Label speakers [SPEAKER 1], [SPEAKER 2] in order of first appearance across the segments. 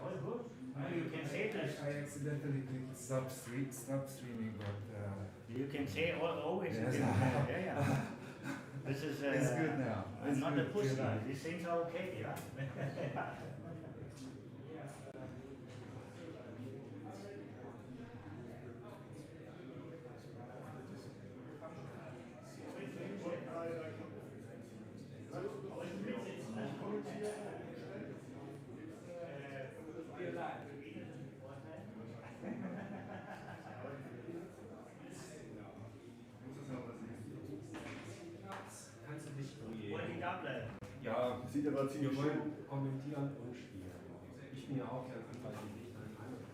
[SPEAKER 1] All good. You can say this.
[SPEAKER 2] I accidentally clicked stop streaming, but
[SPEAKER 1] You can say always.
[SPEAKER 2] yes.
[SPEAKER 1] Yeah. This is.
[SPEAKER 2] It's good now.
[SPEAKER 1] I'm
[SPEAKER 2] It's
[SPEAKER 1] not
[SPEAKER 2] good.
[SPEAKER 1] a pussy.
[SPEAKER 2] Good night.
[SPEAKER 1] These things are okay. Yeah.
[SPEAKER 2] Ja, sieht aber ziemlich
[SPEAKER 3] Wir
[SPEAKER 2] schön.
[SPEAKER 3] wollen kommentieren und spielen. Ich bin ja auch gern Anwalt und nicht ein anderes.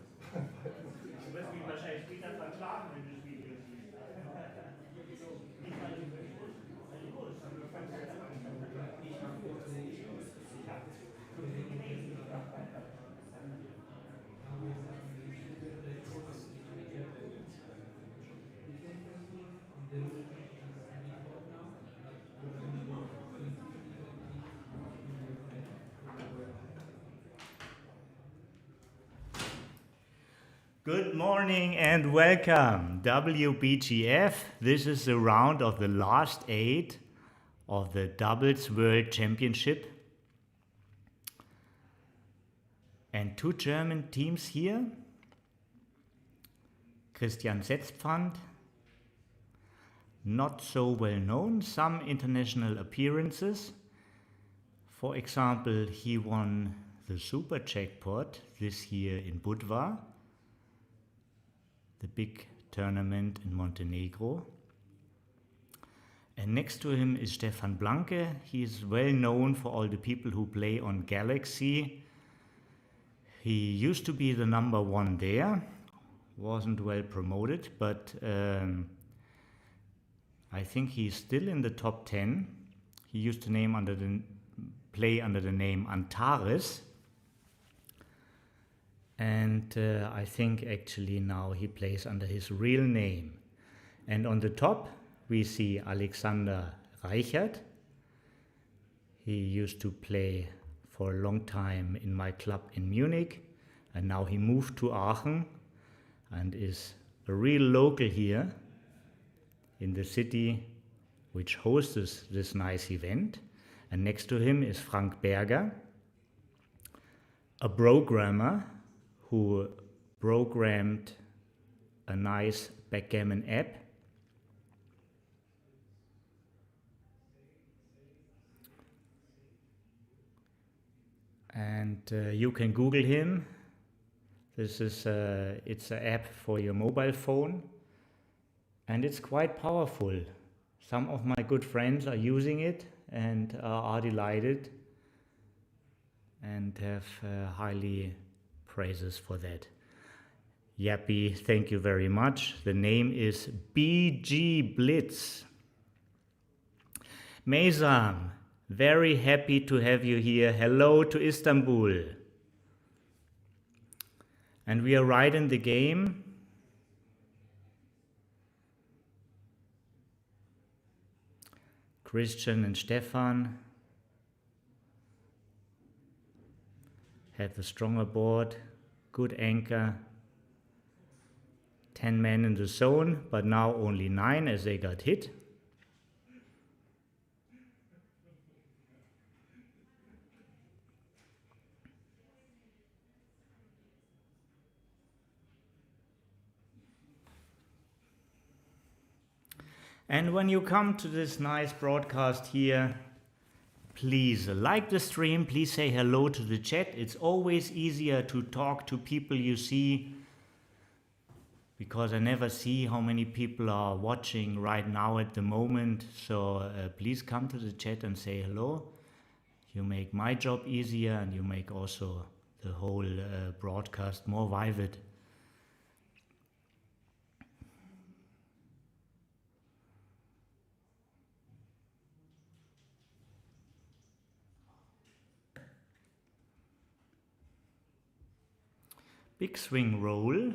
[SPEAKER 1] Du wirst mich wahrscheinlich später verklagen, wenn du das Video siehst. Nicht weil du musst, weil du musst.
[SPEAKER 3] Ich habe kurz nicht aus.
[SPEAKER 1] Good morning and welcome, WBGF. This is the round of the last 8 of the Doubles World Championship. And 2 German teams here. Christian Setzpfand, not so well known, some international appearances. For example, he won the Super Jackpot this year in Budva, the big tournament in Montenegro. And next to him is Stefan Blanke. He is well known for all the people who play on Galaxy. He used to be the number 1 there, wasn't well promoted, but I think he's still in the top 10. He used to play under the name Antares. And I think actually now he plays under his real name. And on the top we see Alexander Reichert. He used to play for a long time in my club in Munich, and now he moved to Aachen and is a real local here in the city which hosts this nice event. And next to him is Frank Berger, a programmer who programmed a nice backgammon app. And you can Google him. This is it's an app for your mobile phone, and it's quite powerful. Some of my good friends are using it and are delighted and have highly praises for that. Yappy, thank you very much. The name is BG Blitz. Mezam, very happy to have you here. Hello to Istanbul. And we are right in the game. Christian and Stefan have the stronger board, good anchor, 10 men in the zone, but now only 9 as they got hit. And when you come to this nice broadcast here, please like the stream, please say hello to the chat. It's always easier to talk to people you see, because I never see how many people are watching right now at the moment. So please come to the chat and say hello. You make my job easier, and you make also the whole broadcast more vivid. Big swing roll,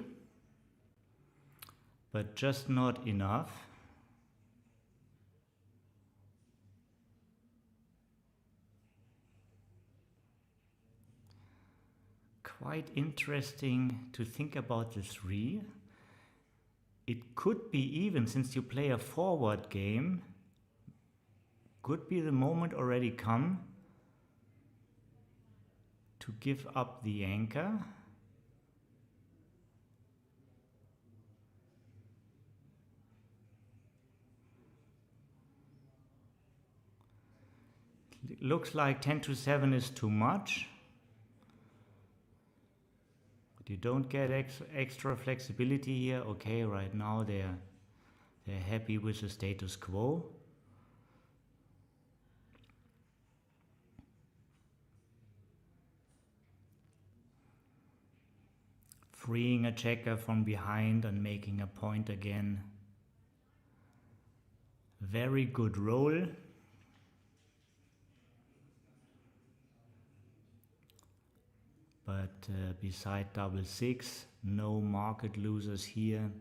[SPEAKER 1] but just not enough. quite interesting to think about the 3. It could be even, since you play a forward game, could be the moment already come to give up the anchor. It looks like 10-7 is too much. But you don't get extra flexibility here. Okay, right now they're happy with the status quo. Freeing a checker from behind and making a point again. Very good roll. But beside double 6, no market losers here.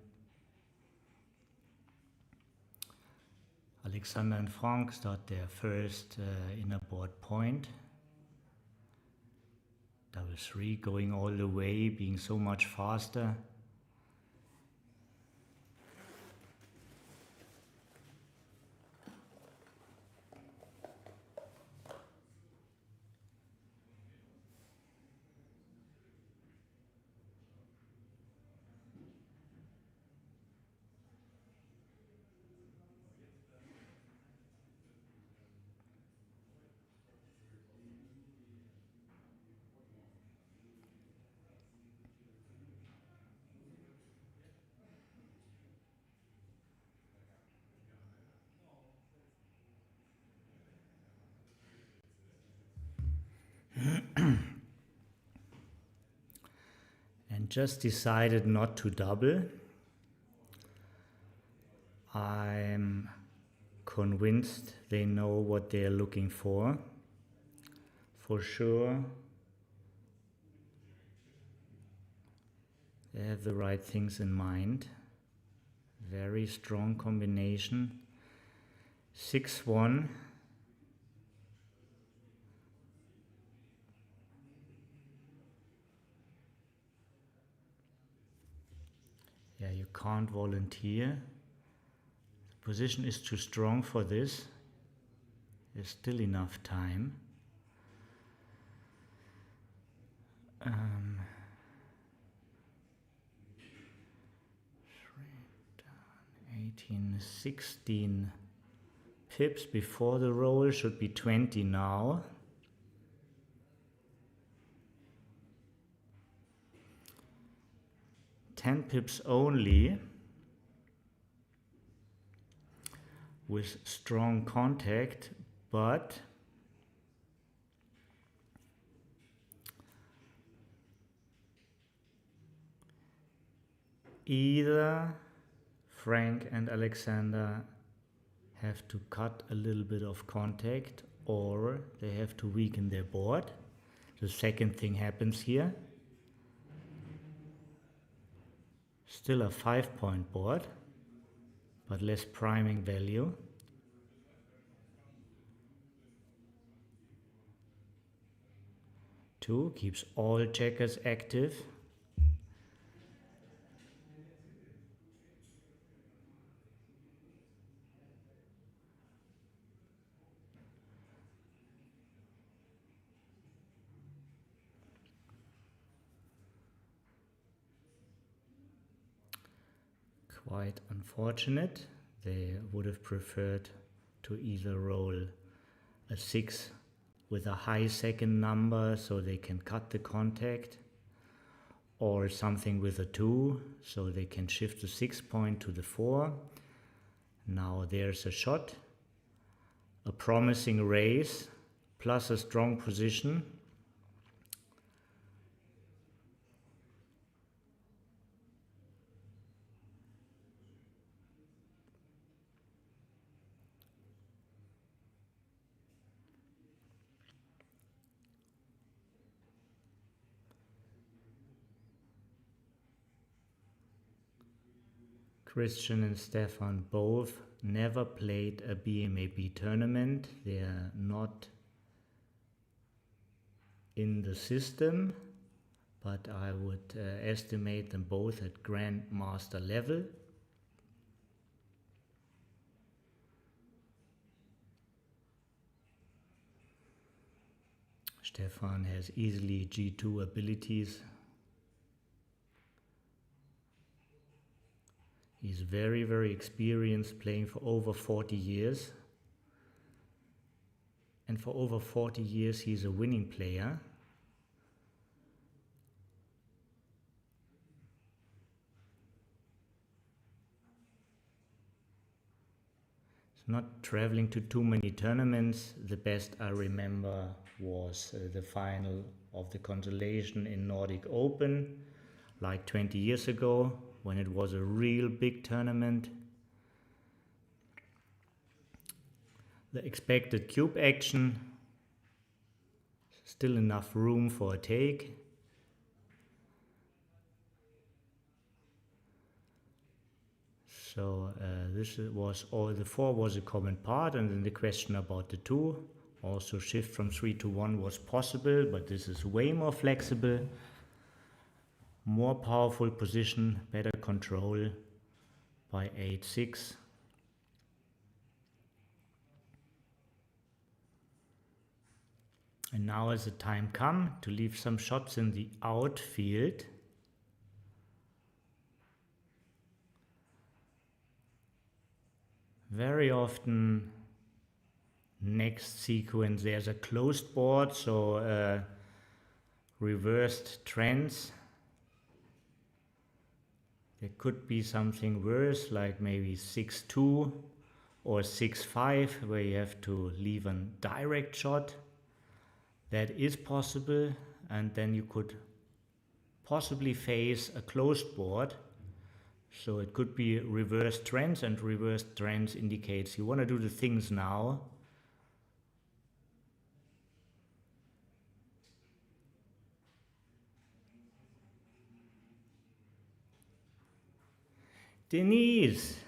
[SPEAKER 1] Alexander and Frank start their first inner board point. Double 3 going all the way, being so much faster. And just decided not to double. I'm convinced they know what they're looking for sure. They have the right things in mind. Very strong combination. 6-1. Yeah, you can't volunteer. The position is too strong for this. There's still enough time. 18, 16 pips before the roll, should be 20 now. Ten pips only with strong contact, but either Frank and Alexander have to cut a little bit of contact or they have to weaken their board. The second thing happens here. Still a 5-point board, but less priming value. Two keeps all checkers active. Quite unfortunate. They would have preferred to either roll a 6 with a high second number so they can cut the contact, or something with a 2 so they can shift the 6 point to the 4. Now there's a shot, a promising raise plus a strong position. Christian and Stefan both never played a BMAB tournament. They are not in the system, but I would estimate them both at grandmaster level. Stefan has easily G2 abilities. He's very, very experienced, playing for over 40 years. And for over 40 years he's a winning player. He's not traveling to too many tournaments. The best I remember was the final of the consolation in Nordic Open, like 20 years ago, when it was a real big tournament. The expected cube action, still enough room for a take. So this was all. The 4 was a common part, and then the question about the 2. Also shift from 3 to 1 was possible, but this is way more flexible, more powerful position, better control by 8-6. And now has the time come to leave some shots in the outfield. Very often next sequence there's a closed board, so reversed trends. There could be something worse, like maybe 6-2 or 6-5, where you have to leave a direct shot. That is possible, and then you could possibly face a closed board. So it could be reversed trends, and reversed trends indicates you want to do the things now. Denise,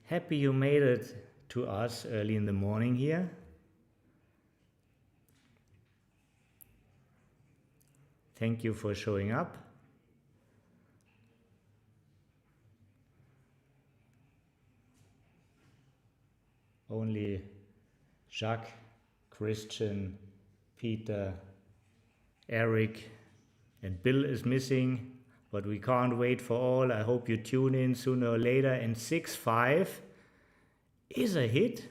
[SPEAKER 1] happy you made it to us early in the morning here. Thank you for showing up. Only Jacques, Christian, Peter, Eric and Bill is missing, but we can't wait for all. I hope you tune in sooner or later. And 6-5 is a hit.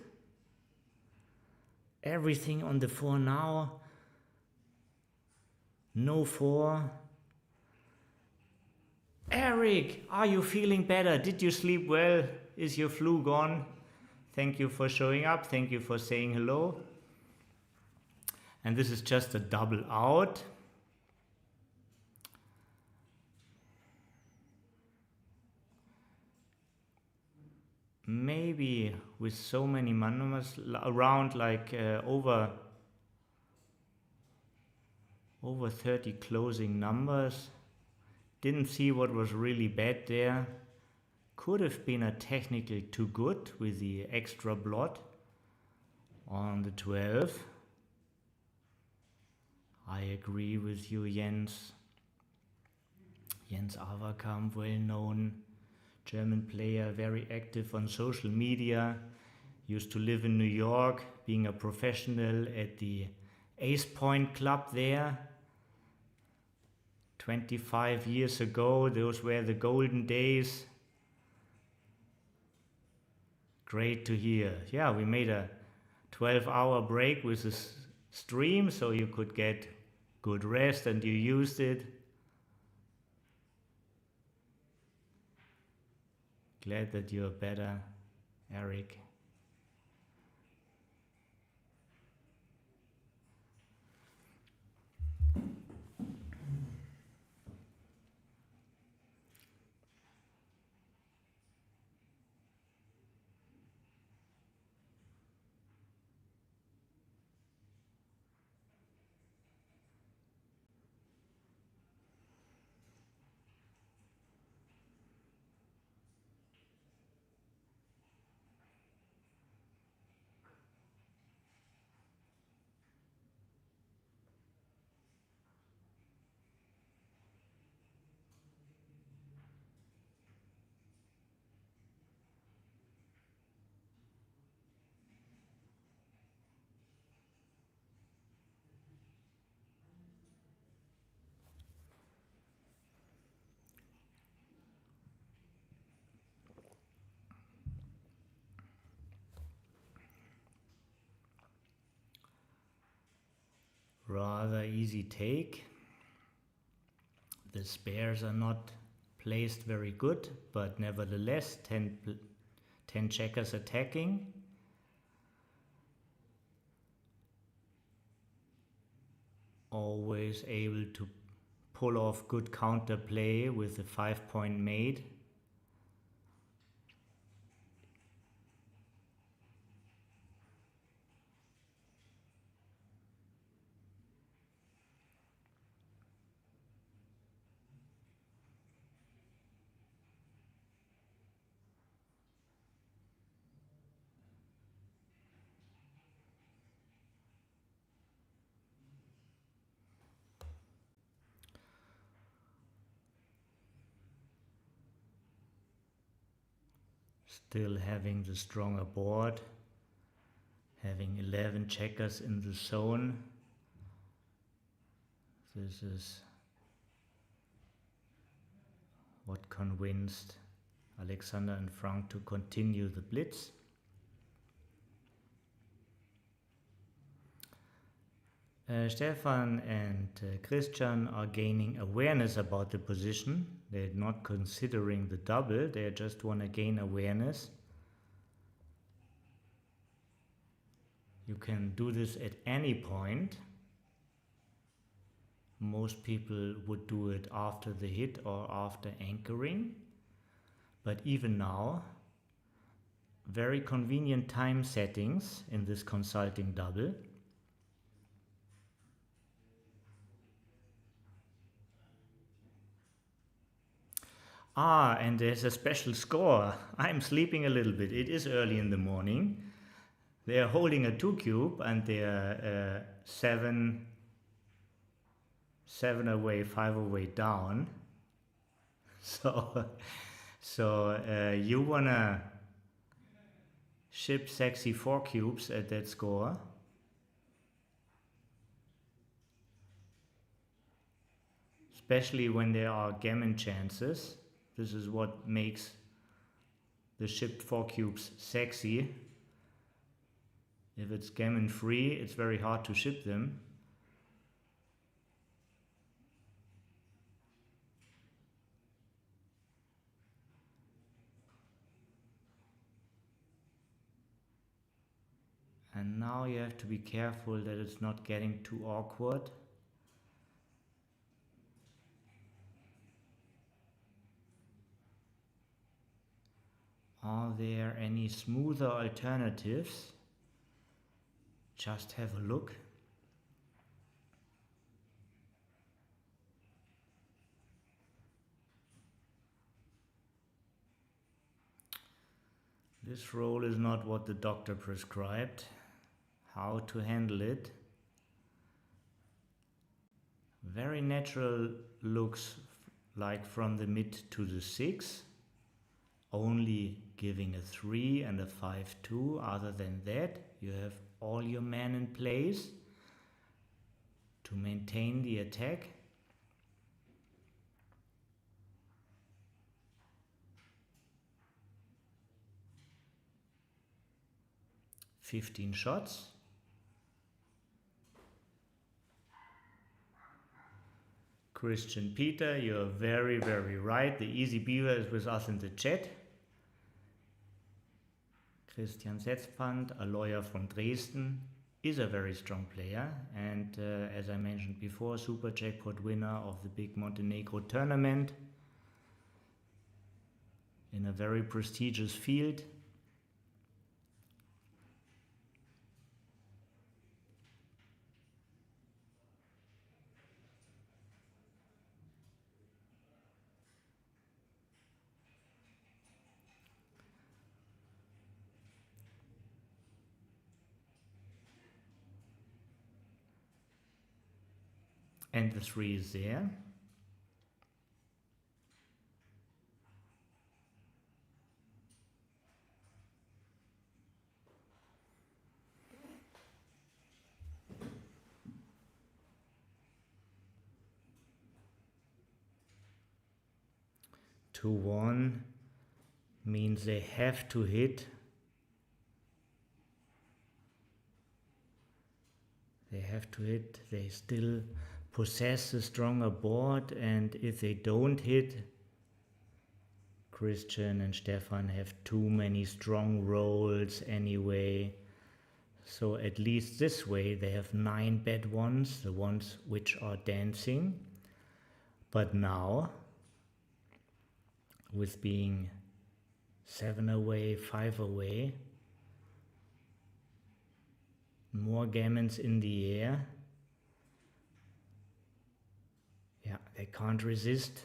[SPEAKER 1] Everything on the 4 now. No 4. Eric, are you feeling better? Did you sleep well? Is your flu gone? Thank you for showing up. Thank you for saying hello. And this is just a double out. Maybe with so many numbers around, like over 30 closing numbers. Didn't see what was really bad there. Could have been a technical too good with the extra blot on the 12. I agree with you, Jens. Jens Averkamp, well known German player, very active on social media. Used to live in New York, being a professional at the Ace Point Club there. 25 years ago, those were the golden days. Great to hear. Yeah, we made a 12-hour break with this stream, so you could get good rest, and you used it. Glad that you're better, Eric. rather easy take. The spares are not placed very good, but nevertheless 10 checkers attacking. Always able to pull off good counter play with a 5-point mate. Still having the stronger board, having 11 checkers in the zone. This is what convinced Alexander and Frank to continue the blitz. Stefan and Christian are gaining awareness about the position. They're not considering the double, they just want to gain awareness. You can do this at any point. Most people would do it after the hit or after anchoring. But even now, very convenient time settings in this consulting double. And there's a special score. I'm sleeping a little bit. It is early in the morning. They are holding a 2 cube and they are 7 away, 5 away down. So you wanna ship sexy 4 cubes at that score. Especially when there are gammon chances. This is what makes the shipped 4 cubes sexy. If it's gammon free, it's very hard to ship them. And now you have to be careful that it's not getting too awkward. Are there any smoother alternatives? Just have a look. This roll is not what the doctor prescribed. How to handle it? Very natural looks like from the mid to the 6. Only giving a 3 and a 5-2. Other than that, you have all your men in place to maintain the attack. "15 shots. Christian Peter, you're very, very right. The Easy Beaver is with us in the chat. Christian Setzpfand, a lawyer from Dresden, is a very strong player. And as I mentioned before, super jackpot winner of the big Montenegro tournament in a very prestigious field. And the 3 is there. Two one means they have to hit They have to hit. They still possess the stronger board, and if they don't hit, Christian and Stefan have too many strong rolls anyway. So at least this way they have 9 bad ones, the ones which are dancing. But now, with being 7 away, 5 away, more gammons in the air. Yeah, they can't resist.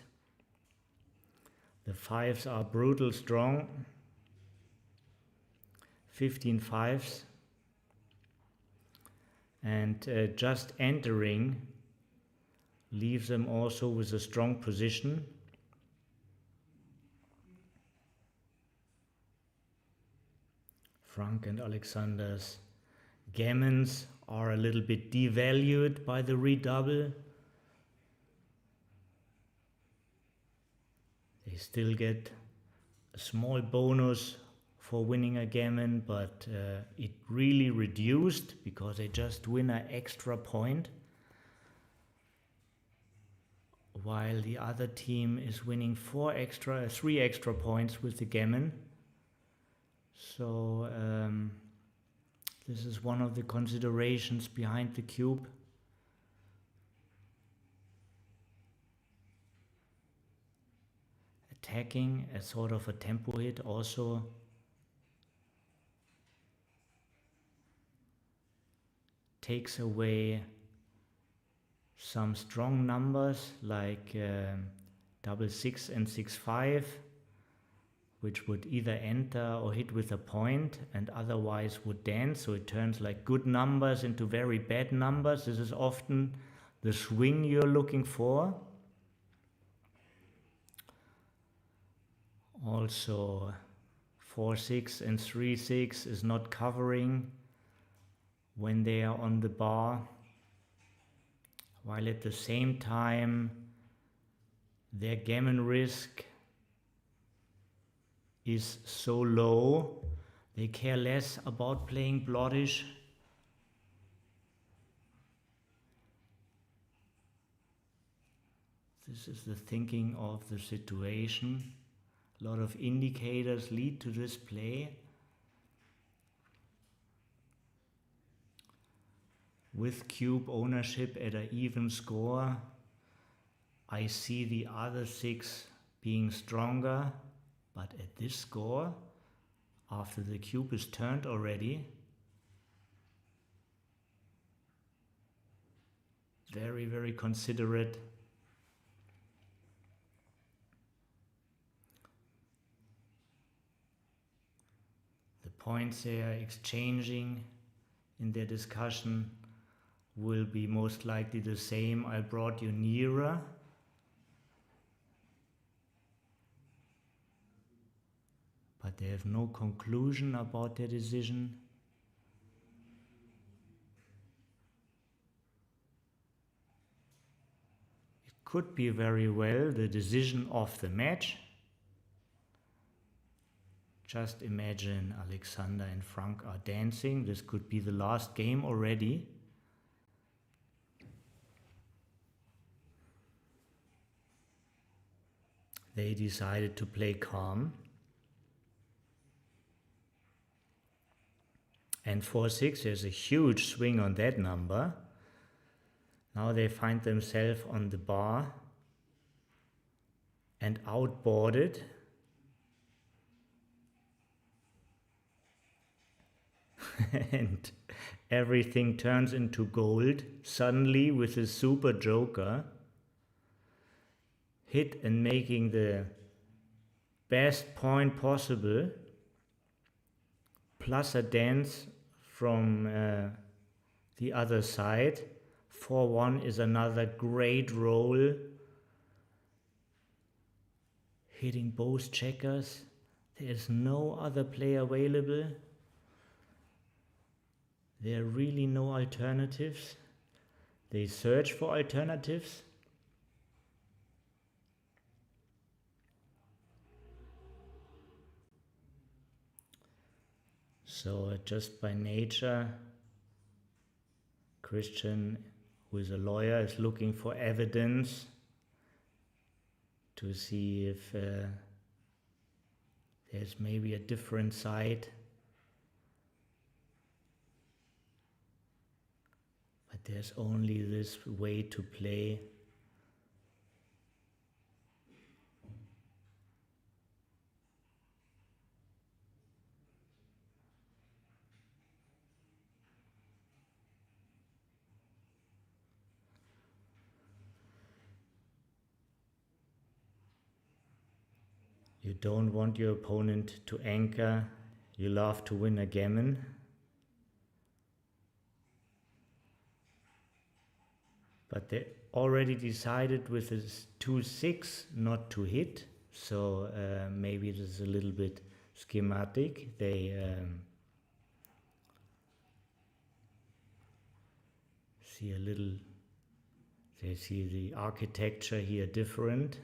[SPEAKER 1] The 5s are brutal strong. 15 5s. And just entering leaves them also with a strong position. Frank and Alexander's gammons are a little bit devalued by the redouble. They still get a small bonus for winning a gammon, but it really reduced because they just win an extra point, while the other team is winning 3 extra points with the gammon. So this is one of the considerations behind the cube. Attacking as sort of a tempo hit also takes away some strong numbers like double 6 and 6 5, which would either enter or hit with a point and otherwise would dance. So it turns like good numbers into very bad numbers. This is often the swing you're looking for. Also 4 6 and 3 6 is not covering when they are on the bar, while at the same time their gammon risk is so low, they care less about playing blottish. This is the thinking of the situation. A lot of indicators lead to this play. With cube ownership at an even score, I see the other 6 being stronger, but at this score, after the cube is turned already, very, very considerate. The points they are exchanging in their discussion will be most likely the same. I brought you nearer. But they have no conclusion about their decision. It could be very well the decision of the match. Just imagine Alexander and Frank are dancing. This could be the last game already. They decided to play calm. And 4 6, there's a huge swing on that number. Now they find themselves on the bar and outboarded. And everything turns into gold suddenly with a super joker. Hit and making the best point possible, plus a dance from the other side. 4-1 is another great roll, hitting both checkers. There is no other play available. There are really no alternatives. They search for alternatives. So just by nature, Christian, who is a lawyer, is looking for evidence to see if there's maybe a different side. But there's only this way to play. You don't want your opponent to anchor. You love to win a gammon. But they already decided with this 2-6 not to hit. So maybe this is a little bit schematic. They see the architecture here different.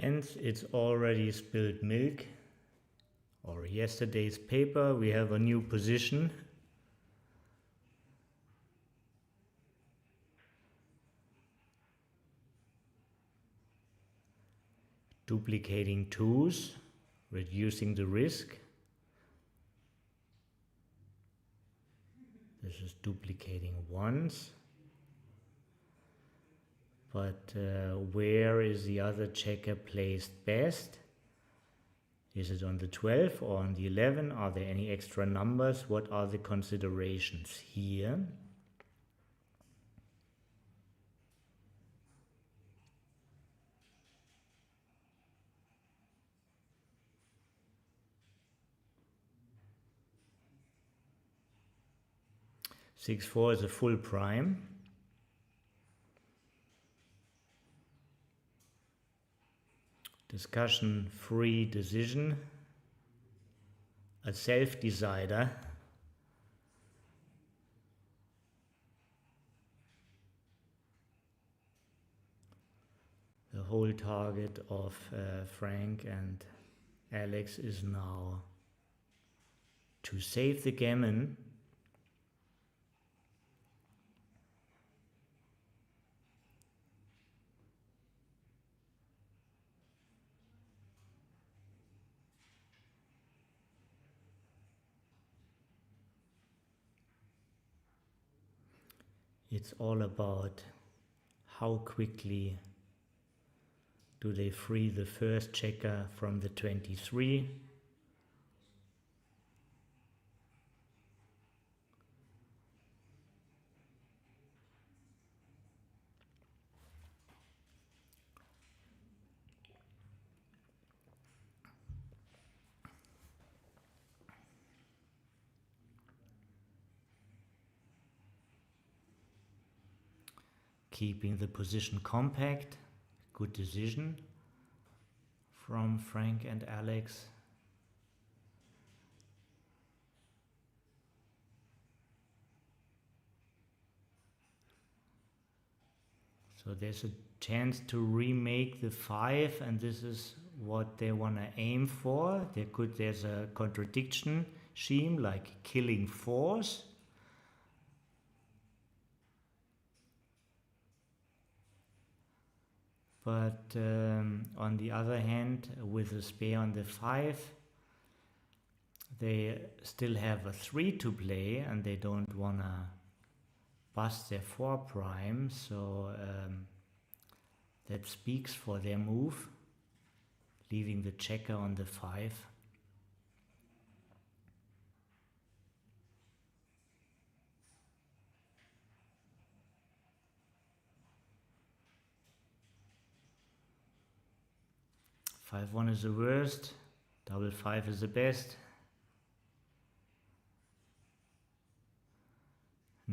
[SPEAKER 1] Jens, it's already spilled milk. Or yesterday's paper, we have a new position. Duplicating 2s, reducing the risk. This is duplicating 1s. But where is the other checker placed best? Is it on the 12 or on the 11? Are there any extra numbers? What are the considerations here? Six four is a full prime. Discussion-free decision. A self-decider. The whole target of Frank and Alex is now to save the gammon. It's all about how quickly do they free the first checker from the 23. Keeping the position compact, good decision from Frank and Alex. So there's a chance to remake the 5, and this is what they want to aim for. There's a contradiction scheme like killing 4s. But on the other hand, with a spare on the 5, they still have a 3 to play and they don't want to bust their 4 prime, so that speaks for their move, leaving the checker on the 5. Five one is the worst, double 5 is the best.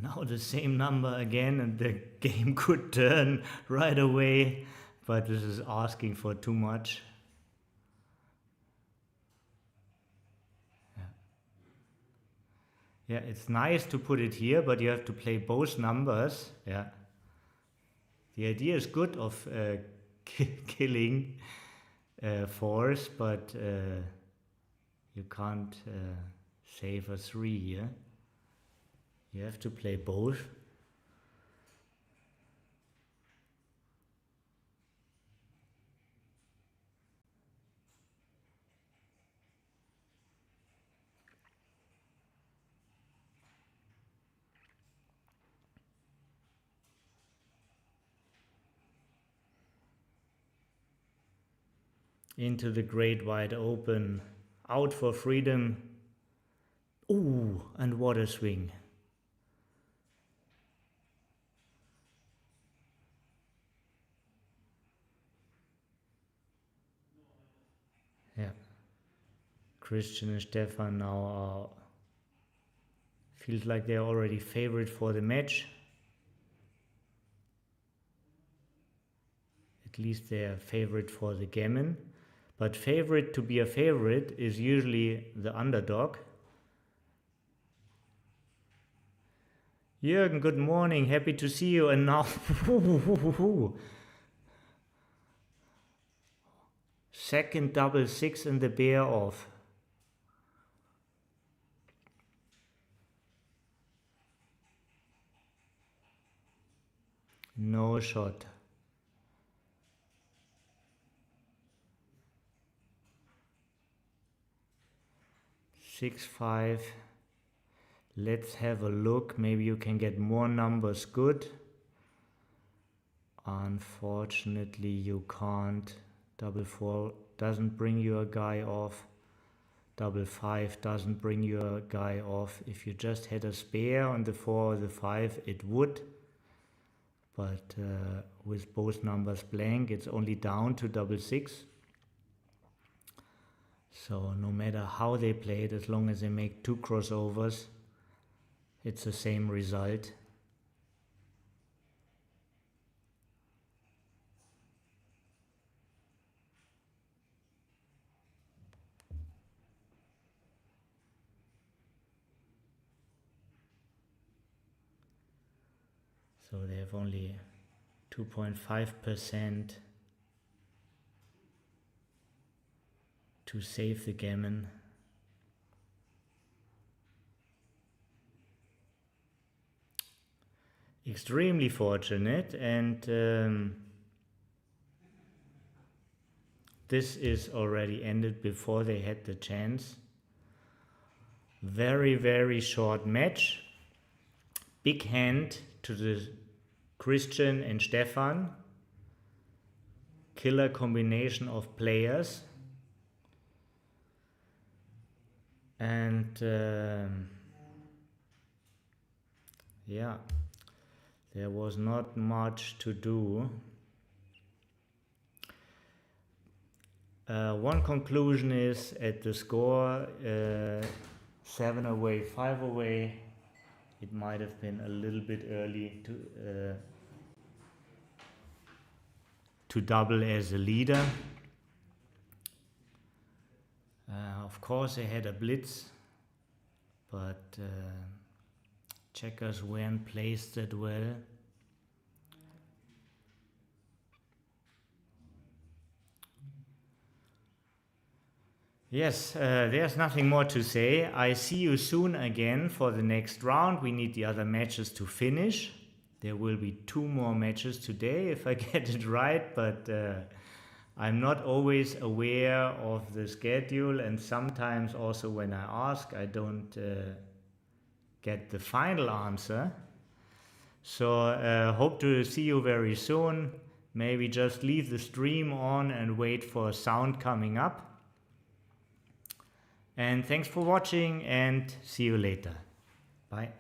[SPEAKER 1] Now the same number again, and the game could turn right away, but this is asking for too much. Yeah, it's nice to put it here, but you have to play both numbers. Yeah. The idea is good of killing force, but you can't save a 3 here. You have to play both. Into the great wide open, out for freedom. Ooh, and what a swing. Yeah. Christian and Stefan now are, feels like they're already favorite for the match. At least they're favorite for the gammon. But favorite to be a favorite is usually the underdog. Jürgen, good morning, happy to see you. And now, second double 6 in the bear off. No shot. 6-5. Let's have a look. Maybe you can get more numbers good. Unfortunately, you can't. Double 4 doesn't bring your guy off. Double 5 doesn't bring your guy off. If you just had a spare on the 4 or the 5, it would. But with both numbers blank, it's only down to double 6. So no matter how they play it, as long as they make 2 crossovers, it's the same result. So they have only 2.5% to save the gammon. Extremely fortunate, and this is already ended before they had the chance. Very, very short match. Big hand to the Christian and Stefan. Killer combination of players. And yeah, there was not much to do. One conclusion is at the score 7 away, 5 away. It might have been a little bit early to double as a leader. Of course, they had a blitz, but checkers weren't placed that well. Yes, there's nothing more to say. I see you soon again for the next round. We need the other matches to finish. There will be 2 more matches today if I get it right, but I'm not always aware of the schedule, and sometimes also when I ask, I don't get the final answer. So hope to see you very soon. Maybe just leave the stream on and wait for sound coming up. And thanks for watching, and see you later. Bye.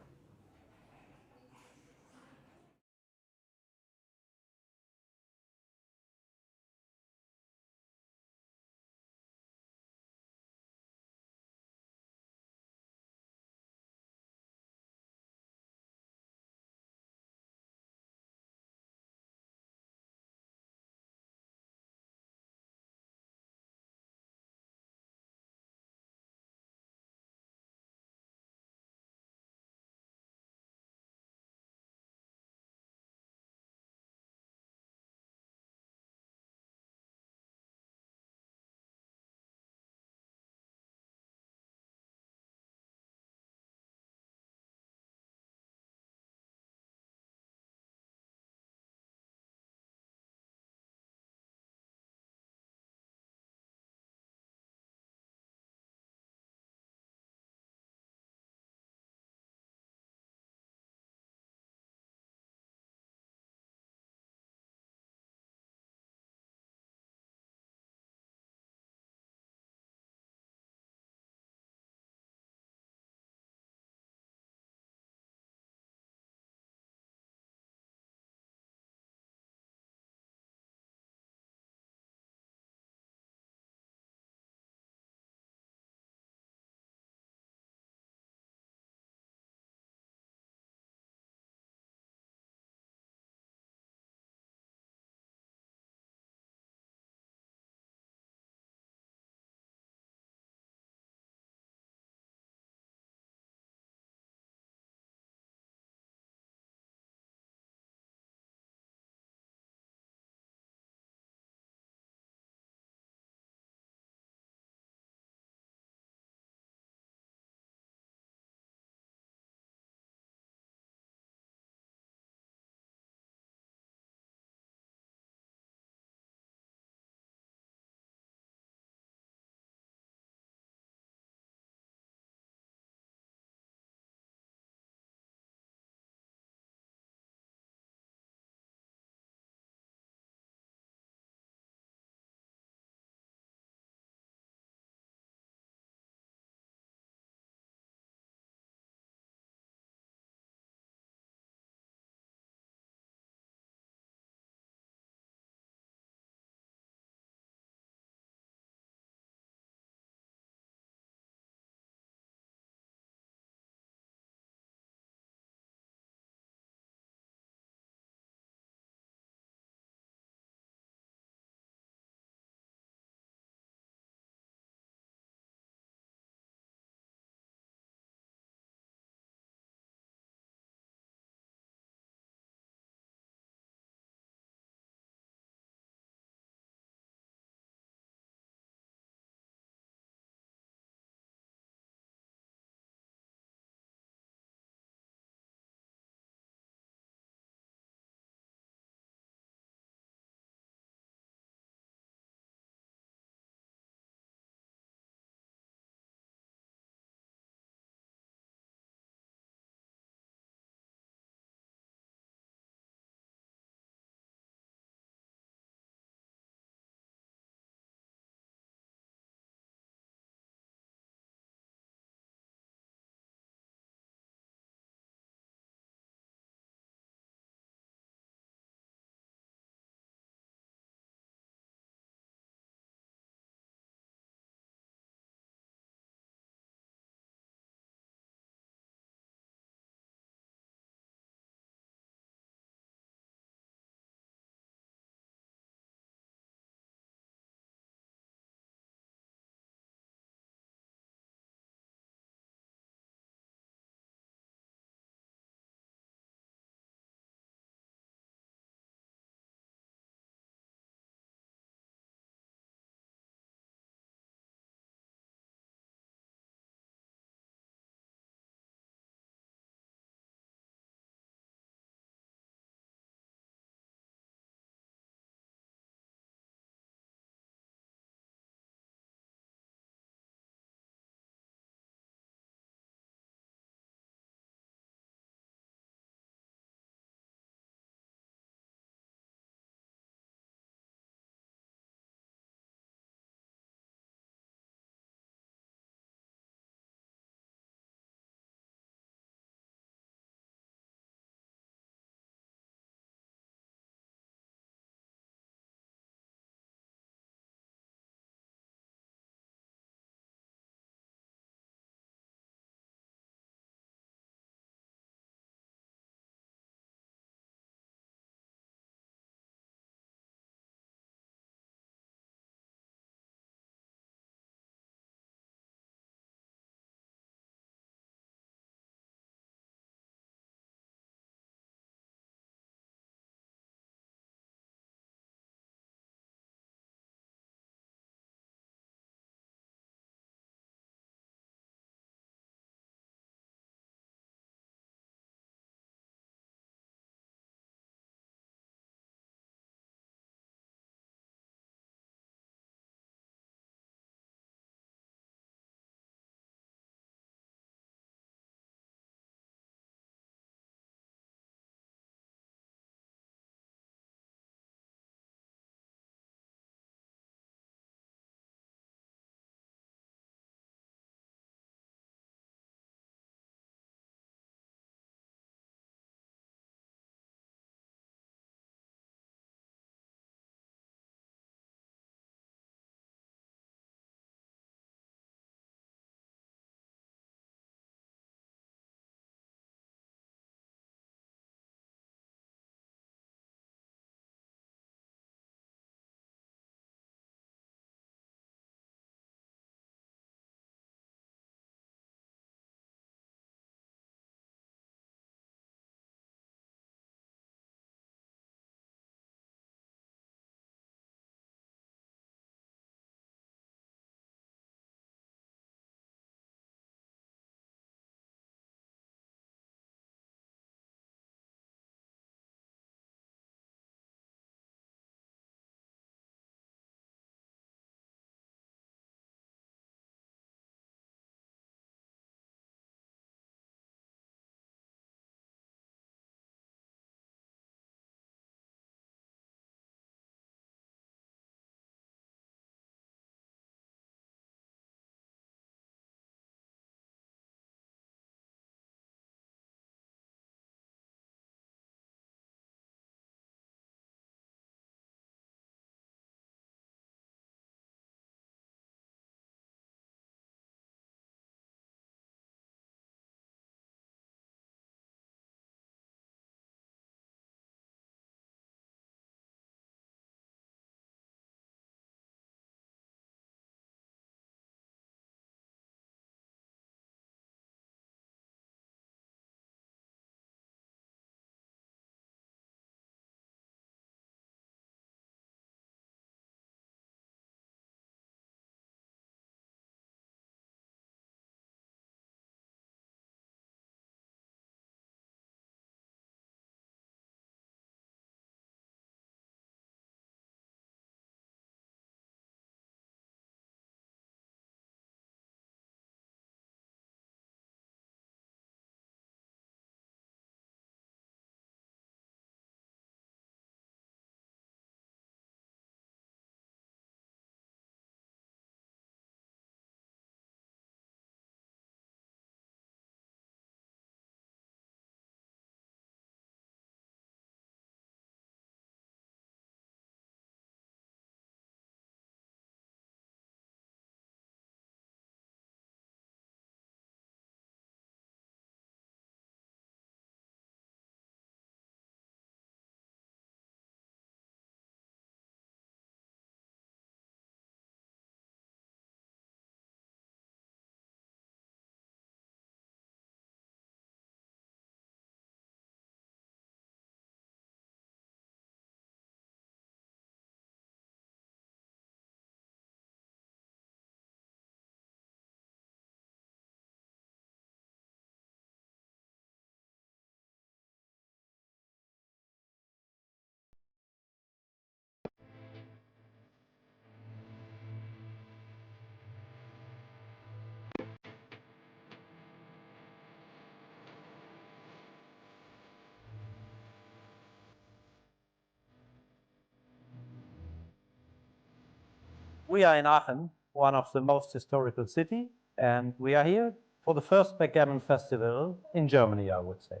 [SPEAKER 3] We are in Aachen, one of the most historical cities, and we are here for the first backgammon festival in Germany, I would say.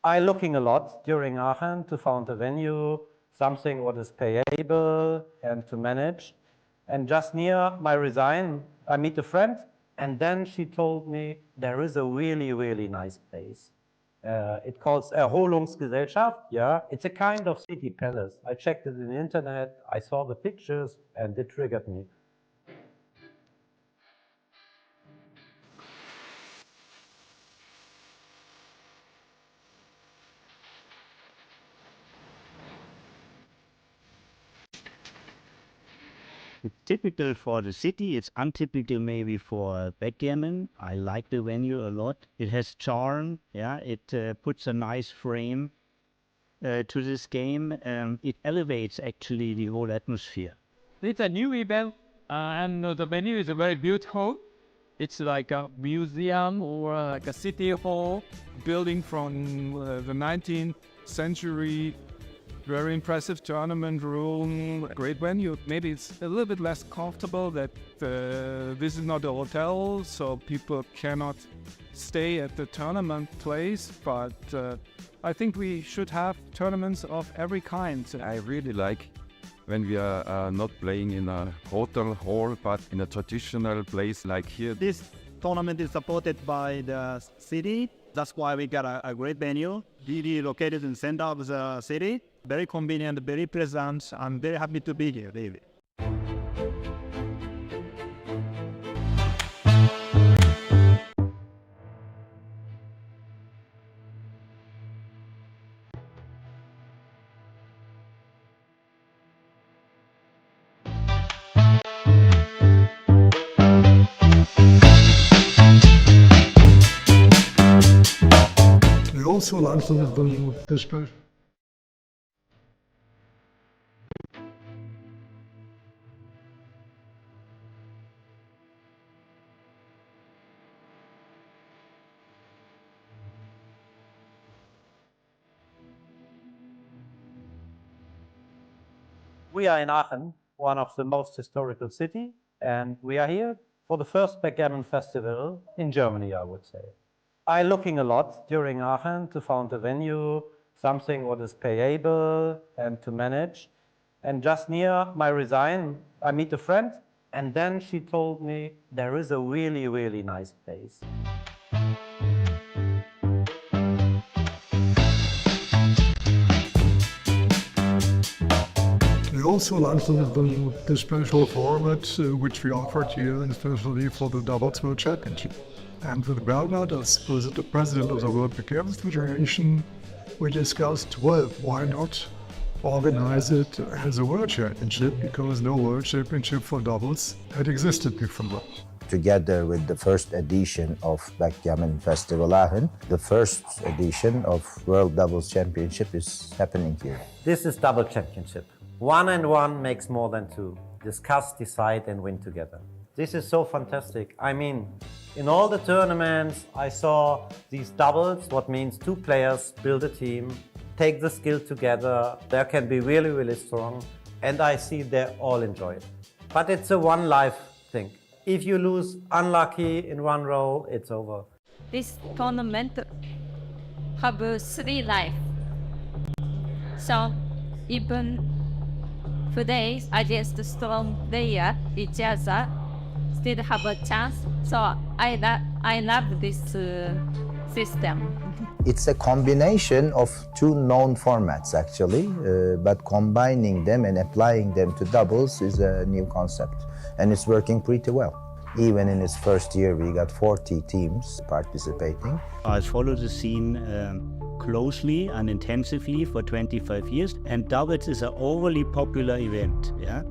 [SPEAKER 3] I'm looking a lot during Aachen to find a venue, something what is payable and to manage. And just near my resign, I meet a friend, and then she told me there is a really, really nice place. It calls Erholungsgesellschaft. Yeah, it's a kind of city palace. I checked it in the internet, I saw the pictures, and it triggered me.
[SPEAKER 4] It's typical for the city. It's untypical maybe for backgammon. I like the venue a lot. It has charm. Yeah, it puts a nice frame to this game. It elevates actually the whole atmosphere.
[SPEAKER 5] It's a new event, and the venue is very beautiful. It's like a museum or like a city hall building from the 19th century. Very impressive tournament room, great venue. Maybe it's a little bit less comfortable that this is not a hotel, so people cannot stay at the tournament place, but I think we should have tournaments of every kind.
[SPEAKER 6] I really like when we are not playing in a hotel hall, but in a traditional place like here.
[SPEAKER 7] This tournament is supported by the city. That's why we got a great venue, really located in the center of the city. Very convenient, very pleasant. I'm very happy to be here, David.
[SPEAKER 8] Also langsam Tischbild.
[SPEAKER 3] We are in Aachen, one of the most historical cities, and we are here for the first backgammon festival in Germany, I would say. I'm looking a lot during Aachen to find a venue, something what is payable and to manage. And just near my resign, I meet a friend, and then she told me there is a really, really nice place.
[SPEAKER 8] We also langsam the special format which we offered here, especially for the Doubles World Championship. And with Bernhard as the president of the World Backgammon Federation, we discussed, well, why not organize it as a World Championship, because no World Championship for doubles had existed before.
[SPEAKER 9] Together with the first edition of Backgammon Festival Aachen, the first edition of World Doubles Championship is happening here.
[SPEAKER 3] This is double championship. 1 and 1 makes more than 2. Discuss, decide, and win together. This is so fantastic. I mean, in all the tournaments, I saw these doubles, what means 2 players build a team, take the skill together. They can be really, really strong, and I see they all enjoy it. But it's a one life thing. If you lose unlucky in one row, it's over.
[SPEAKER 10] This tournament have 3 life. So even today against strong player each other still have a chance. So I love this system.
[SPEAKER 9] It's a combination of 2 known formats actually, but combining them and applying them to doubles is a new concept, and it's working pretty well. Even in its first year, we got 40 teams participating.
[SPEAKER 4] I follow the scene closely and intensively for 25 years, and doubles is an overly popular event. Yeah.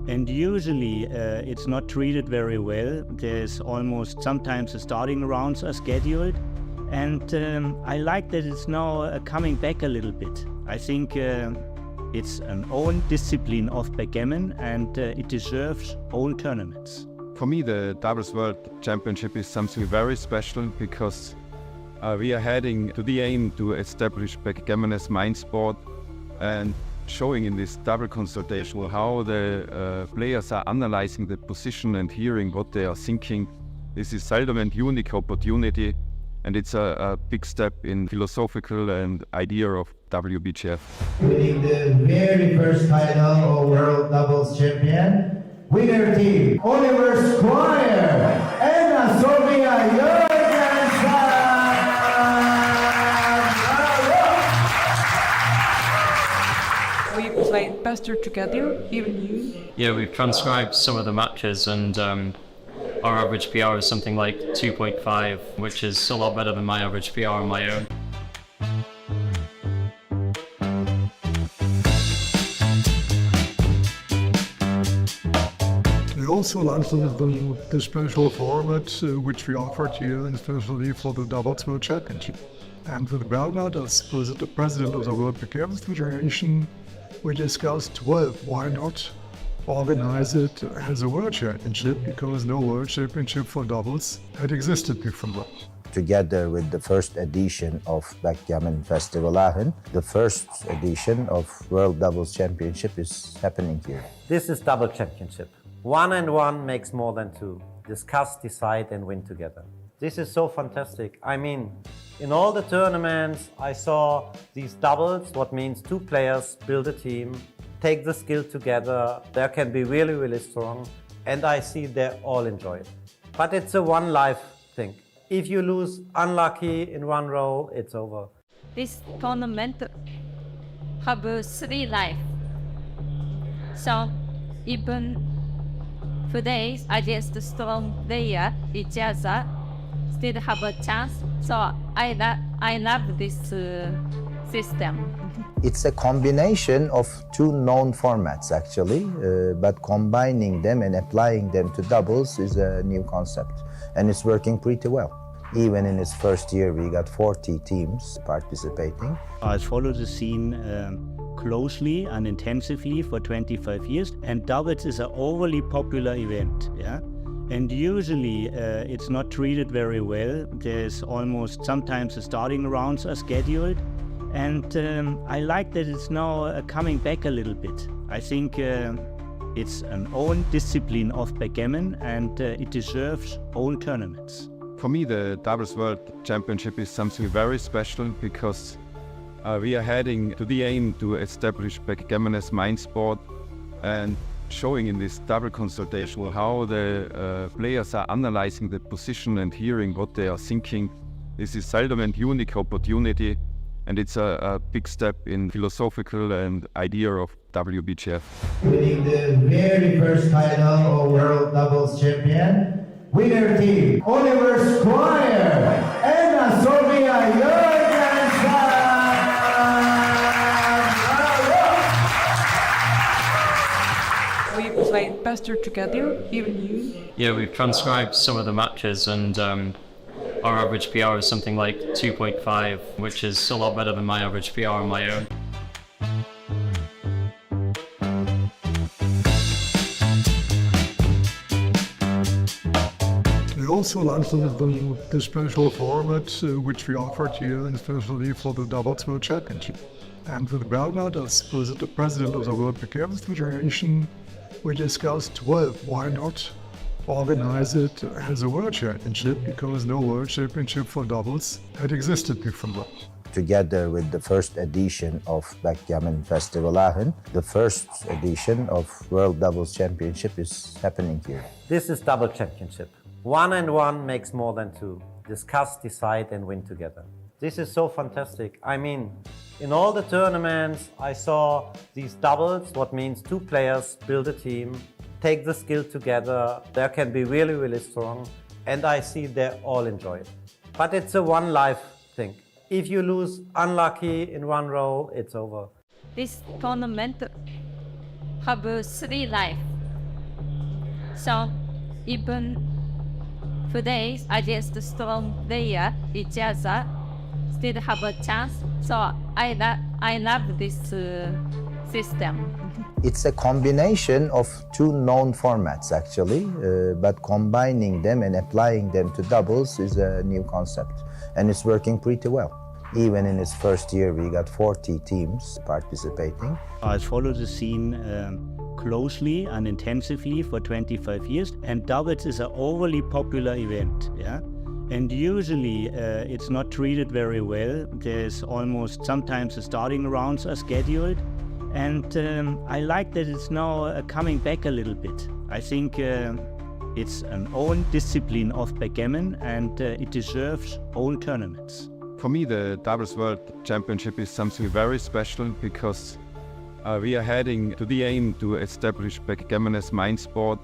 [SPEAKER 4] And usually it's not treated very well. There's almost sometimes the starting rounds are scheduled. And I like that it's now coming back a little bit. I think it's an own discipline of backgammon, and it deserves own tournaments.
[SPEAKER 6] For me, the Doubles World Championship is something very special because we are heading to the aim to establish backgammon as main sport and showing in this double consultation how the players are analyzing the position and hearing what they are thinking. This is seldom and unique opportunity, and it's a big step in philosophical and idea of WBGF.
[SPEAKER 9] Winning the very first title of World Doubles Champion, winner team, Oliver Squire and Sofia
[SPEAKER 11] We played better together, even you.
[SPEAKER 12] Yeah, we've transcribed some of the matches, and our average PR is something like 2.5, which is a lot better than my average PR on my own.
[SPEAKER 8] We also launched the special format which we offered here, especially for the Doubles World Championship. And with Bernhard as the president of the World Beginners Federation, we discussed, well, why not organize it as a World Championship, because no World Championship for doubles had existed before.
[SPEAKER 9] Together with the first edition of Backgammon Festival Aachen, the first edition of World Doubles Championship is happening here.
[SPEAKER 3] This is double championship. 1 and 1 makes more than 2. Discuss, decide and win together. This is so fantastic. I mean, in all the tournaments I saw these doubles, what means 2 players build a team, take the skill together, they can be really, really strong, and I see they all enjoy it. But it's a one life thing. If you lose unlucky in one row, it's over.
[SPEAKER 10] This tournament have 3 lives. So even today against strong player each other still have a chance. So I love this system.
[SPEAKER 9] It's a combination of 2 known formats actually, but combining them and applying them to doubles is a new concept, and it's working pretty well. Even in its first year, we got 40 teams participating.
[SPEAKER 4] I followed the scene closely and intensively for 25 years, and doubles is an overly popular event. Yeah? And usually it's not treated very well. There's almost sometimes the starting rounds are scheduled, and I like that it's now coming back a little bit. I think it's an own discipline of backgammon, and it deserves own tournaments.
[SPEAKER 6] For me, the Doubles World Championship is something very special because we are heading to the aim to establish backgammon as main sport, and showing in this double consultation how the players are analyzing the position and hearing what they are thinking. This is seldom and unique opportunity, and it's a big step in philosophical and idea of WBGF.
[SPEAKER 9] Winning the very first title of World Doubles Champion, winner team, Oliver Squire and Sofia.
[SPEAKER 11] We played better together, even you.
[SPEAKER 12] Yeah, we've transcribed some of the matches, and our average PR is something like 2.5, which is a lot better than my average PR on my own.
[SPEAKER 8] We also launched the special format which we offered here, especially for the Doubles World Championship. And with Bernhard as the president of the World Beginners Federation, we discussed, well, why not organize it as a World Championship, because no World Championship for doubles had existed before.
[SPEAKER 9] Together with the first edition of Backgammon Festival Aachen, the first edition of World Doubles Championship is happening here.
[SPEAKER 3] This is double championship. 1 and 1 makes more than 2. Discuss, decide and win together. This is so fantastic. I mean, in all the tournaments I saw these doubles, what means 2 players build a team, take the skill together, they can be really, really strong, and I see they all enjoy it. But it's a one life thing. If you lose unlucky in one row, it's over.
[SPEAKER 10] This tournament have 3 lives. So even today against strong player each other still have a chance. So I love this system.
[SPEAKER 9] It's a combination of 2 known formats actually, but combining them and applying them to doubles is a new concept, and it's working pretty well. Even in its first year, we got 40 teams participating.
[SPEAKER 4] I followed the scene closely and intensively for 25 years, and doubles is an overly popular event. Yeah. And usually it's not treated very well. There's almost sometimes the starting rounds are scheduled. And I like that it's now coming back a little bit. I think it's an own discipline of backgammon, and it deserves own tournaments.
[SPEAKER 6] For me, the Doubles World Championship is something very special because we are heading to the aim to establish backgammon as main sport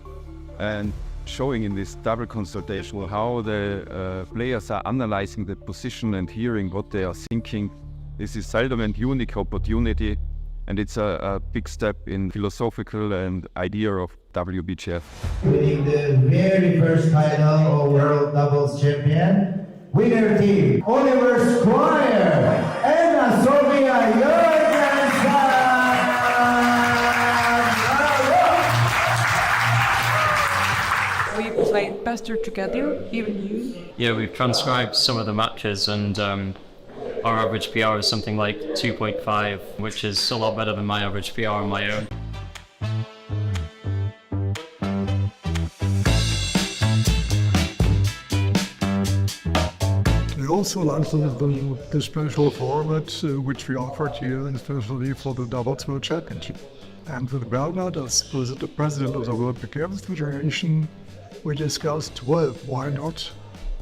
[SPEAKER 6] and showing in this double consultation how the players are analyzing the position and hearing what they are thinking. This is seldom and unique opportunity, and it's a big step in philosophical and idea of WBGF.
[SPEAKER 13] Winning the very first title of World Doubles Champion, winner team, Oliver Squire and Sofia Jorgensen!
[SPEAKER 11] We played faster together, even you.
[SPEAKER 12] Yeah, we've transcribed some of the matches, and our average PR is something like 2.5, which is a lot better than my average PR on my own.
[SPEAKER 8] We also launched the special format which we offered here, especially for the Doubles World Championship. And with Bernhard as the president of the World Backgammon Federation, we discussed, well, why not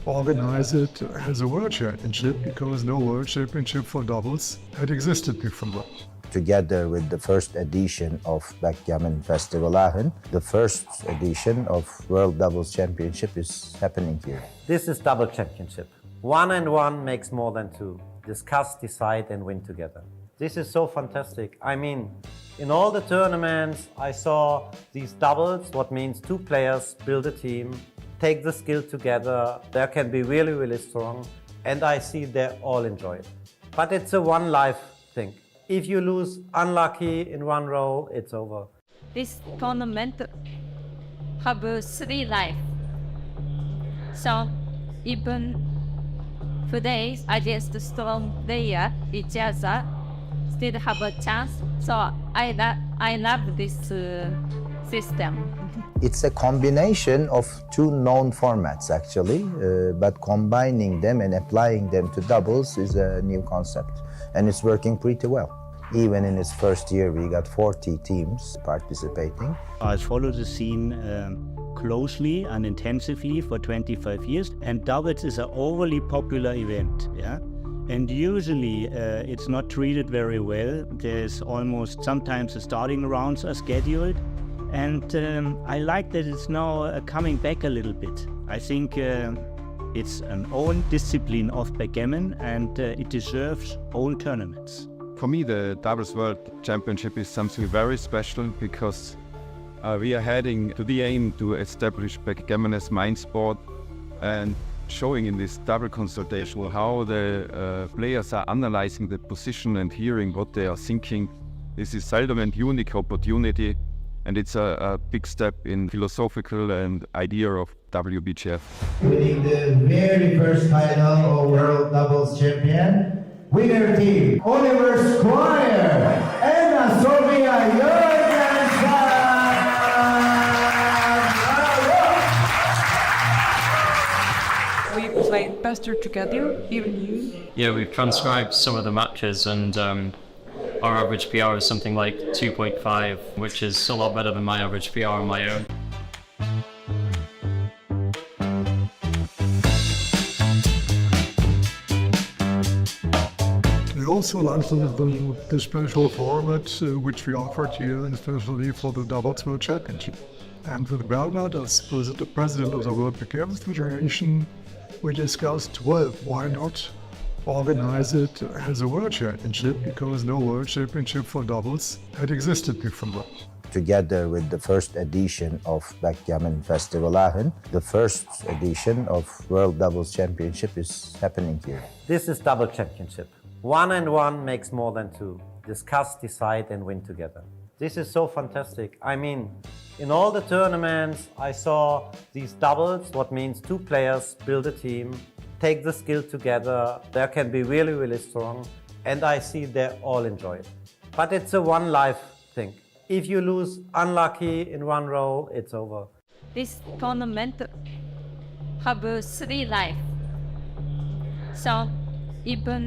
[SPEAKER 8] organize it as a World Championship, because no World Championship for doubles had existed before.
[SPEAKER 9] Together with the first edition of Backgammon Festival Aachen, the first edition of World Doubles Championship is happening here.
[SPEAKER 3] This is Double Championship. 1 and 1 makes more than 2. Discuss, decide and win together. This is so fantastic. I mean, in all the tournaments I saw these doubles, what means 2 players build a team, take the skill together, they can be really, really strong, and I see they all enjoy it. But it's a one life thing. If you lose unlucky in one row, it's over.
[SPEAKER 10] This tournament have 3 life. So even today against strong player each other still have a chance. So I love this system.
[SPEAKER 9] It's a combination of 2 known formats actually, but combining them and applying them to doubles is a new concept, and it's working pretty well. Even in its first year, we got 40 teams participating.
[SPEAKER 4] I followed the scene closely and intensively for 25 years, and doubles is an overly popular event. Yeah. And usually it's not treated very well. There's almost sometimes the starting rounds are scheduled. And I like that it's now coming back a little bit. I think it's an own discipline of backgammon, and it deserves own tournaments.
[SPEAKER 6] For me, the Doubles World Championship is something very special because we are heading to the aim to establish backgammon as main sport and showing in this double consultation how the players are analyzing the position and hearing what they are thinking. This is seldom and unique opportunity, and it's a big step in philosophical and idea of WBGF.
[SPEAKER 13] Winning the very first title of World Doubles Champion, winner team, Oliver Squire and Sofia Jorgensen!
[SPEAKER 11] We played faster together, even you.
[SPEAKER 12] Yeah, we've transcribed some of the matches, and our average PR is something like 2.5, which is a lot better than my average PR on my own.
[SPEAKER 8] We also launched the special format which we offered here, especially for the Doubles World Championship. And with Bernhard as the president of the World Backgammon Federation, we discussed, well, why not organize it as a World Championship, because no World Championship for doubles had existed before.
[SPEAKER 9] Together with the first edition of Backgammon Festival Aachen, the first edition of World Doubles Championship is happening here.
[SPEAKER 3] This is Double Championship. 1 and 1 makes more than 2. Discuss, decide and win together. This is so fantastic. I mean, in all the tournaments I saw these doubles, what means 2 players build a team, take the skill together, they can be really, really strong. And I see they all enjoy it. But it's a one life thing. If you lose unlucky in one row, it's over.
[SPEAKER 10] This tournament have three life. So even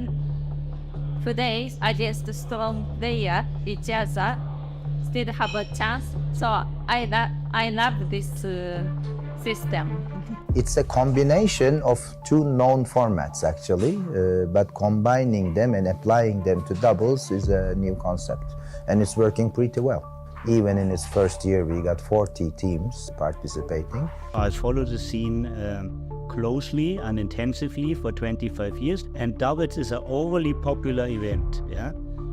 [SPEAKER 10] today against strong player each other still have a chance. So I love this system.
[SPEAKER 9] It's a combination of two known formats actually, but combining them and applying them to doubles is a new concept, and it's working pretty well. Even in its first year, we got 40 teams participating.
[SPEAKER 4] I followed the scene closely and intensively for 25 years, and doubles is an overly popular event. Yeah?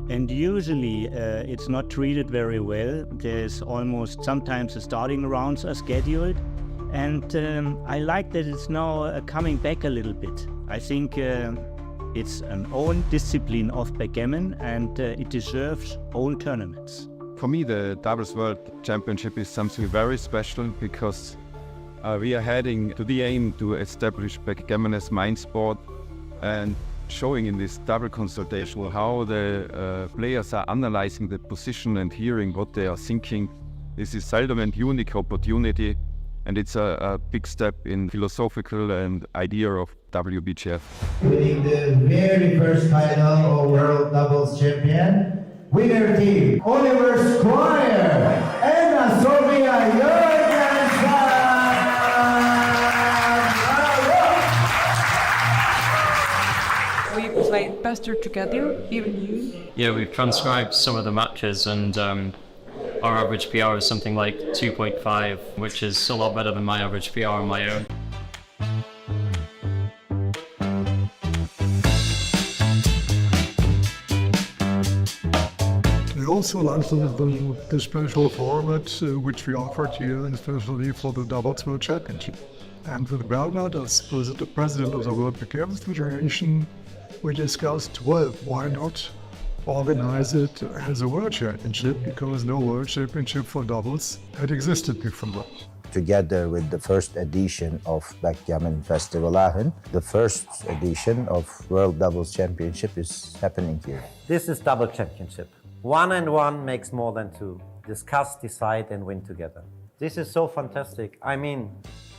[SPEAKER 4] And usually it's not treated very well. There's almost sometimes the starting rounds are scheduled, and I like that it's now coming back a little bit. I think it's an own discipline of backgammon, and it deserves own tournaments.
[SPEAKER 6] For me, the Doubles World Championship is something very special because we are heading to the aim to establish backgammon as main sport, and showing in this double consultation how the players are analyzing the position and hearing what they are thinking. This is seldom and unique opportunity, and it's a big step in philosophical and idea of WBGF.
[SPEAKER 13] Winning the very first title of World Doubles Champion, winner team, Oliver Squire and Sofia Jorgensen!
[SPEAKER 11] We played faster together, even you.
[SPEAKER 12] Yeah, we've transcribed some of the matches, and our average PR is something like 2.5, which is a lot better than my average PR on my own.
[SPEAKER 8] We also like the special format which we offered here, especially for the Doubles World Championship. And with Bernhard as the president of the World Backgammon Federation, we discussed, well, why not organize it as a World Championship, because no World Championship for doubles had existed before.
[SPEAKER 9] Together with the first edition of Backgammon Festival Aachen, the first edition of World Doubles Championship is happening here.
[SPEAKER 3] This is double championship. 1 and 1 makes more than 2. Discuss, decide and win together. This is so fantastic. I mean,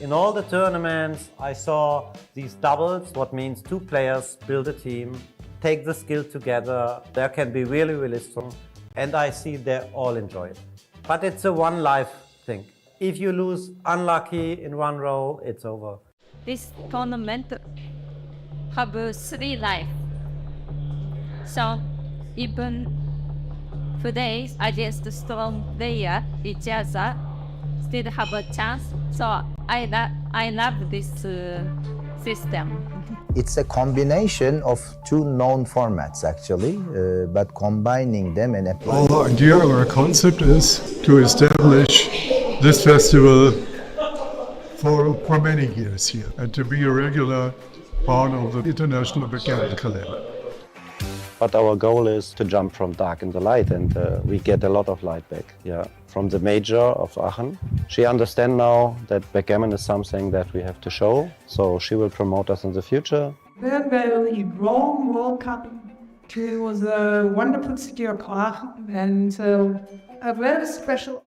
[SPEAKER 3] in all the tournaments I saw these doubles, what means 2 players build a team, take the skill together, they can be really, really strong. And I see they all enjoy it. But it's a one life thing. If you lose unlucky in one row, it's over.
[SPEAKER 10] This tournament have three life. So even today against strong player each other still have a chance. So I love this system.
[SPEAKER 9] It's a combination of two known formats actually, but combining them and applying.
[SPEAKER 8] Our idea, our concept is to establish this festival for many years here and to be a regular part of the international backgammon calendar.
[SPEAKER 3] But our goal is to jump from dark into light, and we get a lot of light back. Yeah, from the major of Aachen. She understands now that backgammon is something that we have to show, so she will promote us in the future.
[SPEAKER 11] Very, very warm welcome to the wonderful city of Aachen, and a very special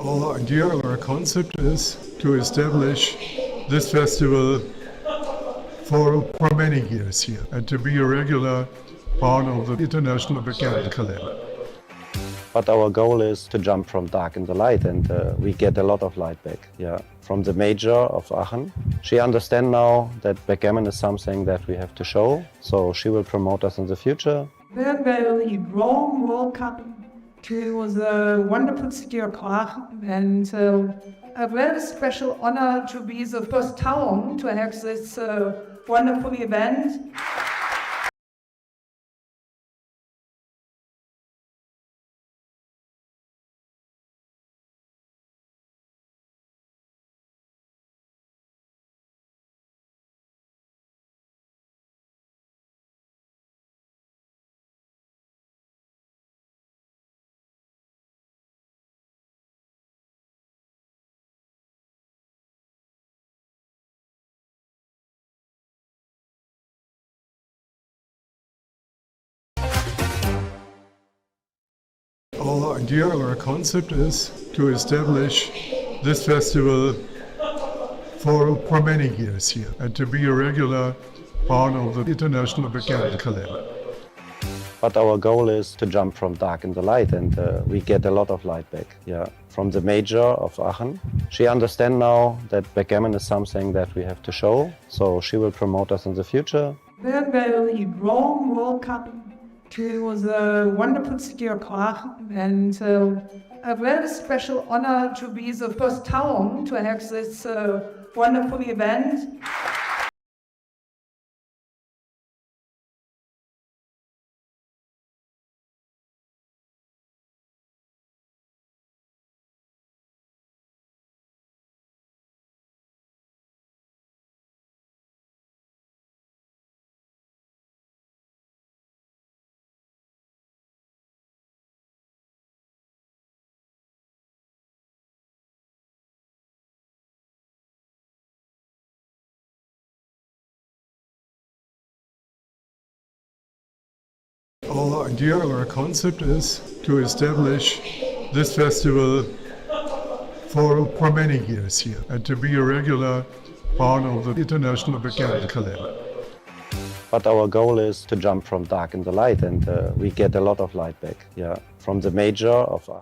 [SPEAKER 8] Our idea or our concept is to establish this festival for many years here and to be a regular part of the international backgammon calendar.
[SPEAKER 3] But our goal is to jump from dark into light, and we get a lot of light back. Yeah, from the major of Aachen. She understands now that backgammon is something that we have to show, so she will promote us in the future.
[SPEAKER 11] Then the Rome World Cup. It was a wonderful city of Aachen, and a very special honor to be the first town to have this wonderful event.
[SPEAKER 8] Our idea or our concept is to establish this festival for many years here and to be a regular part of the international backgammon calendar.
[SPEAKER 3] But our goal is to jump from dark into light, and we get a lot of light back. Yeah, from the major of Aachen. She understands now that backgammon is something that we have to show, so she will promote us in the future.
[SPEAKER 11] Then the Rome World Cup. It was a wonderful city of Aachen, and a very special honor to be the first town to have this wonderful event.
[SPEAKER 8] Our idea or our concept is to establish this festival for many years here and to be a regular part of the international backgammon calendar.
[SPEAKER 3] But our goal is to jump from dark into light, and we get a lot of light back. Yeah, from the major of Aachen.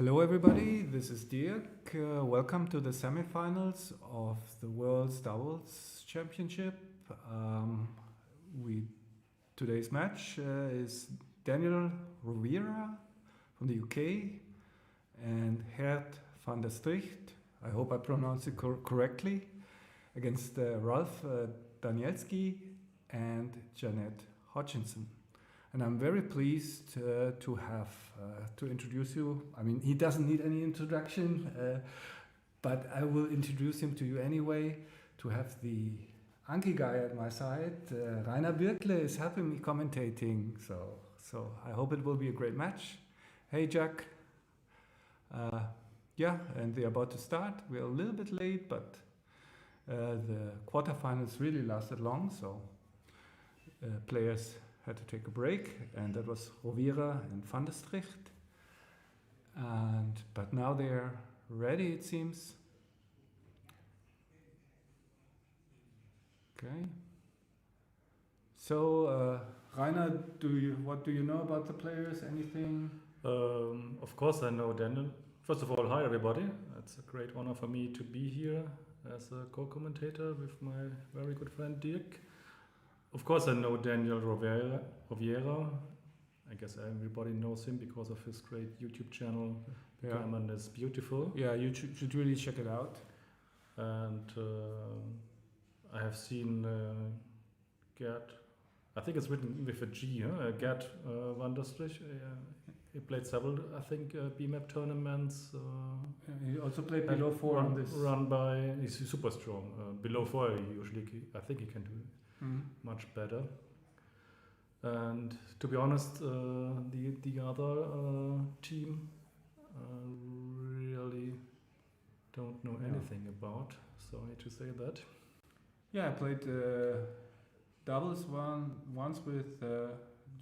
[SPEAKER 2] Hello everybody, this is Dirk. Welcome to the semifinals of the World's Doubles Championship. Today's match is Daniel Rovira from the UK and Gert van der Stricht, I hope I pronounced it correctly, against Ralph Danielski and Janet Hutchinson. And I'm very pleased to have to introduce you. I mean, he doesn't need any introduction, but I will introduce him to you anyway. To have the Anki guy at my side, Rainer Birkle, is helping me commentating. So I hope it will be a great match. Hey, Jack. Yeah, and they're about to start. We're a little bit late, but the quarterfinals really lasted long, so players had to take a break, and that was Rovira and van der Stricht. But now they're ready, it seems. Okay. So, Rainer, what do you know about the players? Anything?
[SPEAKER 14] Of course, I know Daniel. First of all, hi everybody. It's a great honor for me to be here as a co-commentator with my very good friend Dirk. Of course, I know Daniel Rovira. I guess everybody knows him because of his great YouTube channel.
[SPEAKER 2] Yeah.
[SPEAKER 14] Gammon is Beautiful.
[SPEAKER 2] Yeah, you should really check it out.
[SPEAKER 14] And I have seen Gert. I think it's written with a G. Gert van der Stricht. He played several, I think, BMAP tournaments.
[SPEAKER 2] He also played below 4 on this.
[SPEAKER 14] Run by. He's super strong. Below 4, I think he can do much better. And to be honest, the other team really don't know anything about. Sorry to say that.
[SPEAKER 2] Yeah, I played doubles once with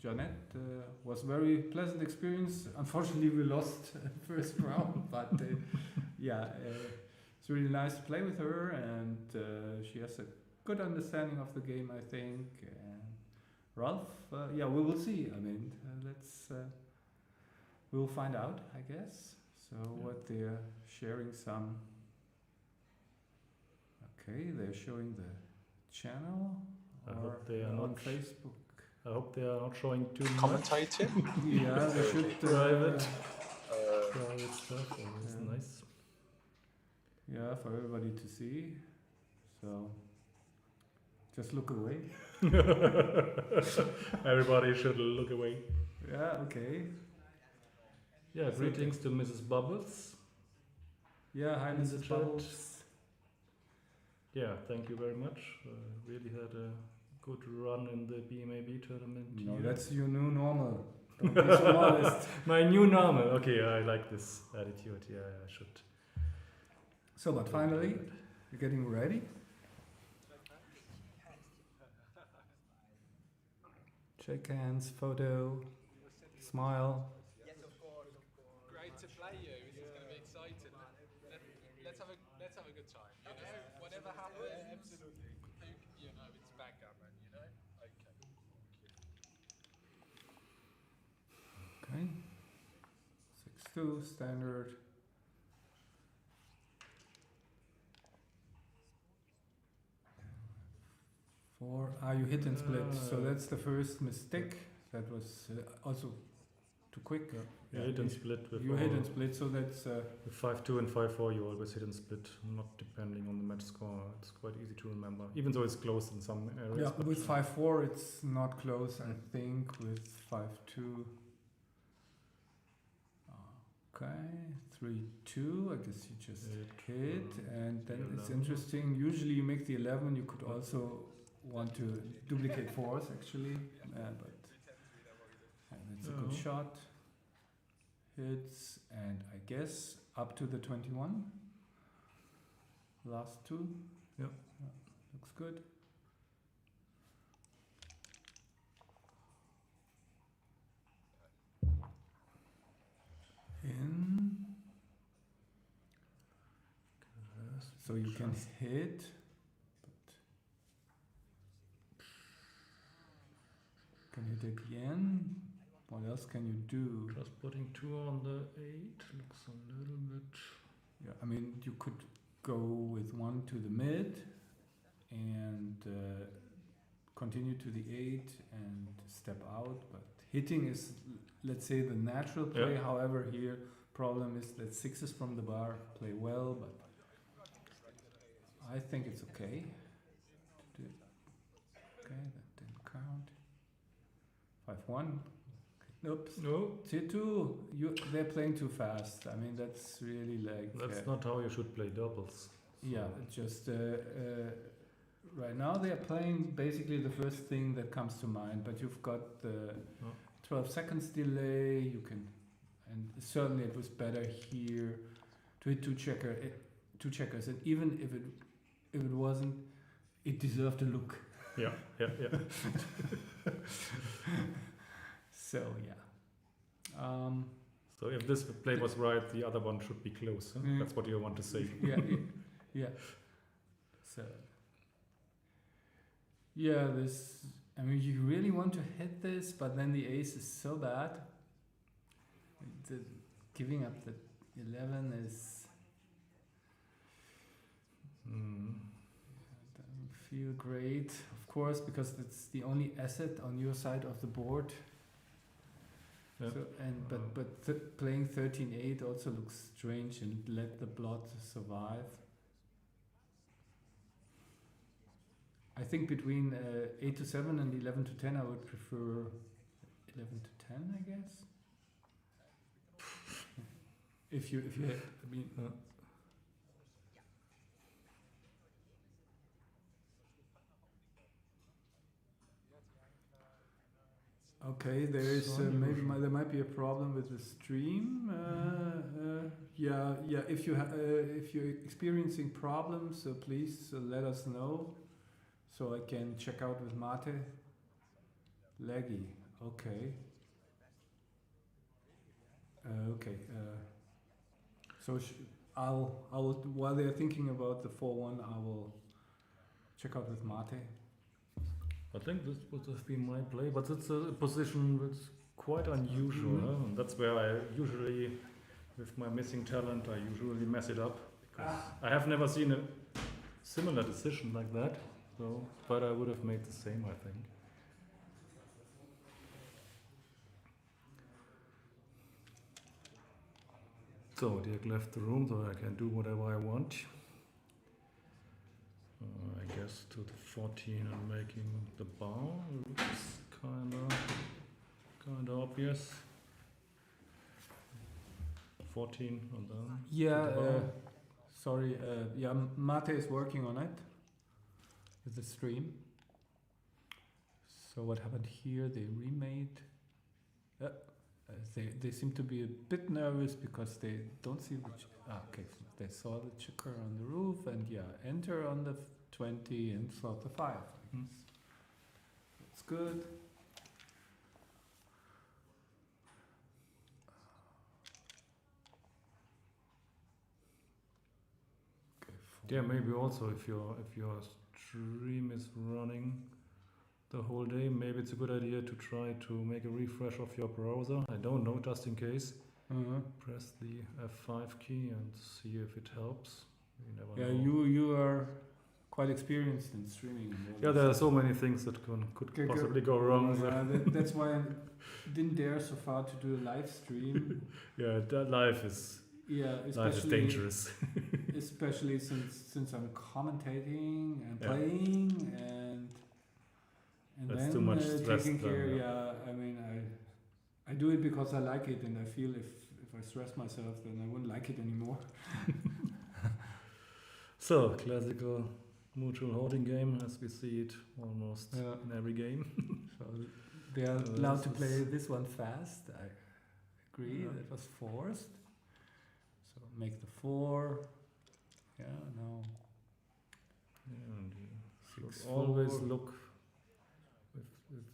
[SPEAKER 2] Janet. Was very pleasant experience. Unfortunately, we lost first round, but yeah, it's really nice to play with her, and she has a good understanding of the game, I think. And Ralph, yeah, we will see. I mean, we'll find out, I guess. So what they're sharing some. Okay, they're showing the channel.
[SPEAKER 14] I hope they are
[SPEAKER 2] on
[SPEAKER 14] not
[SPEAKER 2] Facebook.
[SPEAKER 14] I hope they are not showing too much.
[SPEAKER 15] Commentating?
[SPEAKER 2] Yeah, they should.
[SPEAKER 14] Private stuff. It's nice.
[SPEAKER 2] Yeah, for everybody to see. So just look away.
[SPEAKER 14] Everybody should look away.
[SPEAKER 2] Yeah, okay.
[SPEAKER 14] Yeah, greetings to Mrs. Bubbles.
[SPEAKER 2] Yeah, hi
[SPEAKER 14] in the
[SPEAKER 2] Mrs.
[SPEAKER 14] chat.
[SPEAKER 2] Bubbles.
[SPEAKER 14] Yeah, thank you very much. Really had a good run in the BMAB tournament.
[SPEAKER 2] No,
[SPEAKER 14] here.
[SPEAKER 2] that's your new normal. Don't be so modest.
[SPEAKER 14] My new normal. Okay, I like this attitude. Yeah, I should.
[SPEAKER 2] So, but finally, you're getting ready. Shake hands, photo, smile.
[SPEAKER 15] Yes, of course. Great to play you. This is going to be exciting. Let's have a good time. You know, whatever happens. Absolutely. You know, it's backgammon. You know. Okay.
[SPEAKER 2] Okay. 6-2 standard. You hit and split. So that's the first mistake. That was also too quick.
[SPEAKER 14] Yeah, hit and split. With
[SPEAKER 2] you hit and split, so that's...
[SPEAKER 14] with 5-2 and 5-4, you always hit and split, not depending on the match score. It's quite easy to remember, even though it's close in some areas.
[SPEAKER 2] Yeah, with 5-4 it's not close, I think. With 5-2... Okay, 3-2, I guess you just hit, and then it's interesting. Usually you make the 11, you could also want to duplicate 4s actually, but it's a good shot. Hits, and I guess up to the 21. Last two.
[SPEAKER 14] Yep.
[SPEAKER 2] Looks good. In. So you can hit, but can hit again. What else can you do?
[SPEAKER 14] Just putting 2 on the 8 looks a little bit.
[SPEAKER 2] Yeah, I mean, you could go with 1 to the mid and continue to the 8 and step out. But hitting is, let's say, the natural play.
[SPEAKER 14] Yeah.
[SPEAKER 2] However, here problem is that 6s from the bar play well, but I think it's okay. Okay, that didn't count. 5-1. Oops.
[SPEAKER 14] No.
[SPEAKER 2] C2. They're playing too fast. I mean, that's really like.
[SPEAKER 14] That's not how you should play doubles.
[SPEAKER 2] Yeah, just right now they are playing basically the first thing that comes to mind. But you've got the 12 seconds delay. You can, and certainly it was better here to hit two checkers, and even if it wasn't, it deserved a look.
[SPEAKER 14] Yeah.
[SPEAKER 2] So yeah.
[SPEAKER 14] So if this play was right, the other one should be close. Huh? That's what you want to say.
[SPEAKER 2] Yeah. So yeah, this. I mean, you really want to hit this, but then the ace is so bad. Giving up the 11 is. Doesn't feel great, of course, because it's the only asset on your side of the board.
[SPEAKER 14] Yep.
[SPEAKER 2] So, playing 13-8 also looks strange and let the blot survive. I think between 8-7 and 11-10, I would prefer 11-10, I guess. If you had, I mean. Okay, there is there might be a problem with the stream. Yeah. If you're experiencing problems, please let us know, so I can check out with Mate. Laggy. Okay. So I'll while they're thinking about the 4-1, I will check out with Mate.
[SPEAKER 14] I think this would have been my play, but it's a position that's quite unusual. Huh? And that's where I usually, with my missing talent, I usually mess it up, because I have never seen a similar decision like that. So, but I would have made the same, I think. So Dirk left the room, so I can do whatever I want. I guess to the 14 I'm making the bar. Looks kinda obvious. 14 on the
[SPEAKER 2] sorry. Mate is working on it with the stream. So what happened here? They remade. They seem to be a bit nervous because they don't see the. Okay, they saw the checker on the roof and enter on the 20 and slot the 5. That's good.
[SPEAKER 14] Yeah, maybe also if your stream is running the whole day, maybe it's a good idea to try to make a refresh of your browser. I don't know, just in case. Press the F5 key and see if it helps. You never know.
[SPEAKER 2] You are quite experienced in streaming.
[SPEAKER 14] Yeah, there are so many things that could possibly go wrong.
[SPEAKER 2] That's why I didn't dare so far to do a live stream.
[SPEAKER 14] Yeah, that life is dangerous.
[SPEAKER 2] Especially since I'm commentating and playing and
[SPEAKER 14] that's
[SPEAKER 2] then
[SPEAKER 14] too much stress
[SPEAKER 2] taking care. I mean, I do it because I like it, and I feel if I stress myself, then I wouldn't like it anymore.
[SPEAKER 14] So, classical mutual holding game, as we see it almost in every game.
[SPEAKER 2] So they are allowed to play this one fast. I agree. That was forced. So make the 4. Yeah, no.
[SPEAKER 14] Yeah, and you should always look.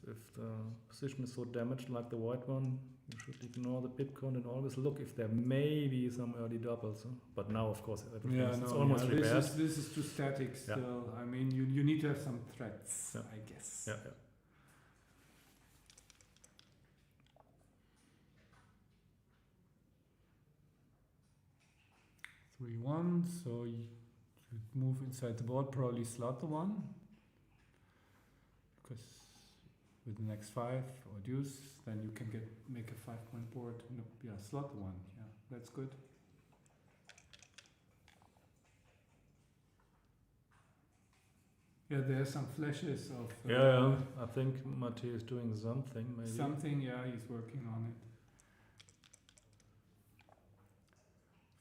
[SPEAKER 14] If the position is so damaged like the white one, you should ignore the bitcoin and always look if there may be some early doubles. Huh? But now, of course, it's almost repaired.
[SPEAKER 2] This is too static still. I mean, you need to have some threats, I guess.
[SPEAKER 14] Yeah.
[SPEAKER 2] 3-1, so you move inside the board, probably slot the 1. Because with the next 5 or deuce, then you can make a 5-point board. No, yeah, slot the 1. Yeah, that's good. Yeah, there are some flashes of.
[SPEAKER 14] Yeah, I think Matti is doing something. Maybe
[SPEAKER 2] Something, yeah, he's working on it.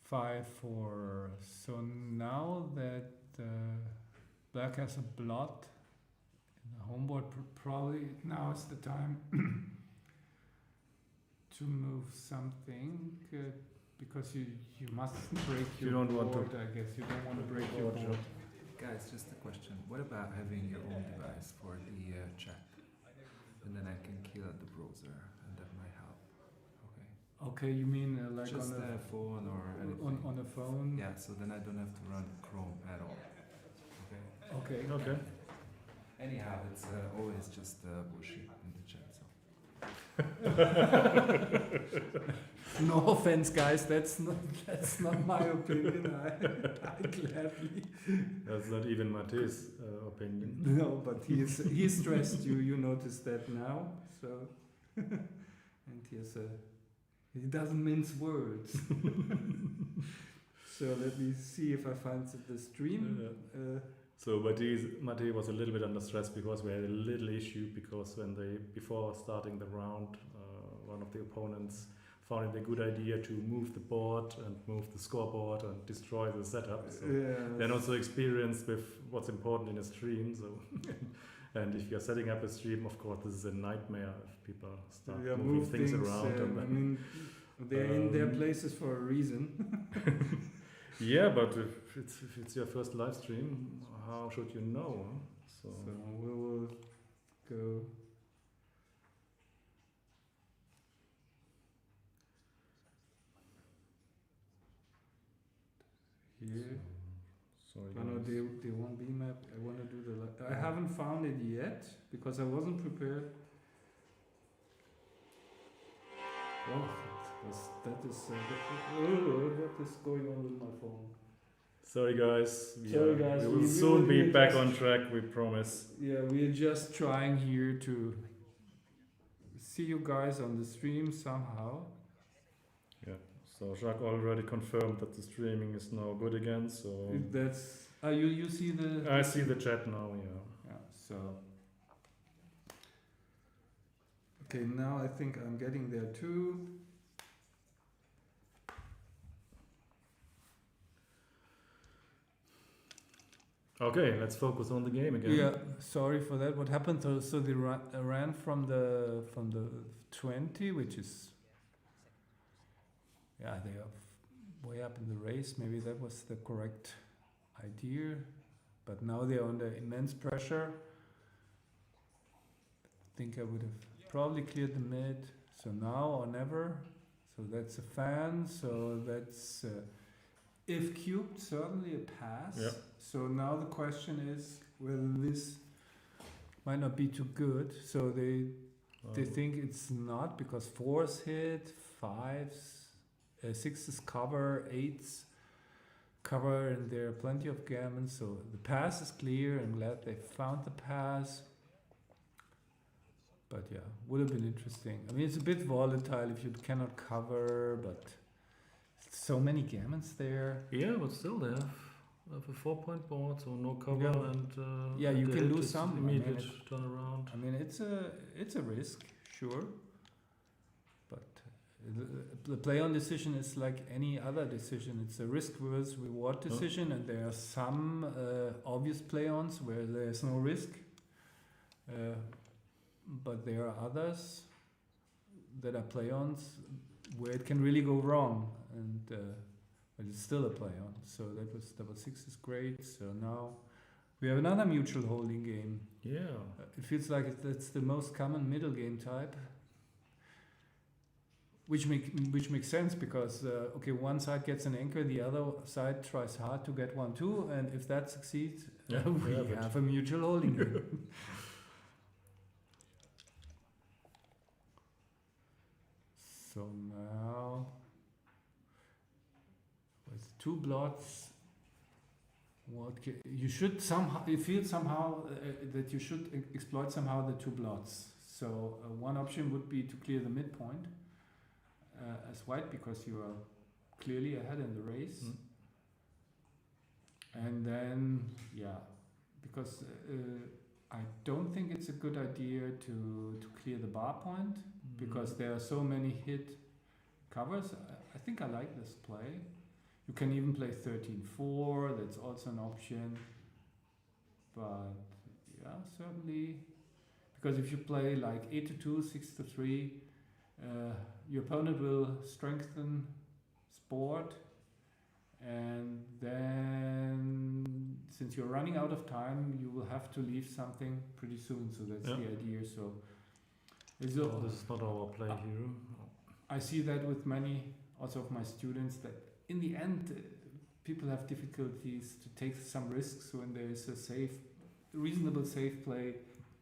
[SPEAKER 2] 5 for. So now that black has a blot in the home board, probably now is the time to move something because you mustn't break your
[SPEAKER 14] You don't want
[SPEAKER 2] board.
[SPEAKER 14] to-
[SPEAKER 2] I guess you don't want to break your board.
[SPEAKER 16] Guys, just a question. What about having your own device for the chat? And then I can kill the browser, and that might help. Okay.
[SPEAKER 2] Okay, you mean like
[SPEAKER 16] just
[SPEAKER 2] on a
[SPEAKER 16] phone or anything?
[SPEAKER 2] on a phone?
[SPEAKER 16] Yeah, so then I don't have to run Chrome at all. Okay.
[SPEAKER 2] Okay.
[SPEAKER 16] Anyhow, it's always just bullshit in the chat. So.
[SPEAKER 2] No offense, guys. That's not my opinion. I gladly.
[SPEAKER 14] That's not even Matti's opinion.
[SPEAKER 2] No, but he stressed you. You notice that now. So, and he doesn't mince words. So let me see if I find the stream.
[SPEAKER 14] So Matti was a little bit under stress because we had a little issue because before starting the round, one of the opponents found it a good idea to move the board and move the scoreboard and destroy the setup. So they're not so experienced with what's important in a stream. So, and if you're setting up a stream, of course, this is a nightmare if people start moving things around.
[SPEAKER 2] I mean, they're in their places for a reason.
[SPEAKER 14] Yeah, but if it's your first live stream, how should you know? Huh? So
[SPEAKER 2] we will go. Here.
[SPEAKER 14] Sorry.
[SPEAKER 2] No, they won't be map. I want to do the. I haven't found it yet because I wasn't prepared. Oh, that is what is going on with my phone?
[SPEAKER 14] Sorry guys.
[SPEAKER 2] We
[SPEAKER 14] will soon be back on track, we promise.
[SPEAKER 2] Yeah, we're just trying here to see you guys on the stream somehow.
[SPEAKER 14] Yeah. So Jacques already confirmed that the streaming is now good again. So
[SPEAKER 2] that's you see the.
[SPEAKER 14] I see the chat now. Yeah.
[SPEAKER 2] Yeah. So. Okay, now I think I'm getting there too.
[SPEAKER 14] Okay, let's focus on the game again.
[SPEAKER 2] Yeah, sorry for that. What happened? So they ran from the 20, which is they are way up in the race. Maybe that was the correct idea, but now they are under immense pressure. I think I would have probably cleared the mid. So now or never. So that's a fan. So that's if cubed, certainly a pass.
[SPEAKER 14] Yeah.
[SPEAKER 2] So now the question is whether this might not be too good. So they think it's not because 4s hit, 5s, 6s cover, 8s cover, and there are plenty of gammons. So the pass is clear. I'm glad they found the pass. But yeah, would have been interesting. I mean, it's a bit volatile if you cannot cover, but so many gammons there.
[SPEAKER 14] Yeah, but still they have a 4-point board, so no cover and
[SPEAKER 2] you can lose some
[SPEAKER 14] immediate turnaround.
[SPEAKER 2] I mean, it's a risk, sure, but the play-on decision is like any other decision. It's a risk versus reward decision, and there are some obvious play-ons where there's no risk. But there are others that are play-ons where it can really go wrong, and but it's still a play-on. So that was double 6 is great. So now we have another mutual holding game.
[SPEAKER 14] Yeah,
[SPEAKER 2] it feels like it's the most common middle game type, which makes sense because one side gets an anchor, the other side tries hard to get one too, and if that succeeds, we have a mutual holding game. So now, what's two blots. You should somehow, you feel somehow that you should exploit somehow the two blots. So one option would be to clear the midpoint as white, because you are clearly ahead in the race. And then, yeah, because I don't think it's a good idea to clear the bar point, because there are so many hit covers. I think I like this play. You can even play 13-4, that's also an option. But yeah, certainly, because if you play like 8-2, 6-3, your opponent will strengthen board, and then since you're running out of time, you will have to leave something pretty soon. So that's the idea. So this is
[SPEAKER 14] not our play here.
[SPEAKER 2] I see that with many also of my students, that in the end people have difficulties to take some risks when there is a reasonable safe play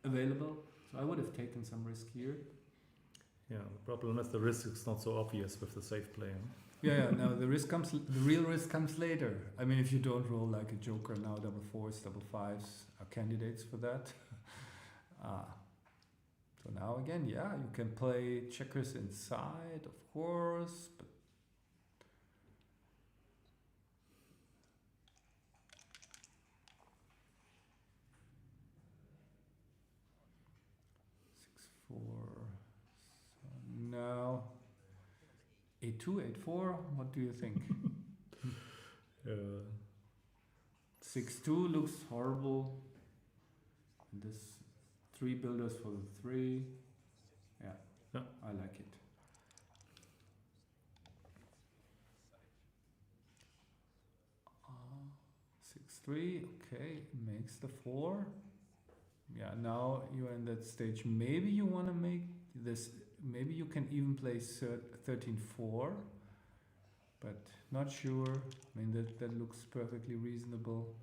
[SPEAKER 2] available. So I would have taken some risk here.
[SPEAKER 14] Yeah, the problem is the risk is not so obvious with the safe play.
[SPEAKER 2] No, the real risk comes later. I mean, if you don't roll like a joker now, double fours, double fives are candidates for that. So now again, yeah, you can play checkers inside, of course, but now 8-2, 8-4, what do you think? 6-2 looks horrible. And this 3 builders for the 3. Yeah, I like it. Uh, 6-3, okay, makes the 4. Yeah, now you're in that stage. Maybe you want to make this, maybe you can even play 13-4, but not sure. I mean, that looks perfectly reasonable.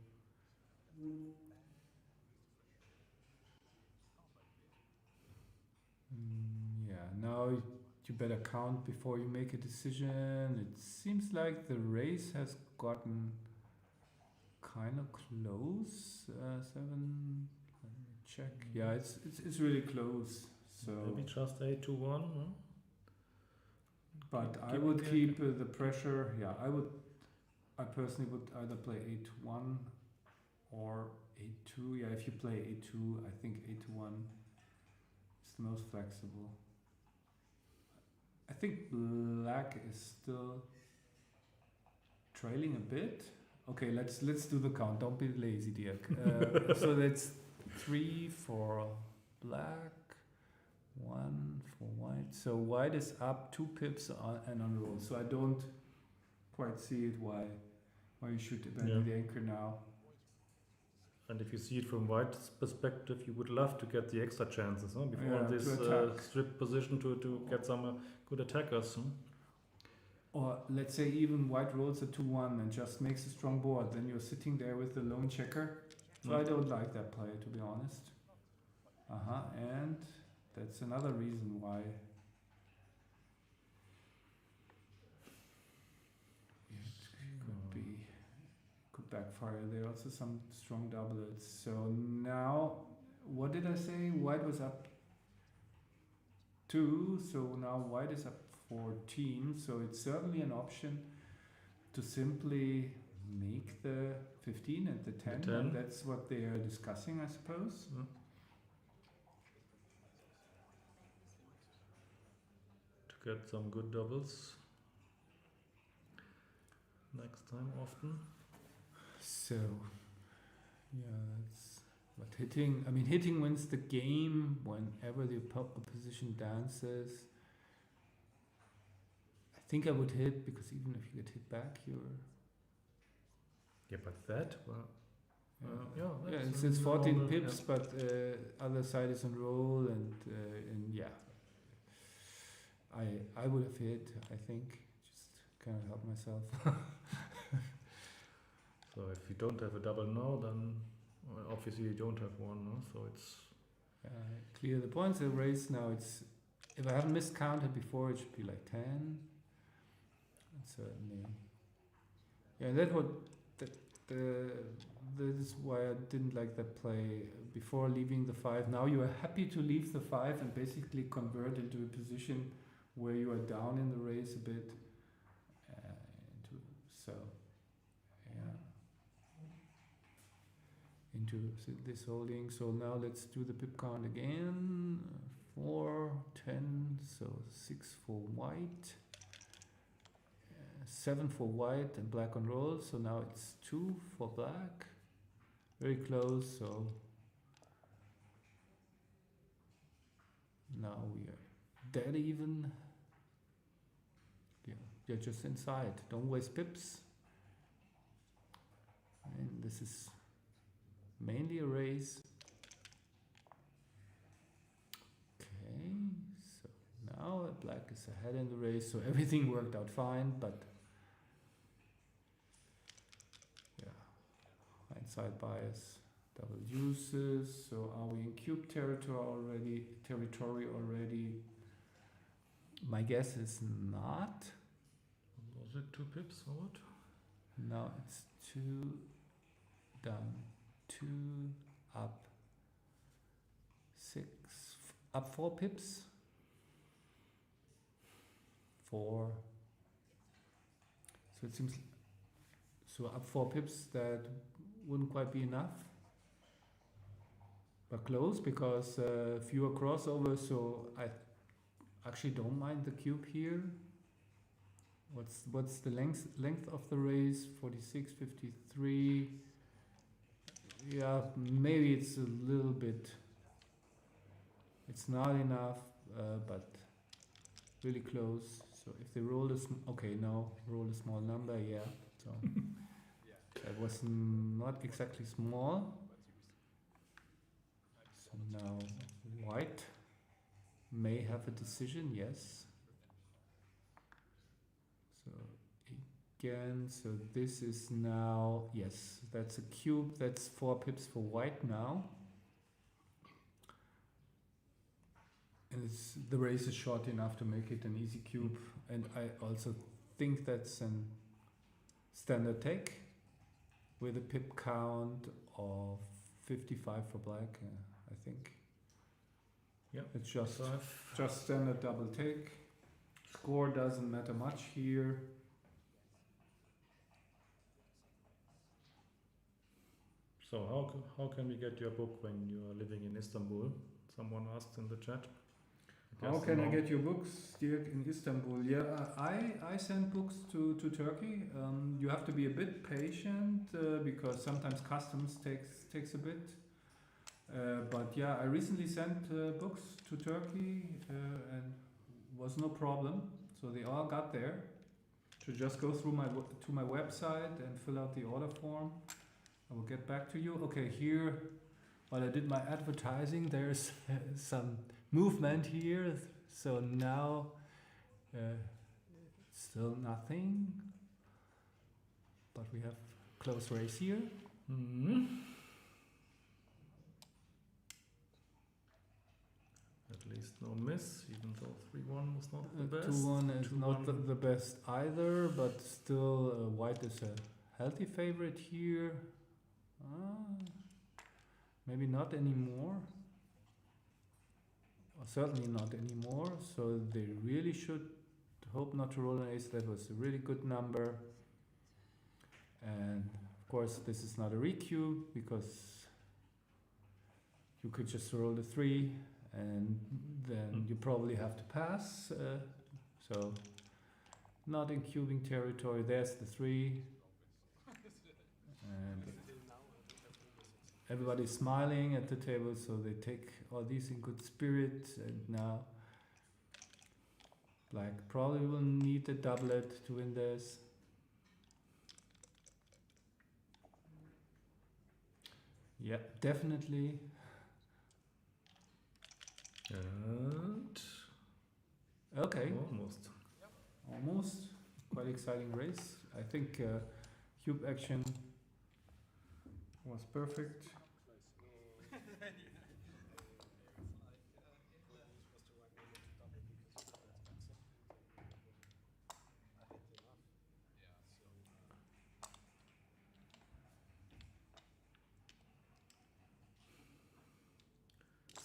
[SPEAKER 2] Yeah, now you better count before you make a decision. It seems like the race has gotten kind of close. 7. Check. Yeah, it's really close. So
[SPEAKER 14] maybe just 8-1.
[SPEAKER 2] But I would keep the pressure. Yeah, I personally would either play 8-1 or 8-2. Yeah, if you play 8-2, I think 8-1 is the most flexible. I think black is still trailing a bit. Okay, let's do the count. Don't be lazy, Dirk. So that's 3 for black, 1 for white. So white is up 2 pips and on roll. So I don't quite see it why you should abandon the anchor now.
[SPEAKER 14] And if you see it from white's perspective, you would love to get the extra chances before this strip position to get some good attackers.
[SPEAKER 2] Or let's say even white rolls a 2-1 and just makes a strong board. Then you're sitting there with the lone checker. So I don't like that play, to be honest. And that's another reason why it could backfire. There are also some strong doublets. So now, what did I say? White was up 2, so now white is up 14. So it's certainly an option to simply make the 15 and the 10. And that's what they are discussing, I suppose.
[SPEAKER 14] To get some good doubles next time often.
[SPEAKER 2] So, but hitting wins the game whenever the opposition dances. I think I would hit, because even if you get hit back, you're...
[SPEAKER 14] Yeah, but that,
[SPEAKER 2] it's 14 pips, but other side is on roll, and I would have hit, I think. Just can't help myself.
[SPEAKER 14] So if you don't have a double now, then obviously you don't have one. So it's
[SPEAKER 2] clear the points. The race now, it's, if I haven't miscounted before, it should be like 10. And certainly Yeah, that, that is why I didn't like that play before leaving the 5. Now you are happy to leave the 5 and basically convert into a position where you are down in the race a bit. Into this holding. So now let's do the pip count again. 4, 10, so 6 for white. 7 for white and black on roll, so now it's 2 for black. Very close, so now we are dead even. Yeah, you're just inside. Don't waste pips. And this is mainly a race. Okay, so now black is ahead in the race, so everything worked out fine, but hindsight bias, double uses. So are we in cube territory already? My guess is not.
[SPEAKER 14] Was it 2 pips or what?
[SPEAKER 2] No, it's 2 down, 2 up, 6 up 4 pips. 4. So it seems so up 4 pips, that wouldn't quite be enough, but close, because fewer crossovers. So I actually don't mind the cube here. What's the length of the race? 46, 53. Yeah, maybe it's a little bit. It's not enough, but really close. So if they roll a roll a small number, yeah. So that was not exactly small. So now white may have a decision, yes. So again, so this is now, yes, that's a cube, that's 4 pips for white now. And the race is short enough to make it an easy cube, and I also think that's a standard take with a pip count of 55 for black, I think.
[SPEAKER 14] Yeah,
[SPEAKER 2] it's just standard double take. Score doesn't matter much here.
[SPEAKER 14] So how can we get your book when you are living in Istanbul? Someone asked in the chat.
[SPEAKER 2] How can I get your books, Dirk, in Istanbul? Yeah, I send books to Turkey. You have to be a bit patient because sometimes customs takes a bit. But yeah, I recently sent books to Turkey and was no problem. So they all got there. So just go through my website and fill out the order form. I will get back to you. Okay, here, while I did my advertising, there's some movement here. So now, still nothing. But we have close race here.
[SPEAKER 14] Mm-hmm. At least no miss, even though 3-1 was not the best.
[SPEAKER 2] 2-1 is not the best either, but still white is a healthy favorite here. Maybe not anymore. Or certainly not anymore. So they really should hope not to roll an ace. That was a really good number. And of course, this is not a recue because you could just roll the 3 and then you probably have to pass. So not in cubing territory. There's the 3. And everybody's smiling at the table, so they take all these in good spirit. And now black probably will need a doublet to win this. Yeah, definitely.
[SPEAKER 14] And
[SPEAKER 2] okay,
[SPEAKER 14] almost.
[SPEAKER 2] Quite exciting race. I think cube action was perfect.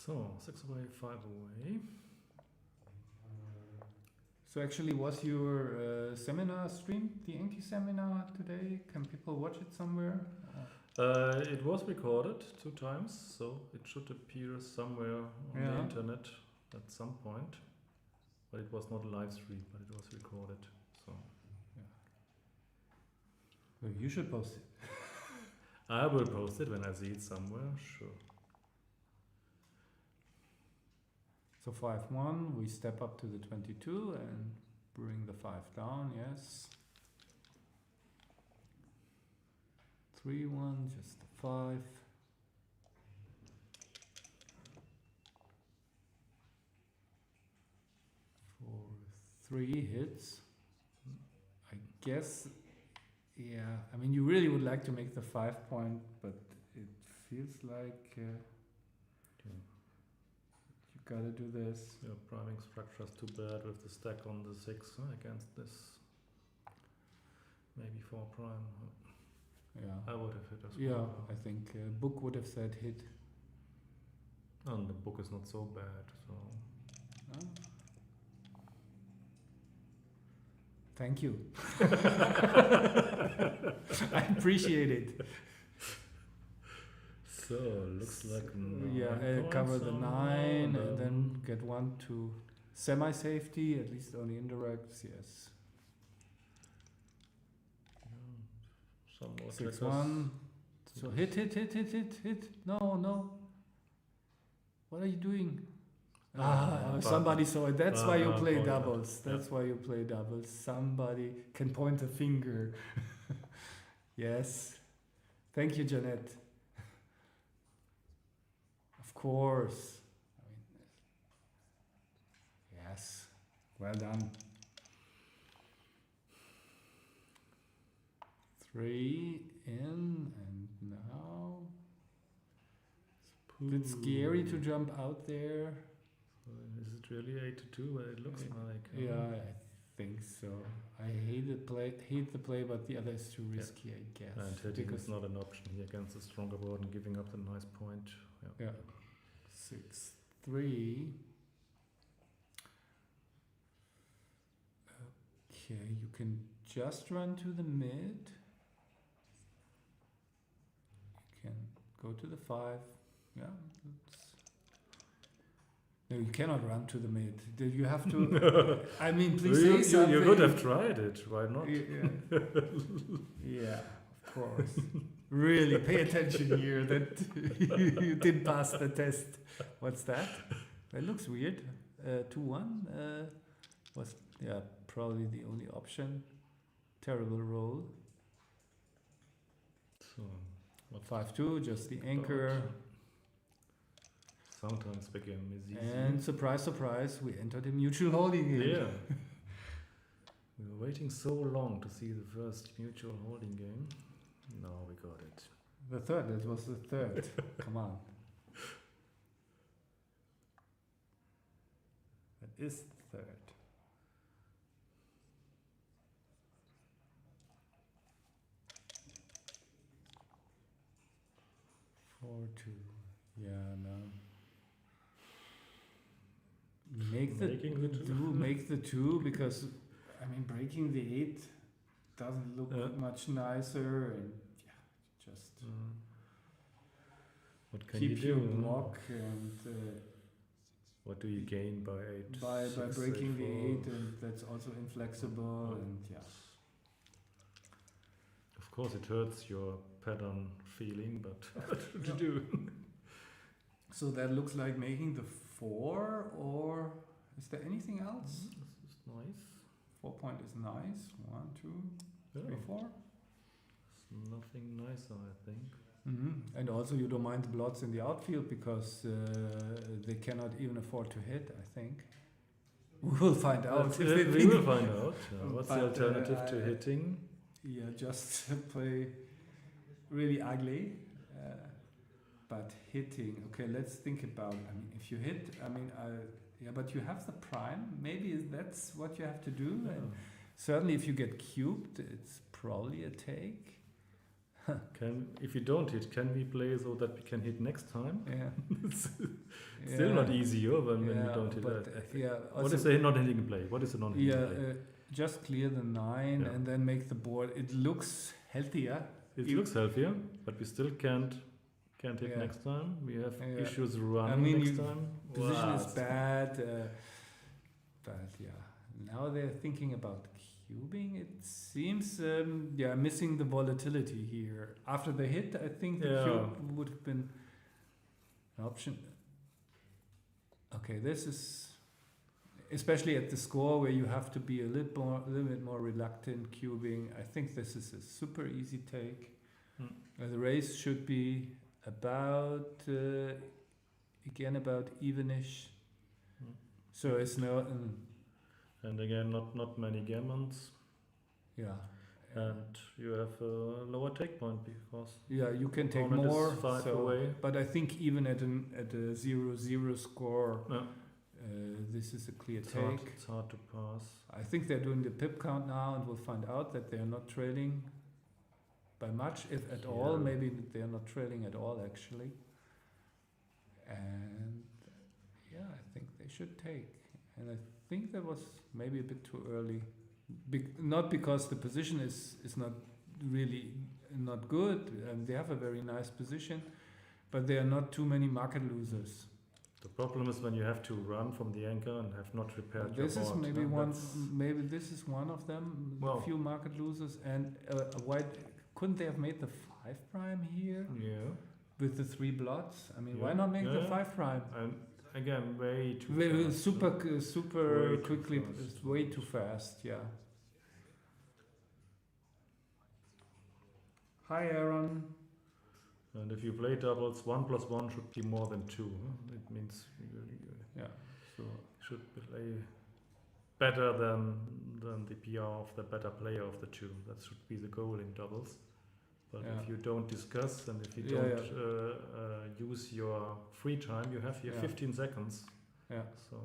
[SPEAKER 14] So 6 away, 5 away.
[SPEAKER 2] So actually, was your seminar streamed, the Enki seminar today? Can people watch it somewhere?
[SPEAKER 14] It was recorded 2 times, so it should appear somewhere on the internet at some point. But it was not live streamed, but it was recorded. So
[SPEAKER 2] Well, you should post it.
[SPEAKER 14] I will post it when I see it somewhere, sure.
[SPEAKER 2] So 5-1, we step up to the 22 and bring the 5 down, yes. 3-1, just the 5. 4-3 hits. I guess, yeah, I mean, you really would like to make the 5 point, but it feels like you gotta do this.
[SPEAKER 14] Your priming structure is too bad with the stack on the 6 against this. Maybe 4 prime.
[SPEAKER 2] Yeah,
[SPEAKER 14] I would have hit as well.
[SPEAKER 2] Yeah, I think book would have said hit.
[SPEAKER 14] And the book is not so bad, so.
[SPEAKER 2] Thank you. I appreciate it.
[SPEAKER 14] So looks like
[SPEAKER 2] cover the 9 and then get 1 to semi-safety, at least on the indirects, yes.
[SPEAKER 14] Some more
[SPEAKER 2] 6-1. So hit. No. What are you doing? Somebody saw it. That's why you play doubles. That's why you play doubles. Somebody can point a finger. Yes. Thank you, Jeanette. Of course. I mean, yes. Well done. 3 in, and now it's a bit scary to jump out there.
[SPEAKER 14] Is it really 8-2? Well, it looks like.
[SPEAKER 2] Yeah, I think so. I hate the play, but the other is too risky, I guess.
[SPEAKER 14] And hitting is not an option here against a stronger board and giving up the nice point.
[SPEAKER 2] Yeah. 6-3. Okay, you can just run to the mid. You can go to the 5. Yeah. No, you cannot run to the mid. You have to. I mean, please say something.
[SPEAKER 14] You could have tried it. Why not?
[SPEAKER 2] Yeah, of course. Really, pay attention here that you didn't pass the test. What's that? That looks weird. 2-1 was probably the only option. Terrible roll.
[SPEAKER 14] So
[SPEAKER 2] 5-2, just the anchor.
[SPEAKER 14] Sometimes the game is easy.
[SPEAKER 2] And surprise, we entered a mutual holding game.
[SPEAKER 14] Yeah. We were waiting so long to see the first mutual holding game. Now we got it.
[SPEAKER 2] The third, that was the third. Come on. That is the third. Four, 2. Yeah, no. Make the 2 because I mean breaking the 8 doesn't look much nicer, and just
[SPEAKER 14] what can
[SPEAKER 2] keep
[SPEAKER 14] you do?
[SPEAKER 2] your block, and
[SPEAKER 14] what do you gain by 8?
[SPEAKER 2] By breaking the 8, and that's also inflexible, and
[SPEAKER 14] of course it hurts your pattern feeling, but what to do?
[SPEAKER 2] So that looks like making the 4, or is there anything else?
[SPEAKER 14] This is nice.
[SPEAKER 2] 4 point is nice. 1, 2, 3, 4.
[SPEAKER 14] There's nothing nicer, I think.
[SPEAKER 2] And also you don't mind the blots in the outfield because they cannot even afford to hit, I think. We will find out.
[SPEAKER 14] We will find out. What's the alternative to hitting?
[SPEAKER 2] Yeah, just play really ugly. But hitting, okay, let's think about, I mean, if you hit, I mean, but you have the prime, maybe that's what you have to do. And certainly if you get cubed, it's probably a take.
[SPEAKER 14] If you don't hit, can we play so that we can hit next time?
[SPEAKER 2] Yeah.
[SPEAKER 14] It's still not easy when you don't hit. What is a non-hitting play? What is a non-hitting play?
[SPEAKER 2] Just clear the 9 and then make the board. It looks healthier.
[SPEAKER 14] It looks healthier, but we still can't hit next time. We have issues running next time.
[SPEAKER 2] Position is bad, but now they're thinking about cubing. It seems missing the volatility here. After the hit, I think the cube would have been an option. Okay, this is especially at the score where you have to be a little bit more reluctant cubing. I think this is a super easy take. The race should be about evenish. So it's no.
[SPEAKER 14] And again, not many gammons.
[SPEAKER 2] Yeah.
[SPEAKER 14] And you have a lower take point because
[SPEAKER 2] you can take
[SPEAKER 14] opponent
[SPEAKER 2] more.
[SPEAKER 14] is 5 away.
[SPEAKER 2] But I think even at a 0-0 score, this is a clear take.
[SPEAKER 14] It's hard to pass.
[SPEAKER 2] I think they're doing the pip count now, and we'll find out that they are not trailing by much, if at all. Maybe they are not trailing at all, actually. And I think they should take. And I think that was maybe a bit too early. Not because the position is not really not good. They have a very nice position, but there are not too many market losers.
[SPEAKER 14] The problem is when you have to run from the anchor and have not repaired your board.
[SPEAKER 2] This is maybe one. Maybe this is one of them. A few market losers and a white. Couldn't they have made the 5 prime here?
[SPEAKER 14] Yeah.
[SPEAKER 2] With the 3 blots. I mean, why not make the 5 prime?
[SPEAKER 14] And again, way too fast.
[SPEAKER 2] Super
[SPEAKER 14] way
[SPEAKER 2] quickly.
[SPEAKER 14] Too fast.
[SPEAKER 2] It's way too fast. Yeah. Hi, Aaron.
[SPEAKER 14] And if you play doubles, 1 + 1 should be more than 2. It means so should play better than the PR of the better player of the 2. That should be the goal in doubles. But if you don't discuss and if you don't use your free time, you have here 15 seconds.
[SPEAKER 2] Yeah.
[SPEAKER 14] So,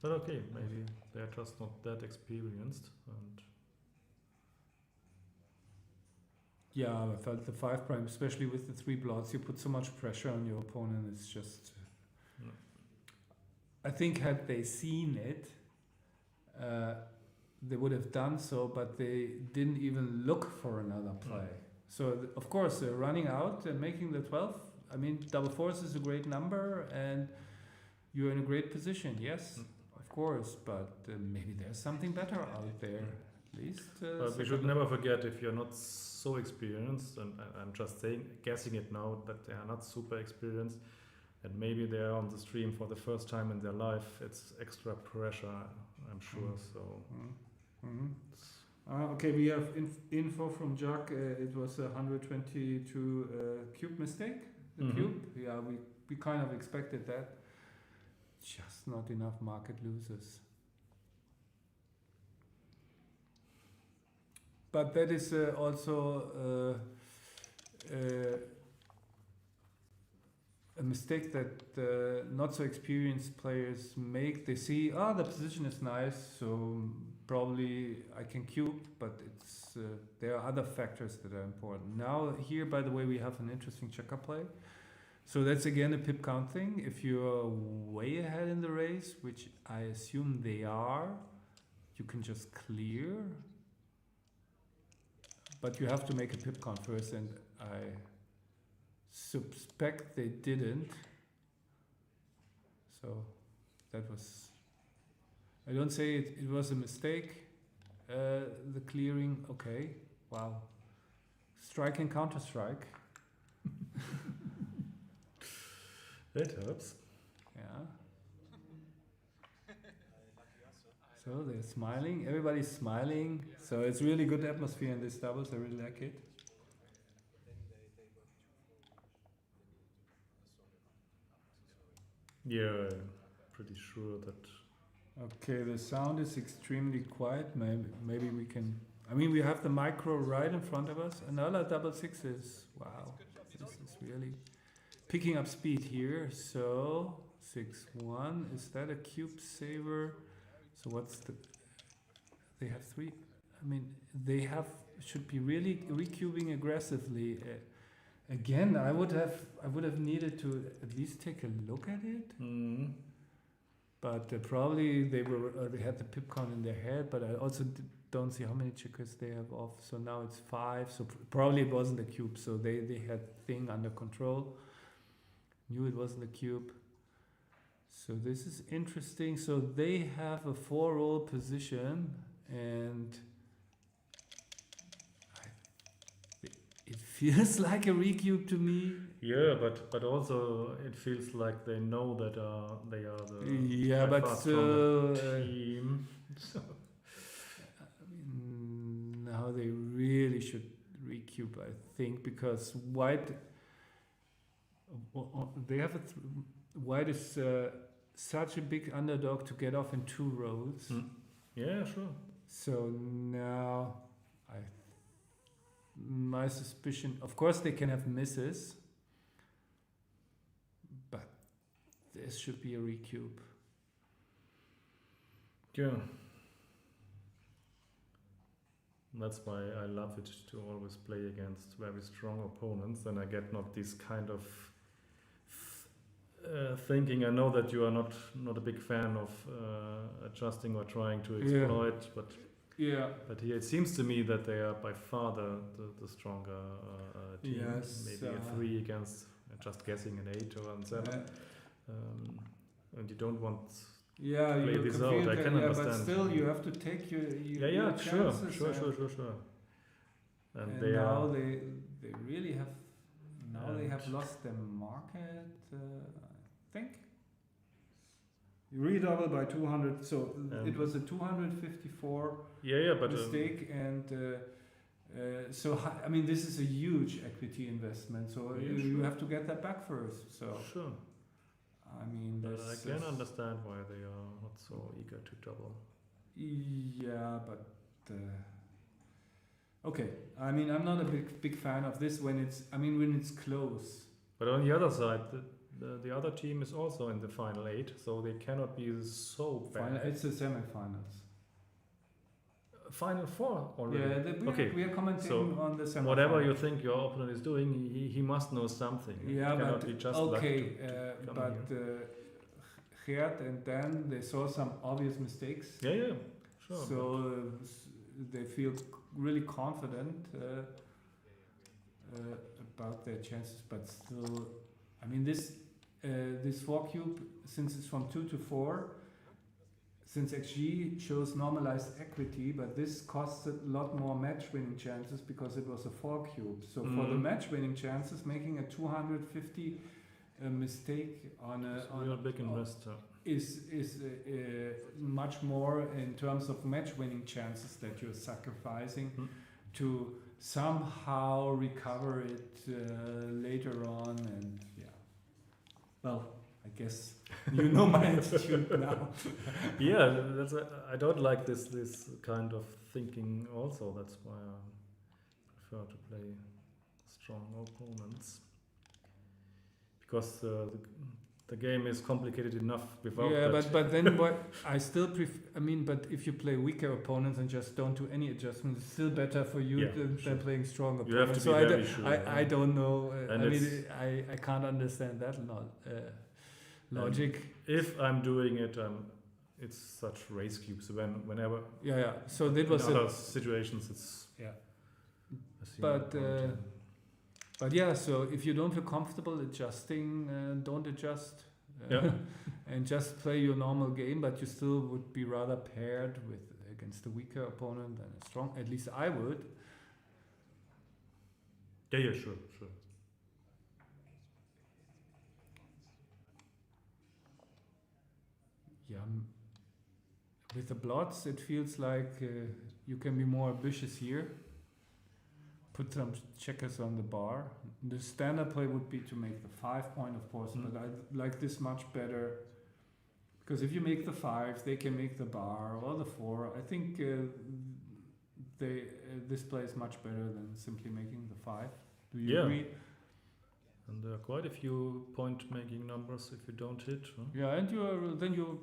[SPEAKER 14] but okay, maybe they're just not that experienced. And
[SPEAKER 2] I felt the 5 prime, especially with the 3 blots, you put so much pressure on your opponent. It's just. I think had they seen it, they would have done so, but they didn't even look for another play. So of course they're running out and making the 12. I mean, double fours is a great number, and you're in a great position. Yes, of course, but maybe there's something better out there. At least.
[SPEAKER 14] But we should never forget, if you're not so experienced, and I'm just guessing it now, that they are not super experienced, and maybe they are on the stream for the first time in their life. It's extra pressure, I'm sure. So.
[SPEAKER 2] Okay, we have info from Jack. It was a 122 cube mistake. The cube. Yeah, we kind of expected that. Just not enough market losers. But that is also a mistake that not so experienced players make. They see, the position is nice, so probably I can cube, but it's there are other factors that are important. Now here, by the way, we have an interesting checker play. So that's again a pip count thing. If you're way ahead in the race, which I assume they are, you can just clear. But you have to make a pip count first, and I suspect they didn't. So that was. I don't say it was a mistake. The clearing, okay, wow. Strike and counter strike.
[SPEAKER 14] It helps.
[SPEAKER 2] Yeah. So they're smiling. Everybody's smiling. So it's really good atmosphere in these doubles. I really like it.
[SPEAKER 14] Yeah, pretty sure that.
[SPEAKER 2] Okay, the sound is extremely quiet. Maybe we can. I mean, we have the micro right in front of us. Another double sixes. Wow, this is really picking up speed here. So 6-1. Is that a cube saver? So what's the? They have 3. I mean, they should be really recubing aggressively. Again, I would have needed to at least take a look at it. But probably they had the pip count in their head. But I also don't see how many checkers they have off. So now it's 5. So probably it wasn't a cube. So they had thing under control. Knew it wasn't a cube. So this is interesting. So they have a 4-roll position, and it feels like a recube to me.
[SPEAKER 14] Yeah, but also it feels like they know that they are the
[SPEAKER 2] but
[SPEAKER 14] far
[SPEAKER 2] still
[SPEAKER 14] stronger team. So.
[SPEAKER 2] I mean, now they really should recube, I think, because White they have White is such a big underdog to get off in 2 rows.
[SPEAKER 14] Yeah, sure.
[SPEAKER 2] So now my suspicion, of course they can have misses, but this should be a recube.
[SPEAKER 14] Yeah. That's why I love it to always play against very strong opponents, and I get not this kind of thinking. I know that you are not a big fan of adjusting or trying to exploit, but here it seems to me that they are by far the stronger team.
[SPEAKER 2] Yes,
[SPEAKER 14] maybe a 3 against just guessing an 8 or a 7, and you don't want to play this out. I can understand.
[SPEAKER 2] But still, you have to take your chances.
[SPEAKER 14] Sure. And they
[SPEAKER 2] now they really have. Now they have lost their market. I think. You redouble by 200, so it was a 254 mistake, and so I mean this is a huge equity investment. So you have to get that back first. So
[SPEAKER 14] sure.
[SPEAKER 2] I mean,
[SPEAKER 14] I can understand why they are not so eager to double.
[SPEAKER 2] Yeah, but okay. I mean, I'm not a big fan of this when it's close.
[SPEAKER 14] But on the other side, the other team is also in the final 8, so they cannot be so bad.
[SPEAKER 2] It's the semifinals.
[SPEAKER 14] Final 4 already.
[SPEAKER 2] Yeah, we are commenting on the semifinals.
[SPEAKER 14] Whatever you think your opponent is doing, he must know something.
[SPEAKER 2] Yeah,
[SPEAKER 14] it cannot be just
[SPEAKER 2] but Gert and Dan, they saw some obvious mistakes.
[SPEAKER 14] Yeah, sure.
[SPEAKER 2] So they feel really confident about their chances, but still, I mean this 4 cube, since it's from 2 to 4, since XG shows normalized equity, but this costs a lot more match-winning chances because it was a 4 cube. So for the match-winning chances, making a 250 mistake on a
[SPEAKER 14] big investor
[SPEAKER 2] is much more in terms of match-winning chances that you're sacrificing to somehow recover it later on, and well, I guess you know my attitude now.
[SPEAKER 14] Yeah, I don't like this kind of thinking also. That's why I prefer to play strong opponents. Because the game is complicated enough without that.
[SPEAKER 2] Yeah, but then I still prefer. I mean, but if you play weaker opponents and just don't do any adjustments, it's still better for you than playing strong opponents.
[SPEAKER 14] You have to be very sure.
[SPEAKER 2] I don't know. I can't understand that logic.
[SPEAKER 14] If I'm doing it, it's such race cubes. Whenever.
[SPEAKER 2] Yeah. So that was
[SPEAKER 14] in other situations. It's
[SPEAKER 2] But yeah, so if you don't feel comfortable adjusting, don't adjust. And just play your normal game, but you still would be rather paired against a weaker opponent than a strong. At least I would.
[SPEAKER 14] Yeah, sure.
[SPEAKER 2] Yeah, with the blots, it feels like you can be more ambitious here. Put some checkers on the bar. The standard play would be to make the 5 point, of course, but I like this much better because if you make the 5, they can make the bar or the 4. I think this play is much better than simply making the 5. Do you agree?
[SPEAKER 14] And there are quite a few point-making numbers if you don't hit. Huh?
[SPEAKER 2] Yeah, and you're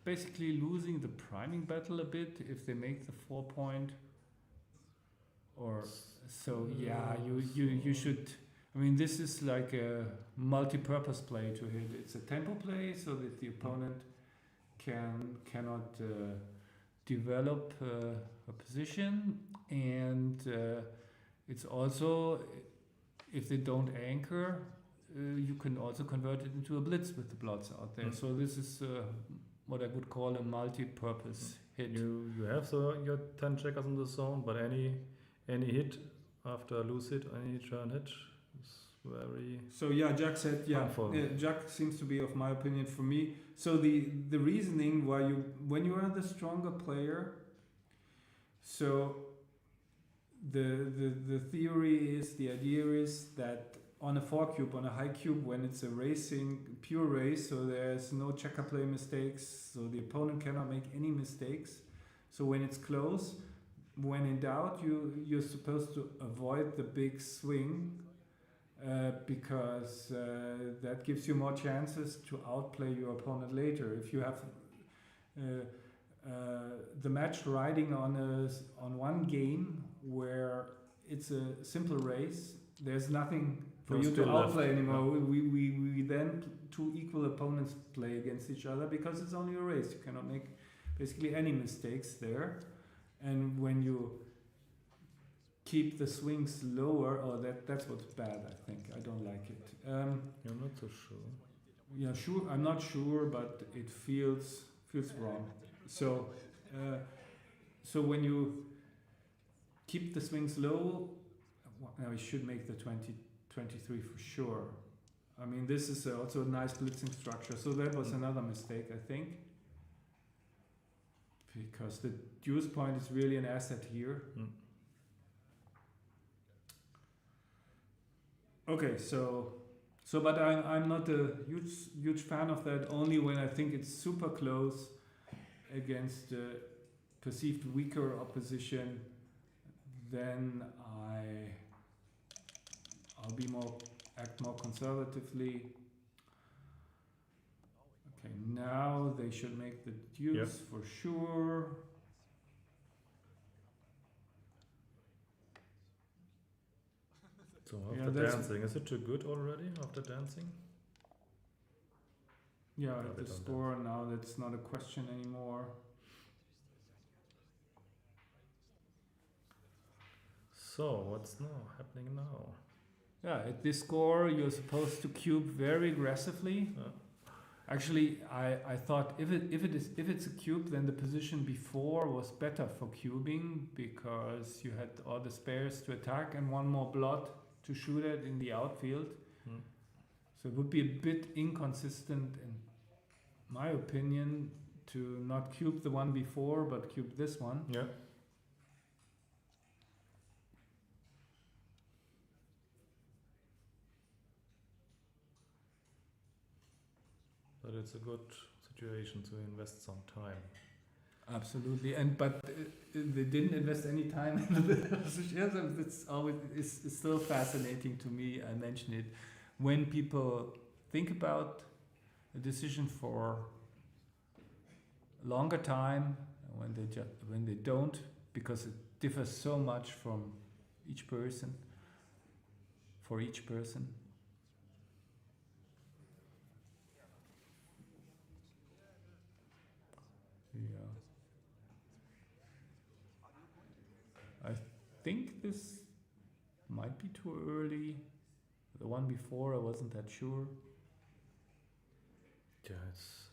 [SPEAKER 2] basically losing the priming battle a bit if they make the 4 point. or so. Yeah, you should. I mean, this is like a multi-purpose play to hit. It's a tempo play so that the opponent cannot develop a position, and it's also, if they don't anchor, you can also convert it into a blitz with the blots out there. So this is what I would call a multi-purpose hit.
[SPEAKER 14] You have your 10 checkers in the zone, but any hit after a loose hit, any turn hit is very.
[SPEAKER 2] So yeah, Jack said Jack seems to be of my opinion for me. So the reasoning why when you are the stronger player, so the theory is, the idea is that on a 4 cube, on a high cube, when it's a pure race, so there's no checker play mistakes, so the opponent cannot make any mistakes. So when it's close, when in doubt, you're supposed to avoid the big swing, because that gives you more chances to outplay your opponent later. If you have the match riding on one game where it's a simple race, there's nothing for you to outplay anymore. We then two equal opponents play against each other because it's only a race. You cannot make basically any mistakes there. And when you keep the swings lower, that's what's bad, I think. I don't like it.
[SPEAKER 14] You're not so sure.
[SPEAKER 2] Yeah, sure. I'm not sure, but it feels wrong. So when you keep the swings low, now we should make the 23 for sure. I mean, this is also a nice blitzing structure. So that was another mistake, I think, because the deuce point is really an asset here. Okay, but I'm not a huge fan of that. Only when I think it's super close against perceived weaker opposition, then I'll act more conservatively. Okay, now they should make the deuce for sure.
[SPEAKER 14] So after dancing, is it too good already after dancing?
[SPEAKER 2] Yeah, the score now, that's not a question anymore.
[SPEAKER 14] So what's happening now?
[SPEAKER 2] Yeah, at this score you're supposed to cube very aggressively. Actually, I thought if it's a cube, then the position before was better for cubing because you had all the spares to attack and one more blot to shoot at in the outfield. So it would be a bit inconsistent, in my opinion, to not cube the one before but cube this one.
[SPEAKER 14] Yeah. But it's a good situation to invest some time.
[SPEAKER 2] Absolutely, but they didn't invest any time into the position. It's always it's still fascinating to me. I mentioned it when people think about a decision for a longer time, when they don't, because it differs so much from each person. For each person. Yeah. I think this might be too early. The one before I wasn't that sure.
[SPEAKER 14] Yeah, it's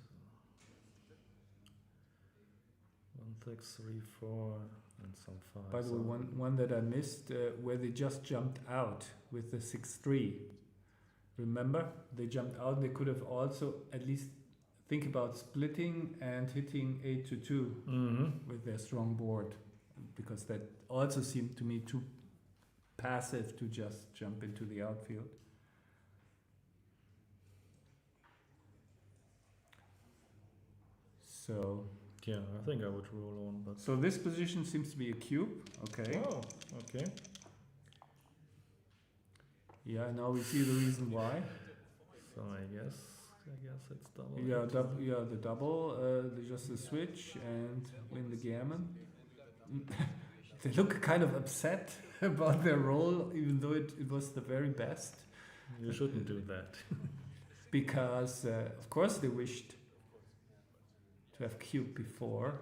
[SPEAKER 14] 1, 6, 3, 4, and some 5.
[SPEAKER 2] By the way, one that I missed, where they just jumped out with the 6-3. Remember, they jumped out. They could have also at least think about splitting and hitting 8-2 with their strong board, because that also seemed to me too passive to just jump into the outfield. So
[SPEAKER 14] yeah, I think I would roll on. But
[SPEAKER 2] so this position seems to be a cube. Okay.
[SPEAKER 14] Oh, okay.
[SPEAKER 2] Yeah, now we see the reason why.
[SPEAKER 14] So I guess it's double.
[SPEAKER 2] Yeah, the double, just the switch and win the gammon. they look kind of upset about their role, even though it was the very best.
[SPEAKER 14] You shouldn't do that.
[SPEAKER 2] Because, of course, they wished to have cubed before.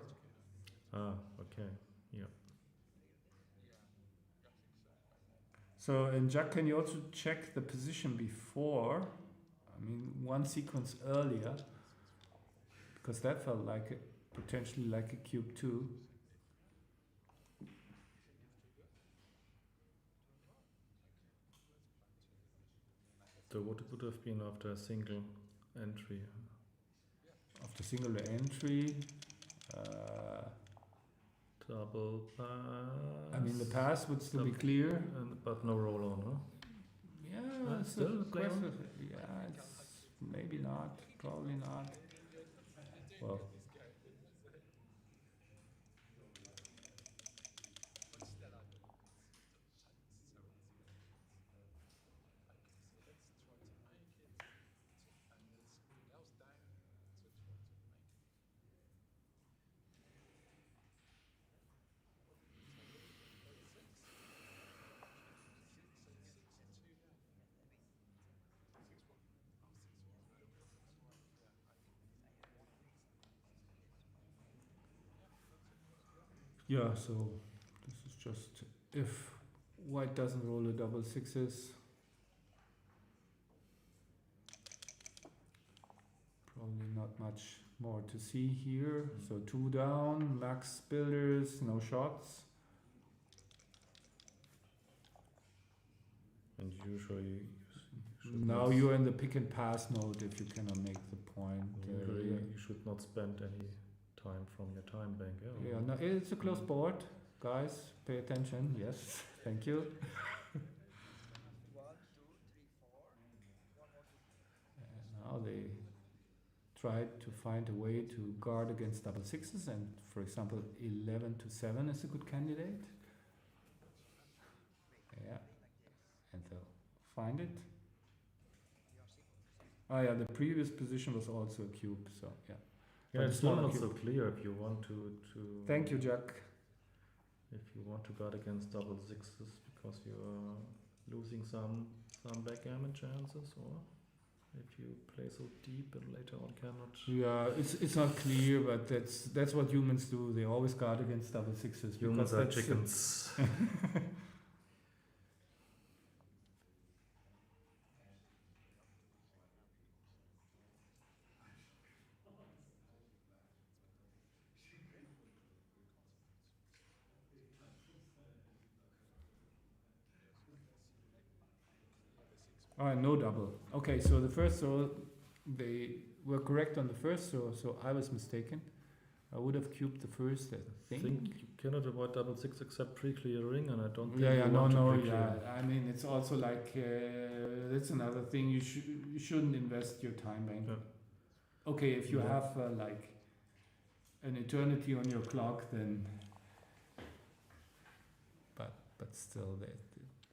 [SPEAKER 14] Ah, okay. Yeah.
[SPEAKER 2] So, and Jack, can you also check the position before? I mean, one sequence earlier, because that felt like potentially like a cube too.
[SPEAKER 14] So what would have been after a single entry?
[SPEAKER 2] After single entry,
[SPEAKER 14] double pass.
[SPEAKER 2] I mean, the pass would still be clear,
[SPEAKER 14] but no roll on, huh?
[SPEAKER 2] Yeah, it's
[SPEAKER 14] still
[SPEAKER 2] a
[SPEAKER 14] play on?
[SPEAKER 2] question. Yeah, it's maybe not, probably not. Well, yeah, so this is just if white doesn't roll a double sixes. Probably not much more to see here. So 2 down, max builders, no shots.
[SPEAKER 14] And usually
[SPEAKER 2] Now you're in the pick and pass mode if you cannot make the point.
[SPEAKER 14] Usually you should not spend any time from your time bank.
[SPEAKER 2] Yeah, no, it's a close board. Guys, pay attention. Yes, thank you. And now they tried to find a way to guard against double sixes, and for example 11 to 7 is a good candidate. Yeah, and they'll find it. Oh yeah, the previous position was also a cube, so yeah.
[SPEAKER 14] Yeah,
[SPEAKER 2] But
[SPEAKER 14] it's still not
[SPEAKER 2] cube.
[SPEAKER 14] so clear if you want to.
[SPEAKER 2] Thank you, Jack.
[SPEAKER 14] If you want to guard against double sixes because you are losing some backgammon chances, or if you play so deep and later on cannot.
[SPEAKER 2] Yeah, it's not clear, but that's what humans do. They always guard against double sixes.
[SPEAKER 14] Humans
[SPEAKER 2] because
[SPEAKER 14] are
[SPEAKER 2] that's
[SPEAKER 14] chickens.
[SPEAKER 2] No double. Okay, so the first throw, they were correct on the first throw, so I was mistaken. I would have cubed the first, I
[SPEAKER 14] I
[SPEAKER 2] think.
[SPEAKER 14] think you cannot avoid double six except pre-clearing, and I don't think
[SPEAKER 2] Yeah,
[SPEAKER 14] you want to pre-clear.
[SPEAKER 2] yeah. I mean, it's also like that's another thing. You shouldn't invest your time bank.
[SPEAKER 14] Yeah.
[SPEAKER 2] Okay, if you
[SPEAKER 14] Yeah.
[SPEAKER 2] have like an eternity on your clock, then. But still,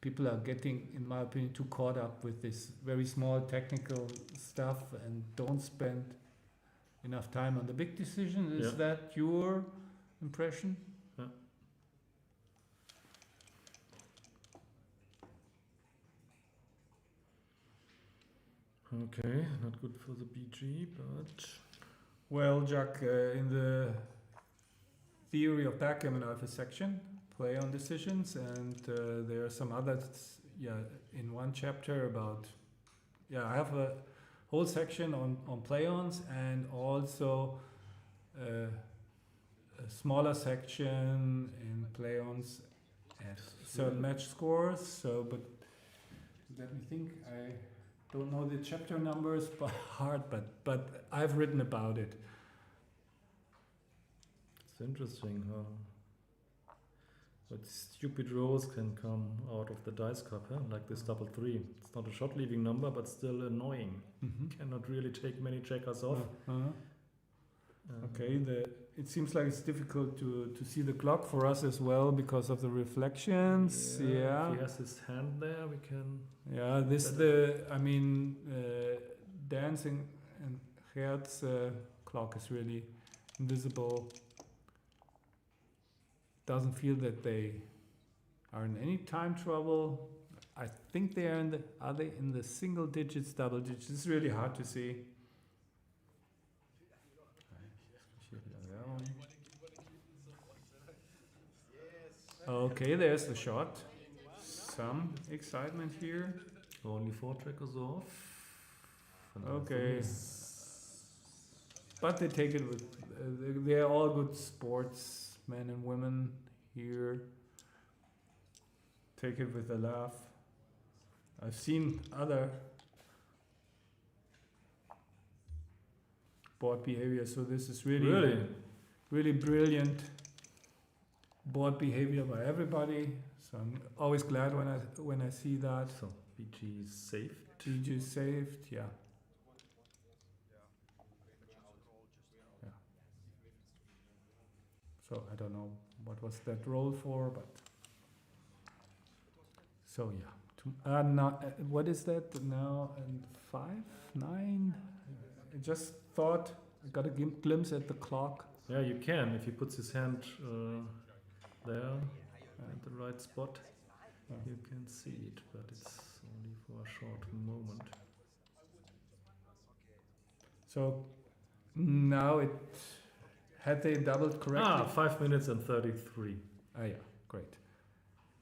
[SPEAKER 2] people are getting, in my opinion, too caught up with this very small technical stuff and don't spend enough time on the big decision. Is
[SPEAKER 14] Yeah.
[SPEAKER 2] that your impression?
[SPEAKER 14] Yeah. Okay, not good for the BG, but
[SPEAKER 2] Well, Jack, in the theory of backgammon, I have a section, play on decisions, and there are some others, in one chapter about, I have a whole section on play-ons and also a smaller section in play-ons at certain match scores. So, but let me think. I don't know the chapter numbers by heart, but I've written about it.
[SPEAKER 14] it's interesting how what stupid rolls can come out of the dice cup, huh? Like this double three. It's not a shot leaving number, but still annoying. Cannot really take many checkers off.
[SPEAKER 2] Okay, it seems like it's difficult to see the clock for us as well because of the reflections. Yeah.
[SPEAKER 14] If he has his hand there, we can.
[SPEAKER 2] Yeah, dancing and Gert's clock is really invisible. doesn't feel that they are in any time trouble. I think they are they in the single digits, double digits? It's really hard to see. Okay, there's the shot. Some excitement here.
[SPEAKER 14] Only 4 trackers off.
[SPEAKER 2] Okay. But they take it with, they're all good sportsmen and women here. Take it with a laugh. I've seen other board behavior, so this is really brilliant board behavior by everybody. So I'm always glad when I see that.
[SPEAKER 14] So BG is saved.
[SPEAKER 2] BG is saved, yeah. So I don't know what was that roll for, but so yeah. What is that now? And 5, 9. I just thought I got a glimpse at the clock.
[SPEAKER 14] Yeah, you can if he puts his hand there at the right spot. You can see it, but it's only for a short moment.
[SPEAKER 2] So now had they doubled correctly?
[SPEAKER 14] 5 minutes and 33.
[SPEAKER 2] Ah, yeah, great.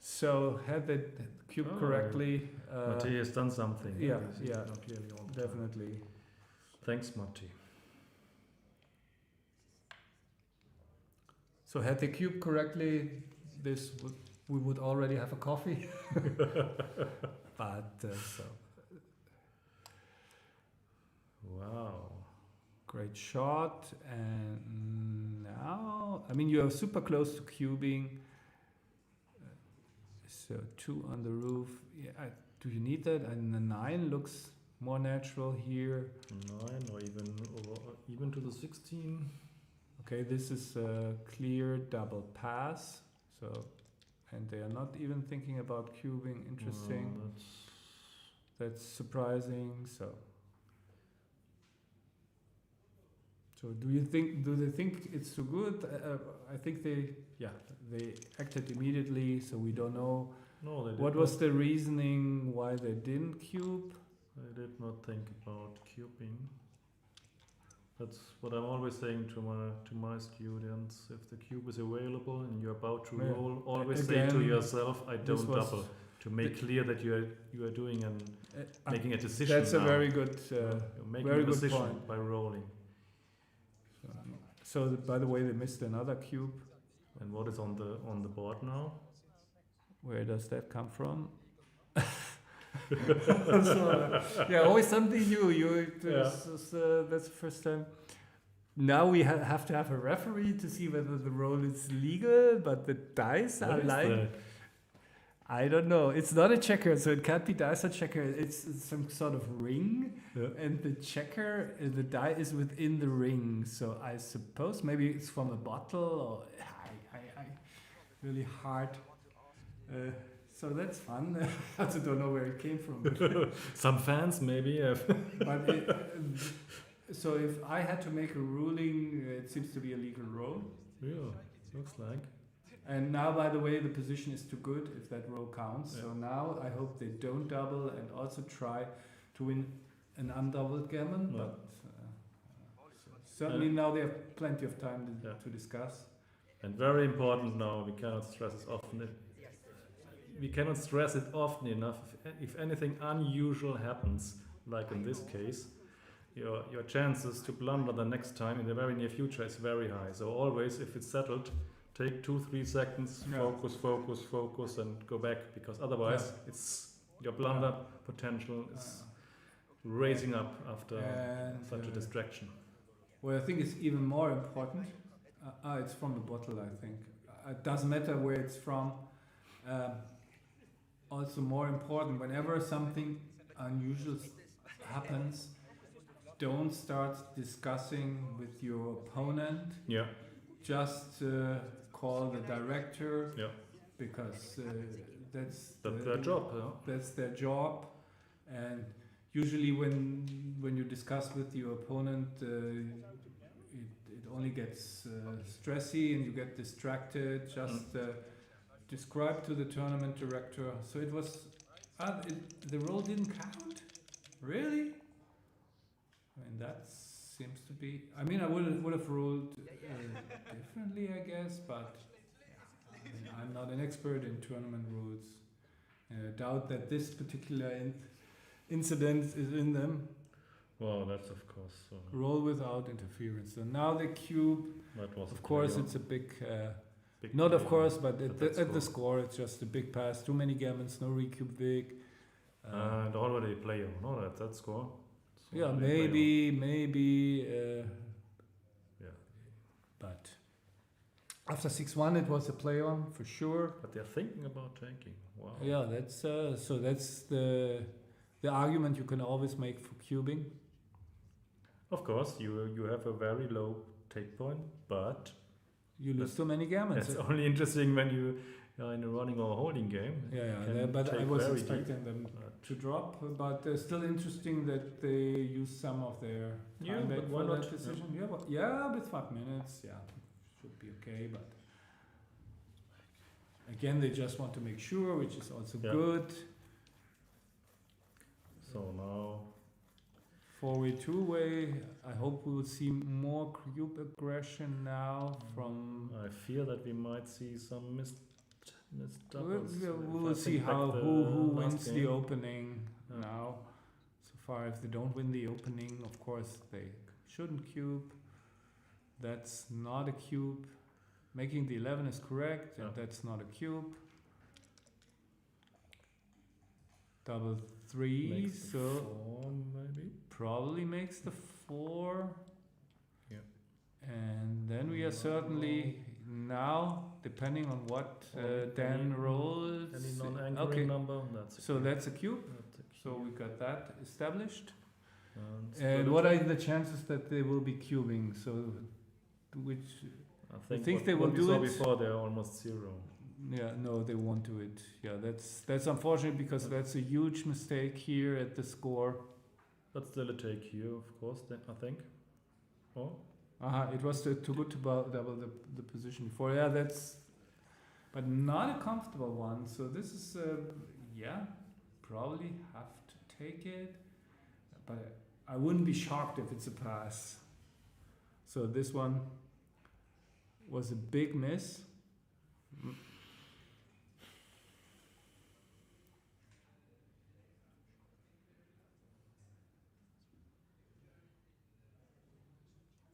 [SPEAKER 2] So had they cubed correctly?
[SPEAKER 14] Matti has done something.
[SPEAKER 2] Yeah,
[SPEAKER 14] He's
[SPEAKER 2] yeah,
[SPEAKER 14] not really all the time.
[SPEAKER 2] definitely.
[SPEAKER 14] Thanks, Matti.
[SPEAKER 2] So had they cubed correctly, we would already have a coffee. But so.
[SPEAKER 14] Wow.
[SPEAKER 2] Great shot, and now, I mean, you are super close to cubing. So 2 on the roof. Yeah, do you need that? And the 9 looks more natural here.
[SPEAKER 14] 9 or even to the 16.
[SPEAKER 2] Okay, this is a clear double pass. So, and they are not even thinking about cubing. Interesting. That's surprising. So do they think it's too good? I think they acted immediately, so we don't know.
[SPEAKER 14] No, they did
[SPEAKER 2] what was the reasoning why they didn't cube?
[SPEAKER 14] I did not think about cubing. That's what I'm always saying to my students. If the cube is available and you're about to roll, always say to yourself, I don't double. To make clear that you are doing and making a decision.
[SPEAKER 2] That's a very good,
[SPEAKER 14] you're making
[SPEAKER 2] very
[SPEAKER 14] a
[SPEAKER 2] good
[SPEAKER 14] decision
[SPEAKER 2] point.
[SPEAKER 14] by rolling.
[SPEAKER 2] So by the way, they missed another cube.
[SPEAKER 14] And what is on the board now?
[SPEAKER 2] Where does that come from? So, yeah, always something new. That's the first time. Now we have to have a referee to see whether the roll is legal, but the dice are like. I don't know. It's not a checker, so it can't be dice or checker. It's some sort of ring, and the checker, the die is within the ring. So I suppose maybe it's from a bottle, or I really hard. So that's fun. I also don't know where it came from.
[SPEAKER 14] Some fans maybe have.
[SPEAKER 2] But so if I had to make a ruling, it seems to be a legal roll.
[SPEAKER 14] Yeah, looks like.
[SPEAKER 2] And now, by the way, the position is too good if that roll counts. Yeah. So now I hope they don't double and also try to win an undoubled gammon. Yeah. But certainly now they have plenty of time to discuss.
[SPEAKER 14] And very important now, we cannot stress it often. We cannot stress it often enough. If anything unusual happens, like in this case, your chances to blunder the next time in the very near future is very high. So always, if it's settled, take 2-3 seconds, focus, and go back, because otherwise it's your blunder potential is raising up after such a distraction.
[SPEAKER 2] Well, I think it's even more important. It's from the bottle, I think. It doesn't matter where it's from. Also more important, whenever something unusual happens, don't start discussing with your opponent.
[SPEAKER 14] Yeah.
[SPEAKER 2] Just call the director, because that's
[SPEAKER 14] their job.
[SPEAKER 2] That's their job, and usually when you discuss with your opponent, it only gets stressy and you get distracted. Just describe to the tournament director. So it was, the roll didn't count? Really? I mean, that seems to be, I mean, I would have ruled differently, I guess, but yeah, I mean, I'm not an expert in tournament rules. I doubt that this particular incident is in them.
[SPEAKER 14] Well, that's of course.
[SPEAKER 2] Roll without interference. So now the cube,
[SPEAKER 14] That was
[SPEAKER 2] of course,
[SPEAKER 14] player.
[SPEAKER 2] it's a big,
[SPEAKER 14] Big
[SPEAKER 2] not of
[SPEAKER 14] player
[SPEAKER 2] course, but
[SPEAKER 14] at
[SPEAKER 2] the score, it's just a big pass. Too many gammons, no recube big.
[SPEAKER 14] And already player, no, that score. So
[SPEAKER 2] Yeah,
[SPEAKER 14] only
[SPEAKER 2] maybe.
[SPEAKER 14] Yeah.
[SPEAKER 2] But after 6-1, it was a play on for sure.
[SPEAKER 14] But they're thinking about tanking. Wow.
[SPEAKER 2] Yeah, that's so that's the argument you can always make for cubing.
[SPEAKER 14] Of course, you have a very low take point, but
[SPEAKER 2] you lose too many gammons.
[SPEAKER 14] It's only interesting when you are in a running or holding game.
[SPEAKER 2] Yeah, but I was expecting them to drop. But still interesting that they use some of their time back for that decision. Yeah, with 5 minutes, should be okay. But again, they just want to make sure, which is also good.
[SPEAKER 14] So now
[SPEAKER 2] 4-way, 2-way. I hope we will see more cube aggression now from.
[SPEAKER 14] I fear that we might see some missed doubles.
[SPEAKER 2] We will see who wins the opening now. So far, if they don't win the opening, of course they shouldn't cube. That's not a cube. Making the 11 is correct, and that's not a cube. Double 3,
[SPEAKER 14] makes
[SPEAKER 2] so
[SPEAKER 14] 4 maybe.
[SPEAKER 2] Probably makes the 4.
[SPEAKER 14] Yeah.
[SPEAKER 2] And then we are certainly now, depending on what Dan rolls.
[SPEAKER 14] Any non-anchoring number?
[SPEAKER 2] That's a cube. So we got that established.
[SPEAKER 14] And
[SPEAKER 2] what are the chances that they will be cubing? So, which
[SPEAKER 14] I
[SPEAKER 2] think they will
[SPEAKER 14] what
[SPEAKER 2] do
[SPEAKER 14] we saw
[SPEAKER 2] it
[SPEAKER 14] before, they're almost 0.
[SPEAKER 2] Yeah, no, they won't do it. Yeah, that's unfortunate because that's a huge mistake here at the score.
[SPEAKER 14] But still a take here, of course, I think. Oh?
[SPEAKER 2] It was too good to double the position before. Yeah, but not a comfortable one. So this is, probably have to take it. But I wouldn't be shocked if it's a pass. So this one was a big miss.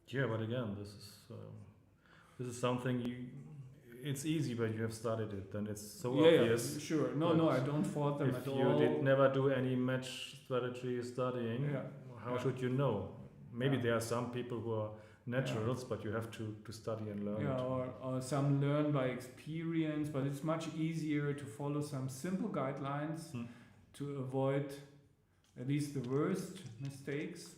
[SPEAKER 14] Yeah, but again, this is something it's easy when you have studied it, then it's so obvious.
[SPEAKER 2] Yeah, sure. No, I don't fault them at all.
[SPEAKER 14] If you did never do any match strategy studying, how should you know? Maybe there are some people who are naturals, but you have to study and learn it.
[SPEAKER 2] Or some learn by experience, but it's much easier to follow some simple guidelines to avoid at least the worst mistakes.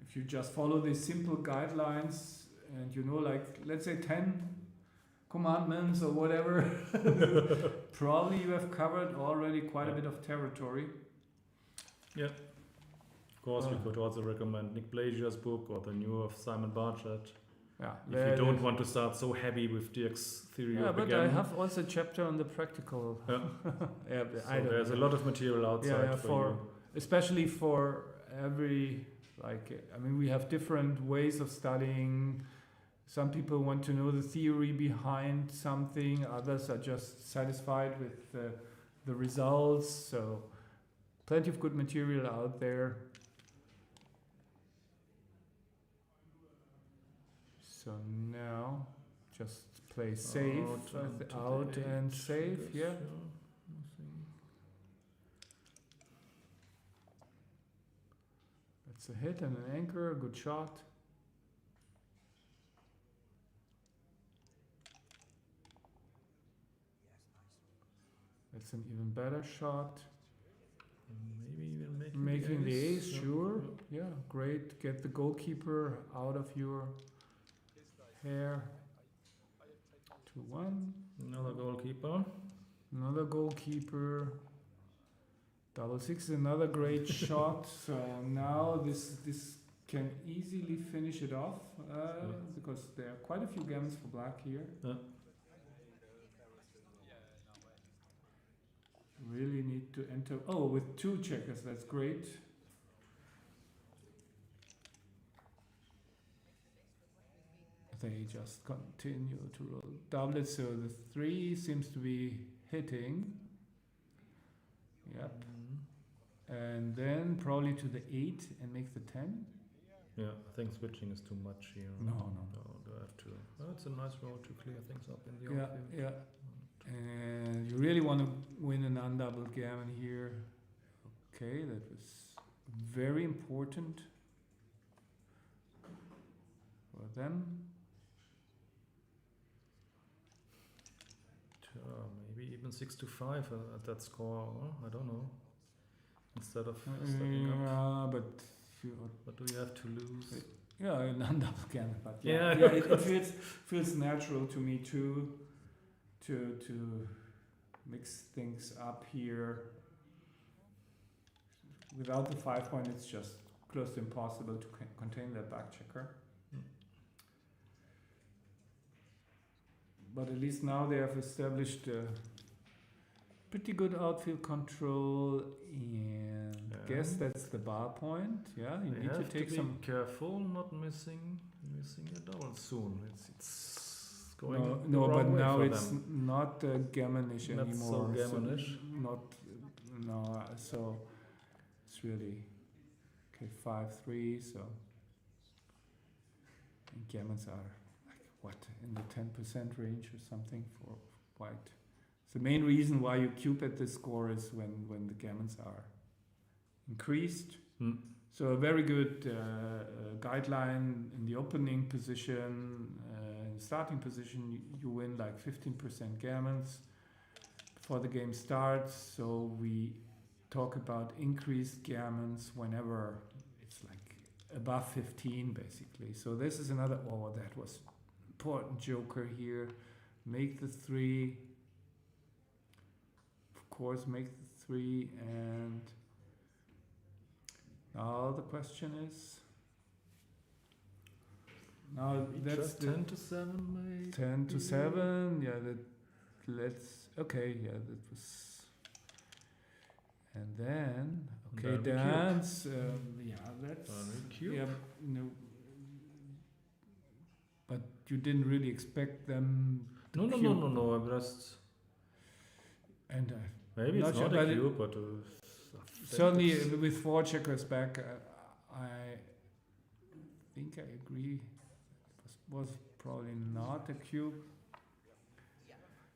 [SPEAKER 2] If you just follow these simple guidelines and like, let's say 10 commandments or whatever, probably you have covered already quite a bit of territory.
[SPEAKER 14] Yeah. Of course, we could also recommend Nick Blazier's book or the new of Simon Barchett.
[SPEAKER 2] Yeah.
[SPEAKER 14] If you don't want to start so heavy with Dirk's theory of
[SPEAKER 2] but
[SPEAKER 14] beginning.
[SPEAKER 2] I have also a chapter on the practical.
[SPEAKER 14] So there's a lot of material outside for you.
[SPEAKER 2] Especially for every, we have different ways of studying. Some people want to know the theory behind something. Others are just satisfied with the results. So plenty of good material out there. So now just play safe, out and safe, yeah. That's a hit and an anchor, a good shot. That's an even better shot.
[SPEAKER 14] Maybe even
[SPEAKER 2] making the ace, sure. Yeah, great. Get the goalkeeper out of your hair. 2-1.
[SPEAKER 14] Another goalkeeper.
[SPEAKER 2] Another goalkeeper. Double six is another great shot. So now this can easily finish it off because there are quite a few gammons for black here. Really need to enter. Oh, with two checkers, that's great. They just continue to roll doublets, so the 3 seems to be hitting. Yep. And then probably to the 8 and make the 10.
[SPEAKER 14] Yeah, I think switching is too much here.
[SPEAKER 2] No.
[SPEAKER 14] Do I have to? Oh, it's a nice roll to clear things up in the
[SPEAKER 2] Yeah,
[SPEAKER 14] outfield.
[SPEAKER 2] yeah. And you really want to win an undoubled gammon here. Okay, that was very important for them.
[SPEAKER 14] Maybe even 6-5 at that score. I don't know. Instead of stepping up.
[SPEAKER 2] But
[SPEAKER 14] what do you have to lose?
[SPEAKER 2] Yeah, an undoubled gammon. But
[SPEAKER 14] Yeah,
[SPEAKER 2] it feels natural to me too. To mix things up here. Without the 5 point, it's just close to impossible to contain that back checker. But at least now they have established pretty good outfield control, and I guess that's the bar point. Yeah, you need to take some.
[SPEAKER 14] Careful, not missing a double soon. It's going the
[SPEAKER 2] no,
[SPEAKER 14] wrong
[SPEAKER 2] but
[SPEAKER 14] way
[SPEAKER 2] now
[SPEAKER 14] for
[SPEAKER 2] it's
[SPEAKER 14] them.
[SPEAKER 2] not gammonish
[SPEAKER 14] Not
[SPEAKER 2] anymore.
[SPEAKER 14] so gammonish.
[SPEAKER 2] So it's really okay. 5-3. So and gammons are what, in the 10% range or something for white. The main reason why you cube at this score is when the gammons are increased. So a very good guideline in the opening position, in the starting position, you win like 15% gammons before the game starts. So we talk about increased gammons whenever it's like above 15 basically. So this is another, that was important joker here. Make the 3. Of course, make the 3, and now the question is. Now that's
[SPEAKER 14] 10 to 7, maybe.
[SPEAKER 2] 10 to 7. Yeah, that was. And then dance. That's
[SPEAKER 14] cute.
[SPEAKER 2] Yeah, but you didn't really expect them to
[SPEAKER 14] No, I'm just...
[SPEAKER 2] And
[SPEAKER 14] maybe it's not a cube, but...
[SPEAKER 2] certainly with 4 checkers back, I think I agree. It was probably not a cube.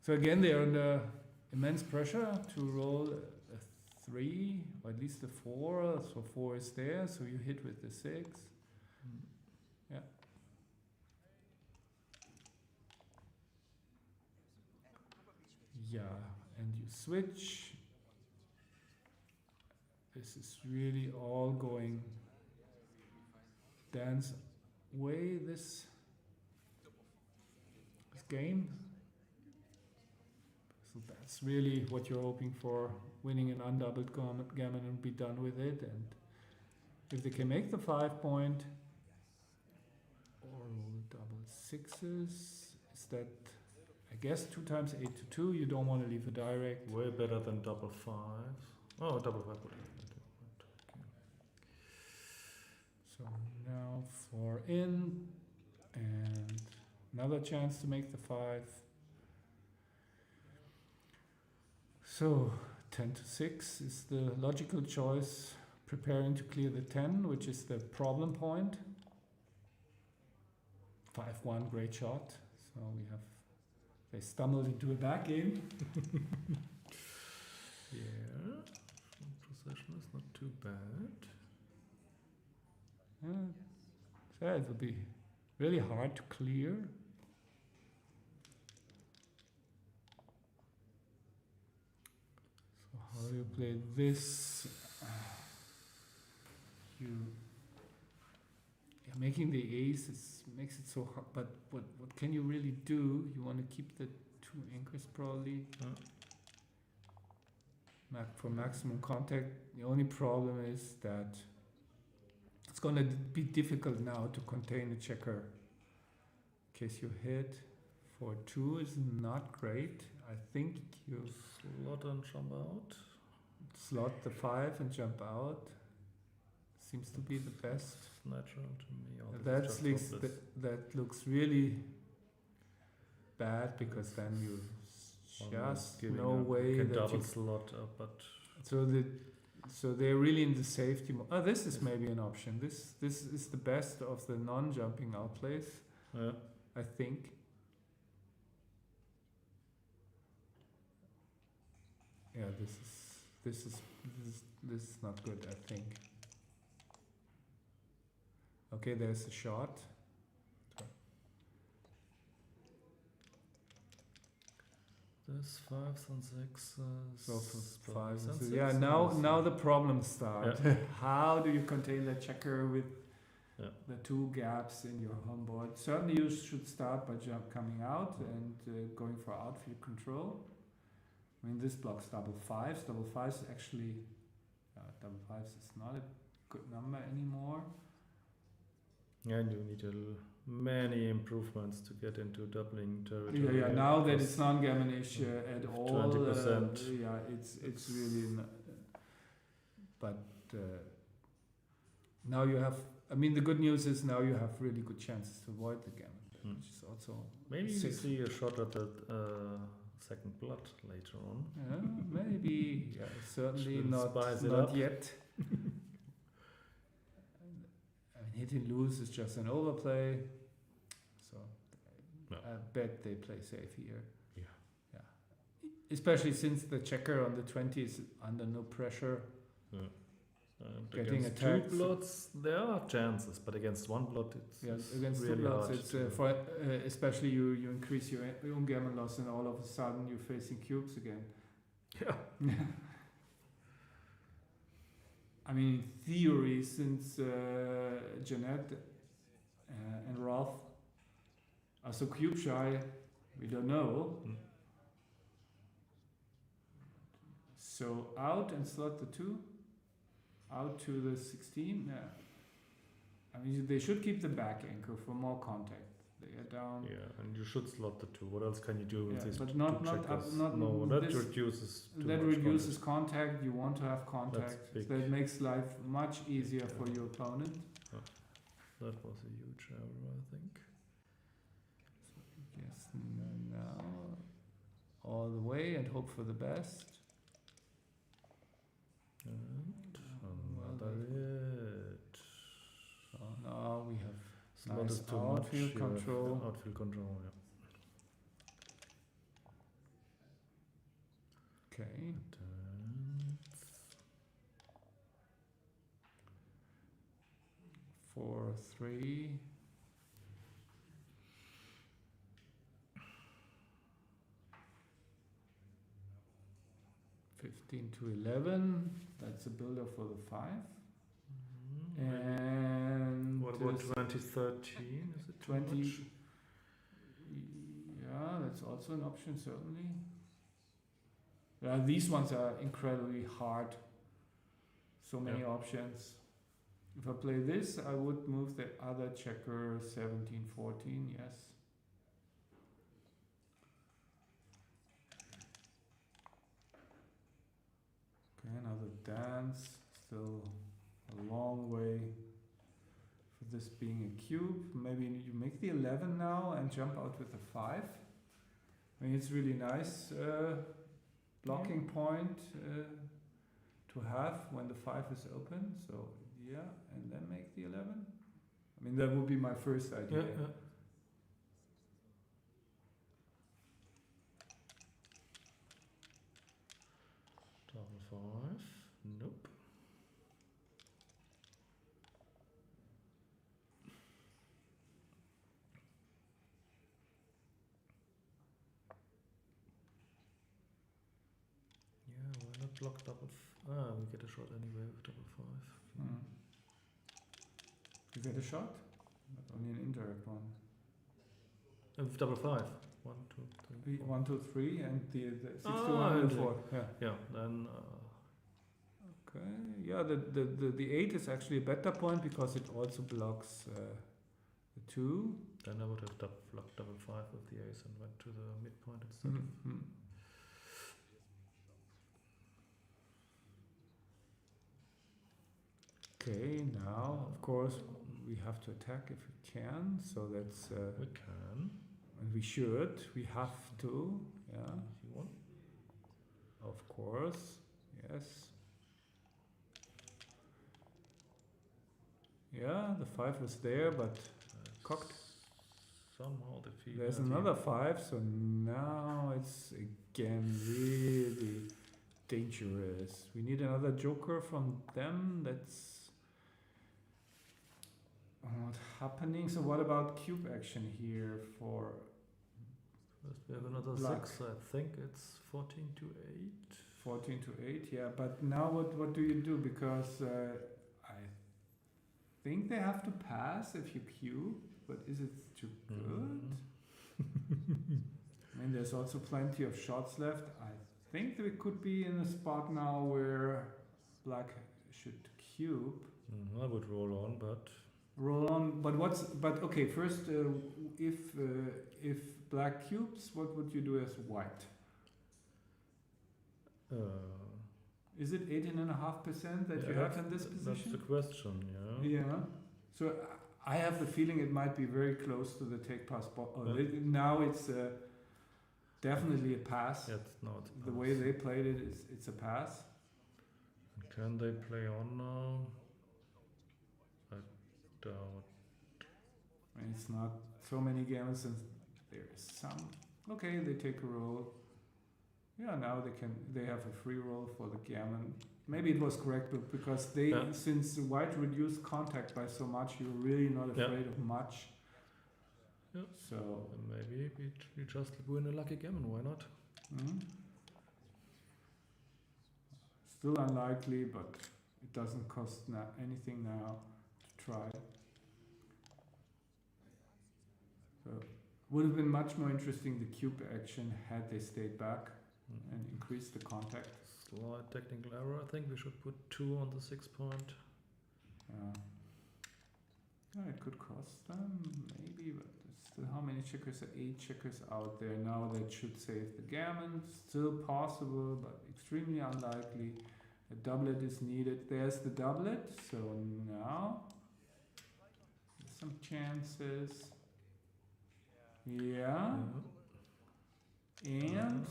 [SPEAKER 2] So again, they are under immense pressure to roll a 3, or at least a 4. So 4 is there, so you hit with the 6. Yeah. Yeah, and you switch. This is really all going dance way this game. So that's really what you're hoping for, winning an undoubled gammon and be done with it. And if they can make the 5 point or roll double 6s, is that, I guess, 2 times 8 to 2, you don't want to leave a direct.
[SPEAKER 14] Way better than double 5s. Oh, double 5 would have been different. Okay.
[SPEAKER 2] So now 4 in, and another chance to make the 5. So 10 to 6 is the logical choice, preparing to clear the 10, which is the problem point. 5-1, great shot. So they stumbled into a back game.
[SPEAKER 14] Yeah, possession is not too bad.
[SPEAKER 2] So it will be really hard to clear. So how do you play this? Making the ace makes it so hard, but what can you really do? You want to keep the 2 anchors probably. for maximum contact. The only problem is that it's going to be difficult now to contain the checker. In case you hit 4-2 is not great. I think you
[SPEAKER 14] slot and jump out.
[SPEAKER 2] Slot the 5 and jump out. Seems to be the best.
[SPEAKER 14] It's natural to me.
[SPEAKER 2] That looks really bad, because then you just no way
[SPEAKER 14] you can
[SPEAKER 2] that
[SPEAKER 14] double
[SPEAKER 2] you
[SPEAKER 14] slot up, but
[SPEAKER 2] so they're really in the safety mode. Oh, this is maybe an option. This is the best of the non-jumping out plays.
[SPEAKER 14] Yeah.
[SPEAKER 2] I think. Yeah, this is not good, I think. Okay, there's a shot.
[SPEAKER 14] There's 5s and 6s.
[SPEAKER 2] So for 5s and 6s.
[SPEAKER 14] Yeah,
[SPEAKER 2] Yeah, now the problems start.
[SPEAKER 14] Yeah.
[SPEAKER 2] How do you contain the checker with the 2 gaps in your home board? Certainly you should start by coming out and going for outfield control. I mean, this blocks double 5s. Double 5s actually, double 5s is not a good number anymore.
[SPEAKER 14] Yeah, and you need many improvements to get into doubling territory.
[SPEAKER 2] Yeah. Now that it's non-gammonish at all,
[SPEAKER 14] 20%.
[SPEAKER 2] It's really. But now you have. I mean, the good news is now you have really good chances to avoid the gammon, which is also
[SPEAKER 14] maybe you see a shot at the second blood later on.
[SPEAKER 2] Yeah, maybe. Yeah, certainly not
[SPEAKER 14] up.
[SPEAKER 2] yet. Hit and lose is just an overplay, so I bet they play safe here. Yeah. Especially since the checker on the 20 is under no pressure.
[SPEAKER 14] Yeah. And
[SPEAKER 2] Getting
[SPEAKER 14] against
[SPEAKER 2] attacked.
[SPEAKER 14] 2 blots, there are chances, but against 1 blot, it's
[SPEAKER 2] against
[SPEAKER 14] really
[SPEAKER 2] 2 blots,
[SPEAKER 14] hard.
[SPEAKER 2] It's especially you increase your own gammon loss, and all of a sudden you're facing cubes again.
[SPEAKER 14] Yeah.
[SPEAKER 2] I mean, in theory, since Jeanette and Rolf are so cube shy, we don't know. So out and slot the 2, out to the 16. Yeah. I mean, they should keep the back anchor for more contact. They are down.
[SPEAKER 14] Yeah, and you should slot the 2. What else can you do with these
[SPEAKER 2] but
[SPEAKER 14] 2 checkers?
[SPEAKER 2] no,
[SPEAKER 14] that
[SPEAKER 2] this,
[SPEAKER 14] reduces too
[SPEAKER 2] that
[SPEAKER 14] much
[SPEAKER 2] reduces contact. You want to have contact.
[SPEAKER 14] That's big.
[SPEAKER 2] That makes life much easier for your opponent.
[SPEAKER 14] That was a huge error, I think.
[SPEAKER 2] Yes, now all the way and hope for the best.
[SPEAKER 14] And another hit.
[SPEAKER 2] So now we have
[SPEAKER 14] Slot
[SPEAKER 2] nice
[SPEAKER 14] is too
[SPEAKER 2] outfield
[SPEAKER 14] much.
[SPEAKER 2] control.
[SPEAKER 14] Outfield control, yeah.
[SPEAKER 2] Okay. 4-3. (15-11). That's a builder for the 5. And
[SPEAKER 14] what about 2013? Is it
[SPEAKER 2] 20?
[SPEAKER 14] much?
[SPEAKER 2] Yeah, that's also an option, certainly. These ones are incredibly hard. So many options. If I play this, I would move the other checker 17-14, yes. Okay, another dance. Still a long way for this being a cube. Maybe you make the 11 now and jump out with the 5. I mean, it's really nice blocking point to have when the 5 is open. So yeah, and then make the 11. I mean, that would be my first idea.
[SPEAKER 14] Yeah. Double 5. Nope. Yeah, why not block double? We get a shot anyway with double 5. Okay.
[SPEAKER 2] You get a shot, but only an indirect one.
[SPEAKER 14] With double 5. 1, 2, 3.
[SPEAKER 2] 1, 2, 3, and the 6 to 1 and 4.
[SPEAKER 14] Yeah. Then
[SPEAKER 2] Okay, yeah, the 8 is actually a better point because it also blocks the 2.
[SPEAKER 14] Then I would have blocked double 5 with the ace and went to the midpoint instead.
[SPEAKER 2] Mhm. Okay, now of course we have to attack if we can, so that's
[SPEAKER 14] we can.
[SPEAKER 2] And we should, we have to, yeah.
[SPEAKER 14] Easy one.
[SPEAKER 2] Of course, yes. Yeah, the 5 was there, but cocked.
[SPEAKER 14] Somehow defeated.
[SPEAKER 2] There's another 5, so now it's again really dangerous. We need another joker from them. That's not happening. So what about cube action here for
[SPEAKER 14] First we have another
[SPEAKER 2] black?
[SPEAKER 14] 6. I think it's 14 to 8.
[SPEAKER 2] 14 to 8, yeah. But now what do you do? Because I think they have to pass if you cube, but is it too good? I mean, there's also plenty of shots left. I think we could be in a spot now where black should cube.
[SPEAKER 14] I would roll on, but
[SPEAKER 2] roll on. But okay. First, if black cubes, what would you do as white? Is it 18.5% that you have in this position?
[SPEAKER 14] That's the question, yeah.
[SPEAKER 2] Yeah. So I have the feeling it might be very close to the take pass. Now it's definitely a pass.
[SPEAKER 14] Now it's a pass.
[SPEAKER 2] The way they played it, it's a pass.
[SPEAKER 14] Can they play on now? I doubt.
[SPEAKER 2] And it's not so many games, and there is some. Okay, they take a roll. Yeah, now they have a free roll for the gammon. Maybe it was correct, but because since white reduced contact by so much, you're really not afraid of much.
[SPEAKER 14] Yeah.
[SPEAKER 2] So
[SPEAKER 14] maybe we just win a lucky gammon. Why not?
[SPEAKER 2] Still unlikely, but it doesn't cost anything now to try. So would have been much more interesting the cube action had they stayed back and increased the contact.
[SPEAKER 14] Slight technical error. I think we should put 2 on the 6 point.
[SPEAKER 2] Yeah, it could cost them, maybe, but still, how many checkers are 8 checkers out there now that should save the gammon? Still possible, but extremely unlikely. A doublet is needed. There's the doublet, so now some chances. Yeah. And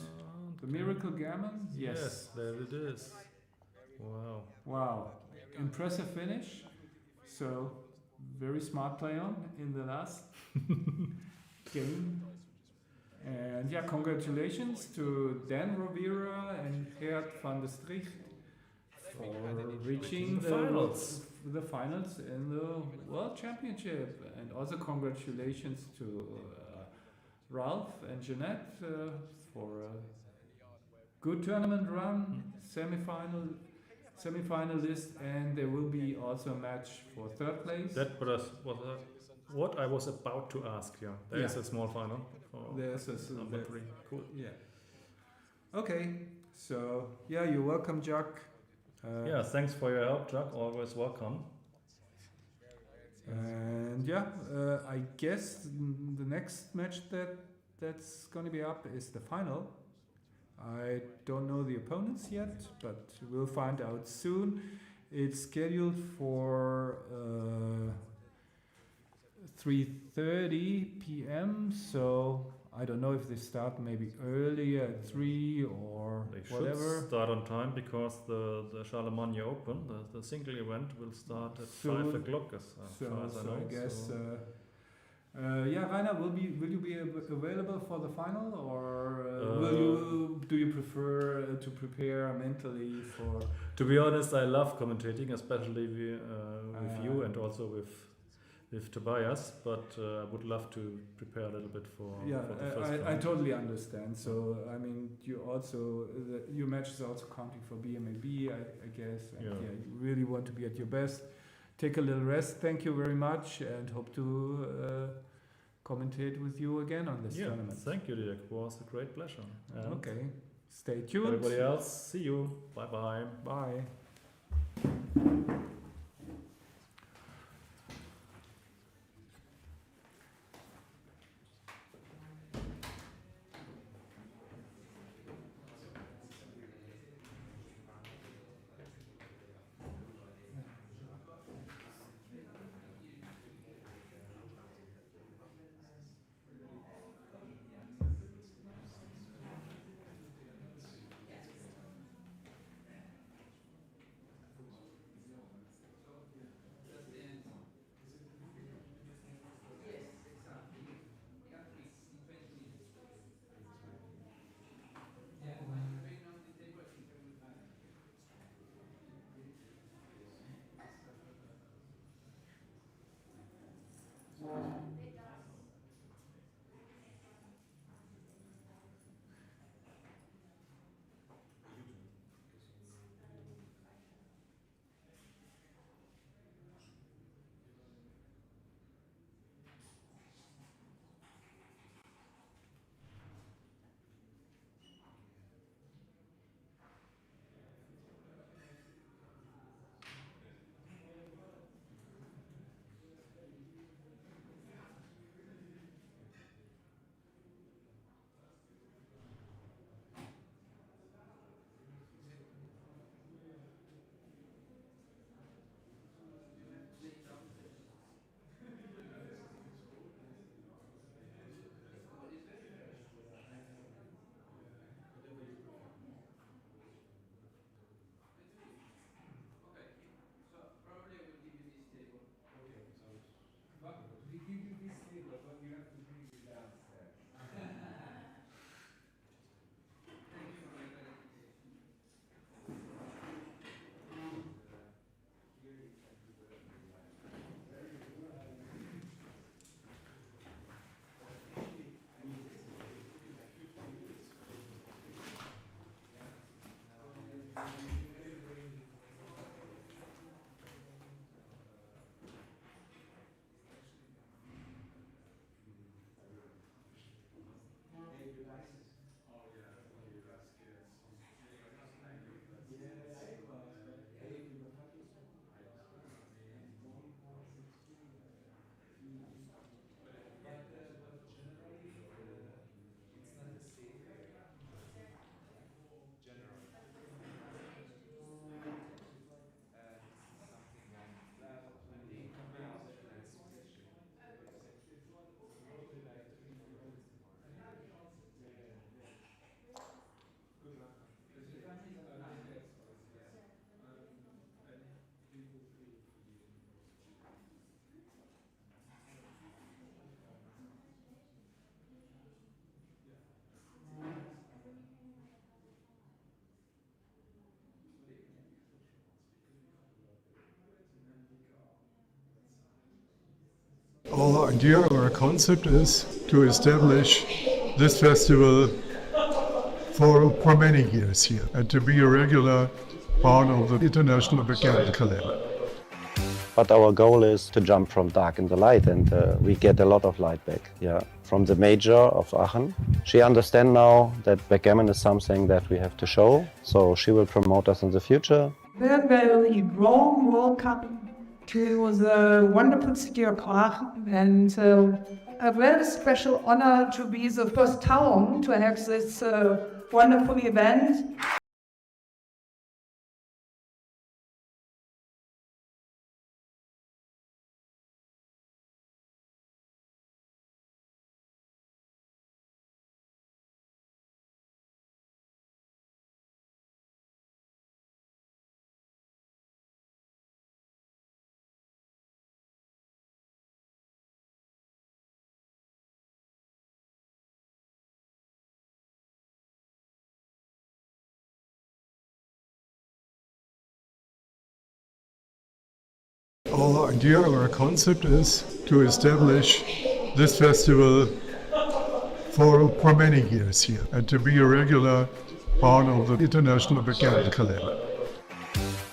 [SPEAKER 2] the miracle gammon?
[SPEAKER 14] Yes, there it is. Wow.
[SPEAKER 2] Wow. Impressive finish. So, very smart play on in the last game. And yeah, congratulations to Dan Rovira and Gert van der Stricht for reaching the finals in the World Championship. And also congratulations to Ralph and Jeanette for a good tournament run, semi-finalist, and there will be also a match for 3rd place.
[SPEAKER 14] That was what I was about to ask. Yeah, there's a small final.
[SPEAKER 2] There's a
[SPEAKER 14] number 3. Cool.
[SPEAKER 2] Yeah. Okay. So yeah, you're welcome, Jack.
[SPEAKER 14] Yeah, thanks for your help, Jack. Always welcome.
[SPEAKER 2] And yeah, I guess the next match that's going to be up is the final. I don't know the opponents yet, but we'll find out soon. It's scheduled for 3:30 p.m. So I don't know if they start maybe earlier at 3 or
[SPEAKER 14] they
[SPEAKER 2] whatever.
[SPEAKER 14] Should start on time because the Charlemagne Open, the single event, will start at 5 o'clock as far as I know.
[SPEAKER 2] I guess. Yeah, Rainer, will you be available for the final, or do you prefer to prepare mentally for?
[SPEAKER 14] To be honest, I love commentating, especially with you and also with Tobias. But I would love to prepare a little bit for the first round.
[SPEAKER 2] I totally understand. So I mean, your match is also counting for BMAB, I guess. And yeah, you really want to be at your best. Take a little rest. Thank you very much, and hope to commentate with you again on this tournament.
[SPEAKER 14] Thank you, Dirk. It was a great pleasure. And
[SPEAKER 2] okay. Stay tuned.
[SPEAKER 14] Everybody else, see you. Bye-bye.
[SPEAKER 2] Bye.
[SPEAKER 8] Our idea, our concept is to establish this festival for many years here and to be a regular part of the international backgammon calendar.
[SPEAKER 3] But our goal is to jump from dark into light, and we get a lot of light back. Yeah, from the major of Aachen. She understands now that backgammon is something that we have to show, so she will promote us in the future.
[SPEAKER 11] Very, very warm welcome to the wonderful city of Aachen, and a very special honor to be the first town to have this wonderful event.
[SPEAKER 8] Our idea, our concept is to establish this festival for many years here and to be a regular part of the international backgammon calendar.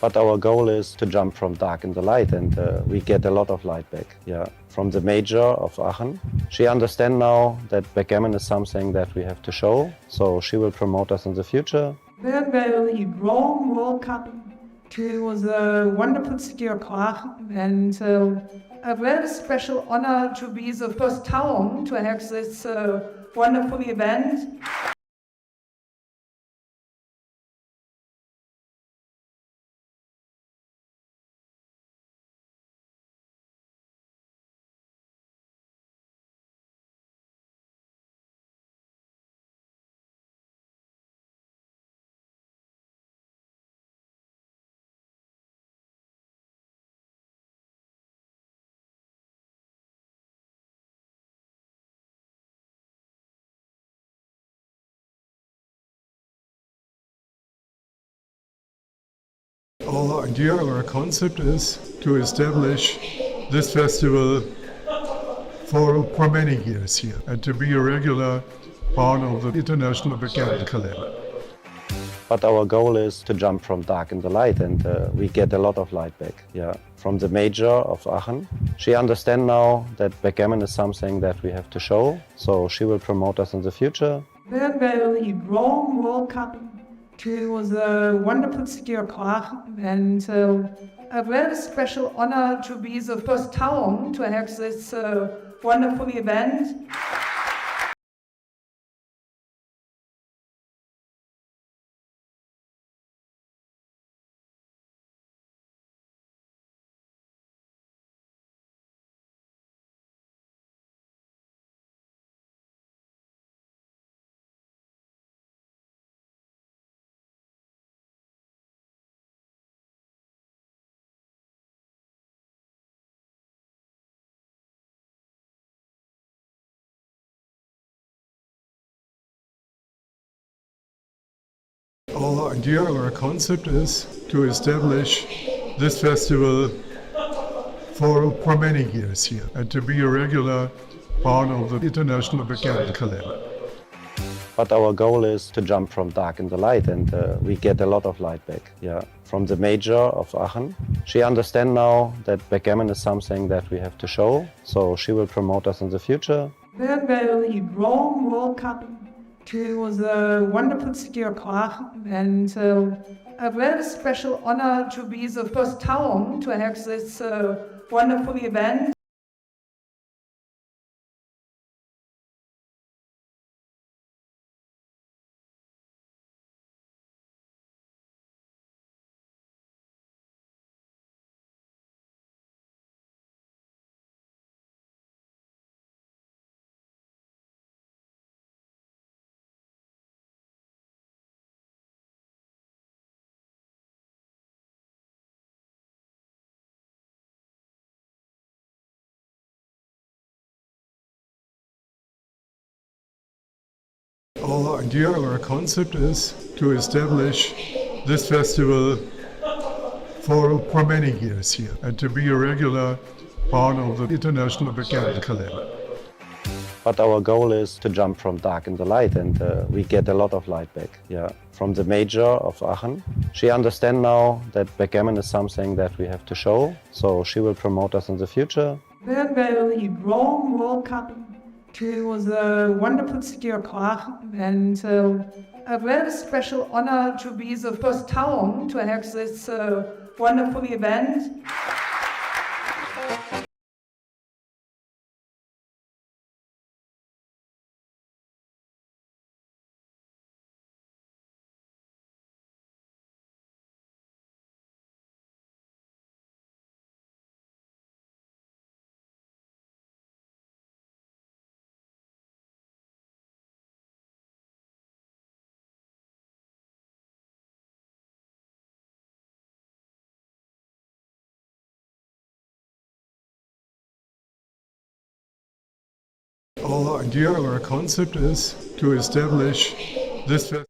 [SPEAKER 3] But our goal is to jump from dark into light, and we get a lot of light back. Yeah, from the major of Aachen. She understands now that backgammon is something that we have to show, so she will promote us in the future.
[SPEAKER 11] Very, very warm welcome to the wonderful city of Aachen, and a very special honor to be the first town to have this wonderful event.
[SPEAKER 8] Our idea, our concept is to establish this festival for many years here and to be a regular part of the international backgammon calendar.
[SPEAKER 3] But our goal is to jump from dark into light, and we get a lot of light back. From the mayor of Aachen. She understands now that backgammon is something that we have to show, so she will promote us in the future.
[SPEAKER 11] Very, very warm welcome to the wonderful city of Aachen, and a very special honor to be the first town to have this wonderful event.
[SPEAKER 8] Our idea, our concept is to establish this festival for many years here and to be a regular part of the international backgammon calendar.
[SPEAKER 3] But our goal is to jump from dark into light, and we get a lot of light back. From the mayor of Aachen. She understands now that backgammon is something that we have to show, so she will promote us in the future.
[SPEAKER 11] Very, very warm welcome to the wonderful city of Aachen, and a very special honor to be the first town to have this wonderful event.
[SPEAKER 8] Our idea, our concept is to establish this festival for many years here and to be a regular part of the international backgammon calendar.
[SPEAKER 3] But our goal is to jump from dark into light, and we get a lot of light back. From the mayor of Aachen. She understands now that backgammon is something that we have to show, so she will promote us in the future.
[SPEAKER 11] Very, very warm welcome to the wonderful city of Aachen, and a very special honor to be the first town to have this wonderful event.
[SPEAKER 8] Our idea, our concept is to establish this festival.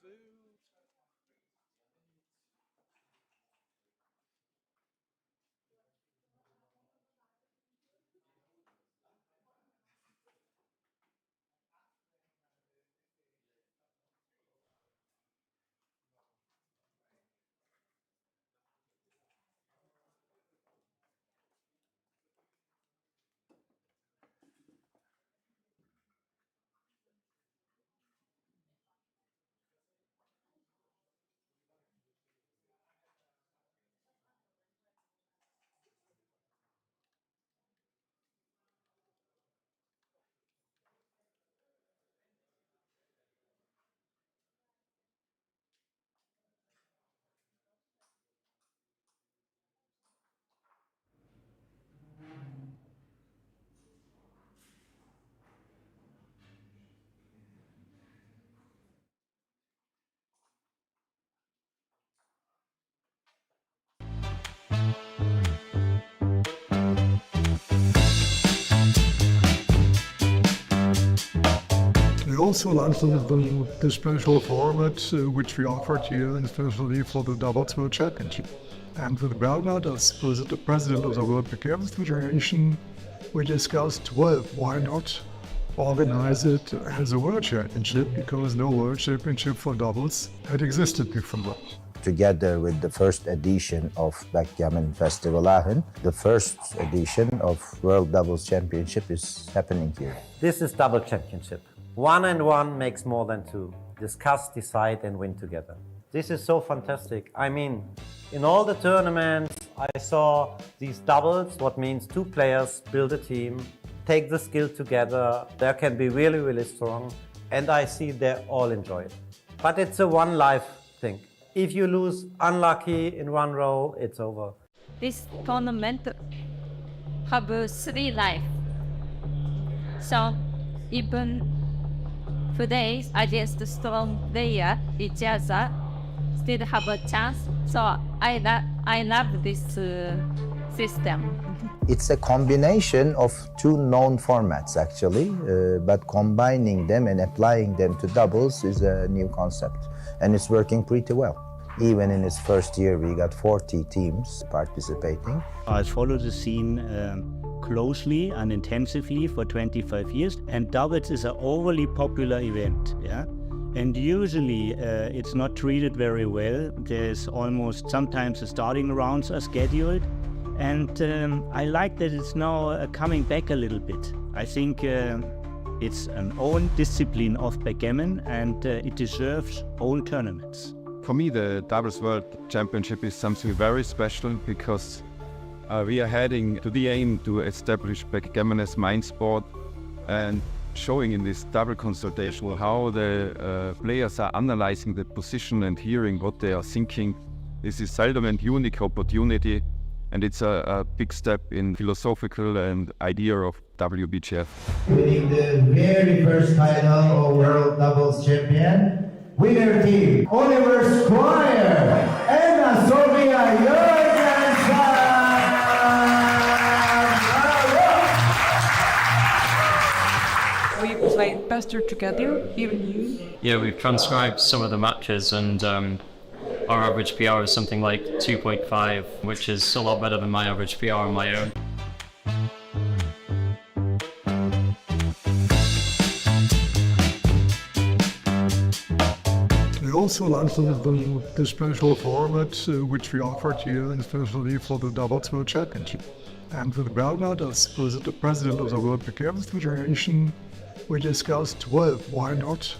[SPEAKER 15] food.
[SPEAKER 8] We also launched the special format which we offered here, especially for the Doubles World Championship. And with Bernhard as the president of the World Beginners Federation, we discussed, well, why not organize it as a World Championship, because no World Championship for doubles had existed before.
[SPEAKER 9] Together with the first edition of Backgammon Festival Aachen, the first edition of World Doubles Championship is happening here.
[SPEAKER 3] This is Double Championship. 1 and 1 makes more than 2. Discuss, decide and win together. This is so fantastic. I mean, in all the tournaments I saw these doubles, what means 2 players build a team, take the skill together, they can be really, really strong, and I see they all enjoy it. But it's a one life thing. If you lose unlucky in one row, it's over.
[SPEAKER 10] This tournament have 3 life. So even today against strong player each other still have a chance. So I love this system.
[SPEAKER 9] It's a combination of 2 known formats actually, but combining them and applying them to doubles is a new concept, and it's working pretty well. Even in its first year, we got 40 teams participating.
[SPEAKER 4] I follow the scene closely and intensively for 25 years, and doubles is an overly popular event. Yeah? And usually it's not treated very well. There's almost sometimes the starting rounds are scheduled, and I like that it's now coming back a little bit. I think it's an own discipline of backgammon, and it deserves own tournaments.
[SPEAKER 6] For me, the Doubles World Championship is something very special because we are heading to the aim to establish backgammon as main sport, and showing in this double consultation how the players are analyzing the position and hearing what they are thinking. This is seldom and unique opportunity, and it's a big step in philosophical and idea of WBGF.
[SPEAKER 13] Winning the very first title of World Doubles Champion, winner team, Oliver Squire and Sofia Jorgensen!
[SPEAKER 11] We played faster together, even you.
[SPEAKER 12] Yeah, we've transcribed some of the matches, and our average PR is something like 2.5, which is a lot better than my average PR on my own.
[SPEAKER 8] We also launched the special format which we offered here, especially for the Doubles World Championship. And with Bernhard as the president of the World Beginners Federation, we discussed, well, why not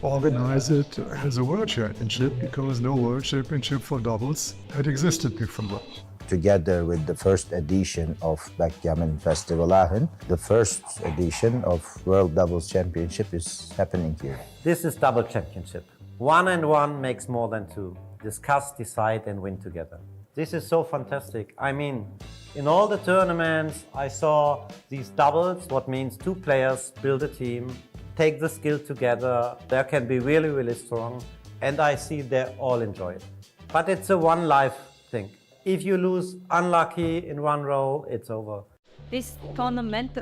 [SPEAKER 8] organize it as a World Championship, because no World Championship for doubles had existed before.
[SPEAKER 9] Together with the first edition of Backgammon Festival Aachen, the first edition of World Doubles Championship is happening here.
[SPEAKER 3] This is Double Championship. 1 and 1 makes more than 2. Discuss, decide and win together. This is so fantastic. I mean, in all the tournaments I saw these doubles, what means 2 players build a team, take the skill together, they can be really, really strong, and I see they all enjoy it. But it's a one life thing. If you lose unlucky in one row, it's over.
[SPEAKER 10] This tournament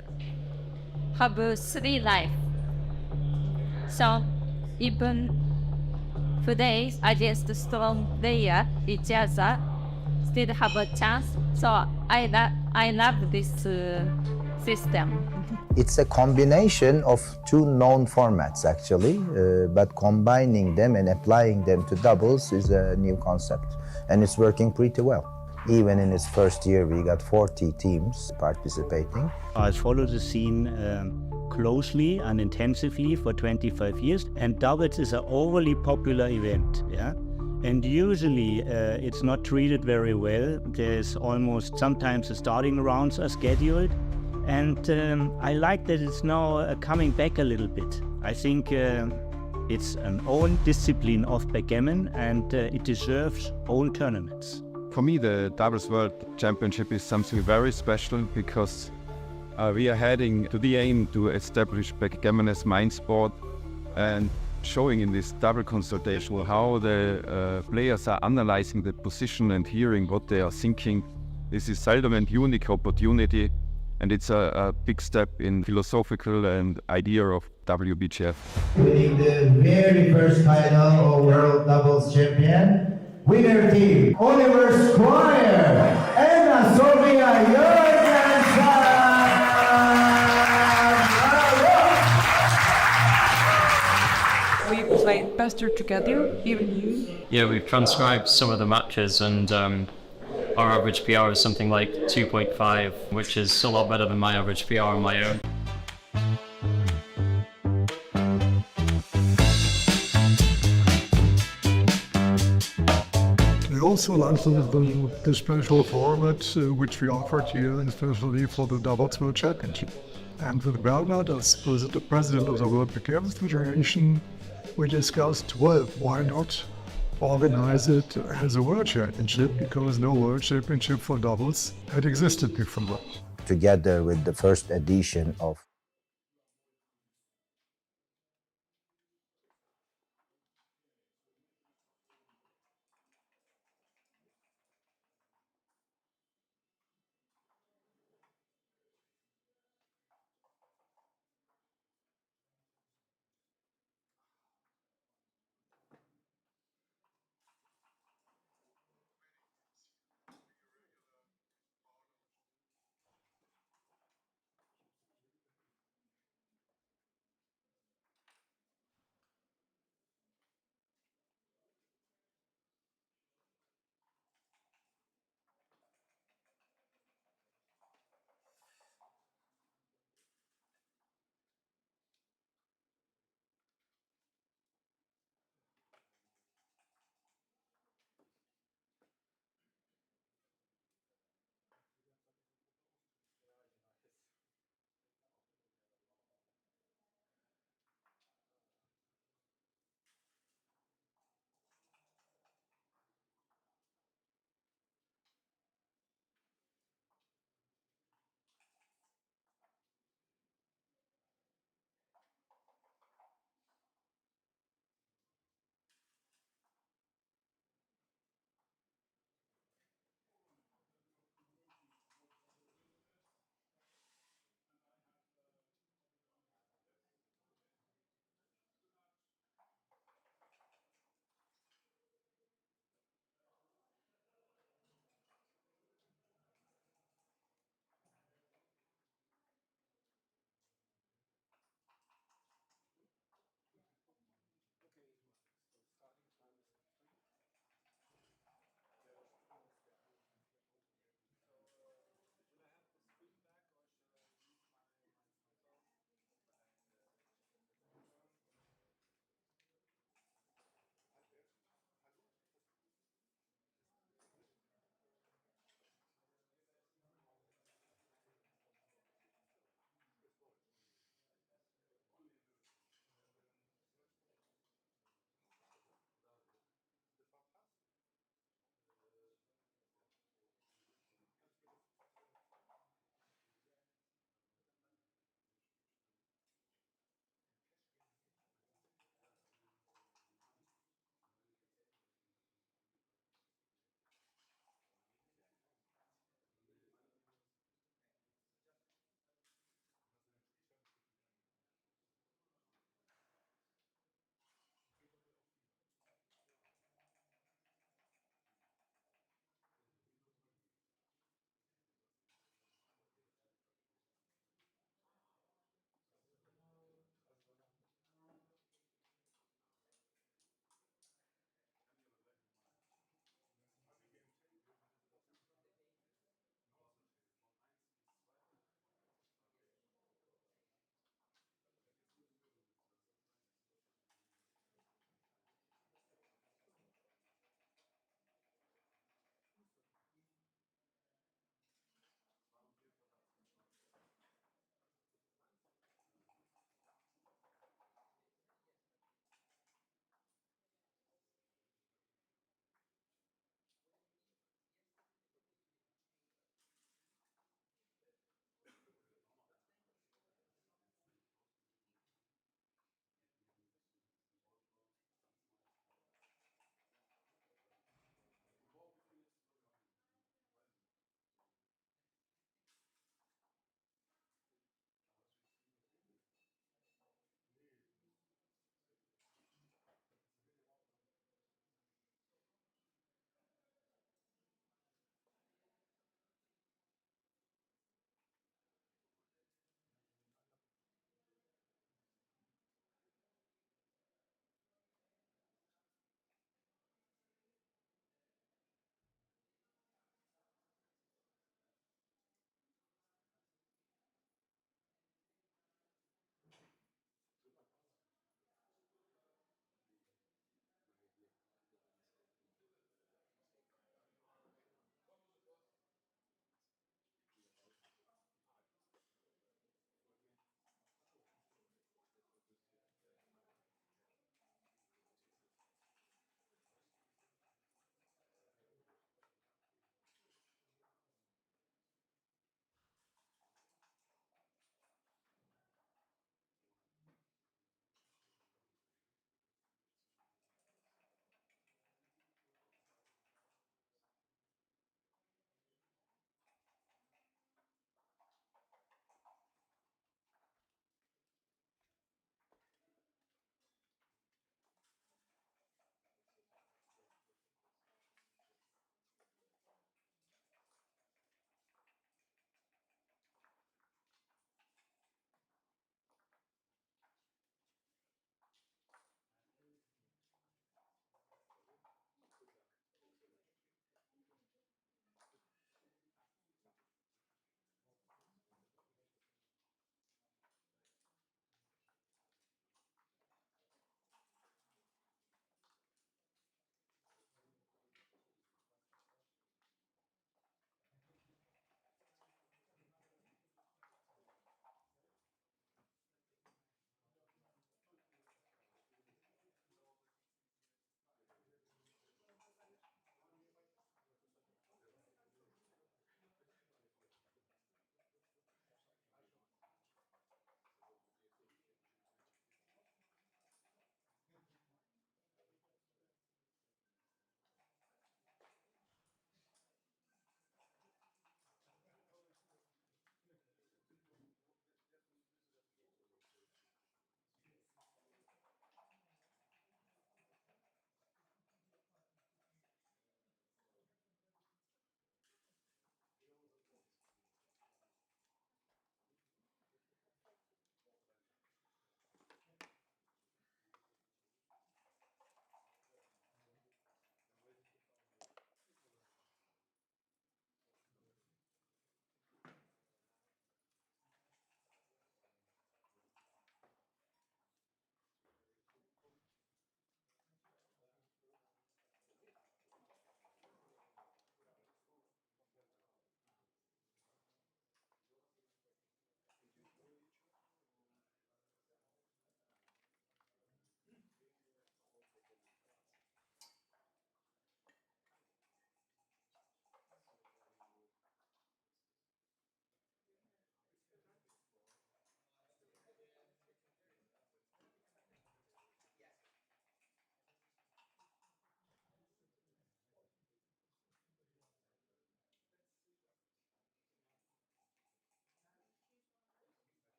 [SPEAKER 10] have 3 life. So even days against strong player each other still have a chance. So I love this system.
[SPEAKER 9] It's a combination of two known formats actually, but combining them and applying them to doubles is a new concept, and it's working pretty well. Even in its first year, we got 40 teams participating.
[SPEAKER 4] I follow the scene closely and intensively for 25 years, and doubles is an overly popular event. Yeah? And usually it's not treated very well. There's almost sometimes the starting rounds are scheduled, and I like that it's now coming back a little bit. I think it's an own discipline of backgammon, and it deserves own tournaments.
[SPEAKER 6] For me, the Doubles World Championship is something very special because we are heading to the aim to establish backgammon as main sport and showing in this double consultation how the players are analyzing the position and hearing what they are thinking. This is seldom and unique opportunity, and it's a big step in philosophical and idea of WBGF.
[SPEAKER 13] Winning the very first title of World Doubles Champion, winner team, Oliver Squire and Sofia Jorgensen!
[SPEAKER 11] We played faster together, even you.
[SPEAKER 12] Yeah, we've transcribed some of the matches, and our average PR is something like 2.5, which is a lot better than my average PR on my own.
[SPEAKER 8] We also launched the special format which we offered here, especially for the Doubles World Championship. And with Bernhard, as the president of the World Backgammon Federation, we discussed, well, why not organize it as a World Championship, because no World Championship for doubles had existed before.
[SPEAKER 9] Together with the first edition of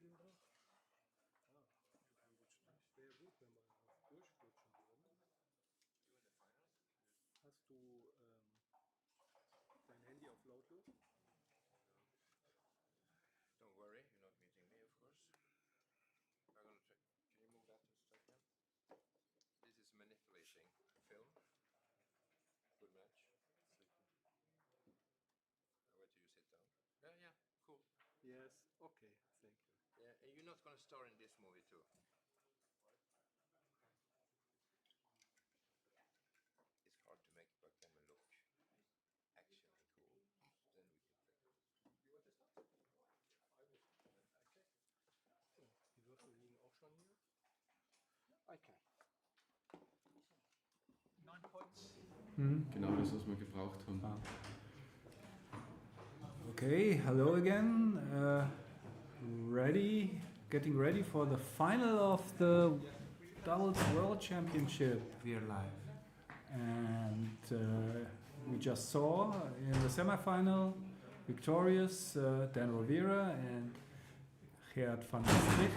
[SPEAKER 17] Spielen drauf? Wäre gut, wenn wir auf durchflutschen würden. Hast du dein Handy auf lautlos?
[SPEAKER 18] Don't worry, you're not meeting me, of course. I'm gonna try. Can you move that just a second? This is manipulating film. Good match. Where do you sit down? Yeah, cool.
[SPEAKER 17] Yes, okay, thank you.
[SPEAKER 18] Yeah, and you're not gonna star in this movie too. It's hard to make backgammon look action and cool. Then we can play. You want to start? I will. Okay.
[SPEAKER 17] Die Würfel liegen auch schon hier. Okay.
[SPEAKER 16] 9 points.
[SPEAKER 6] Genau das, was wir gebraucht haben.
[SPEAKER 2] Okay, hello again. Getting ready for the final of the Doubles World Championship.
[SPEAKER 16] We are live.
[SPEAKER 2] And we just saw in the semifinal victorious Dan Rovira and Gerd van der Stricht.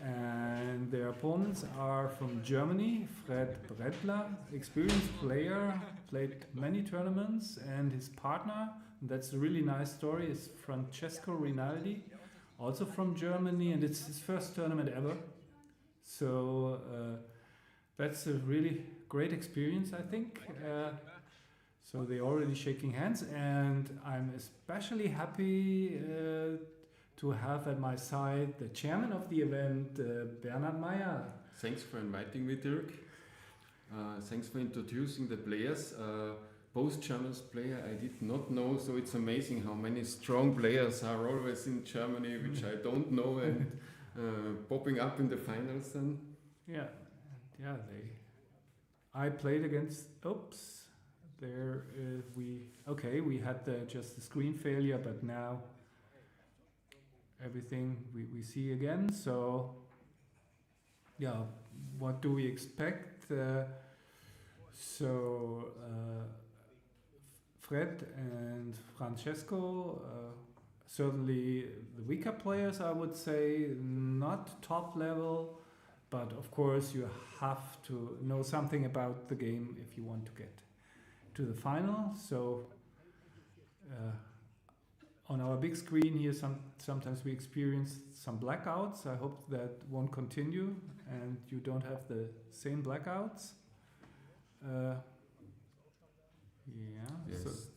[SPEAKER 2] And their opponents are from Germany. Fred Brettler, experienced player, played many tournaments, and his partner, and that's a really nice story, is Francesco Rinaldi, also from Germany, and it's his first tournament ever. So that's a really great experience, I think. So they're already shaking hands, and I'm especially happy to have at my side the chairman of the event, Bernhard Meyer.
[SPEAKER 6] Thanks for inviting me, Dirk. Thanks for introducing the players. Both Germans player I did not know, so it's amazing how many strong players are always in Germany, which I don't know, and popping up in the finals then.
[SPEAKER 2] Yeah, I played against. We had just the screen failure, but now everything we see again. So yeah, what do we expect? Fred and Francesco, certainly the weaker players, I would say, not top level, but of course you have to know something about the game if you want to get to the final. So on our big screen here, sometimes we experience some blackouts. I hope that won't continue and you don't have the same blackouts.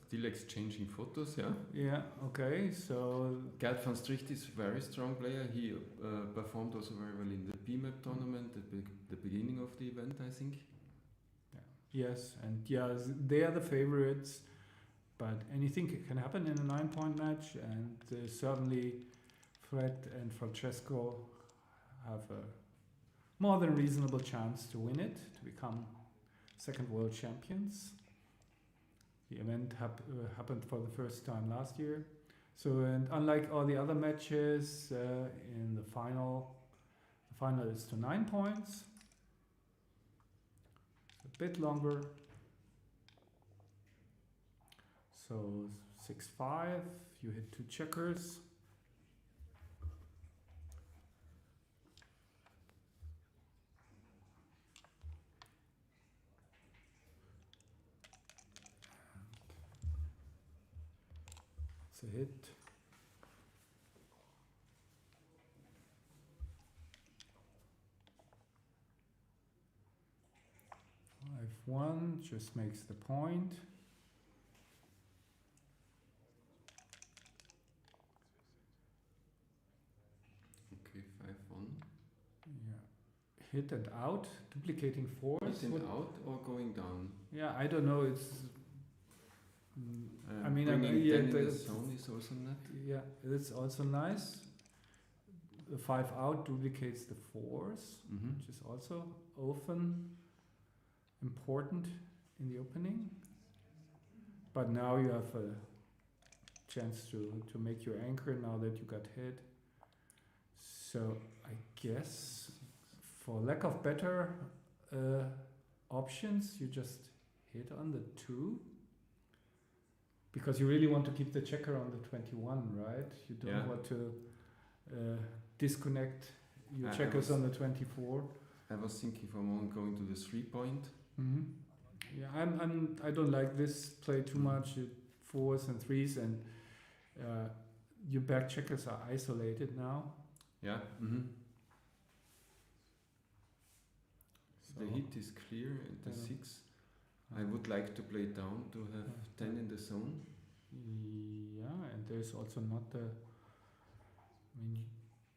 [SPEAKER 6] Still exchanging photos, yeah.
[SPEAKER 2] Yeah, okay, so...
[SPEAKER 6] Gerd van Stricht is a very strong player. He performed also very well in the PMAP tournament at the beginning of the event, I think.
[SPEAKER 2] Yeah. Yes, and they are the favorites, but anything can happen in a 9-point match, and certainly Fred and Francesco have a more than reasonable chance to win it, to become second world champions. The event happened for the first time last year. So, and unlike all the other matches in the final is to 9 points. It's a bit longer. So 6-5, you hit 2 checkers. It's a hit. F1 just makes the point.
[SPEAKER 6] Okay, 5-1.
[SPEAKER 2] Yeah. Hit and out, duplicating force.
[SPEAKER 6] Hit and out or going down?
[SPEAKER 2] Yeah, I don't know. It's. I mean,
[SPEAKER 6] the zone is also not.
[SPEAKER 2] Yeah, it's also nice. The 5 out duplicates the force, which is also often important in the opening. But now you have a chance to make your anchor now that you got hit. So I guess, for lack of better options, you just hit on the 2. Because you really want to keep the checker on the 21, right? You don't want to disconnect your
[SPEAKER 6] I
[SPEAKER 2] checkers
[SPEAKER 6] was-
[SPEAKER 2] on the 24.
[SPEAKER 6] I was thinking for a moment going to the 3-point.
[SPEAKER 2] Yeah, I don't like this play too much. Fours and threes, and your back checkers are isolated now.
[SPEAKER 6] Yeah. The hit is clear, and the 6. I would like to play down to have 10 in the zone.
[SPEAKER 2] Yeah, and there's also not the. I mean,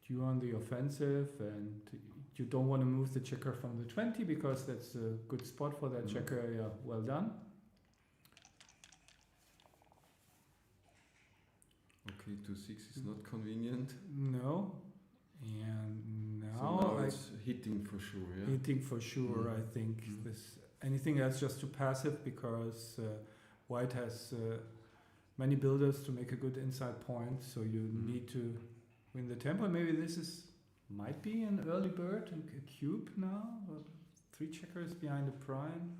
[SPEAKER 2] you're on the offensive, and you don't want to move the checker from the 20 because that's a good spot for that checker. Yeah, well done.
[SPEAKER 6] Okay, 2-6 is not convenient.
[SPEAKER 2] No, and now,
[SPEAKER 6] So now it's hitting for sure. Yeah.
[SPEAKER 2] hitting for sure. I think this anything else just too passive because White has many builders to make a good inside point. So you need to win the tempo. Maybe this might be an early bird and a cube now. 3 checkers behind the prime.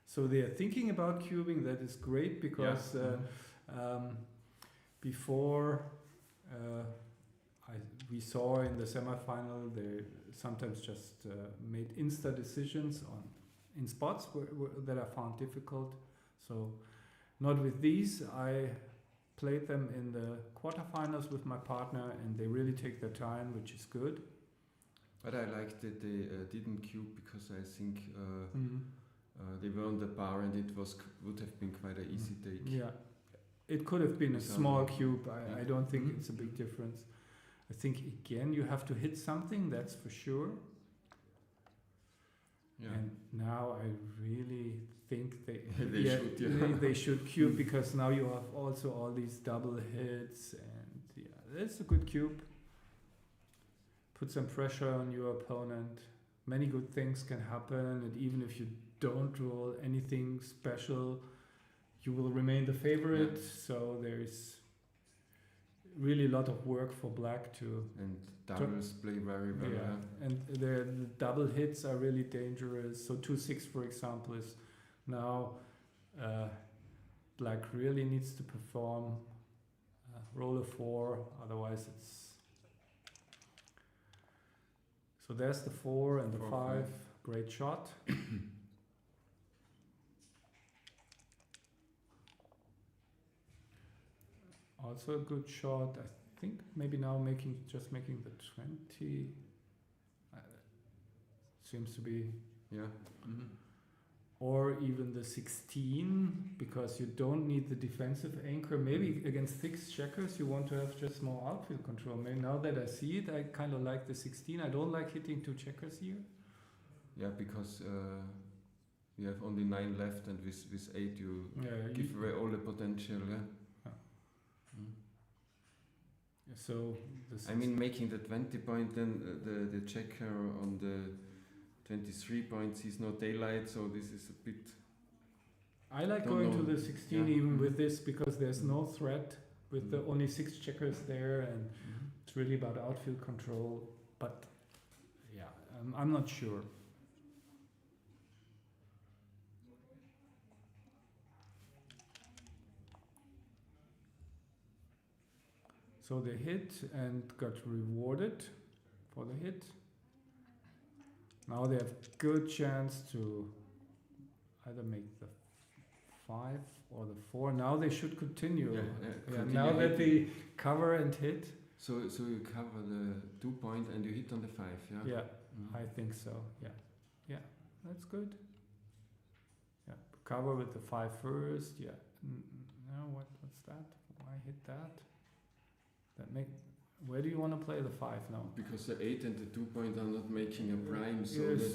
[SPEAKER 2] So they are thinking about cubing. That is great because before we saw in the semifinal they sometimes just made insta decisions in spots that I found difficult. So not with these. I played them in the quarterfinals with my partner, and they really take their time, which is good.
[SPEAKER 6] But I liked that they didn't cube because I think they were on the bar, and it would have been quite an easy take.
[SPEAKER 2] Yeah, it could have been a
[SPEAKER 6] Without
[SPEAKER 2] small
[SPEAKER 6] a-
[SPEAKER 2] cube. I don't think
[SPEAKER 6] Mhm.
[SPEAKER 2] it's a big difference. I think again you have to hit something, that's for sure.
[SPEAKER 6] Yeah.
[SPEAKER 2] And now I really think they
[SPEAKER 6] They should, yeah.
[SPEAKER 2] they should cube because now you have also all these double hits, and yeah, it's a good cube. Put some pressure on your opponent. Many good things can happen, and even if you don't roll anything special, you will remain the favorite. So there's really a lot of work for black to.
[SPEAKER 6] And doubles play very well.
[SPEAKER 2] Yeah, and the double hits are really dangerous. So 2-6, for example, is now black really needs to perform roll a 4, otherwise it's. So there's the 4 and the
[SPEAKER 6] 4,
[SPEAKER 2] 5.
[SPEAKER 6] 5.
[SPEAKER 2] Great shot. Also a good shot. I think maybe now just making the 20 seems to be.
[SPEAKER 6] Yeah.
[SPEAKER 2] Or even the 16, because you don't need the defensive anchor. Maybe against 6 checkers you want to have just more outfield control. Maybe now that I see it, I kind of like the 16. I don't like hitting 2 checkers here.
[SPEAKER 6] Yeah, because we have only 9 left, and with 8 you give away all the potential. Yeah.
[SPEAKER 2] So this
[SPEAKER 6] I mean, making the 20 point, then the checker on the 23 points sees no daylight, so this is a bit.
[SPEAKER 2] I like
[SPEAKER 6] don't
[SPEAKER 2] going
[SPEAKER 6] know.
[SPEAKER 2] to the 16
[SPEAKER 6] Yeah.
[SPEAKER 2] even with this because there's no threat with the only 6 checkers there, and it's really about outfield control. But yeah, I'm not sure. So they hit and got rewarded for the hit. Now they have good chance to either make the 5 or the 4. Now they should continue.
[SPEAKER 6] Continue
[SPEAKER 2] Now that they
[SPEAKER 6] hitting.
[SPEAKER 2] cover and hit.
[SPEAKER 6] So you cover the 2 point and you hit on the 5, yeah?
[SPEAKER 2] Yeah, I think so. Yeah, that's good. Yeah, cover with the 5 first. Yeah. No, what's that? Why hit that? Where do you want to play the 5 now?
[SPEAKER 6] Because the 8 and the 2 point are not making a prime, so
[SPEAKER 2] Yes,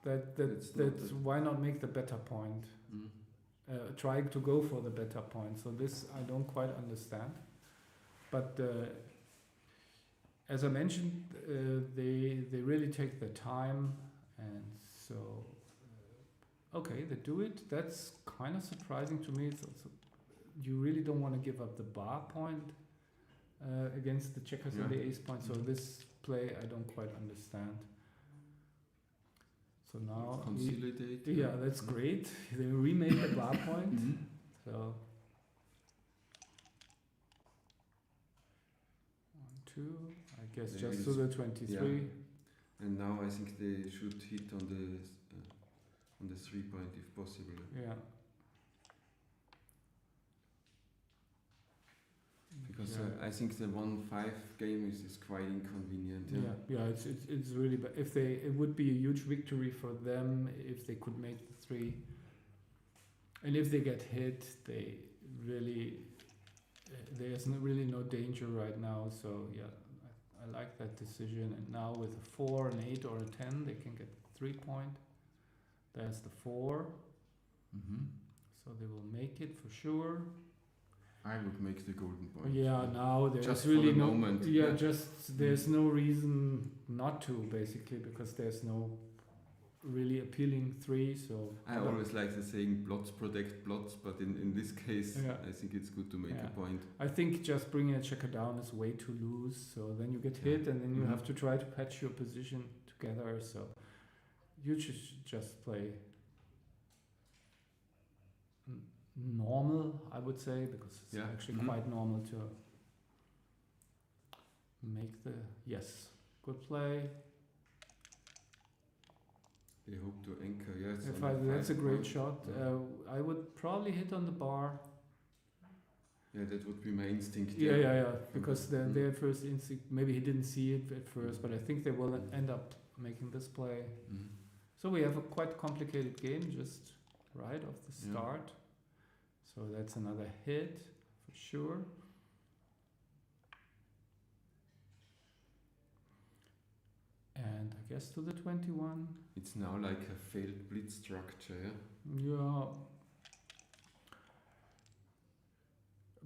[SPEAKER 2] that's why not make the better point? Try to go for the better point. So this I don't quite understand. But as I mentioned, they really take their time, and so okay, they do it. That's kind of surprising to me. It's also, you really don't want to give up the bar point against the checkers and the ace point. So this play I don't quite understand. So now
[SPEAKER 6] consolidate.
[SPEAKER 2] Yeah, that's great. They remade the bar point. So 1, 2, too. I guess
[SPEAKER 19] They
[SPEAKER 2] just
[SPEAKER 19] will
[SPEAKER 2] to the
[SPEAKER 19] s-
[SPEAKER 2] 23.
[SPEAKER 19] yeah. And now I think they should hit on the 3 point if possible.
[SPEAKER 2] Yeah.
[SPEAKER 19] Because
[SPEAKER 2] Yeah.
[SPEAKER 19] I think the 1-5 game is quite inconvenient.
[SPEAKER 2] Yeah, it's really. But if they, it would be a huge victory for them if they could make the 3. And if they get hit, they really, there's really no danger right now. So yeah, I like that decision. And now with a 4, an 8, or a 10, they can get 3 point. There's the 4.
[SPEAKER 19] Mm-hmm.
[SPEAKER 2] So they will make it for sure.
[SPEAKER 19] I would make the golden point.
[SPEAKER 2] Yeah, now there's
[SPEAKER 19] just
[SPEAKER 2] really
[SPEAKER 19] for the
[SPEAKER 2] no
[SPEAKER 19] moment.
[SPEAKER 2] Yeah, just there's no reason not to, basically, because there's no really appealing 3. So
[SPEAKER 19] I always like the saying plots protect plots, but in this case,
[SPEAKER 2] Yeah.
[SPEAKER 19] I think it's good to make
[SPEAKER 2] Yeah.
[SPEAKER 19] a point.
[SPEAKER 2] I think just bringing a checker down is way too loose. So then you get hit, and then you have to try to patch your position together. So you should just play normal, I would say, because it's actually quite normal to make the good play.
[SPEAKER 19] They hope to anchor. Yes,
[SPEAKER 2] That's a great shot. I would probably hit on the bar.
[SPEAKER 19] Yeah, that would be my instinct.
[SPEAKER 2] Yeah. Because their first instinct, maybe he didn't see it at first, but I think they will end up making this play.
[SPEAKER 19] Mm.
[SPEAKER 2] So we have a quite complicated game just right off the start. So that's another hit for sure. And I guess to the 21.
[SPEAKER 19] It's now like a failed blitz structure.
[SPEAKER 2] Yeah.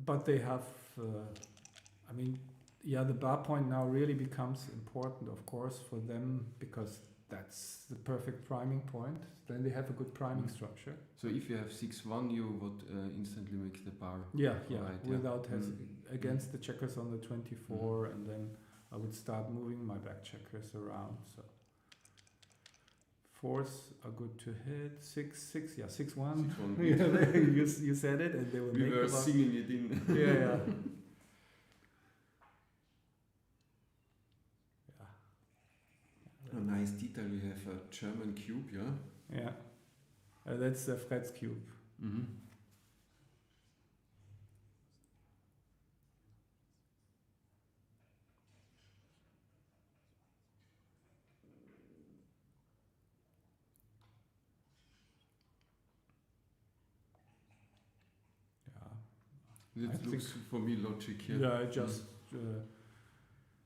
[SPEAKER 2] But they have, the bar point now really becomes important, of course, for them, because that's the perfect priming point. Then they have a good priming structure.
[SPEAKER 19] So if you have 6-1, you would instantly make the bar.
[SPEAKER 2] Yeah,
[SPEAKER 19] right,
[SPEAKER 2] without against the checkers on the 24, and then I would start moving my back checkers around. So 4s are good to hit. 6-1.
[SPEAKER 19] 6-1.
[SPEAKER 2] Yeah, you said it, and they will
[SPEAKER 19] we
[SPEAKER 2] make
[SPEAKER 19] were
[SPEAKER 2] the bar.
[SPEAKER 19] singing it in.
[SPEAKER 2] Yeah.
[SPEAKER 19] A nice detail, we have a German cube,
[SPEAKER 2] Yeah, that's the Fred's cube.
[SPEAKER 19] Mm-hmm. It looks for me logic here.
[SPEAKER 2] Yeah, just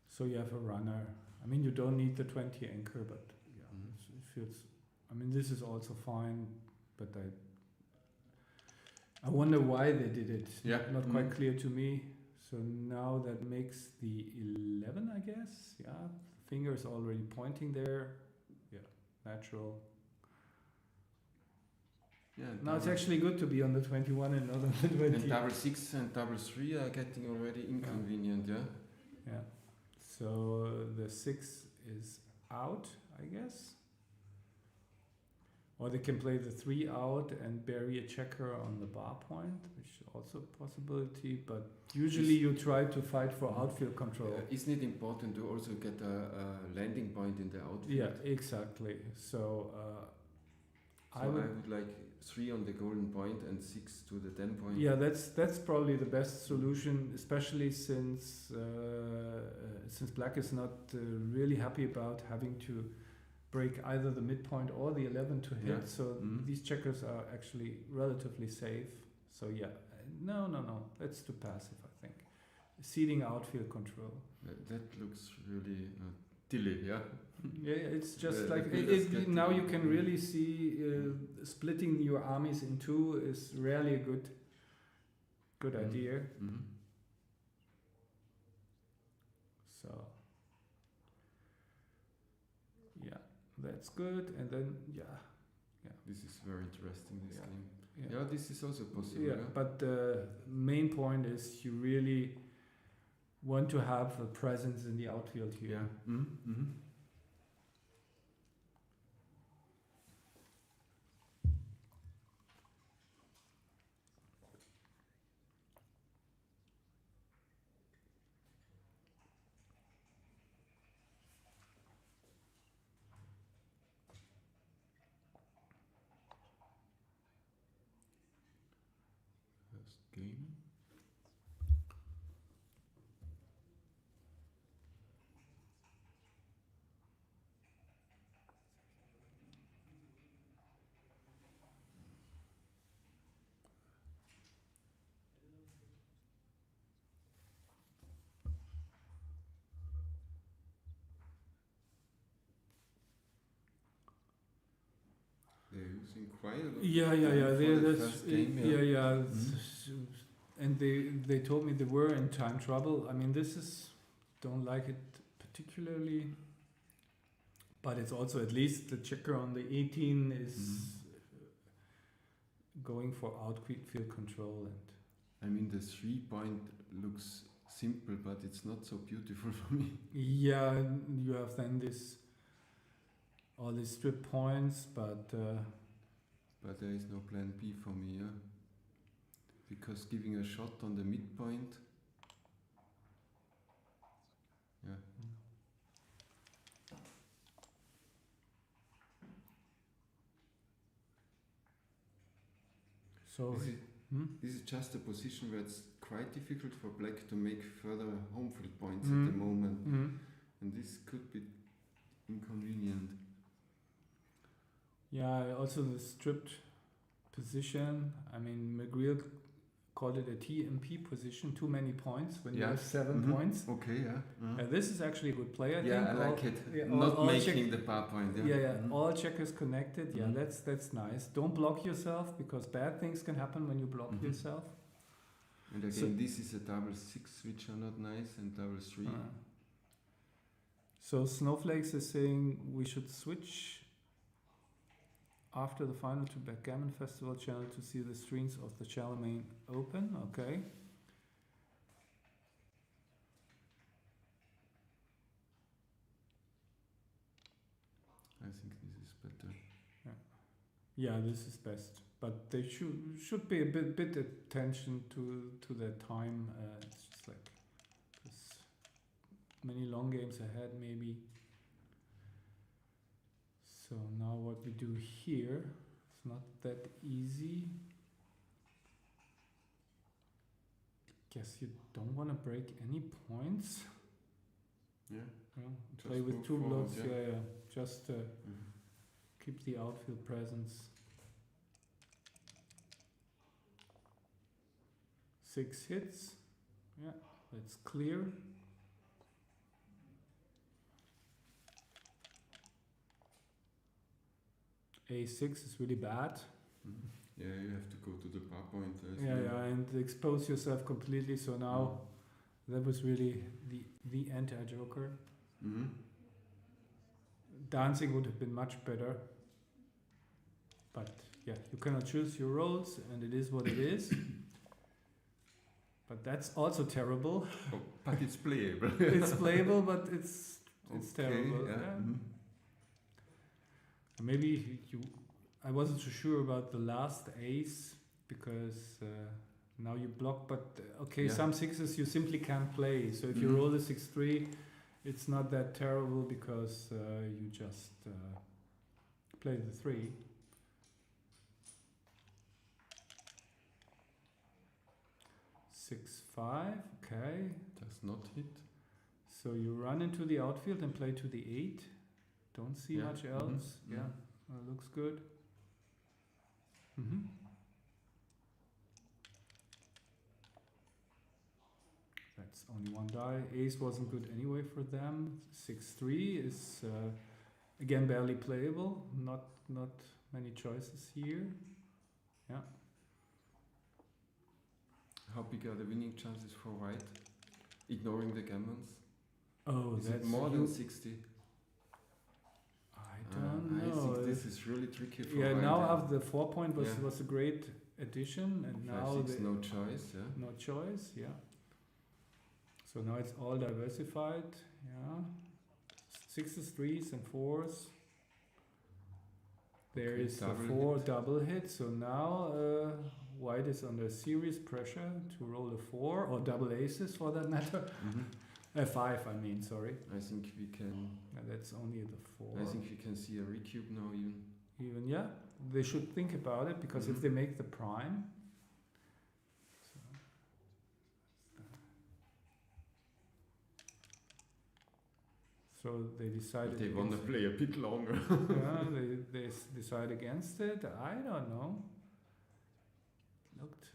[SPEAKER 2] so you have a runner. I mean, you don't need the 20 anchor, but it feels. I mean, this is also fine, but I wonder why they did it.
[SPEAKER 19] Yeah.
[SPEAKER 2] Not quite clear to me. So now that makes the 11, I guess. Yeah, finger is already pointing there. Yeah, natural.
[SPEAKER 19] Yeah.
[SPEAKER 2] Now it's actually good to be on the 21 and not on the 20.
[SPEAKER 19] And double 6 and double 3 are getting already inconvenient,
[SPEAKER 2] Yeah. So the 6 is out, I guess. Or they can play the 3 out and bury a checker on the bar point, which is also a possibility. But usually you try to fight for outfield control.
[SPEAKER 19] Isn't it important to also get a landing point in the outfield?
[SPEAKER 2] Yeah, exactly. So
[SPEAKER 19] I would like 3 on the golden point and 6 to the 10 point.
[SPEAKER 2] Yeah, that's probably the best solution, especially since black is not really happy about having to break either the midpoint or the 11 to hit.
[SPEAKER 19] Yeah.
[SPEAKER 2] So these checkers are actually relatively safe. So yeah, no, that's too passive, I think. Ceding outfield control.
[SPEAKER 19] That looks really dilly, yeah.
[SPEAKER 2] Yeah, it's just
[SPEAKER 19] The
[SPEAKER 2] like
[SPEAKER 19] builders
[SPEAKER 2] now you can really see splitting your armies in two is rarely a good idea.
[SPEAKER 19] Mm-hmm.
[SPEAKER 2] So yeah, that's good. And then
[SPEAKER 19] This is very interesting. This game.
[SPEAKER 2] Yeah.
[SPEAKER 19] Yeah, this is also possible.
[SPEAKER 2] Yeah, but the main point is you really want to have a presence in the outfield here.
[SPEAKER 19] Yeah. Mm-hmm. Mm-hmm. first game. They're using quite a lot.
[SPEAKER 2] Yeah.
[SPEAKER 19] For the first game,
[SPEAKER 2] Yeah. And they told me they were in time trouble. I mean, don't like it particularly, but it's also at least the checker on the 18 is going for outfield control. And
[SPEAKER 19] I mean, the 3-point looks simple, but it's not so beautiful for me.
[SPEAKER 2] yeah, you have then all these strip points, but
[SPEAKER 19] there is no plan B for me, yeah. Because giving a shot on the midpoint, yeah.
[SPEAKER 2] So
[SPEAKER 19] this is just a position where it's quite difficult for black to make further home field points at the moment, and this could be inconvenient.
[SPEAKER 2] Yeah, also the stripped position. I mean, McGreal called it a TMP position, too many points when you have 7 points.
[SPEAKER 19] Okay, yeah.
[SPEAKER 2] This is actually a good play, I think.
[SPEAKER 19] Yeah, I like it. Not making the par point.
[SPEAKER 2] Yeah. All checkers connected. Yeah, that's nice. Don't block yourself, because bad things can happen when you block yourself.
[SPEAKER 19] And again, this is a double 6, which are not nice, and double 3.
[SPEAKER 2] So Snowflakes is saying we should switch after the final to Backgammon Festival channel to see the streams of the Charlemagne Open. Okay.
[SPEAKER 19] I think this is better.
[SPEAKER 2] Yeah, this is best. But they should be a bit attention to their time. It's just like there's many long games ahead, maybe. So now what we do here is not that easy. Guess you don't want to break any points.
[SPEAKER 19] Yeah.
[SPEAKER 2] Play with 2 blocks. Yeah. Just keep the outfield presence. 6 hits. Yeah, that's clear. A6 is really bad.
[SPEAKER 19] Yeah, you have to go to the par point.
[SPEAKER 2] And expose yourself completely. So now that was really the anti-joker. Dancing would have been much better. But yeah, you cannot choose your roles, and it is what it is. But that's also terrible.
[SPEAKER 19] But it's playable.
[SPEAKER 2] It's playable, but it's terrible.
[SPEAKER 19] Yeah.
[SPEAKER 2] Maybe I wasn't so sure about the last ace, because now you block, but some 6s you simply can't play. So if you roll a 6-3, it's not that terrible, because you just play the 3. Six, 5, okay.
[SPEAKER 19] Does not hit.
[SPEAKER 2] So you run into the outfield and play to the 8. Don't see much else. Looks good. That's only 1 die. Ace wasn't good anyway for them. 6-3 is again barely playable. Not many choices here. Yeah.
[SPEAKER 19] How big are the winning chances for white, ignoring the gammons?
[SPEAKER 2] Oh,
[SPEAKER 19] is
[SPEAKER 2] that's
[SPEAKER 19] it more than 60?
[SPEAKER 2] I don't know.
[SPEAKER 19] I think this is really tricky for
[SPEAKER 2] white.
[SPEAKER 19] Now
[SPEAKER 2] after the 4-point was a great addition, and now
[SPEAKER 19] no choice. Yeah.
[SPEAKER 2] No choice. Yeah. So now it's all diversified. Yeah. 6s, 3s, and 4s. There is a 4 double hit. So now white is under serious pressure to roll a 4 or double aces for that matter. 5, I mean, sorry.
[SPEAKER 19] I think we can.
[SPEAKER 2] That's only the 4.
[SPEAKER 19] I think we can see a recube now
[SPEAKER 2] even. Yeah, they should think about it, because if they make the prime, So they decided.
[SPEAKER 19] They want to
[SPEAKER 2] against-
[SPEAKER 19] play a bit longer.
[SPEAKER 2] yeah, they decide against it. I don't know. Looked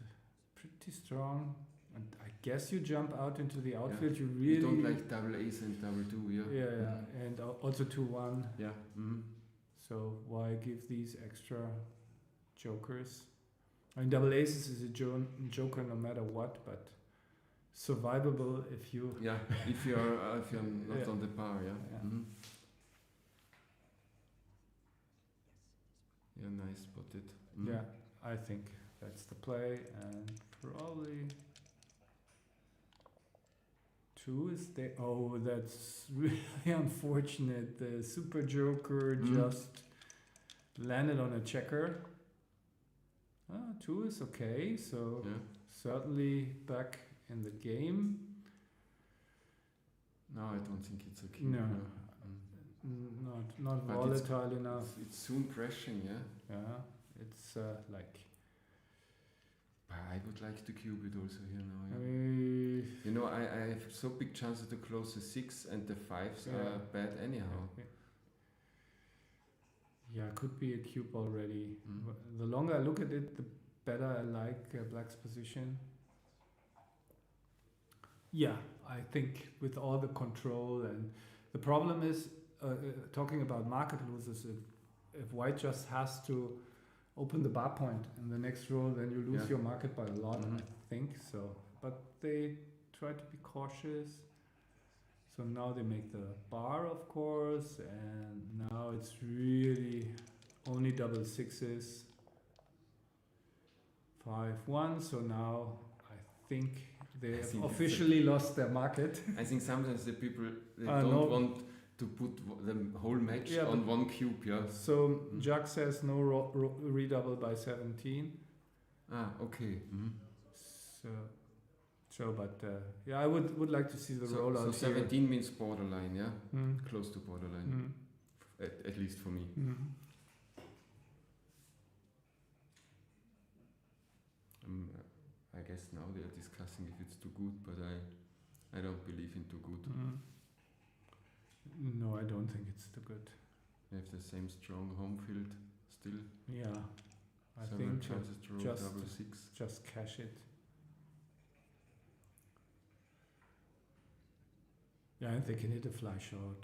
[SPEAKER 2] pretty strong. And I guess you jump out into the outfield. You really
[SPEAKER 19] You don't like double ace and double two, yeah?
[SPEAKER 2] Yeah, and also 2-1.
[SPEAKER 19] Yeah. Mm-hmm.
[SPEAKER 2] So why give these extra jokers? I mean, double aces is a joker no matter what, but survivable if you.
[SPEAKER 19] Yeah, if you're not
[SPEAKER 2] Yeah.
[SPEAKER 19] on the bar, yeah.
[SPEAKER 2] Yeah.
[SPEAKER 19] Mm-hmm. Yeah, nice spotted. Mm.
[SPEAKER 2] Yeah, I think that's the play, and probably 2 is there. Oh, that's really unfortunate. The super joker just landed on a checker. 2 is okay, so certainly back in the game.
[SPEAKER 19] No, I don't think it's okay.
[SPEAKER 2] No.
[SPEAKER 19] Mm.
[SPEAKER 2] Not
[SPEAKER 19] But
[SPEAKER 2] volatile enough.
[SPEAKER 19] It's soon crashing, yeah?
[SPEAKER 2] Yeah, it's like.
[SPEAKER 19] I would like to cube it also here now. Yeah.
[SPEAKER 2] I
[SPEAKER 19] You know, I have so big chances to close the 6 and the 5s are bad anyhow.
[SPEAKER 2] Yeah, could be a cube already. The longer I look at it, the better I like black's position. Yeah, I think with all the control, and the problem is, talking about market losers, if white just has to open the bar point in the next row, then you lose your market by a lot, I think so. But they try to be cautious. So now they make the bar, of course, and now it's really only double sixes. 5-1, so now I think they have officially lost their market.
[SPEAKER 19] I think sometimes the people they
[SPEAKER 2] No.
[SPEAKER 19] don't want to put the whole match on one cube, yeah.
[SPEAKER 2] So Jack says no redouble by 17.
[SPEAKER 19] Okay.
[SPEAKER 2] But I would like to see the rollout.
[SPEAKER 19] So 17 means borderline, yeah? Close to borderline. At least for me. I guess now they are discussing if it's too good, but I don't believe in too good.
[SPEAKER 2] No, I don't think it's too good.
[SPEAKER 19] They have the same strong home field still.
[SPEAKER 2] Yeah, I
[SPEAKER 19] Several
[SPEAKER 2] think
[SPEAKER 19] chances to roll double 6.
[SPEAKER 2] Just cash it. Yeah, and they can hit a fly shot,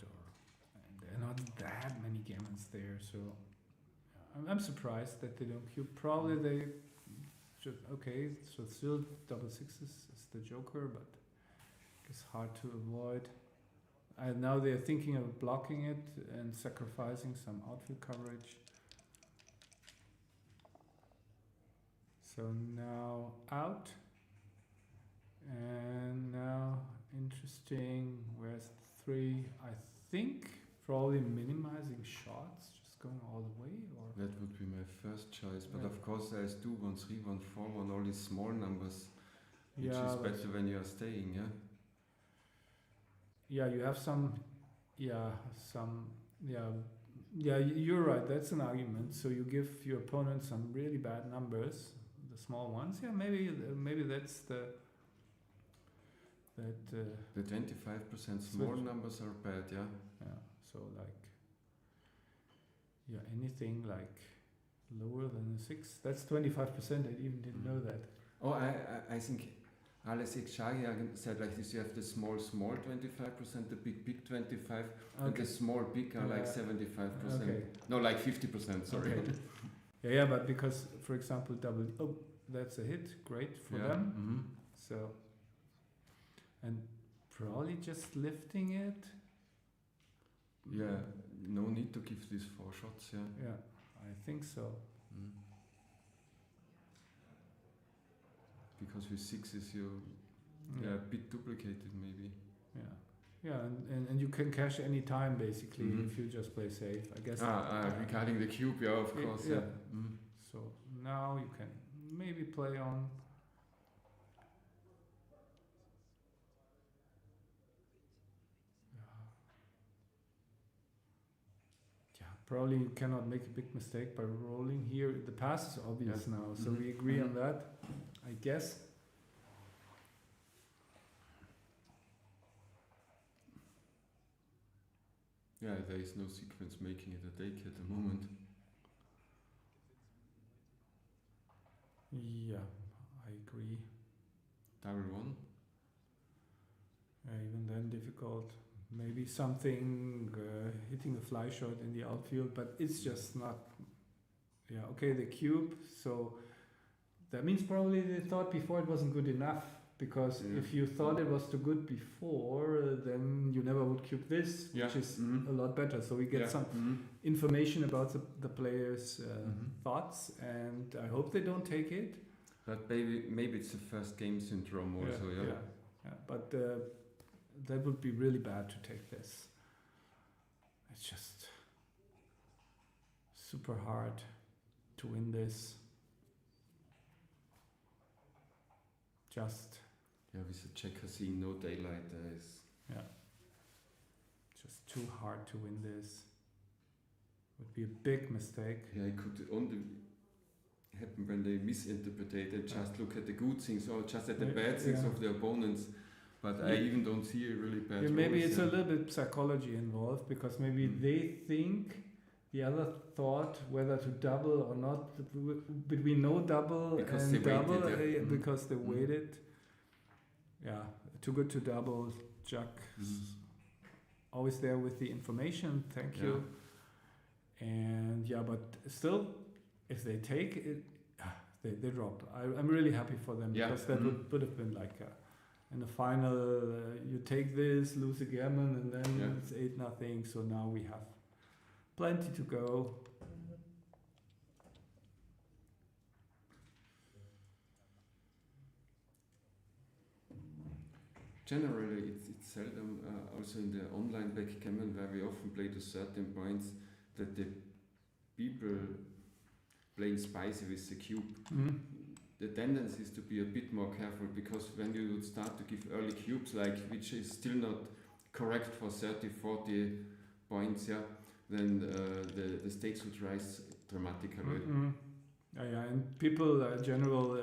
[SPEAKER 2] and there are not that many gammons there, so I'm surprised that they don't cube. Probably they should. Okay, so still double sixes is the joker, but it's hard to avoid. And now they're thinking of blocking it and sacrificing some outfield coverage. So now out. And now, interesting, where's the 3? I think probably minimizing shots, just going all the way, or?
[SPEAKER 19] That would be my first choice, but of course there's 2-1, 3-1, 4-1, all these small numbers, which is better when you are staying, yeah?
[SPEAKER 2] Yeah, you have you're right, that's an argument. So you give your opponent some really bad numbers, the small ones. Yeah, maybe that's the
[SPEAKER 19] 25% small numbers are bad, yeah?
[SPEAKER 2] Yeah, so anything like lower than a 6, that's 25%. I even didn't know that.
[SPEAKER 19] Oh, I think Alex Ekshagyan said like this: you have the small 25%, the big 25, and the small big are like 75%.
[SPEAKER 2] Okay.
[SPEAKER 19] No, like 50%. Sorry.
[SPEAKER 2] Okay. yeah, but because, for example, that's a hit, great for them. So, and probably just lifting it.
[SPEAKER 19] Yeah, no need to give these 4 shots. Yeah.
[SPEAKER 2] Yeah, I think so.
[SPEAKER 19] Because with 6s they're a bit duplicated maybe.
[SPEAKER 2] Yeah, and you can cash any time basically if you just play safe, I guess.
[SPEAKER 19] Regarding the cube, yeah, of course. Yeah.
[SPEAKER 2] So now you can maybe play on. Probably you cannot make a big mistake by rolling here. The pass is obvious now, so we agree on that, I guess.
[SPEAKER 19] Yeah, there is no sequence making it a take at the moment.
[SPEAKER 2] Yeah, I agree.
[SPEAKER 19] Double one.
[SPEAKER 2] Even then difficult. Maybe something hitting a fly shot in the outfield, but it's just not. Yeah, okay, the cube. So that means probably they thought before it wasn't good enough. Because if you thought it was too good before, then you never would cube this, which is a lot better. So we get some information about the players' thoughts, and I hope they don't take it.
[SPEAKER 19] But maybe it's the first game syndrome also,
[SPEAKER 2] yeah. But that would be really bad to take this. It's just super hard to win this. Just.
[SPEAKER 19] Yeah, with the checker seeing no daylight, there is.
[SPEAKER 2] Yeah. Just too hard to win this. Would be a big mistake.
[SPEAKER 19] Yeah, it could only happen when they misinterpret and just look at the good things or just at the bad things of the opponents. But I even don't see a really bad.
[SPEAKER 2] Yeah, maybe it's a little bit psychology involved because maybe they think the other thought whether to double or not between no double
[SPEAKER 19] because
[SPEAKER 2] and
[SPEAKER 19] they
[SPEAKER 2] double
[SPEAKER 19] waited,
[SPEAKER 2] because they waited. Yeah, too good to double. Jack always there with the information. Thank you. And yeah, but still, if they take it, they drop. I'm really happy for them because that would have been like in the final. You take this, lose a gammon, and then it's 8-0. So now we have plenty to go.
[SPEAKER 19] Generally, it's seldom, also in the online backgammon where we often play to certain points, that the people playing spicy with the cube. The tendency is to be a bit more careful because when you would start to give early cubes, like which is still not correct for 30-40 points, then the stakes would rise dramatically.
[SPEAKER 2] Yeah, and people general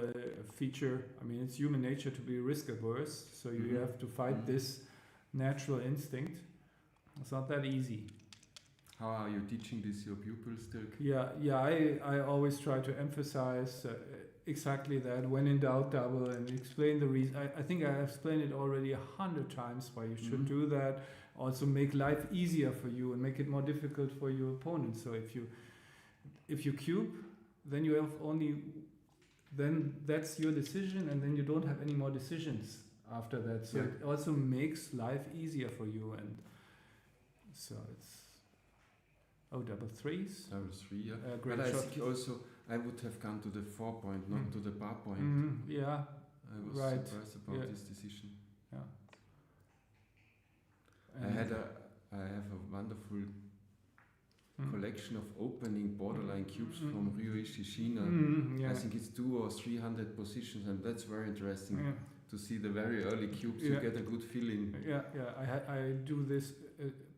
[SPEAKER 2] feature. I mean, it's human nature to be risk averse, so you have to fight this natural instinct. It's not that easy.
[SPEAKER 19] How are you teaching this your pupils, Dirk?
[SPEAKER 2] Yeah. I always try to emphasize exactly that. When in doubt, double, and explain the reason. I think I have explained it already 100 times why you should do that. Also, make life easier for you and make it more difficult for your opponent. So if you cube, then you have then that's your decision, and then you don't have any more decisions after that. So it also makes life easier for you, and so it's double threes.
[SPEAKER 19] Double three, yeah.
[SPEAKER 2] Great
[SPEAKER 19] but I
[SPEAKER 2] shot.
[SPEAKER 19] think also I would have gone to the 4 point, not to the bar point.
[SPEAKER 2] Yeah,
[SPEAKER 19] I was surprised about this decision.
[SPEAKER 2] Yeah.
[SPEAKER 19] I have a wonderful collection of opening borderline cubes from Ryoichi Shina. I think it's 200 or 300 positions, and that's very interesting to see the very early cubes. You get a good feeling.
[SPEAKER 2] Yeah. I do this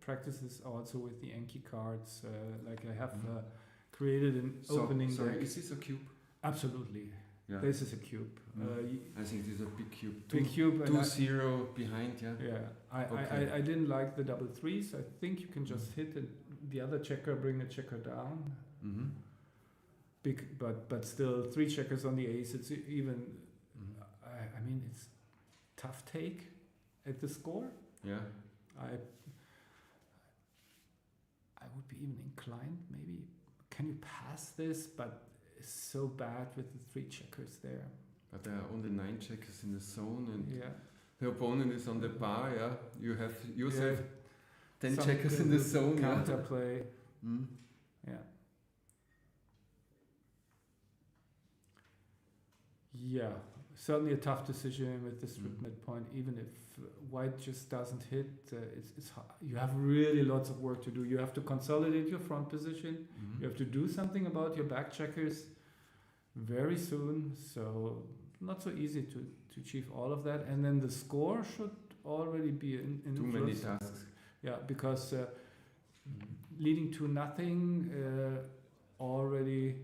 [SPEAKER 2] practices also with the Enki cards. Like I have created an opening.
[SPEAKER 19] Sorry,
[SPEAKER 2] deck.
[SPEAKER 19] is this a cube?
[SPEAKER 2] Absolutely.
[SPEAKER 19] Yeah.
[SPEAKER 2] This is a cube.
[SPEAKER 19] I think this is a big cube.
[SPEAKER 2] Big cube.
[SPEAKER 19] 2-0 behind,
[SPEAKER 2] I didn't like the double threes. I think you can just hit the other checker, bring a checker down. Big, but still 3 checkers on the ace. It's even. I mean, it's tough take at the score.
[SPEAKER 19] Yeah.
[SPEAKER 2] I would be even inclined. Maybe can you pass this? But it's so bad with the 3 checkers there.
[SPEAKER 19] But there are only 9 checkers in the zone, and the opponent is on the bar. Yeah, you have yourself 10 checkers in the zone.
[SPEAKER 2] Counterplay. Yeah, certainly a tough decision with this mid point. Even if white just doesn't hit, it's hard. You have really lots of work to do. You have to consolidate your front position. You have to do something about your back checkers very soon. So not so easy to achieve all of that. And then the score should already be in
[SPEAKER 19] too many tasks.
[SPEAKER 2] Yeah, because leading to nothing already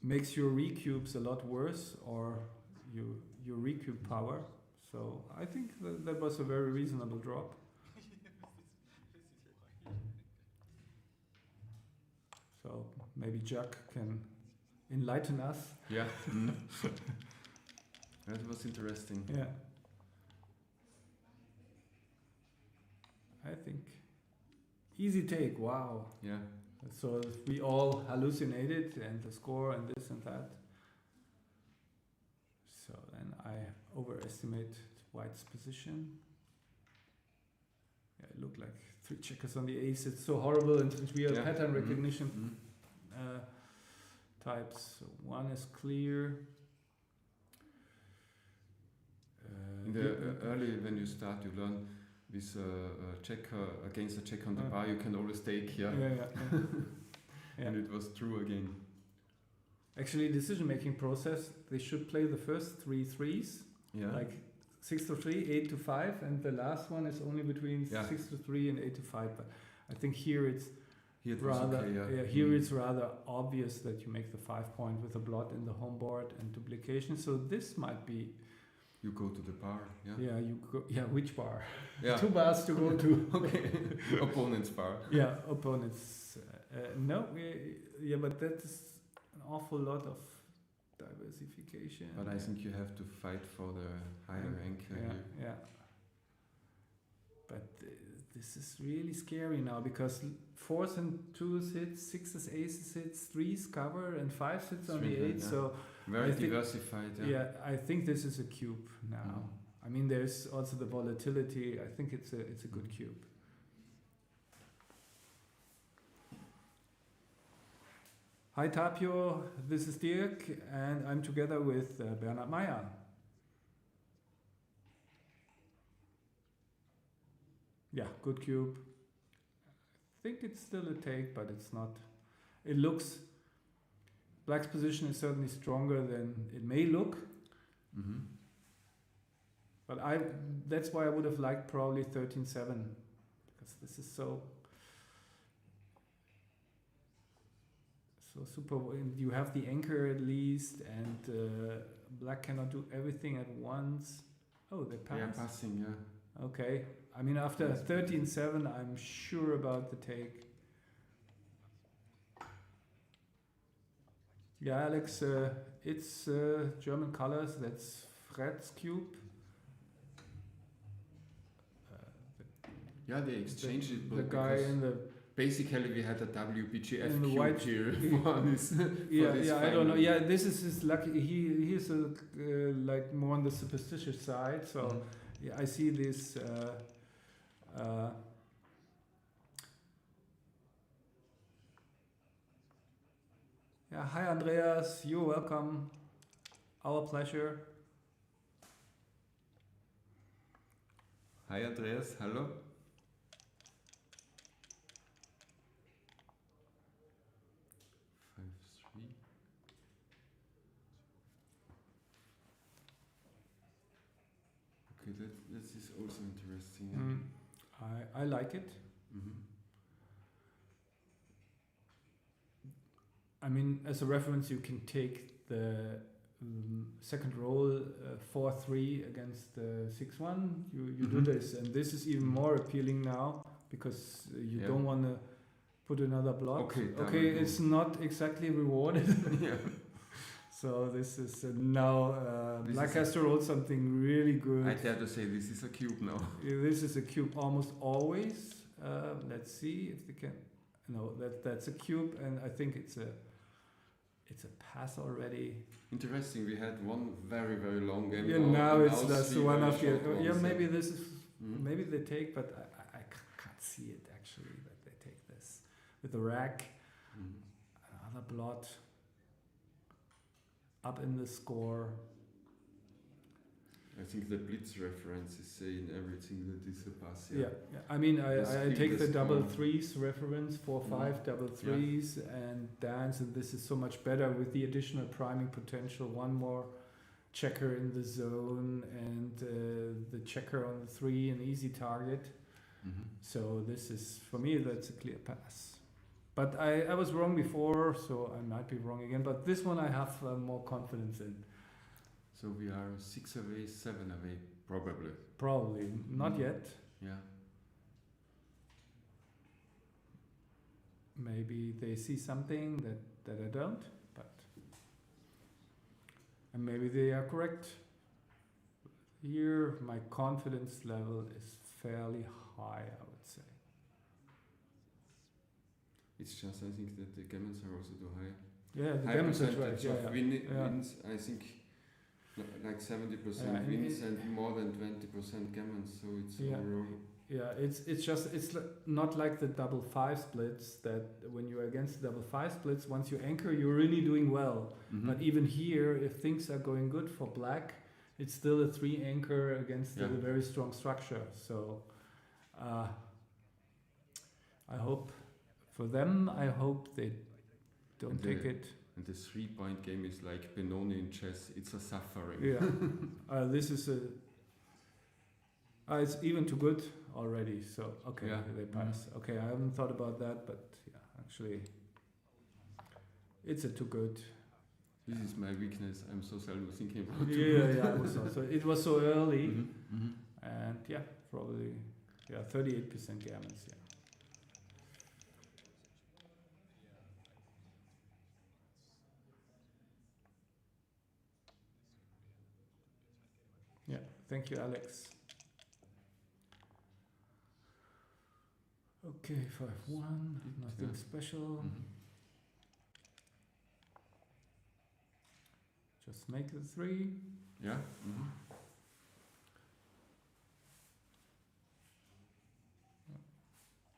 [SPEAKER 2] makes your recubes a lot worse, or your recube power. So I think that was a very reasonable drop. So maybe Jack can enlighten us.
[SPEAKER 19] Yeah. That was interesting.
[SPEAKER 2] Yeah. I think easy take. Wow.
[SPEAKER 19] Yeah.
[SPEAKER 2] So we all hallucinated and the score and this and that. So then I overestimate White's position. Yeah, it looked like 3 checkers on the ace. It's so horrible, and since we are pattern recognition types, so 1 is clear.
[SPEAKER 19] In the early, when you start, you learn with a checker against a check on the bar, you can always take. Yeah. And it was true again.
[SPEAKER 2] Actually, decision-making process, they should play the first 3 threes, like 6 to 3, 8 to 5, and the last one is only between 6 to 3 and 8 to 5. But I think here it's rather it's rather obvious that you make the 5 point with a blot in the home board and duplication. So this might be.
[SPEAKER 19] You go to the bar. Yeah.
[SPEAKER 2] Yeah, you go. Yeah, which bar?
[SPEAKER 19] Yeah.
[SPEAKER 2] 2 bars to go to.
[SPEAKER 19] Okay. Opponent's bar.
[SPEAKER 2] Yeah, opponents. No, but that is an awful lot of diversification.
[SPEAKER 19] But I think you have to fight for the higher rank here.
[SPEAKER 2] Yeah. But this is really scary now because 4s and 2s hits, 6s, aces hits, 3s cover, and 5s hits on the 8. So
[SPEAKER 19] very diversified.
[SPEAKER 2] Yeah, I think this is a cube now. I mean, there's also the volatility. I think it's a good cube. Hi Tapio, this is Dirk, and I'm together with Bernhard Meyer. Yeah, good cube. I think it's still a take, but it's not. It looks. Black's position is certainly stronger than it may look. But that's why I would have liked probably 13-7, because this is so super. You have the anchor at least, and Black cannot do everything at once. Oh, they pass.
[SPEAKER 19] Yeah, passing. Yeah.
[SPEAKER 2] Okay. I mean, after 13-7, I'm sure about the take. Yeah, Alex, it's German colors. That's Fred's cube.
[SPEAKER 19] Yeah, they exchanged it.
[SPEAKER 2] The guy in the
[SPEAKER 19] basically we had a WBGF
[SPEAKER 2] in the
[SPEAKER 19] cube
[SPEAKER 2] white
[SPEAKER 19] here for this.
[SPEAKER 2] I don't know. Yeah, this is his lucky. He's like more on the superstitious side. So yeah, I see this. Yeah, hi Andreas, you're welcome. Our pleasure.
[SPEAKER 19] Hi Andreas, hello. Okay, this is also interesting.
[SPEAKER 2] I like it. I mean, as a reference, you can take the second roll 4-3 against 6-1. You do this, and this is even more appealing now because you don't want to put another block. Okay, it's not exactly rewarded. So this is now Black has to roll something really good.
[SPEAKER 19] I dare to say this is a cube now.
[SPEAKER 2] This is a cube almost always. Let's see if they can. No, that's a cube, and I think it's a pass already.
[SPEAKER 19] Interesting. We had one very long game.
[SPEAKER 2] Yeah, now it's just one of the. Yeah, maybe this is maybe they take, but I can't see it actually that they take this with the rack. Another blot up in the score.
[SPEAKER 19] I think the Blitz reference is saying everything that is a pass.
[SPEAKER 2] Yeah. I mean, I take the double threes reference, 4-5 double threes and dance, and this is so much better with the additional priming potential. One more checker in the zone and the checker on the 3, an easy target. So this is, for me, that's a clear pass. But I was wrong before, so I might be wrong again. But this one I have more confidence in.
[SPEAKER 19] So we are 6 away, 7 away, probably.
[SPEAKER 2] Probably not yet.
[SPEAKER 19] Yeah.
[SPEAKER 2] Maybe they see something that I don't, but and maybe they are correct. Here, my confidence level is fairly high, I would say.
[SPEAKER 19] It's just I think that the gammons are also too high.
[SPEAKER 2] Yeah, the
[SPEAKER 19] high
[SPEAKER 2] gammons are
[SPEAKER 19] percentage
[SPEAKER 2] right,
[SPEAKER 19] of
[SPEAKER 2] yeah.
[SPEAKER 19] wins. I think like 70%
[SPEAKER 2] Yeah,
[SPEAKER 19] wins and more than 20% gammons. So it's
[SPEAKER 2] Yeah.
[SPEAKER 19] overall.
[SPEAKER 2] Yeah, it's not like the double five splits that when you're against the double five splits, once you anchor, you're really doing well.
[SPEAKER 19] Mhm.
[SPEAKER 2] But even here, if things are going good for black, it's still a 3 anchor against
[SPEAKER 19] Yeah.
[SPEAKER 2] a very strong structure. So I hope for them, I hope they don't
[SPEAKER 19] And
[SPEAKER 2] take
[SPEAKER 19] the-
[SPEAKER 2] it.
[SPEAKER 19] And the 3-point game is like Benoni in chess. It's a suffering.
[SPEAKER 2] Yeah, this is a. It's even too good already. So okay,
[SPEAKER 19] Yeah.
[SPEAKER 2] they pass. Okay, I haven't thought about that, but yeah, actually, it's a too good.
[SPEAKER 19] This is my weakness. I'm so seldom thinking about
[SPEAKER 2] Yeah, I was also. It was so early,
[SPEAKER 19] Mhm.
[SPEAKER 2] and yeah, probably 38% gammons. Yeah. Yeah, thank you, Alex. Okay, 5-1, nothing
[SPEAKER 19] Yeah.
[SPEAKER 2] special.
[SPEAKER 19] Mhm.
[SPEAKER 2] Just make the 3.
[SPEAKER 19] Yeah. Mhm.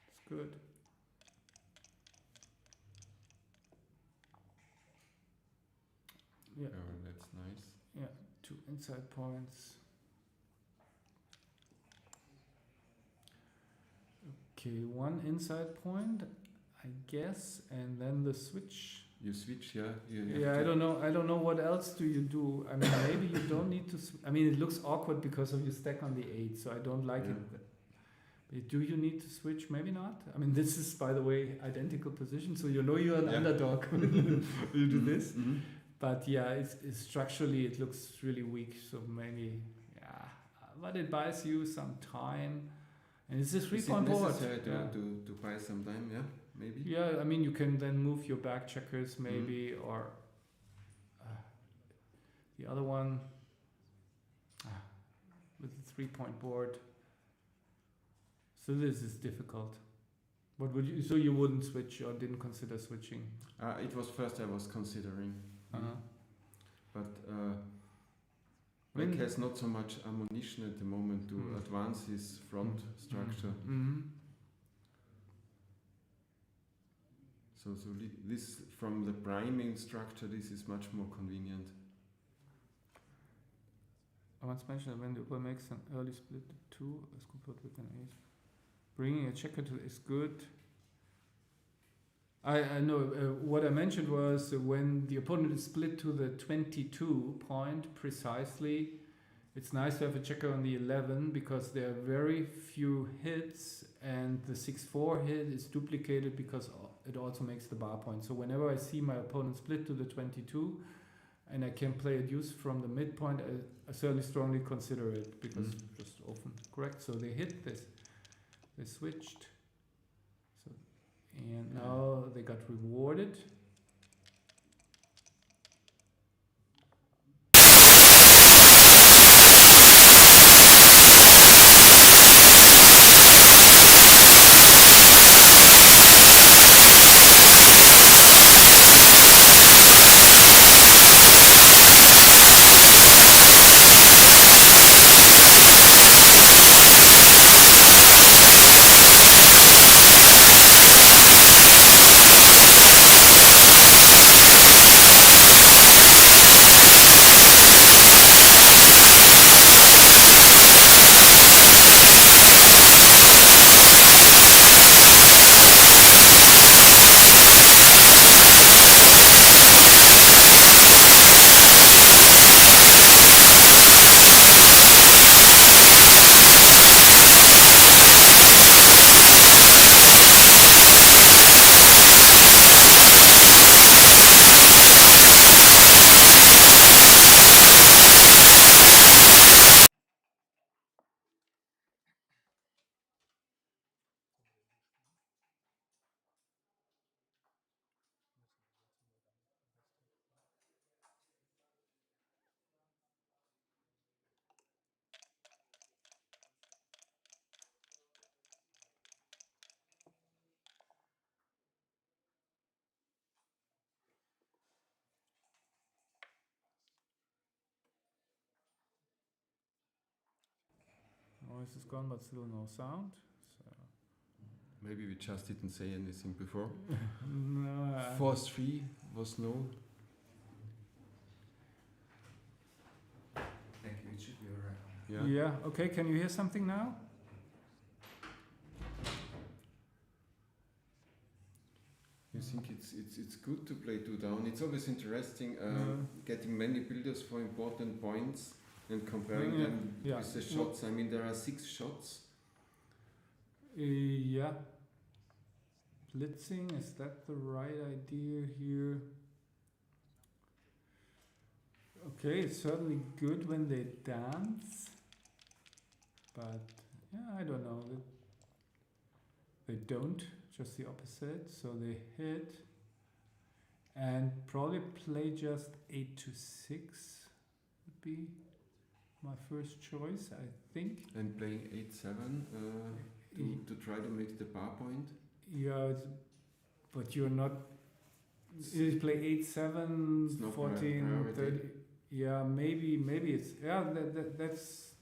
[SPEAKER 2] It's good. Yeah.
[SPEAKER 19] Oh, that's nice.
[SPEAKER 2] Yeah, 2 inside points. Okay, 1 inside point, I guess, and then the switch.
[SPEAKER 19] You switch, yeah. You have
[SPEAKER 2] Yeah,
[SPEAKER 19] to-
[SPEAKER 2] I don't know. I don't know what else do you do. I mean, maybe you don't need to. I mean, it looks awkward because of you stack on the 8, so I don't like
[SPEAKER 19] Yeah.
[SPEAKER 2] it. But do you need to switch? Maybe not. I mean, this is, by the way, identical position, so you know you're an
[SPEAKER 19] Yeah.
[SPEAKER 2] underdog when you do
[SPEAKER 19] Mhm,
[SPEAKER 2] this.
[SPEAKER 19] mhm.
[SPEAKER 2] But yeah, it's structurally it looks really weak. So maybe, yeah, but it buys you some time, and it's a
[SPEAKER 19] Is it
[SPEAKER 2] 3-point board.
[SPEAKER 19] necessary to,
[SPEAKER 2] Yeah.
[SPEAKER 19] to buy some time? Yeah, maybe.
[SPEAKER 2] Yeah, I mean, you can then move your back checkers maybe, or the other one with the 3-point board. So this is difficult. What would you? So you wouldn't switch or didn't consider switching?
[SPEAKER 19] It was first I was considering,
[SPEAKER 2] Uh-huh.
[SPEAKER 19] but
[SPEAKER 2] When-
[SPEAKER 19] Black has not so much ammunition at the moment to
[SPEAKER 2] Mm.
[SPEAKER 19] advance his front structure.
[SPEAKER 2] Mm-hmm.
[SPEAKER 19] So this from the priming structure, this is much more convenient.
[SPEAKER 2] I once mentioned when the opponent makes an early split to 2 as compared with an ace. Bringing a checker to is good. I know what I mentioned was when the opponent is split to the 22 point precisely, it's nice to have a checker on the 11 because there are very few hits and the 6-4 hit is duplicated because it also makes the bar point. So whenever I see my opponent split to the 22 and I can play a deuce from the midpoint, I certainly strongly consider it because just often correct. So they hit this, they switched. So and now they got rewarded. Noise is gone, but still no sound. So.
[SPEAKER 19] Maybe we just didn't say anything before.
[SPEAKER 2] No,
[SPEAKER 19] 4-3 was no.
[SPEAKER 16] Thank you, it should be alright.
[SPEAKER 19] Yeah.
[SPEAKER 2] Yeah, okay, can you hear something now?
[SPEAKER 19] You think it's good to play 2 down? It's always interesting getting many builders for important points and comparing them with the shots. I mean, there are 6 shots.
[SPEAKER 2] Yeah. Blitzing, is that the right idea here? Okay, it's certainly good when they dance, but yeah, I don't know. They don't, just the opposite. So they hit and probably play just 8 to 6 would be my first choice, I think.
[SPEAKER 19] And playing 8-7 to try to make the bar point.
[SPEAKER 2] Yeah, but you're not. You play 8-7, 14, 30. Yeah, maybe it's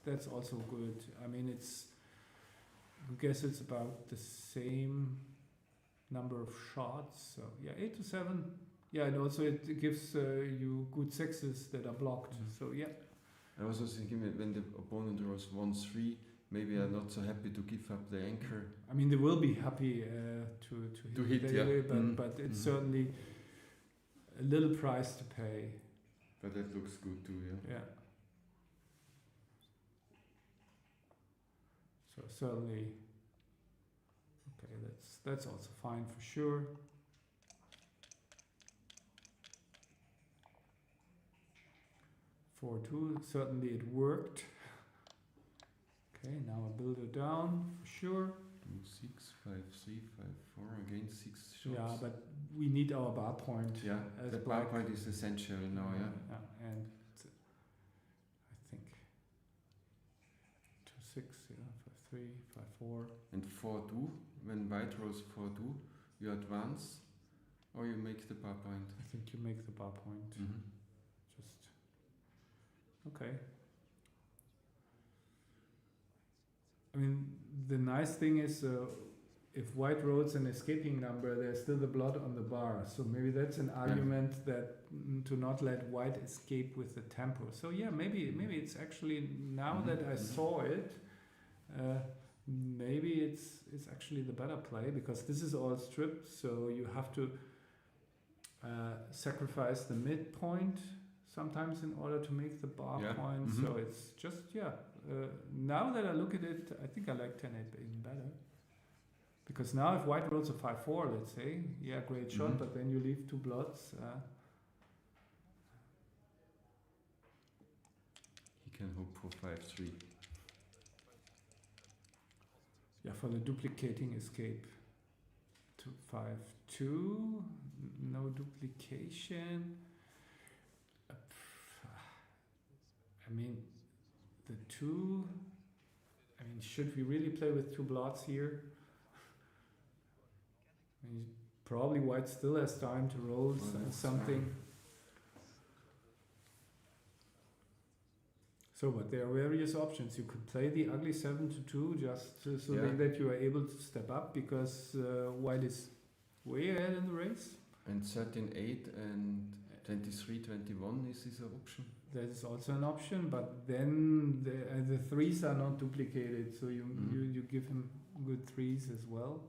[SPEAKER 2] that's also good. I mean, I guess it's about the same number of shots. So yeah, 8 to 7. Yeah, and also it gives you good sixes that are blocked. So yeah.
[SPEAKER 19] I was also thinking when the opponent rolls 1-3, maybe I'm not so happy to give up the anchor.
[SPEAKER 2] I mean, they will be happy to hit anyway, but it's certainly a little price to pay.
[SPEAKER 19] But that looks good too, yeah.
[SPEAKER 2] Yeah. So certainly, okay, that's also fine for sure. Four two, certainly it worked. Okay, now a builder down for sure.
[SPEAKER 19] 2-6, 5-3, 5-4, again 6 shots.
[SPEAKER 2] Yeah, but we need our bar point.
[SPEAKER 19] Yeah,
[SPEAKER 2] as
[SPEAKER 19] the bar point is essential now, yeah.
[SPEAKER 2] Yeah, and I think 2-6, yeah, 5-3, 5-4.
[SPEAKER 19] And 4-2, when white rolls 4-2, you advance or you make the bar point?
[SPEAKER 2] I think you make the bar point.
[SPEAKER 19] Mm-hmm.
[SPEAKER 2] Just okay. I mean, the nice thing is if white rolls an escaping number, there's still the blood on the bar. So maybe that's an argument that to not let white escape with the tempo. So yeah, maybe it's actually now that I saw it, maybe it's actually the better play because this is all stripped. So you have to sacrifice the midpoint sometimes in order to make the bar point. So it's just now that I look at it, I think I like 10-8 even better. Because now if white rolls a 5-4, let's say, yeah, great shot, but then you leave 2 blots.
[SPEAKER 19] He can hope for 5-3.
[SPEAKER 2] Yeah, for the duplicating escape. To 5-2, no duplication. I mean, the 2. I mean, should we really play with 2 blots here? I mean, probably white still has time to roll something. So, but there are various options. You could play the ugly 7-2 just so that you are able to step up because white is way ahead in the race.
[SPEAKER 19] And 13-8 and 23-21 is this an option?
[SPEAKER 2] That is also an option, but then the 3s are not duplicated, so you give him good 3s as well.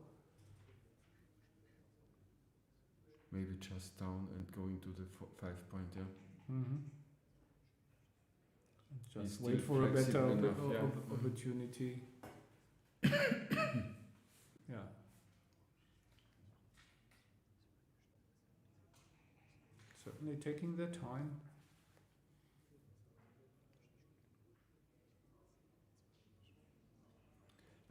[SPEAKER 19] Maybe just down and going to the 5 point, yeah.
[SPEAKER 2] Mm-hmm. Just wait for a better opportunity. Yeah. Certainly taking their time.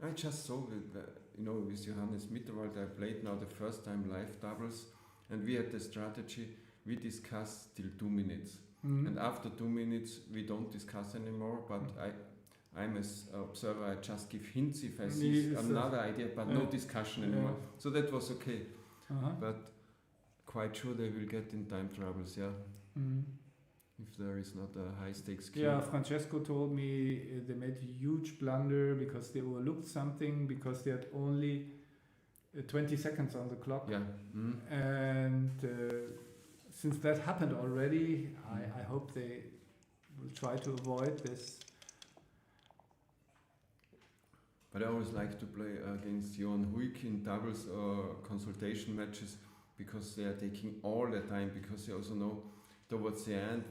[SPEAKER 19] I just saw that, with Johannes Mitterwald, I played now the first time live doubles, and we had the strategy, we discuss till 2 minutes. And after 2 minutes, we don't discuss anymore, but I'm as observer, I just give hints if I see another idea, but no discussion anymore. So that was okay. But quite sure they will get in time troubles, yeah. if there is not a high stakes cube.
[SPEAKER 2] Yeah, Francesco told me they made a huge blunder because they overlooked something because they had only 20 seconds on the clock.
[SPEAKER 19] Yeah.
[SPEAKER 2] And since that happened already, I hope they will try to avoid this.
[SPEAKER 19] But I always like to play against Johan Huik in doubles or consultation matches because they are taking all the time, because they also know towards the end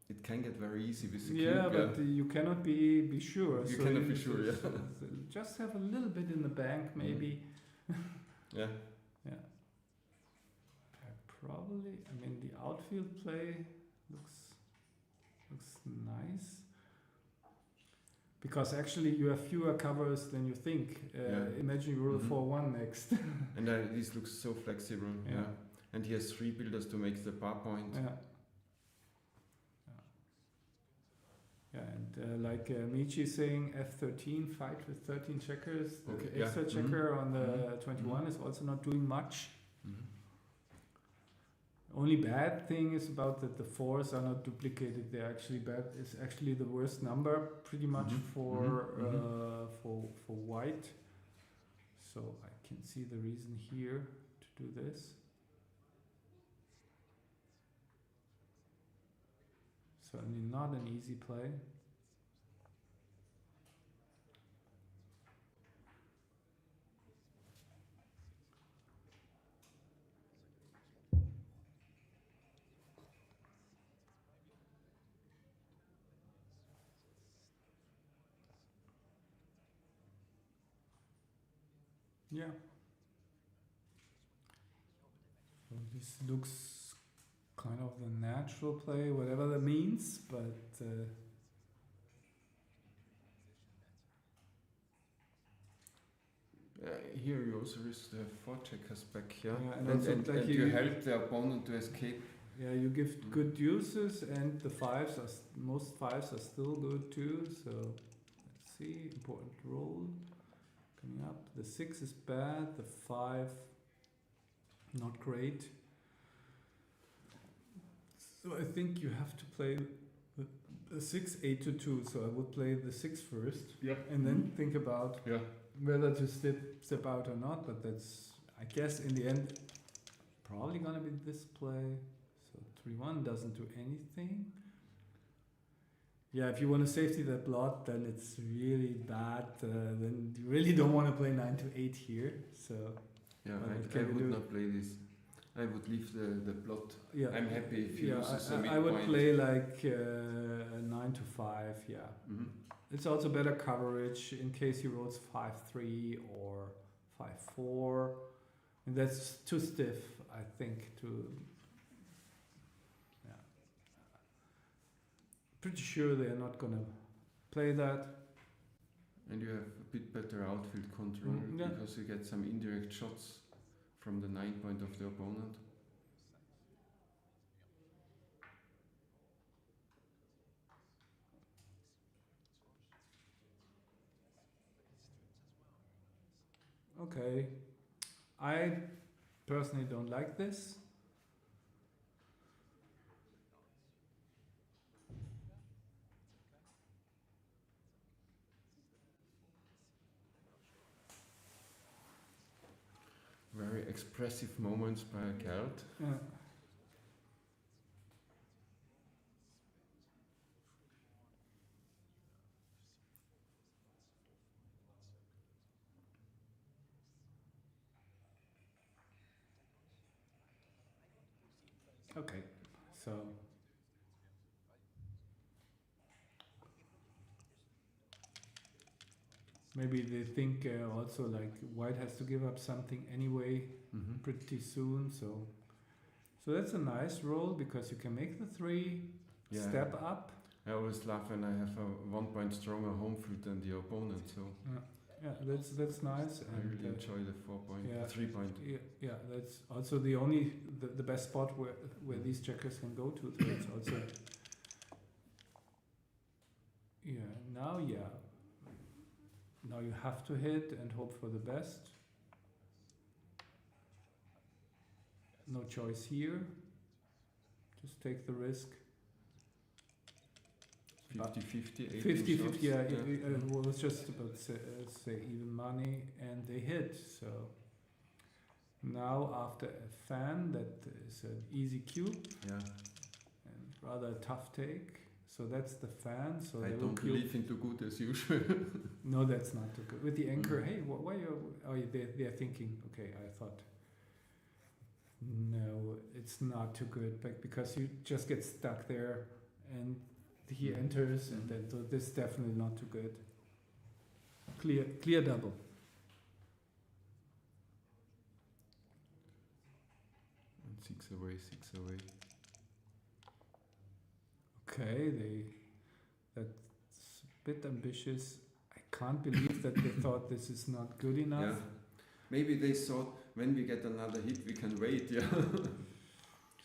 [SPEAKER 19] it can get very easy with the
[SPEAKER 2] Yeah,
[SPEAKER 19] cube.
[SPEAKER 2] but you cannot be sure.
[SPEAKER 19] You
[SPEAKER 2] so
[SPEAKER 19] cannot be sure, yeah.
[SPEAKER 2] so just have a little bit in the bank, maybe.
[SPEAKER 19] Yeah.
[SPEAKER 2] Yeah. Probably. I mean, the outfield play looks nice. Because actually you have fewer covers than you think. Imagine you roll 4-1 next.
[SPEAKER 19] And this looks so flexible. Yeah. And he has 3 builders to make the bar point.
[SPEAKER 2] Yeah. Yeah, and like Michi is saying, F13 fight with 13 checkers. The extra checker on the 21 is also not doing much. Only bad thing is about that the 4s are not duplicated. They're actually bad. It's actually the worst number, pretty much for white. So I can see the reason here to do this. Certainly not an easy play. Yeah. So this looks kind of the natural play, whatever that means, but
[SPEAKER 19] here you also risk to have 4 checkers back here.
[SPEAKER 2] Yeah, and
[SPEAKER 19] and,
[SPEAKER 2] also
[SPEAKER 19] and,
[SPEAKER 2] like
[SPEAKER 19] and you help the opponent to escape.
[SPEAKER 2] Yeah, you give good deuces, and the 5s are most 5s are still good too. So let's see, important roll coming up. The 6 is bad, the 5 not great. So I think you have to play the 6 8-2. So I would play the 6 first, and then think about whether to step out or not. But that's, I guess, in the end, probably gonna be this play. So 3-1 doesn't do anything. Yeah, if you want to safety that blot, then it's really bad. Then you really don't want to play 9-8 here. So
[SPEAKER 19] yeah, I would not play this. I would leave the blot. Yeah, I'm happy if he loses a midpoint.
[SPEAKER 2] I would play like 9-5. Yeah, it's also better coverage in case he rolls 5-3 or 5-4, and that's too stiff, I think. Pretty sure they are not gonna play that.
[SPEAKER 19] And you have a bit better outfield control because you get some indirect shots from the 9 point of the opponent.
[SPEAKER 2] Okay, I personally don't like this.
[SPEAKER 19] Very expressive moments by Gerd.
[SPEAKER 2] Yeah. Okay, so maybe they think also like white has to give up something anyway pretty soon. So that's a nice roll because you can make the 3, step up.
[SPEAKER 19] I always laugh when I have a 1 point stronger home field than the opponent. So
[SPEAKER 2] yeah, that's nice.
[SPEAKER 19] I really enjoy the 4 point, 3 point.
[SPEAKER 2] Yeah, that's also the best spot where these checkers can go to. So it's also now you have to hit and hope for the best. No choice here. Just take the risk.
[SPEAKER 19] 50-50,
[SPEAKER 2] 50-50, yeah,
[SPEAKER 19] yeah.
[SPEAKER 2] it was just about to say even money, and they hit. So now after a fan, that is an easy cube,
[SPEAKER 19] Yeah.
[SPEAKER 2] and rather a tough take. So that's the fan. So
[SPEAKER 19] I
[SPEAKER 2] they
[SPEAKER 19] don't
[SPEAKER 2] will
[SPEAKER 19] believe in too good as usual.
[SPEAKER 2] No, that's not too good. With the anchor, hey, why you? Oh, they're thinking. Okay, I thought. No, it's not too good, but because you just get stuck there, and he enters, and then so this is definitely not too good. Clear double.
[SPEAKER 19] And 6 away, 6 away.
[SPEAKER 2] Okay, that's a bit ambitious. I can't believe that they thought this is not good enough.
[SPEAKER 19] Yeah. Maybe they thought when we get another hit we can wait, yeah.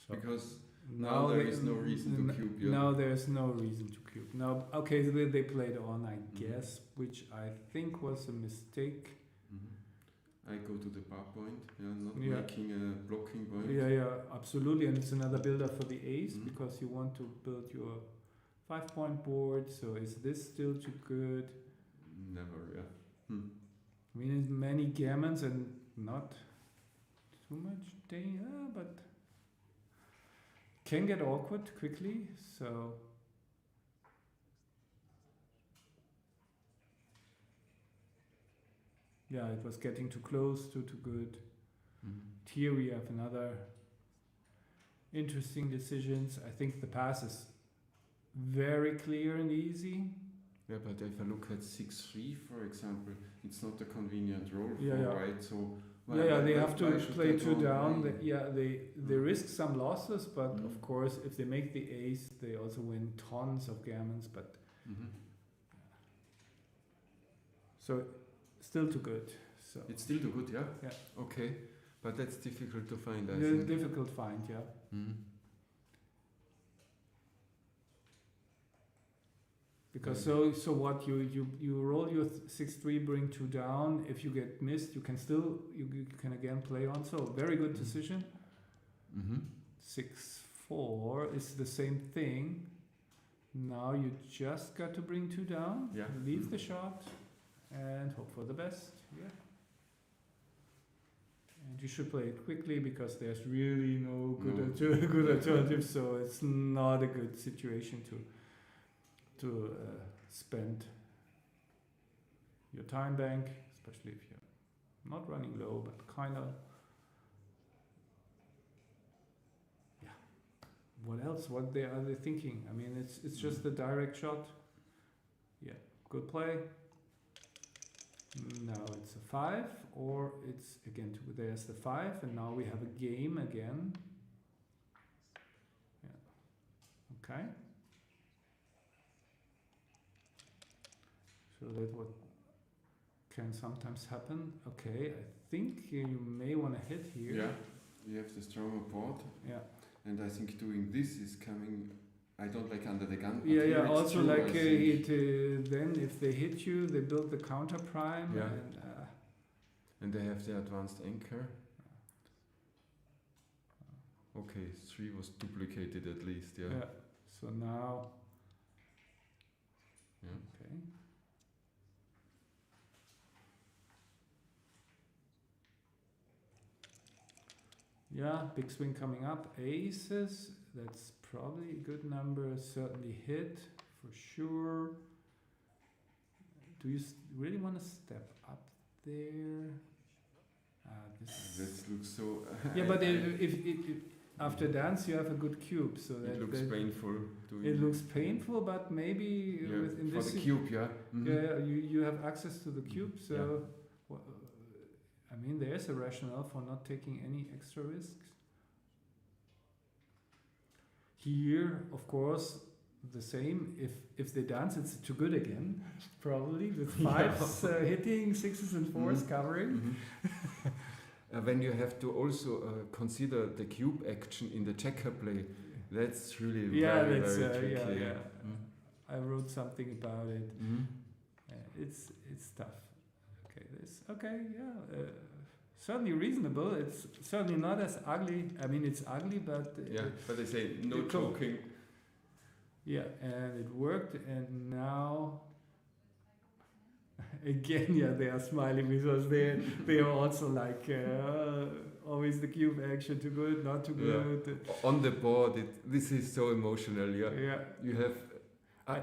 [SPEAKER 19] Because now there is no reason to cube, yeah.
[SPEAKER 2] Now there's no reason to cube. Now, okay, they played on, I guess, which I think was a mistake.
[SPEAKER 19] I go to the bar point, yeah, not
[SPEAKER 2] Yeah.
[SPEAKER 19] making a blocking point.
[SPEAKER 2] Yeah, absolutely, and it's another builder for the ace because you want to build your 5-point board. So is this still too good?
[SPEAKER 19] Never, yeah.
[SPEAKER 2] I mean, it's many gammons and not too much data, but can get awkward quickly. So yeah, it was getting too close to too good. Here we have another interesting decisions. I think the pass is very clear and easy.
[SPEAKER 19] Yeah, but if I look at 6-3, for example, it's not a convenient roll for
[SPEAKER 2] Yeah.
[SPEAKER 19] white. So
[SPEAKER 2] They have to
[SPEAKER 19] should
[SPEAKER 2] play
[SPEAKER 19] they
[SPEAKER 2] two
[SPEAKER 19] draw
[SPEAKER 2] down.
[SPEAKER 19] nine?
[SPEAKER 2] They risk some losses, but of course, if they make the ace, they also win tons of gammons. But so still too good. So
[SPEAKER 19] it's still too good, yeah.
[SPEAKER 2] Yeah.
[SPEAKER 19] Okay, but that's difficult to find. I
[SPEAKER 2] Yeah,
[SPEAKER 19] think.
[SPEAKER 2] difficult find, yeah. Because so what you roll your 6-3, bring 2 down. If you get missed, you can still you can again play on. So very good decision. 6-4 is the same thing. Now you just got to bring 2 down.
[SPEAKER 19] Yeah.
[SPEAKER 2] Leave the shot and hope for the best. Yeah. And you should play it quickly because there's really no good good alternative. So it's not a good situation to spend your time bank, especially if you're not running low, but kind of. Yeah. What else? What are they thinking? I mean, it's just a direct shot. Yeah, good play. Now it's a 5, or it's again there's the 5, and now we have a game again. Yeah. Okay. So that's what can sometimes happen. Okay, I think you may want to hit here.
[SPEAKER 19] Yeah, you have the stronger board.
[SPEAKER 2] Yeah.
[SPEAKER 19] And I think doing this is coming. I don't like under the gun.
[SPEAKER 2] Yeah. Also, like then if they hit you, they build the counter prime.
[SPEAKER 19] Yeah.
[SPEAKER 2] And
[SPEAKER 19] they have the advanced anchor. Okay, 3 was duplicated at least. Yeah.
[SPEAKER 2] Yeah. So now.
[SPEAKER 19] Yeah.
[SPEAKER 2] Okay. Yeah, big swing coming up. Aces, that's probably a good number. Certainly hit, for sure. Do you really want to step up there?
[SPEAKER 19] This looks so...
[SPEAKER 2] yeah, but if after dance you have a good cube, so
[SPEAKER 19] it looks painful.
[SPEAKER 2] It looks painful, but maybe within
[SPEAKER 19] for
[SPEAKER 2] this...
[SPEAKER 19] the cube, yeah.
[SPEAKER 2] Yeah, you have access to the cube, so... I mean, there's a rationale for not taking any extra risks. Here, of course, the same. If they dance, it's too good again, probably, with 5s hitting, 6s and 4s covering.
[SPEAKER 19] When you have to also consider the cube action in the checker play, that's really very tricky.
[SPEAKER 2] Yeah. I wrote something about it. It's tough. Certainly reasonable. It's certainly not as ugly. I mean, it's ugly, but
[SPEAKER 19] but they say no choking.
[SPEAKER 2] Yeah, and it worked, and now again, yeah, they are smiling because they are also like always the cube action, too good, not too good.
[SPEAKER 19] On the board, this is so emotional. Yeah,
[SPEAKER 2] Yeah.
[SPEAKER 19] You have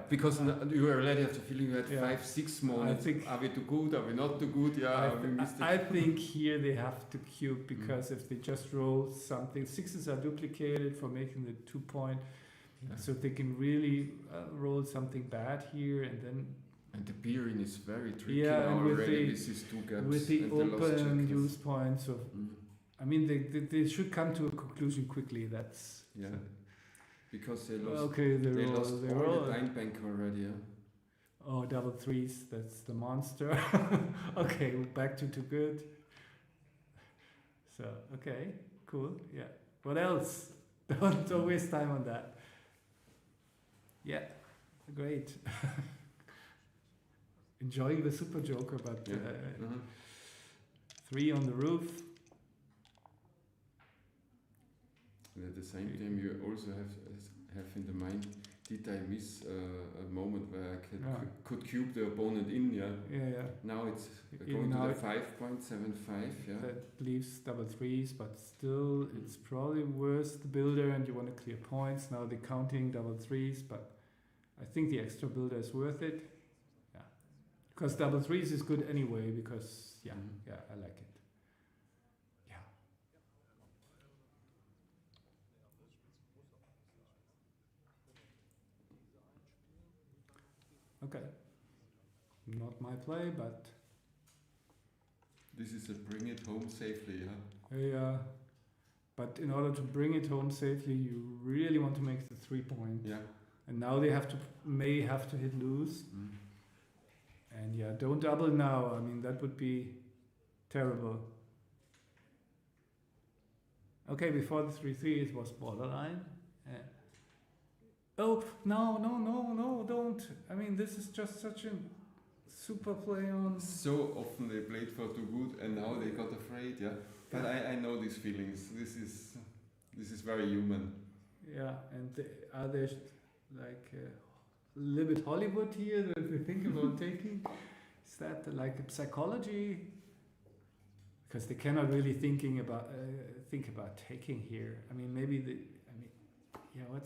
[SPEAKER 19] because you already have the feeling you had 5-6 moments. Are we too good? Are we not too good? Yeah, we missed it.
[SPEAKER 2] I think here they have to cube because if they just roll something, sixes are duplicated for making the 2 point, so they can really roll something bad here, and then.
[SPEAKER 19] And the bearing is very tricky
[SPEAKER 2] yeah,
[SPEAKER 19] now
[SPEAKER 2] and with
[SPEAKER 19] already with these 2 gaps.
[SPEAKER 2] With the
[SPEAKER 19] and
[SPEAKER 2] open use points of, I mean, they should come to a conclusion quickly. That's
[SPEAKER 19] because they lost.
[SPEAKER 2] Okay,
[SPEAKER 19] they lost all the blind bank already. Yeah.
[SPEAKER 2] Oh, double threes. That's the monster. Okay, back to too good. So okay, cool. Yeah. What else? Don't waste time on that. Yeah, great. Enjoying the Super Joker, but 3 on the roof.
[SPEAKER 19] And at the same time, you also have in the mind, did I miss a moment where I could cube the opponent in?
[SPEAKER 2] Yeah.
[SPEAKER 19] Now it's going to the 5.75. Yeah.
[SPEAKER 2] That leaves double threes, but still, it's probably worse the builder, and you want to clear points. Now they're counting double threes, but I think the extra builder is worth it. Because double threes is good anyway, because, I like it. Yeah. Okay. Not my play, but...
[SPEAKER 19] This is a bring it home safely,
[SPEAKER 2] Yeah. But in order to bring it home safely, you really want to make the 3 point.
[SPEAKER 19] Yeah.
[SPEAKER 2] And now they may have to hit loose. And don't double now. I mean, that would be terrible. Okay, before the 3-3 it was borderline. Oh, no, don't. I mean, this is just such a super play on...
[SPEAKER 19] So often they played for too good and now they got afraid, But I know these feelings. This is very human.
[SPEAKER 2] Yeah, and are there like... a little bit Hollywood here that we think about taking? Is that like a psychology? Because they cannot really think about taking here. I mean,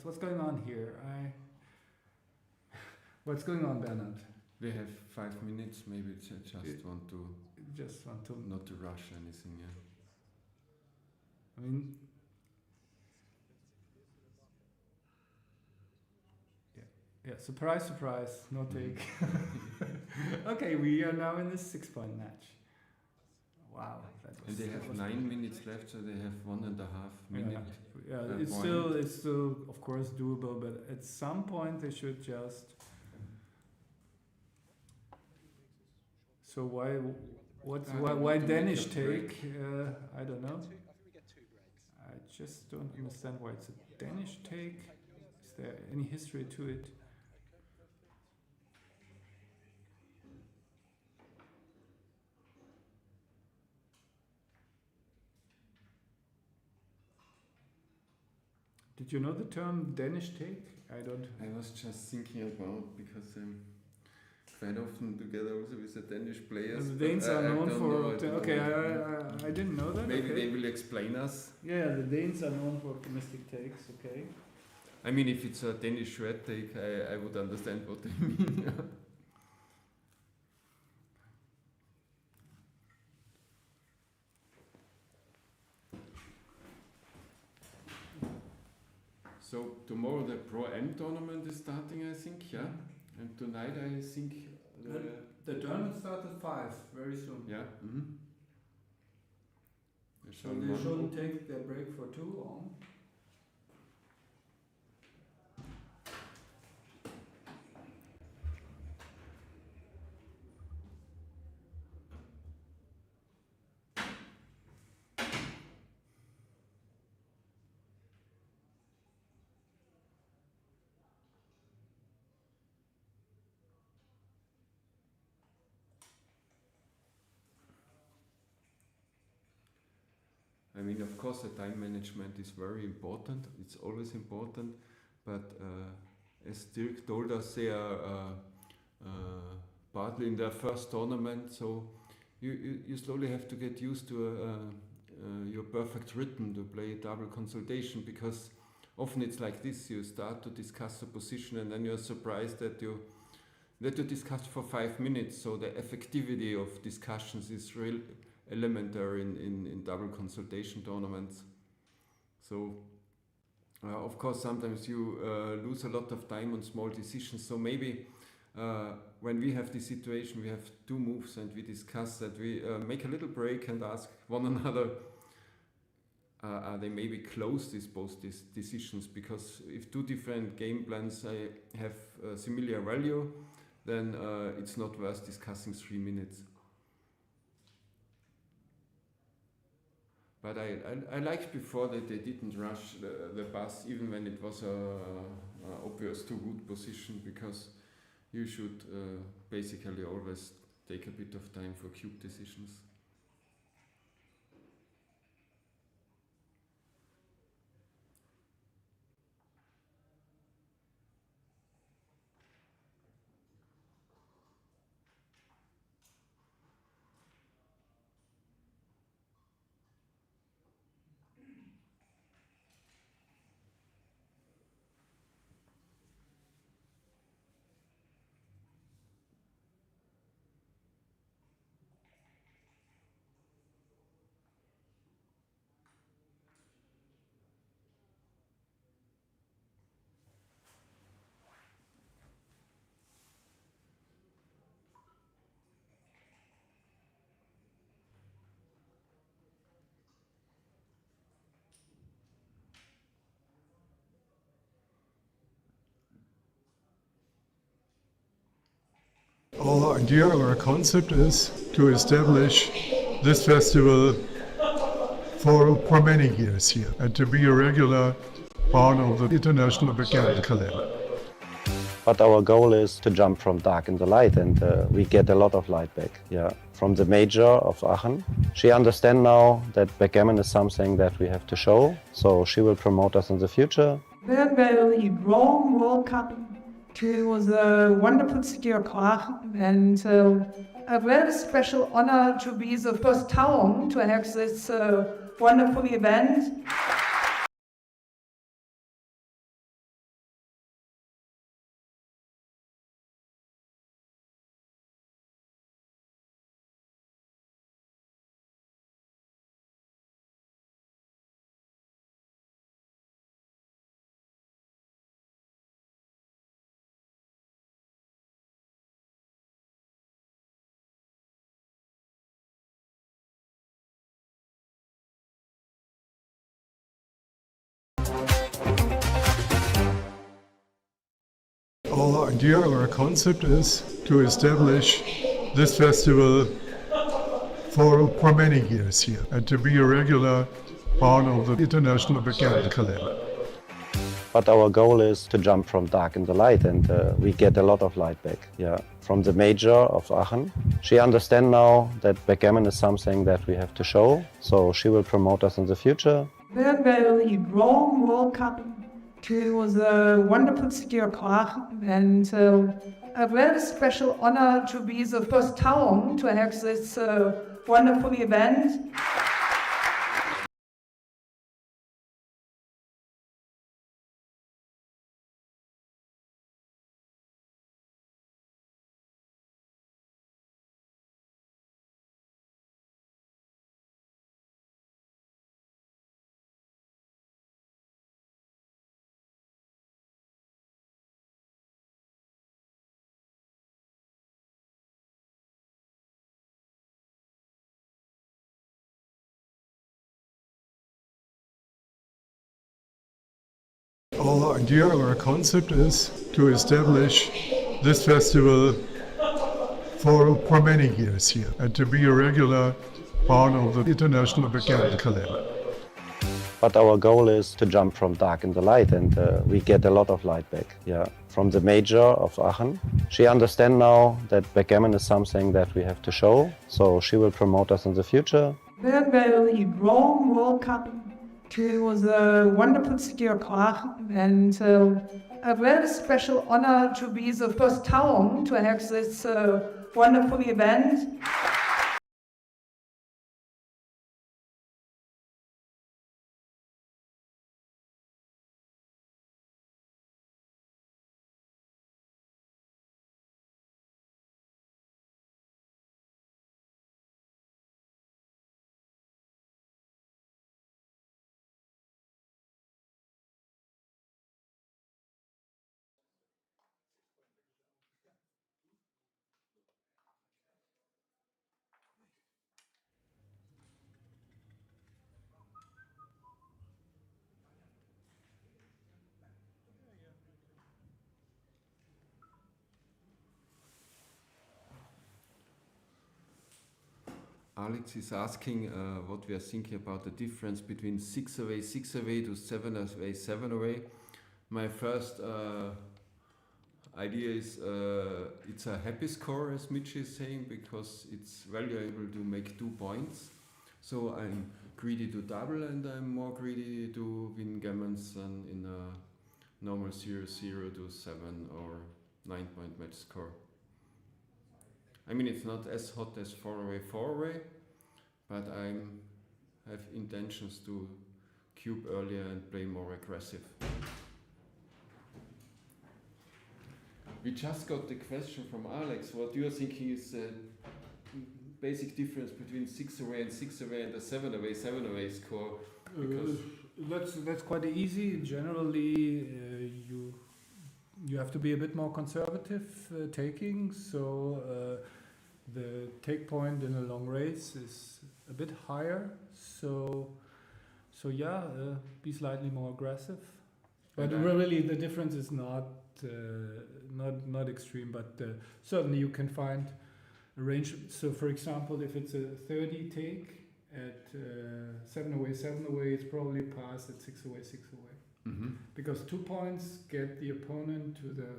[SPEAKER 2] what's going on here? What's going on, Bernard?
[SPEAKER 19] We have 5 minutes. Maybe just want to not to rush anything. Yeah.
[SPEAKER 2] I mean. Yeah, surprise, surprise, no take. Okay, we are now in this 6-point match. Wow.
[SPEAKER 19] And they have 9 minutes left, so they have 1.5 minutes.
[SPEAKER 2] Yeah, it's still, of course, doable, but at some point they should just... So why Danish take? I don't know. I just don't understand why it's a Danish take. Is there any history to it? Did you know the term Danish take? I don't.
[SPEAKER 19] I was just thinking about because quite often together also with the Danish players.
[SPEAKER 2] The Danes are known for. Okay, I didn't know that.
[SPEAKER 19] Maybe they will explain us.
[SPEAKER 2] Yeah, the Danes are known for optimistic takes. Okay.
[SPEAKER 19] I mean, if it's a Danish shred take, I would understand what they mean. So tomorrow the Pro-Am tournament is starting, I think, and tonight I think
[SPEAKER 2] the tournament starts at 5 very soon.
[SPEAKER 19] Yeah.
[SPEAKER 2] So they shouldn't take their break for too long.
[SPEAKER 19] I mean, of course, the time management is very important. It's always important, but as Dirk told us, they are partly in their first tournament, so you slowly have to get used to your perfect rhythm to play double consultation, because often it's like this: you start to discuss a position and then you're surprised that you discuss for 5 minutes. So the effectivity of discussions is real elementary in double consultation tournaments. So of course sometimes you lose a lot of time on small decisions. So maybe when we have this situation, we have 2 moves and we discuss that, we make a little break and ask one another, are they maybe close, both these decisions? Because if 2 different game plans have similar value, then it's not worth discussing 3 minutes. But I liked before that they didn't rush the bus, even when it was a obvious too good position, because you should basically always take a bit of time for cube decisions.
[SPEAKER 8] Our idea or our concept is to establish this festival for many years here and to be a regular part of the international backgammon calendar.
[SPEAKER 3] But our goal is to jump from dark into light, and we get a lot of light back. Yeah, from the major of Aachen. She understands now that backgammon is something that we have to show, so she will promote us in the future.
[SPEAKER 11] Then the Rome World Cup. It was a wonderful city of Aachen, and a very special honor to be the first town to have this wonderful event.
[SPEAKER 8] Our idea or our concept is to establish this festival for many years here and to be a regular part of the international backgammon calendar.
[SPEAKER 3] But our goal is to jump from dark into light, and we get a lot of light back. Yeah, from the major of Aachen. She understands now that backgammon is something that we have to show, so she will promote us in the future.
[SPEAKER 11] Then the Rome World Cup. It was a wonderful city of Aachen, and a very special honor to be the first town to have this wonderful event.
[SPEAKER 8] Our idea or our concept is to establish this festival for many years here and to be a regular part of the international backgammon calendar.
[SPEAKER 3] But our goal is to jump from dark into light, and we get a lot of light back. Yeah, from the major of Aachen. She understands now that backgammon is something that we have to show, so she will promote us in the future.
[SPEAKER 11] Then the Rome World Cup. It was a wonderful city of Aachen, and a very special honor to be the first town to have this wonderful event.
[SPEAKER 19] Alex is asking what we are thinking about the difference between 6 away to 7 away. My first idea is it's a happy score, as Mitch is saying, because it's valuable to make 2 points. So I'm greedy to double, and I'm more greedy to win gammons than in a normal 0-0 to 7 or 9-point match score. I mean, it's not as hot as 4 away, but I have intentions to cube earlier and play more aggressive. We just got the question from Alex. What you are thinking is the basic difference between 6 away and a 7 away score? Because
[SPEAKER 2] that's quite easy. Generally, you have to be a bit more conservative taking. So the take point in a long race is a bit higher. So yeah, be slightly more aggressive. But really, the difference is not extreme. But certainly, you can find a range. So, for example, if it's a 30 take at 7 away, it's probably passed at 6 away.
[SPEAKER 19] Mm-hmm.
[SPEAKER 2] Because 2 points get the opponent to the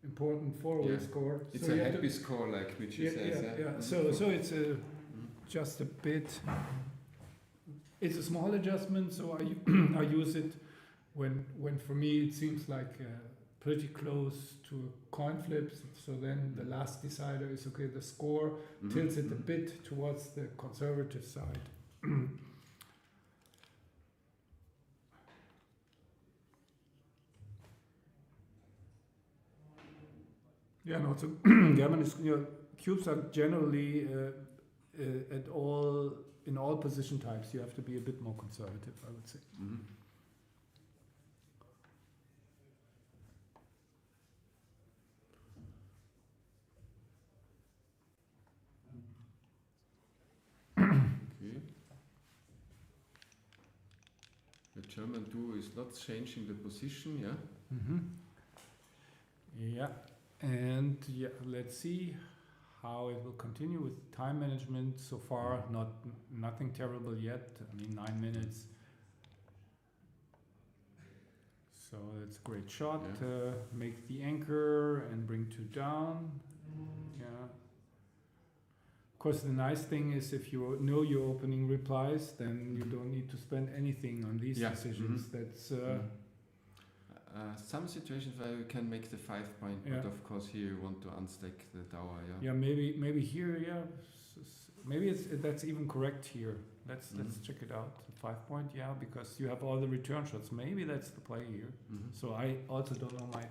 [SPEAKER 2] important 4-away score.
[SPEAKER 19] It's
[SPEAKER 2] so
[SPEAKER 19] a happy score, like Mitchie says.
[SPEAKER 2] Yeah.
[SPEAKER 19] Mm-hmm.
[SPEAKER 2] So it's just a bit. It's a small adjustment. So I use it when for me it seems like pretty close to a coin flip. So then the last decider is okay. The score tilts it a bit towards the conservative side. Yeah, and also gammon is, cubes are generally in all position types. You have to be a bit more conservative, I would say.
[SPEAKER 19] Mm-hmm. Okay. The German duo is not changing the position, yeah?
[SPEAKER 2] Mm-hmm. Yeah, and let's see how it will continue with time management. So far, nothing terrible yet. I mean, 9 minutes. So it's a great shot.
[SPEAKER 19] Yeah.
[SPEAKER 2] Make the anchor and bring 2 down. Yeah. Of course, the nice thing is if you know your opening replies, then you don't need to spend anything on these decisions.
[SPEAKER 19] Mm-hmm.
[SPEAKER 2] That's
[SPEAKER 19] some situations where you can make the 5 point, but of course here you want to unstack the tower.
[SPEAKER 2] Yeah, maybe here. Yeah, maybe that's even correct here. Let's check it out. 5 point. Yeah, because you have all the return shots. Maybe that's the play here.
[SPEAKER 19] Mm-hmm.
[SPEAKER 2] So I also don't know my.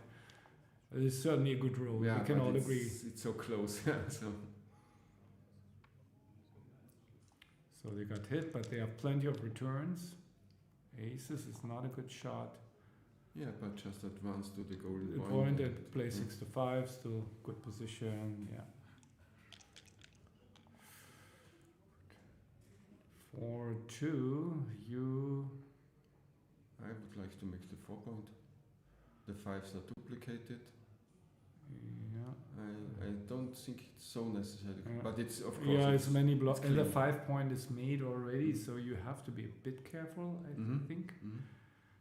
[SPEAKER 2] It is certainly a good roll.
[SPEAKER 19] Yeah,
[SPEAKER 2] we can all agree.
[SPEAKER 19] It's so close.
[SPEAKER 2] So they got hit, but they have plenty of returns. Aces is not a good shot.
[SPEAKER 19] Yeah, but just advance to the golden
[SPEAKER 2] point and play 6 to 5, still good position. Yeah. 4-2.
[SPEAKER 19] I would like to make the 4 point. The 5s are duplicated.
[SPEAKER 2] Yeah.
[SPEAKER 19] I don't think it's so necessary, but it's of course.
[SPEAKER 2] Yeah, it's many blocks, and the 5 point is made already, so you have to be a bit careful. I think.
[SPEAKER 19] Mm-hmm.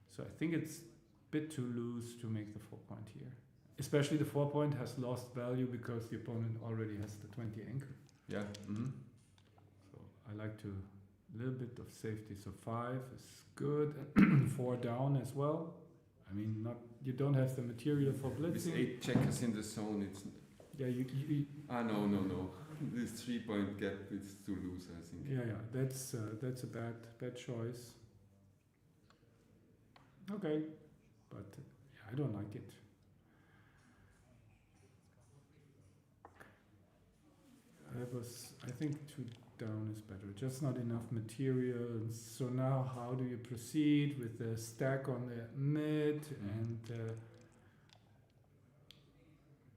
[SPEAKER 2] So I think it's a bit too loose to make the 4 point here. Especially the 4 point has lost value because the opponent already has the 20 anchor.
[SPEAKER 19] Yeah. Mm-hmm.
[SPEAKER 2] So I like to a little bit of safety. So 5 is good. 4 down as well. I mean, not you don't have the material for
[SPEAKER 19] With
[SPEAKER 2] blitzing.
[SPEAKER 19] 8 checkers in the zone, it's...
[SPEAKER 2] Yeah, you
[SPEAKER 19] no. This 3-point gap is too loose, I think.
[SPEAKER 2] yeah, that's a bad choice. Okay, but yeah, I don't like it. I think 2 down is better. Just not enough material. And so now, how do you proceed with the stack on the mid and?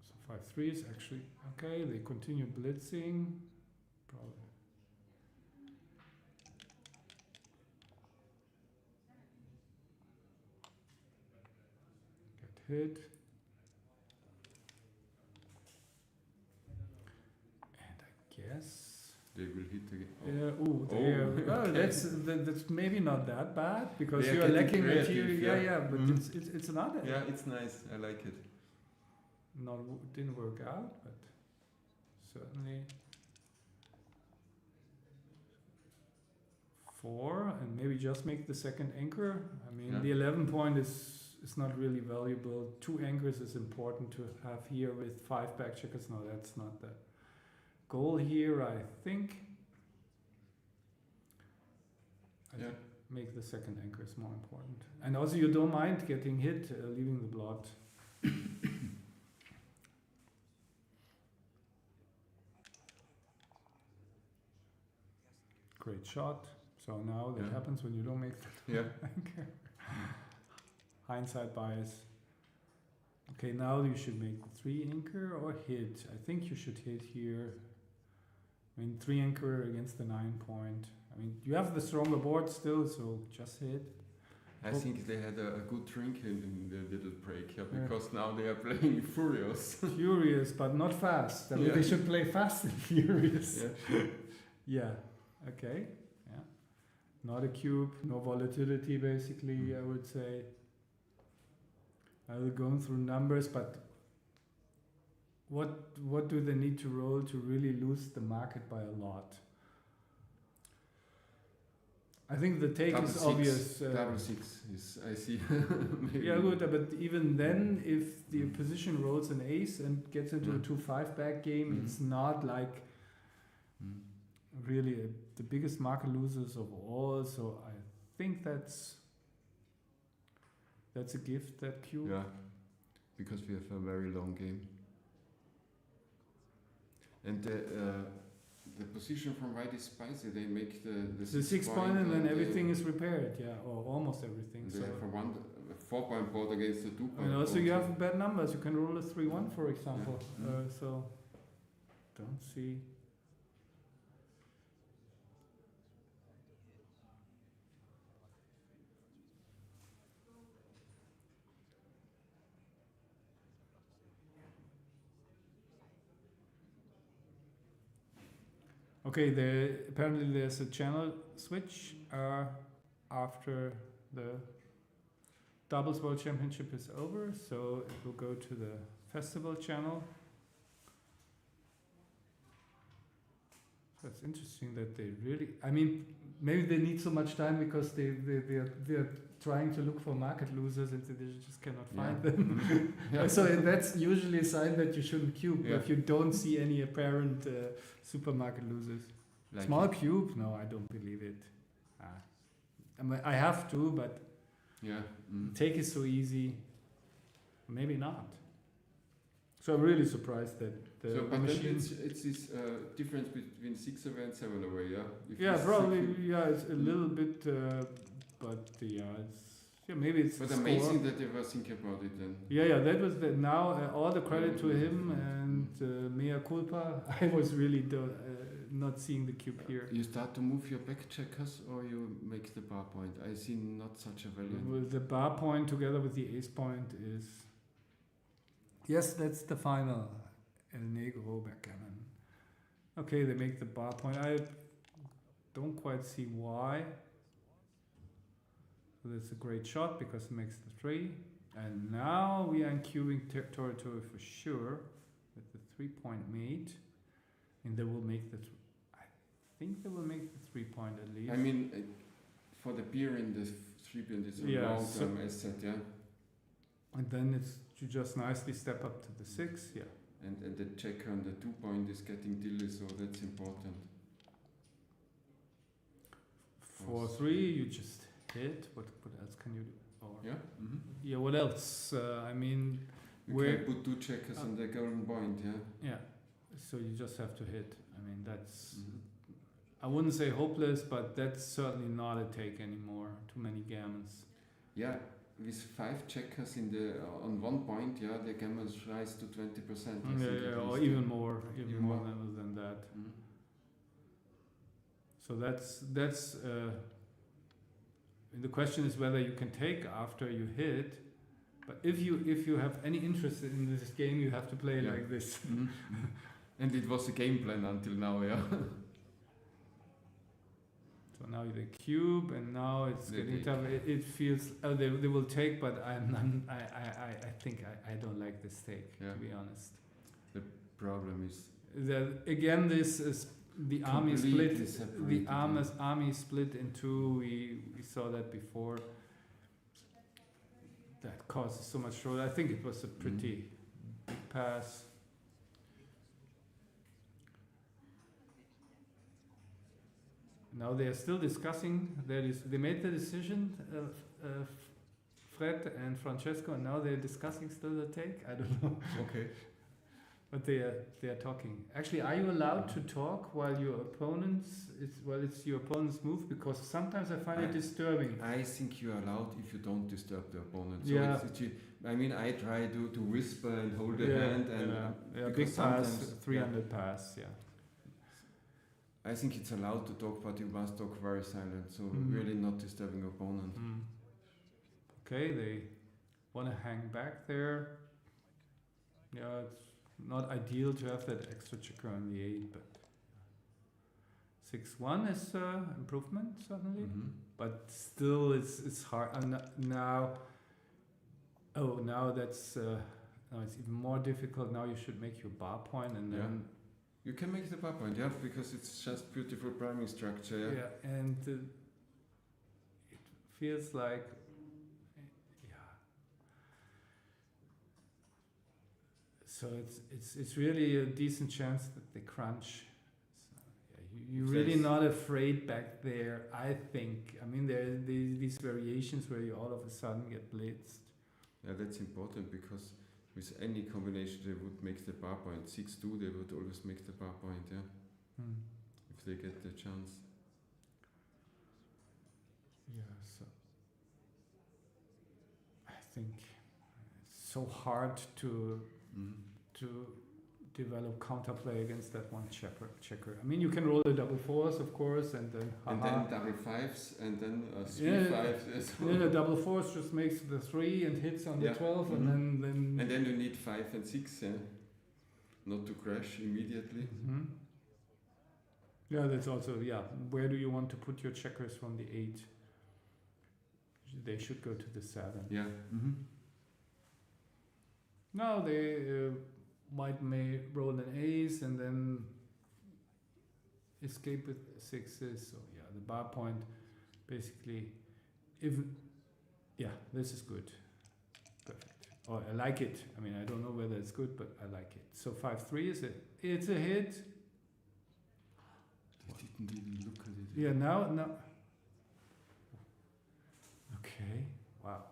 [SPEAKER 2] So 5-3 is actually okay. They continue blitzing. Probably. Get hit. And I guess.
[SPEAKER 19] They will hit again.
[SPEAKER 2] Yeah. That's maybe not that bad because
[SPEAKER 19] They are
[SPEAKER 2] you are lacking
[SPEAKER 19] getting
[SPEAKER 2] material.
[SPEAKER 19] creative,
[SPEAKER 2] Yeah, but
[SPEAKER 19] Mhm.
[SPEAKER 2] it's another.
[SPEAKER 19] Yeah, it's nice. I like it.
[SPEAKER 2] Didn't work out, but certainly 4 and maybe just make the second anchor. I mean, the 11 point is not really valuable. 2 anchors is important to have here with 5 back checkers. No, that's not the goal here, I think. I think make the second anchor is more important. And also you don't mind getting hit, leaving the blot. Great shot. So now that happens when you don't make the anchor. Hindsight bias. Okay, now you should make the 3 anchor or hit. I think you should hit here. I mean, 3 anchor against the 9 point. I mean, you have the stronger board still, so just hit.
[SPEAKER 19] I think they had a good drink in the little break, because now they are playing furious.
[SPEAKER 2] Furious, but not fast. I mean, they should play fast and furious. Yeah. Okay. Yeah. Not a cube, no volatility, basically, I would say. I will go through numbers, but what do they need to roll to really lose the market by a lot? I think the take
[SPEAKER 19] double
[SPEAKER 2] is
[SPEAKER 19] 6,
[SPEAKER 2] obvious.
[SPEAKER 19] double 6 is, I see.
[SPEAKER 2] Yeah, good, but even then, if the opposition rolls an ace and gets into a 2-5 back game, it's not like really the biggest market losers of all. So I think that's a gift, that cube.
[SPEAKER 19] Yeah, because we have a very long game. And the position from white is spicy. They make the
[SPEAKER 2] 6 point and then everything is repaired, or almost everything.
[SPEAKER 19] They
[SPEAKER 2] So
[SPEAKER 19] have a 4-point board against the 2-point
[SPEAKER 2] and also
[SPEAKER 19] board.
[SPEAKER 2] you have bad numbers. You can roll a 3-1, for example. So don't see. Okay, apparently there's a channel switch after the doubles world championship is over, so it will go to the festival channel. So it's interesting that they really, I mean, maybe they need so much time because they're trying to look for market losers and they just cannot find them. So that's usually a sign that you shouldn't cube if you don't see any apparent supermarket losers.
[SPEAKER 19] Like
[SPEAKER 2] Small cube? No, I don't believe it. I mean, I have to, but take is so easy. Maybe not. So I'm really surprised that the
[SPEAKER 19] but
[SPEAKER 2] machine.
[SPEAKER 19] It's this difference between 6 away and 7 away, yeah? If
[SPEAKER 2] Yeah,
[SPEAKER 19] it's
[SPEAKER 2] probably. Yeah, it's a little bit, but maybe it's.
[SPEAKER 19] But amazing that they were thinking about it then.
[SPEAKER 2] Yeah, that was now all the credit to him and mea culpa. I was really not seeing the cube here.
[SPEAKER 19] You start to move your back checkers or you make the bar point. I see not such a value.
[SPEAKER 2] Well, the bar point together with the ace point is. Yes, that's the final. El Negro backgammon. Okay, they make the bar point. I don't quite see why. So that's a great shot because it makes the 3. And now we are in cubing territory for sure with the 3-point mate. And they will make the. I think they will make the 3-point at least.
[SPEAKER 19] I mean, for the beer in the 3-point, it's a long-term asset, yeah?
[SPEAKER 2] And then you just nicely step up to the 6, yeah.
[SPEAKER 19] And the checker on the 2 point is getting dilly, so that's important.
[SPEAKER 2] For 3, you just hit. What else can you do? Or
[SPEAKER 19] Yeah.
[SPEAKER 2] Yeah. What else? I mean,
[SPEAKER 19] You can put 2 checkers on the golden point. Yeah.
[SPEAKER 2] Yeah. So you just have to hit. I mean, that's. I wouldn't say hopeless, but that's certainly not a take anymore. Too many gammons.
[SPEAKER 19] Yeah. With 5 checkers in the on 1 point, yeah, the gammons rise to 20%.
[SPEAKER 2] Or even more, even more than that. So that's. The question is whether you can take after you hit, but if you have any interest in this game, you have to play like this.
[SPEAKER 19] And it was a game plan until now, yeah.
[SPEAKER 2] So now the cube, and now it's getting tough. It feels they will take, but I think I don't like this take, to be honest.
[SPEAKER 19] The problem is
[SPEAKER 2] that again this is the army split. The army split in 2. We saw that before. That causes so much trouble. I think it was a pretty big pass. Now they are still discussing. They made the decision, Fred and Francesco, and now they're discussing still the take. I don't know.
[SPEAKER 19] Okay.
[SPEAKER 2] But they are talking. Actually, are you allowed to talk while your opponents? It's your opponent's move, because sometimes I find it disturbing.
[SPEAKER 19] I think you are allowed if you don't disturb the opponent. So
[SPEAKER 2] Yeah.
[SPEAKER 19] I mean, I try to whisper and hold the hand, and
[SPEAKER 2] big pass, 300 pass, yeah.
[SPEAKER 19] I think it's allowed to talk, but you must talk very silent, so
[SPEAKER 2] Mhm.
[SPEAKER 19] really not disturbing opponent.
[SPEAKER 2] Okay, they want to hang back there. Yeah, it's not ideal to have that extra checker on the 8, but 6-1 is improvement certainly, but still it's hard. And now that's now it's even more difficult. Now you should make your bar point, and then.
[SPEAKER 19] You can make the bar point, yeah, because it's just beautiful priming structure.
[SPEAKER 2] Yeah, and it feels like, So it's really a decent chance that they crunch. So, you're really not afraid back there, I think. I mean, there are these variations where you all of a sudden get blitzed.
[SPEAKER 19] Yeah, that's important, because with any combination they would make the bar point. 6-2, they would always make the bar point, yeah. If they get the chance.
[SPEAKER 2] Yeah, so I think it's so hard to develop counterplay against that one checker. I mean, you can roll the double 4s, of course, and then
[SPEAKER 19] double 5s, and then 3-5s.
[SPEAKER 2] Yeah, double 4s just makes the 3 and hits on the 12, and then
[SPEAKER 19] you need 5 and 6, yeah, not to crash immediately.
[SPEAKER 2] Yeah, that's also where do you want to put your checkers from the 8? They should go to the 7.
[SPEAKER 19] Yeah.
[SPEAKER 2] No, they may roll an ace and then escape with 6s. So the bar point basically, this is good. Perfect. Or I like it. I mean, I don't know whether it's good, but I like it. So 5-3 it's a hit.
[SPEAKER 19] They didn't even look at it.
[SPEAKER 2] Yeah, now. Okay. Wow.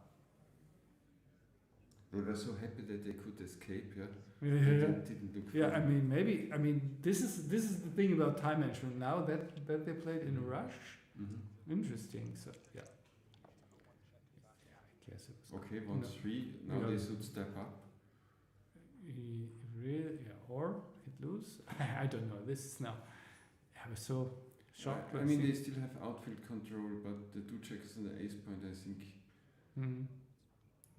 [SPEAKER 19] They were so happy that they could escape, yeah.
[SPEAKER 2] Yeah.
[SPEAKER 19] They didn't look for
[SPEAKER 2] I mean, this is the thing about time management. Now that they played in a rush, interesting. So I guess it was
[SPEAKER 19] okay. 1-3. Now they should step up.
[SPEAKER 2] Or hit loose. I don't know. This is now. I was so shocked.
[SPEAKER 19] I mean, they still have outfield control, but the 2 checkers on the ace point, I think.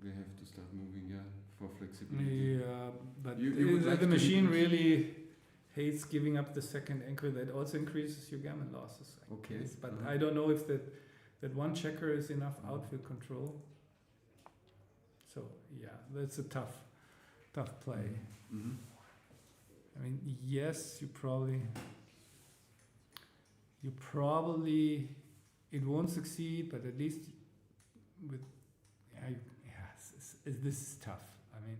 [SPEAKER 19] They have to start moving, for flexibility.
[SPEAKER 2] Yeah, but
[SPEAKER 19] the
[SPEAKER 2] machine really hates giving up the second anchor. That also increases your gammon losses.
[SPEAKER 19] Okay.
[SPEAKER 2] But I don't know if that one checker is enough outfield control. So that's a tough play. I mean, yes, you probably it won't succeed, but at least with this is tough. I mean,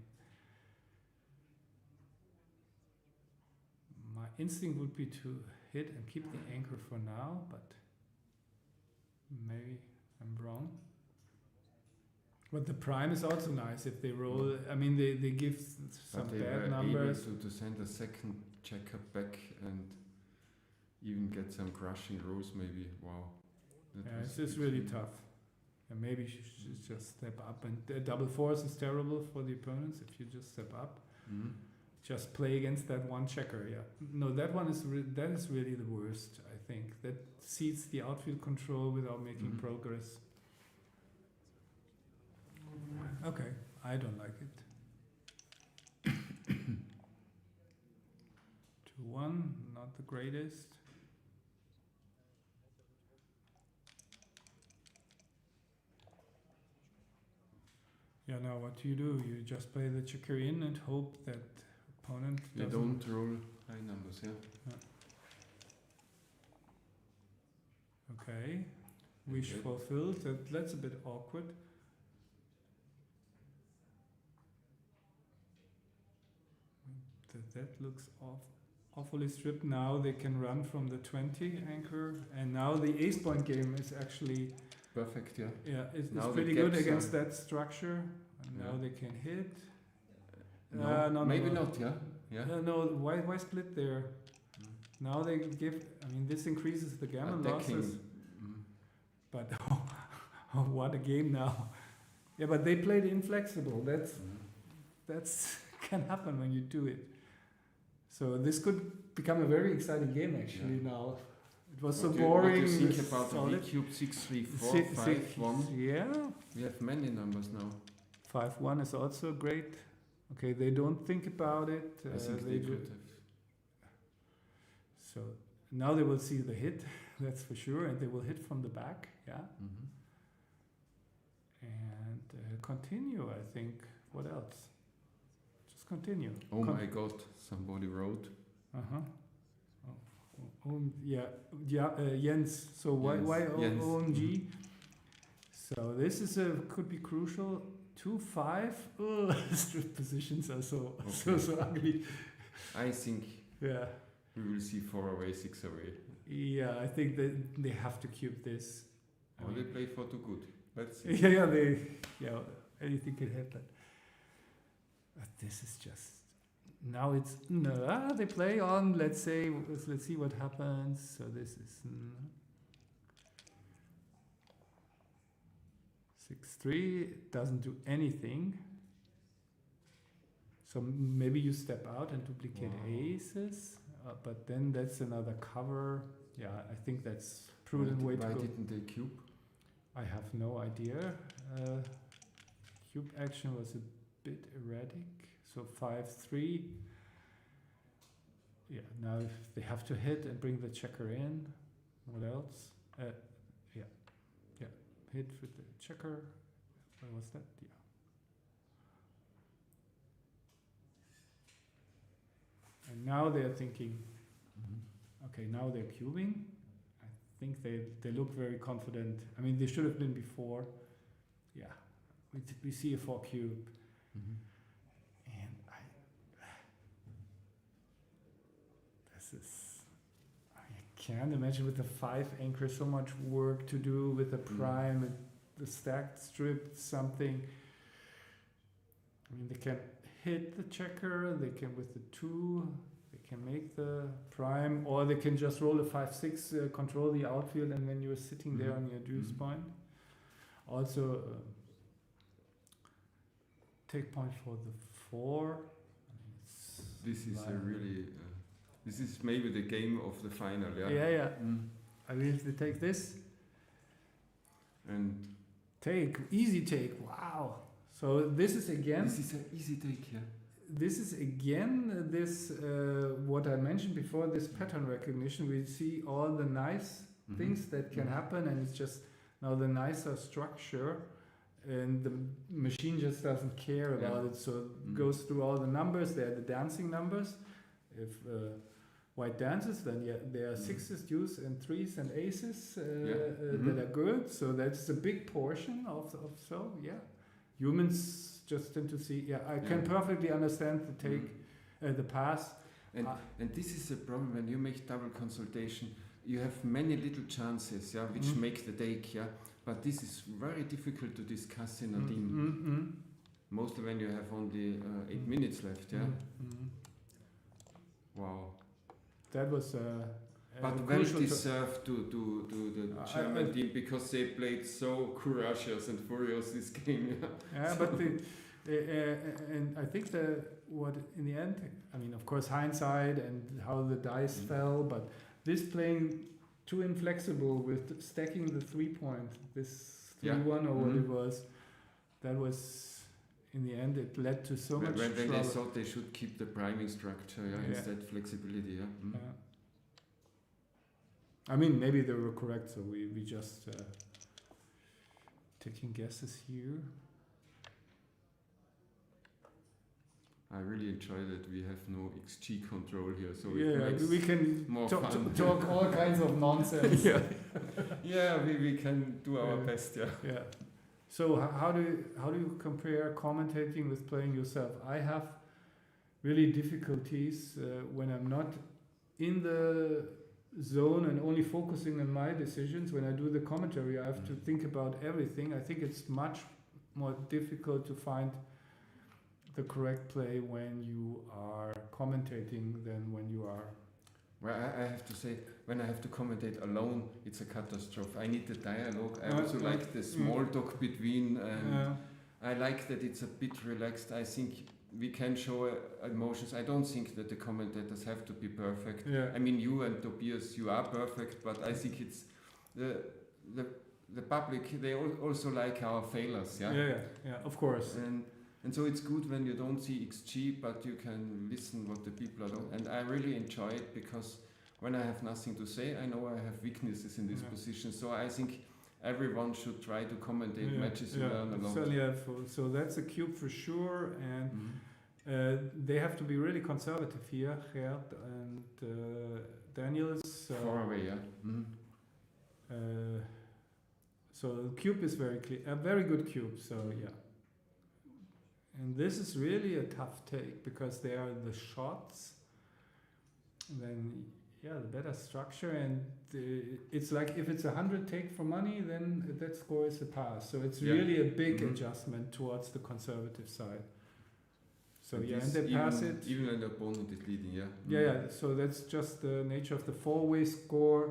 [SPEAKER 2] my instinct would be to hit and keep the anchor for now, but maybe I'm wrong. But the prime is also nice if they roll. I mean, they give some
[SPEAKER 19] But they
[SPEAKER 2] bad
[SPEAKER 19] were
[SPEAKER 2] numbers.
[SPEAKER 19] able to send a second checker back and even get some crushing rolls maybe. Wow.
[SPEAKER 2] Yeah, it's really tough. And maybe you should just step up. And double fours is terrible for the opponents if you just step up.
[SPEAKER 19] Mhm.
[SPEAKER 2] Just play against that one checker. Yeah. No, that one is that is really the worst. I think that cedes the outfield control without making progress. Okay, I don't like it. 2-1, not the greatest. Yeah, now what do? You just play the checker in and hope that opponent
[SPEAKER 19] They
[SPEAKER 2] doesn't...
[SPEAKER 19] don't roll high numbers, yeah.
[SPEAKER 2] Okay, wish fulfilled. That's a bit awkward. That looks awfully stripped. Now they can run from the 20 anchor, and now the ace point game is actually
[SPEAKER 19] perfect. Yeah.
[SPEAKER 2] Yeah, it's
[SPEAKER 19] Now the
[SPEAKER 2] pretty good
[SPEAKER 19] gaps
[SPEAKER 2] against
[SPEAKER 19] are-
[SPEAKER 2] that structure. And
[SPEAKER 19] Yeah.
[SPEAKER 2] now they can hit.
[SPEAKER 19] No, maybe not, yeah? Yeah.
[SPEAKER 2] No, why split there? Now they give. I mean, this increases the gammon
[SPEAKER 19] Attacking.
[SPEAKER 2] losses. But what a game now! Yeah, but they played inflexible. That's can happen when you do it. So this could become a very exciting game actually. Now it was so boring.
[SPEAKER 19] What do you think
[SPEAKER 2] it's
[SPEAKER 19] about the
[SPEAKER 2] solid.
[SPEAKER 19] V-cube 6-3-4,
[SPEAKER 2] Six-
[SPEAKER 19] 5-1?
[SPEAKER 2] Yeah.
[SPEAKER 19] We have many numbers now.
[SPEAKER 2] 5-1 is also great. Okay, they don't think about it.
[SPEAKER 19] I think they
[SPEAKER 2] do.
[SPEAKER 19] could have.
[SPEAKER 2] So now they will see the hit, that's for sure, and they will hit from the back, yeah. And continue, I think. What else? Just continue.
[SPEAKER 19] Oh my God, somebody wrote.
[SPEAKER 2] Uh-huh. Jens. So why
[SPEAKER 19] Jens.
[SPEAKER 2] OMG? So this is could be crucial. 2-5. Oh, strip positions are so ugly.
[SPEAKER 19] I think
[SPEAKER 2] Yeah.
[SPEAKER 19] we will see 4 away, 6 away.
[SPEAKER 2] Yeah, I think that they have to cube this.
[SPEAKER 19] Or they play for too good. Let's see.
[SPEAKER 2] Yeah, anything can happen. But this is just now it's no. They play on. Let's see what happens. So this is 6-3. Doesn't do anything. So maybe you step out and duplicate aces, but then that's another cover. Yeah, I think that's prudent way to
[SPEAKER 19] Why
[SPEAKER 2] go.
[SPEAKER 19] didn't they cube?
[SPEAKER 2] I have no idea. Cube action was a bit erratic. So 5-3. Yeah, now if they have to hit and bring the checker in. What else? Yeah. Hit with the checker. What was that? Yeah. And now they're thinking, okay, now they're cubing. I think they look very confident. I mean, they should have been before. Yeah, we see a 4 cube. And I can't imagine with the 5 anchor so much work to do with the prime and the stacked strip something. I mean, they can hit the checker, they can with the 2, they can make the prime, or they can just roll a 5-6, control the outfield, and then you're sitting there on your deuce point. Also, take point for the 4.
[SPEAKER 19] This is a really. This is maybe the game of the final, yeah.
[SPEAKER 2] Yeah. I mean, if they take this
[SPEAKER 19] and
[SPEAKER 2] easy take. Wow. So this is again.
[SPEAKER 19] This is an easy take, yeah.
[SPEAKER 2] This is again this what I mentioned before. This pattern recognition. We see all the nice things that can happen, and it's just now the nicer structure, and the machine just doesn't care about it. So it goes through all the numbers. They're the dancing numbers. If white dances, then there are 6s, deuce, and 3s and aces that are good. So that's a big portion of so yeah. Humans just to see. Yeah, I can perfectly understand the take, the pass.
[SPEAKER 19] And this is a problem when you make double consultation. You have many little chances, which make the take, But this is very difficult to discuss in a team. Mostly when you have only 8 minutes left, Wow.
[SPEAKER 2] That was.
[SPEAKER 19] But well deserved to the German team because they played so courageous and furious this game.
[SPEAKER 2] Yeah, but and I think what in the end, I mean, of course, hindsight and how the dice fell, but this playing too inflexible with stacking the 3-point, this 3-1 or what it was, that was in the end it led to so much trouble.
[SPEAKER 19] When they thought they should keep the priming structure, instead flexibility,
[SPEAKER 2] I mean, maybe they were correct, so we just taking guesses here.
[SPEAKER 19] I really enjoy that we have no XG control here, so
[SPEAKER 2] we can talk all kinds of nonsense.
[SPEAKER 19] We can do our best.
[SPEAKER 2] So how do you compare commentating with playing yourself? I have really difficulties when I'm not in the zone and only focusing on my decisions. When I do the commentary, I have to think about everything. I think it's much more difficult to find the correct play when you are commentating than when you are.
[SPEAKER 19] Well, I have to say, when I have to commentate alone, it's a catastrophe. I need the dialogue. I also like the small talk between, and I like that it's a bit relaxed. I think we can show emotions. I don't think that the commentators have to be perfect. I mean, you and Tobias, you are perfect, but I think it's the public. They also like our failures.
[SPEAKER 2] Of course.
[SPEAKER 19] And so it's good when you don't see XG, but you can listen what the people are doing. And I really enjoy it because when I have nothing to say, I know I have weaknesses in this position. So I think everyone should try to commentate matches you learn a lot.
[SPEAKER 2] Certainly helpful. So that's a cube for sure. And they have to be really conservative here, Gerd and Daniels.
[SPEAKER 19] Far away,
[SPEAKER 2] So the cube is very clear. A very good cube, so And this is really a tough take because they are the shots. And then, the better structure. And it's like if it's 100 take for money, then that score is a pass. So it's really a big adjustment towards the conservative side. So and they pass it.
[SPEAKER 19] Even when the opponent is leading,
[SPEAKER 2] So that's just the nature of the 4-way score.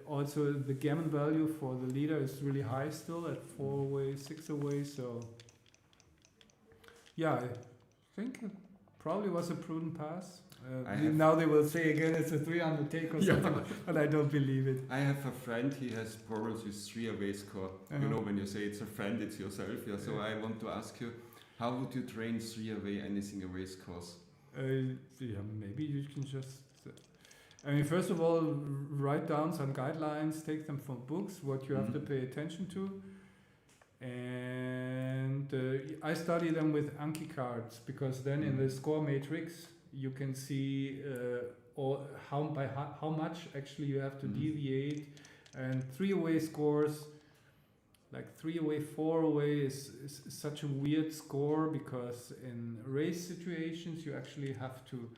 [SPEAKER 2] Also, the gammon value for the leader is really high still at 4-away, 6-away. So I think it probably was a prudent pass. Now they will say again it's a 300 take or something, but I don't believe it.
[SPEAKER 19] I have a friend, he has problems with 3-away score. You know, when you say it's a friend, it's yourself. So I want to ask you, how would you train 3-away, anything away scores?
[SPEAKER 2] Maybe you can just... I mean, first of all, write down some guidelines, take them from books, what you have to pay attention to. And I study them with Anki cards because then in the score matrix you can see how much actually you have to deviate. And 3-away scores, like 3-away, 4-away is such a weird score because in race situations you actually have to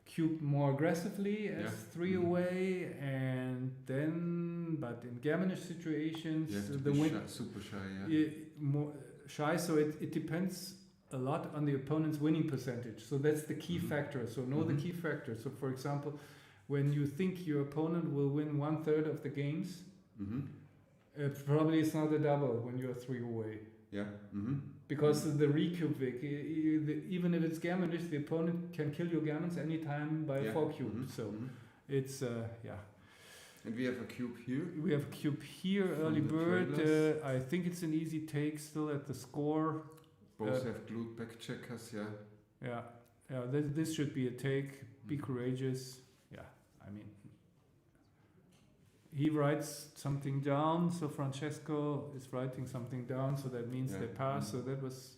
[SPEAKER 2] cube more aggressively as 3-away, and then but in gammonish situations
[SPEAKER 19] the win super shy,
[SPEAKER 2] more shy. So it depends a lot on the opponent's winning percentage. So that's the key factor. So know the key factor. So for example, when you think your opponent will win 1/3 of the games, probably it's not a double when you're 3-away. Because the recube Vic, even if it's gammonish, the opponent can kill your gammons anytime by 4 cubes. So it's
[SPEAKER 19] And we have a cube here.
[SPEAKER 2] We have a cube here, early bird. I think it's an easy take still at the score.
[SPEAKER 19] Both have glued back checkers,
[SPEAKER 2] This should be a take. Be courageous. I mean, he writes something down, so Francesco is writing something down, so that means they pass. So that was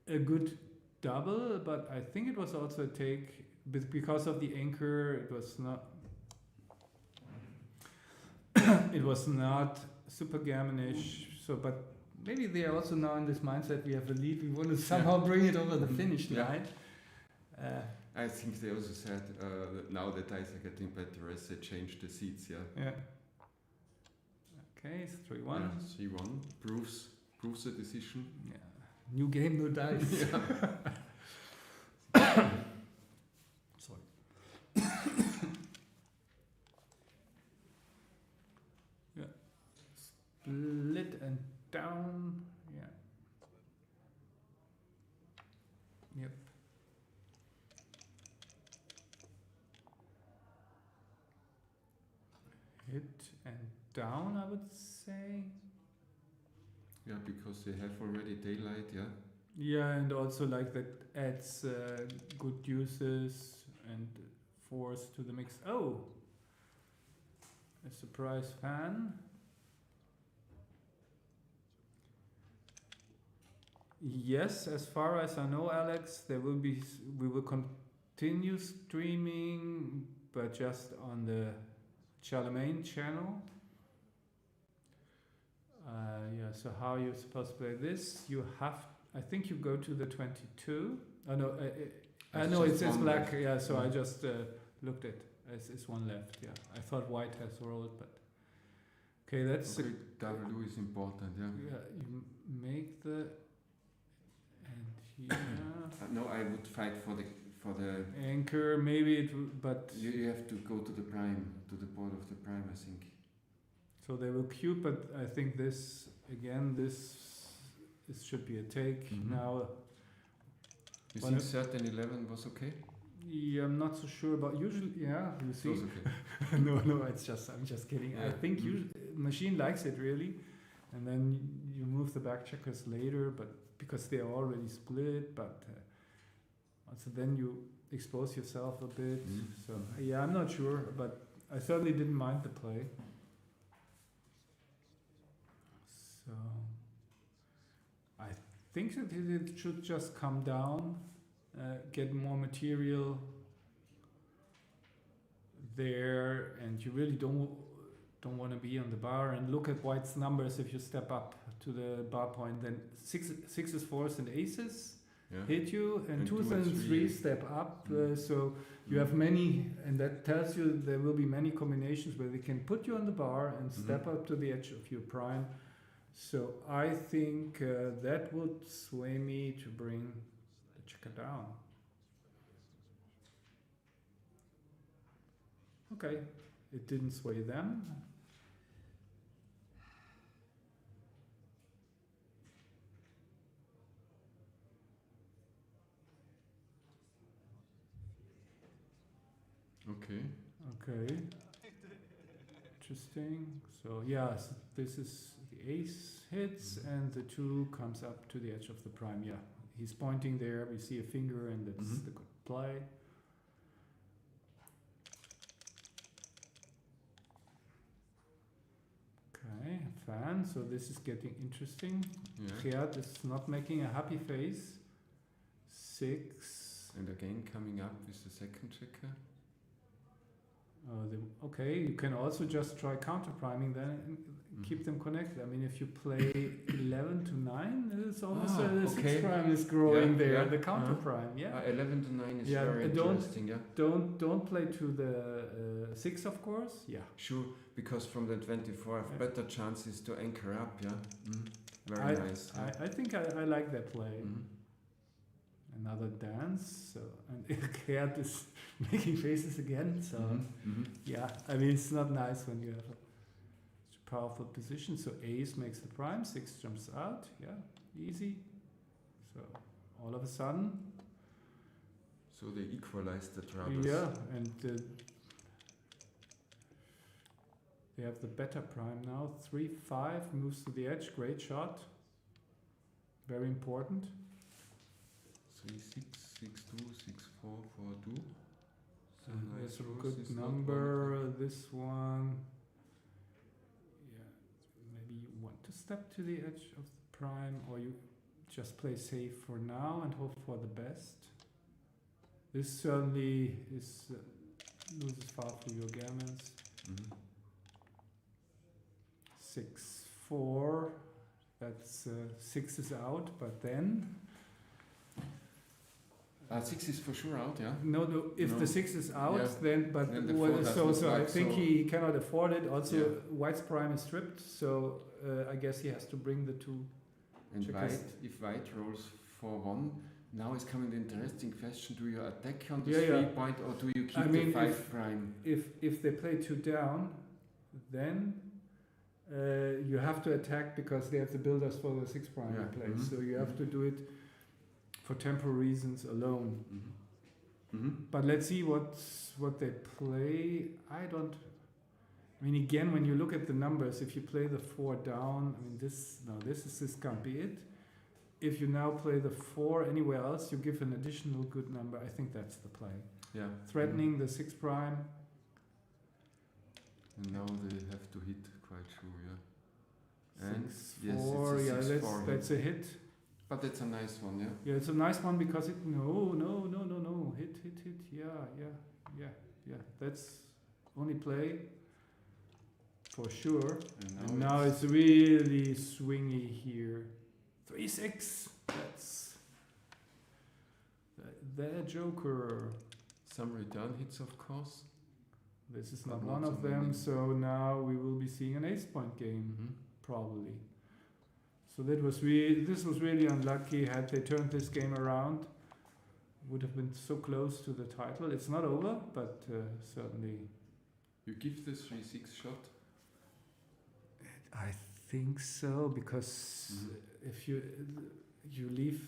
[SPEAKER 2] a good double, but I think it was also a take because of the anchor. It was not. It was not super gammonish. So, but maybe they are also now in this mindset, we have a lead, we want to somehow bring it over the finish line.
[SPEAKER 19] I think they also said that now the dice are getting better as they change the seats,
[SPEAKER 2] Yeah. Okay, it's 3-1.
[SPEAKER 19] Yeah, 3-1 proves the decision.
[SPEAKER 2] Yeah. New game, no dice. Sorry. Yeah. Split and down. Yeah. Yep. Hit and down, I would say.
[SPEAKER 19] Yeah, because they have already daylight, yeah.
[SPEAKER 2] Yeah, and also like that adds good uses and force to the mix. Oh, a surprise fan. Yes, as far as I know, Alex, there will be. We will continue streaming, but just on the Charlemagne channel. Yeah. So how you're supposed to play this? You have. I think you go to the 22. Oh no. I know it says black. Yeah. So I just looked at. It's one left. Yeah. I thought white has rolled, but. Okay, that's.
[SPEAKER 19] Okay, W is important. Yeah.
[SPEAKER 2] Yeah. You make the. And here.
[SPEAKER 19] No, I would fight for the
[SPEAKER 2] anchor. Maybe it would, but
[SPEAKER 19] you have to go to the prime, to the board of the prime, I think.
[SPEAKER 2] So they will cube, but I think this again. This should be a take now.
[SPEAKER 19] You think 13-11 was okay?
[SPEAKER 2] Yeah, I'm not so sure about usually. Yeah, you see.
[SPEAKER 19] It was okay.
[SPEAKER 2] no, it's just I'm just kidding.
[SPEAKER 19] Yeah.
[SPEAKER 2] I think machine likes it really, and then you move the back checkers later, but because they are already split, but also then you expose yourself a bit. So yeah, I'm not sure, but I certainly didn't mind the play. So I think that it should just come down, get more material there, and you really don't want to be on the bar. And look at white's numbers if you step up to the bar point. Then sixes, fours, and aces hit you, and twos and threes step up. So you have many, and that tells you there will be many combinations where they can put you on the bar and step up to the edge of your prime. So I think that would sway me to bring the checker down. Okay, it didn't sway them. Okay. Interesting. So yeah, so this is the ace hits and the 2 comes up to the edge of the prime. Yeah, he's pointing there. We see a finger, and that's the good play. Okay, fan. So this is getting interesting. Geert is not making a happy face. 6.
[SPEAKER 19] And again coming up with the second checker.
[SPEAKER 2] Okay, you can also just try counter priming then and keep them connected. I mean, if you play 11 to 9, it's almost the 6 prime is growing there. Yeah. The counter prime,
[SPEAKER 19] 11 to 9 is very interesting.
[SPEAKER 2] Don't play to the 6, of course. Yeah.
[SPEAKER 19] Sure, because from the 24, I have better chances to anchor up. Yeah. Very nice.
[SPEAKER 2] I think I like that play. Another dance. So and Geert is making faces again. So yeah, I mean it's not nice when you have a powerful position. So ace makes the prime, 6 jumps out. Yeah, easy. So all of a sudden.
[SPEAKER 19] So they equalize the troubles.
[SPEAKER 2] Yeah, and they have the better prime now. 3-5 moves to the edge. Great shot. Very important.
[SPEAKER 19] 3-6, 6-2, 6-4, 4-2. So
[SPEAKER 2] nice a good number. This one. Yeah, maybe you want to step to the edge of the prime, or you just play safe for now and hope for the best. This certainly is loses far for your gammons. 6-4. That's it's 6 is out, but then
[SPEAKER 19] 6 is for sure out, yeah?
[SPEAKER 2] no, if the 6 is out,
[SPEAKER 19] Yeah.
[SPEAKER 2] then but
[SPEAKER 19] Then the
[SPEAKER 2] well,
[SPEAKER 19] 4
[SPEAKER 2] so
[SPEAKER 19] doesn't
[SPEAKER 2] I
[SPEAKER 19] work,
[SPEAKER 2] think
[SPEAKER 19] so-
[SPEAKER 2] he cannot afford it. Also,
[SPEAKER 19] Yeah.
[SPEAKER 2] White's prime is stripped, so I guess he has to bring the 2
[SPEAKER 19] And
[SPEAKER 2] checkers.
[SPEAKER 19] if White rolls 4-1, now is coming the interesting question: do you attack on the
[SPEAKER 2] Yeah,
[SPEAKER 19] 3
[SPEAKER 2] yeah.
[SPEAKER 19] point, or do you keep
[SPEAKER 2] I mean,
[SPEAKER 19] the 5 prime?
[SPEAKER 2] if they play 2 down, then you have to attack because they have the builders for the 6 prime
[SPEAKER 19] Yeah.
[SPEAKER 2] in place.
[SPEAKER 19] Mhm.
[SPEAKER 2] So you have to do it for temporal reasons alone.
[SPEAKER 19] Mhm.
[SPEAKER 2] But let's see what they play. I mean, again, when you look at the numbers, if you play the 4 down, I mean, this can't be it. If you now play the 4 anywhere else, you give an additional good number. I think that's the play.
[SPEAKER 19] Yeah.
[SPEAKER 2] Threatening the 6 prime.
[SPEAKER 19] And now they have to hit quite sure, yeah. And
[SPEAKER 2] 6,
[SPEAKER 19] yes,
[SPEAKER 2] 4,
[SPEAKER 19] it's a
[SPEAKER 2] yeah,
[SPEAKER 19] 6-4
[SPEAKER 2] that's a hit.
[SPEAKER 19] But that's a nice one, yeah.
[SPEAKER 2] Yeah, it's a nice one because it no, hit, yeah. That's only play for sure. And now it's really swingy here. 3-6. That's the joker.
[SPEAKER 19] Some return hits, of course.
[SPEAKER 2] This is
[SPEAKER 19] But
[SPEAKER 2] not
[SPEAKER 19] not
[SPEAKER 2] one
[SPEAKER 19] so
[SPEAKER 2] of them,
[SPEAKER 19] many.
[SPEAKER 2] so now we will be seeing an ace point game, probably. So this was really unlucky. Had they turned this game around, would have been so close to the title. It's not over, but certainly.
[SPEAKER 19] You give the 3-6 shot?
[SPEAKER 2] I think so, because if you leave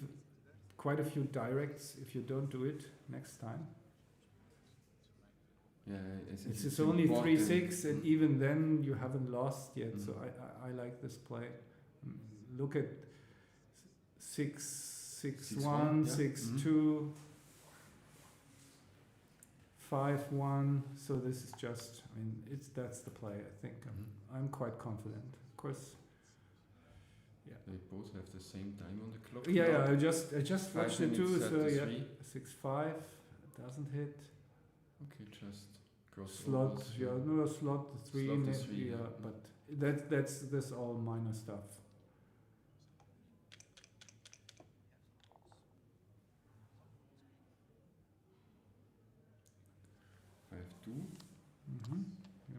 [SPEAKER 2] quite a few directs if you don't do it next time.
[SPEAKER 19] Yeah,
[SPEAKER 2] it's only 3-6, and even then you haven't lost yet. So I like this play. Look at 6-1, 6-2, 5-1. So this is just, I mean, that's the play. I think I'm quite confident. Of course. Yeah.
[SPEAKER 19] They both have the same time on the clock.
[SPEAKER 2] Yeah. I just watched it too. So yeah,
[SPEAKER 19] 33.
[SPEAKER 2] 6-5 doesn't hit.
[SPEAKER 19] Okay, just cross
[SPEAKER 2] Slot,
[SPEAKER 19] overs,
[SPEAKER 2] yeah, no slot 3,
[SPEAKER 19] Slot
[SPEAKER 2] maybe,
[SPEAKER 19] is 3,
[SPEAKER 2] yeah,
[SPEAKER 19] yeah.
[SPEAKER 2] but that's all minor stuff. He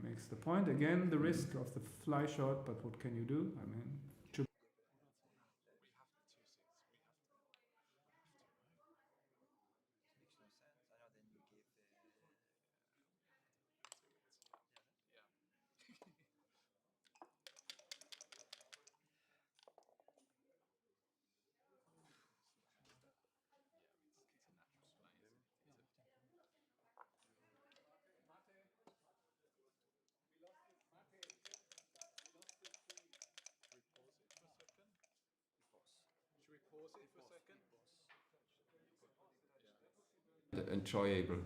[SPEAKER 2] makes the point again. The risk of the fly shot, but what can you do? I mean,
[SPEAKER 15] Should we pause it for a second?
[SPEAKER 19] Enjoyable.
[SPEAKER 15] I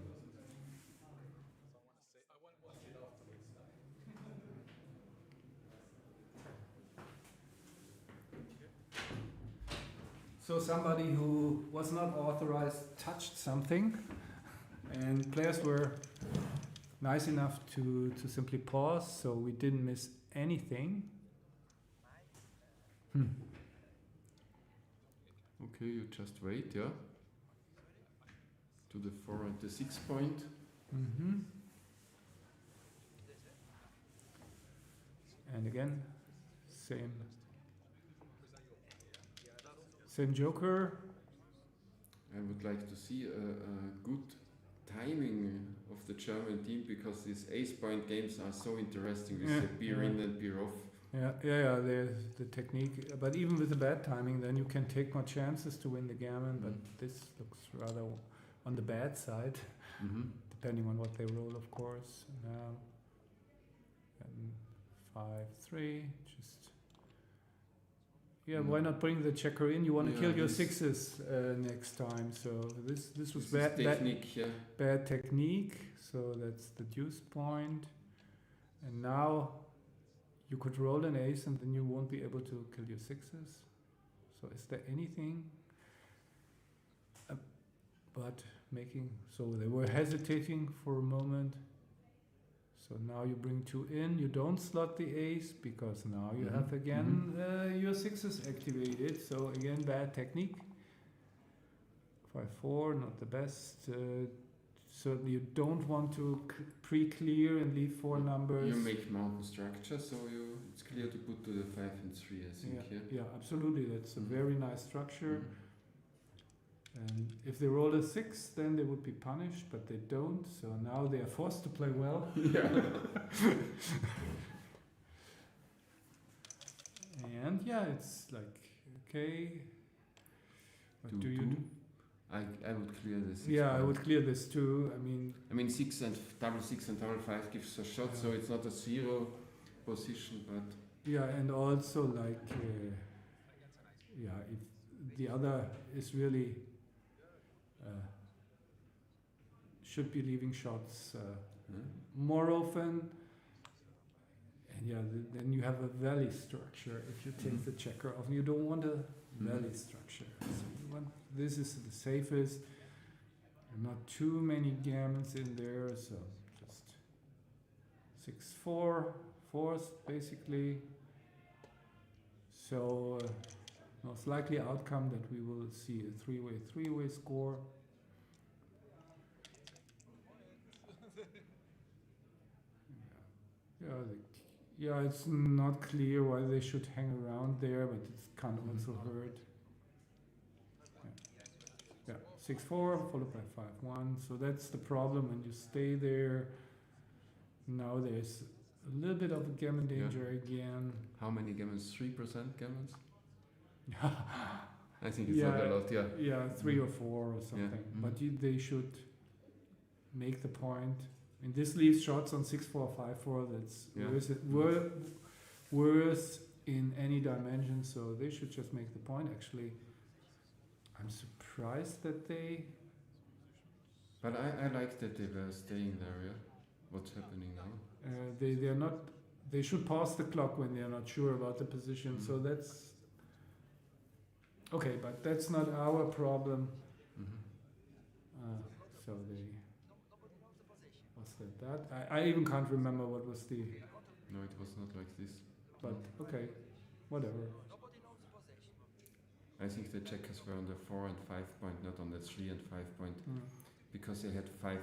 [SPEAKER 15] won't watch it afterwards.
[SPEAKER 2] so somebody who was not authorized touched something, and players were nice enough to simply pause, so we didn't miss anything.
[SPEAKER 19] Okay, you just wait, yeah? To the 4 and the 6 point.
[SPEAKER 2] And again, same joker.
[SPEAKER 19] I would like to see a good timing of the German team, because these ace point games are so interesting with the beer in and beer off.
[SPEAKER 2] Yeah, the technique. But even with the bad timing, then you can take more chances to win the gammon. But this looks rather on the bad side, depending on what they roll, of course. Now, 5-3, just. Yeah, why not bring the checker in? You want to kill your 6s next time. So this was bad
[SPEAKER 19] technique,
[SPEAKER 2] bad technique. So that's the deuce point. And now you could roll an ace, and then you won't be able to kill your 6s. So is there anything? But so they were hesitating for a moment. So now you bring 2 in, you don't slot the ace because now you
[SPEAKER 6] Mhm.
[SPEAKER 2] have again your 6s activated. So again, bad technique. 5-4, not the best. Certainly you don't want to pre-clear and leave 4 numbers.
[SPEAKER 19] You make mountain structure, so it's clear to put to the 5 and 3, I think.
[SPEAKER 2] Yeah, absolutely. That's a very nice structure.
[SPEAKER 19] Mhm.
[SPEAKER 2] And if they roll a 6, then they would be punished, but they don't. So now they are forced to play well. And yeah, it's like, okay, what do you do?
[SPEAKER 19] I would clear this.
[SPEAKER 2] Yeah, I would clear this too.
[SPEAKER 19] I mean, 6 and double 6 and double 5 gives a shot, so it's not a 0 position, but
[SPEAKER 2] yeah, and also like, if the other is really should be leaving shots more often, and then you have a valley structure if you take the checker off. You don't want a valley structure. So you want, this is the safest. Not too many gammons in there, so just 6-4, fourth basically. So most likely outcome that we will see a three-way score. Yeah, it's not clear why they should hang around there, but it's kind of also heard. Yeah, 6-4 followed by 5-1. So that's the problem when you stay there. Now there's a little bit of a gammon danger again.
[SPEAKER 19] How many gammons? 3% gammons? I think it's not a lot, yeah.
[SPEAKER 2] Yeah, 3 or 4 or something.
[SPEAKER 19] Yeah.
[SPEAKER 2] But they should make the point. And this leaves shots on 6-4, 5-4. That's worse in any dimension. So they should just make the point. Actually, I'm surprised that they.
[SPEAKER 19] But I like that they were staying there. Yeah, what's happening now?
[SPEAKER 2] They are not. They should pause the clock when they are not sure about the position. So that's okay, but that's not our problem. So they. Was that? I even can't remember what was the.
[SPEAKER 19] No, it was not like this.
[SPEAKER 2] But okay, whatever.
[SPEAKER 19] I think the checkers were on the 4 and 5 point, not on the 3 and 5 point, because they had 5-4.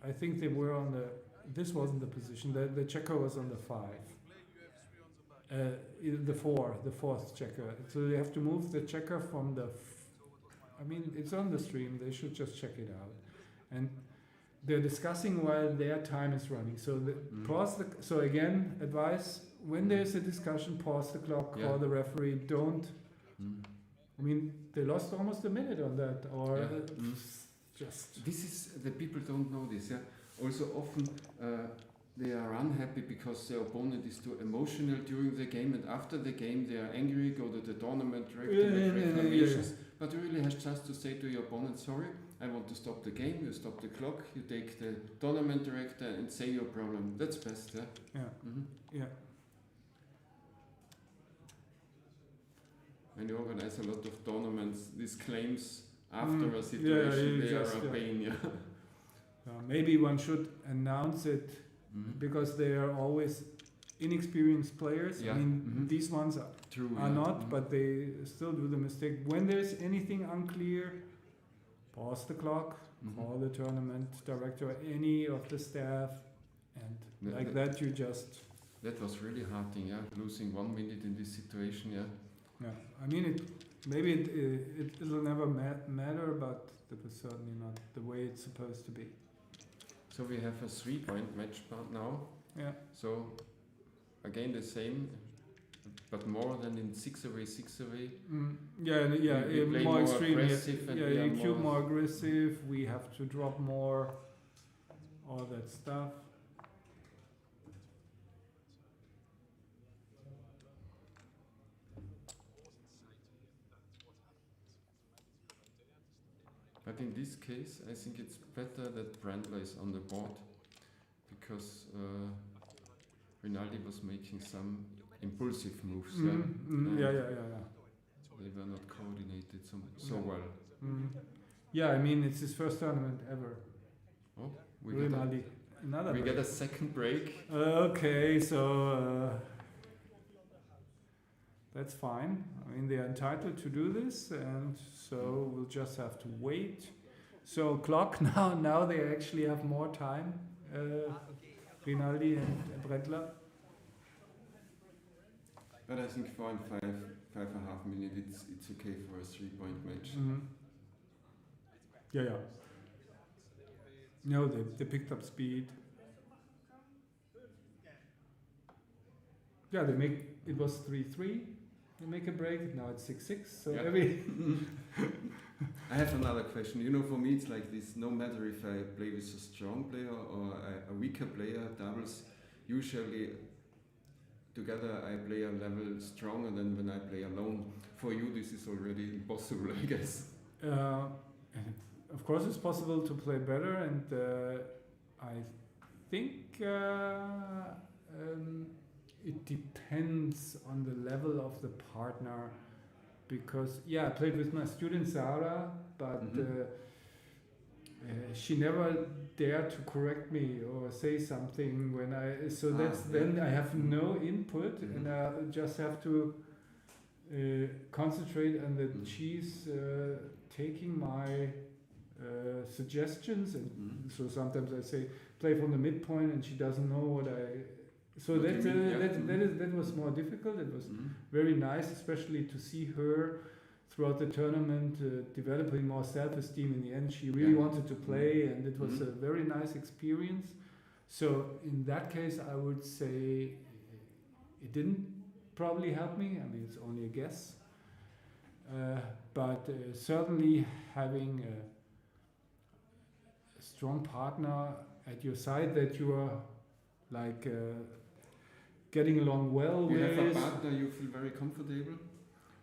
[SPEAKER 2] I think they were on the. This wasn't the position. The checker was on the 5. The 4, the fourth checker. So they have to move the checker from the. It's on the stream. They should just check it out, and they're discussing while their time is running. So pause the. So again, advice: when there's a discussion, pause the clock. Call the referee. Don't. They lost almost a minute on that, or just.
[SPEAKER 19] This is the people don't know this. Yeah. Also, often they are unhappy because their opponent is too emotional during the game, and after the game they are angry. Go to the tournament director, make reclamations. But you really have just to say to your opponent, sorry, I want to stop the game, you stop the clock, you take the tournament director and say your problem. That's best, yeah?
[SPEAKER 2] Yeah.
[SPEAKER 19] When you organize a lot of tournaments, these claims after a situation, they are a pain,
[SPEAKER 2] maybe one should announce it because they are always inexperienced players.
[SPEAKER 19] Yeah.
[SPEAKER 2] These ones are not, but they still do the mistake. When there's anything unclear, pause the clock, call the tournament director, any of the staff, and that you just.
[SPEAKER 19] That was really hurting, yeah. Losing 1 minute in this situation, yeah.
[SPEAKER 2] Yeah, it'll never matter, but that was certainly not the way it's supposed to be.
[SPEAKER 19] So we have a 3-point match now.
[SPEAKER 2] Yeah.
[SPEAKER 19] So again the same, but more than in 6-away.
[SPEAKER 2] We more extreme.
[SPEAKER 19] Aggressive and
[SPEAKER 2] you cube more aggressive. We have to drop more, all that stuff.
[SPEAKER 19] But in this case, I think it's better that Brandler is on the board, because Rinaldi was making some impulsive moves.
[SPEAKER 2] Yeah.
[SPEAKER 19] They were not coordinated so well.
[SPEAKER 2] Yeah, it's his first tournament ever.
[SPEAKER 19] Oh,
[SPEAKER 2] Rinaldi. Another
[SPEAKER 19] we
[SPEAKER 2] break.
[SPEAKER 19] get a second break.
[SPEAKER 2] Okay, so that's fine. I mean, they are entitled to do this, and so we'll just have to wait. So clock now they actually have more time, Rinaldi and Brettler.
[SPEAKER 19] But I think 5.5 minutes, it's okay for a 3-point match.
[SPEAKER 2] Mm-hmm. Yeah. No, they picked up speed. Yeah, it was 3-3. They make a break. Now it's 6-6. So
[SPEAKER 19] Yeah.
[SPEAKER 2] every.
[SPEAKER 19] I have another question. You know, for me it's like this. No matter if I play with a strong player or a weaker player, doubles. Usually, together I play a level stronger than when I play alone. For you, this is already impossible, I guess.
[SPEAKER 2] Of course, it's possible to play better, and I think it depends on the level of the partner. Because I played with my student Sarah, but she never dared to correct me or say something when then I have no input, and I just have to concentrate on that she's taking my suggestions, and so sometimes I say play from the midpoint, and she doesn't know what I. So that was more difficult. It was very nice, especially to see her throughout the tournament developing more self-esteem. In the end, she really wanted to play, and it was a very nice experience. So in that case, I would say it didn't probably help me. I mean, it's only a guess. But certainly having a strong partner at your side that you are like getting along well
[SPEAKER 19] You
[SPEAKER 2] with.
[SPEAKER 19] have a partner you feel very comfortable?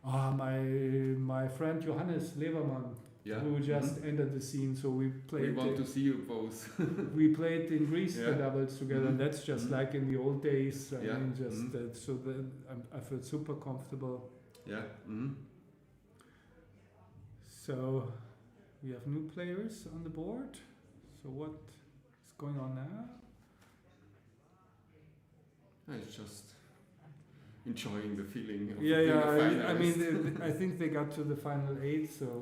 [SPEAKER 2] My friend Johannes Levermann, who just entered the scene. So we played.
[SPEAKER 19] We want to see you both.
[SPEAKER 2] We played in Greece the doubles together, and that's just like in the old days. I mean, just so that I feel super comfortable.
[SPEAKER 19] Yeah.
[SPEAKER 2] So we have new players on the board. So what is going on now?
[SPEAKER 19] It's just enjoying the feeling of being a finalist.
[SPEAKER 2] I mean, I think they got to the final 8, so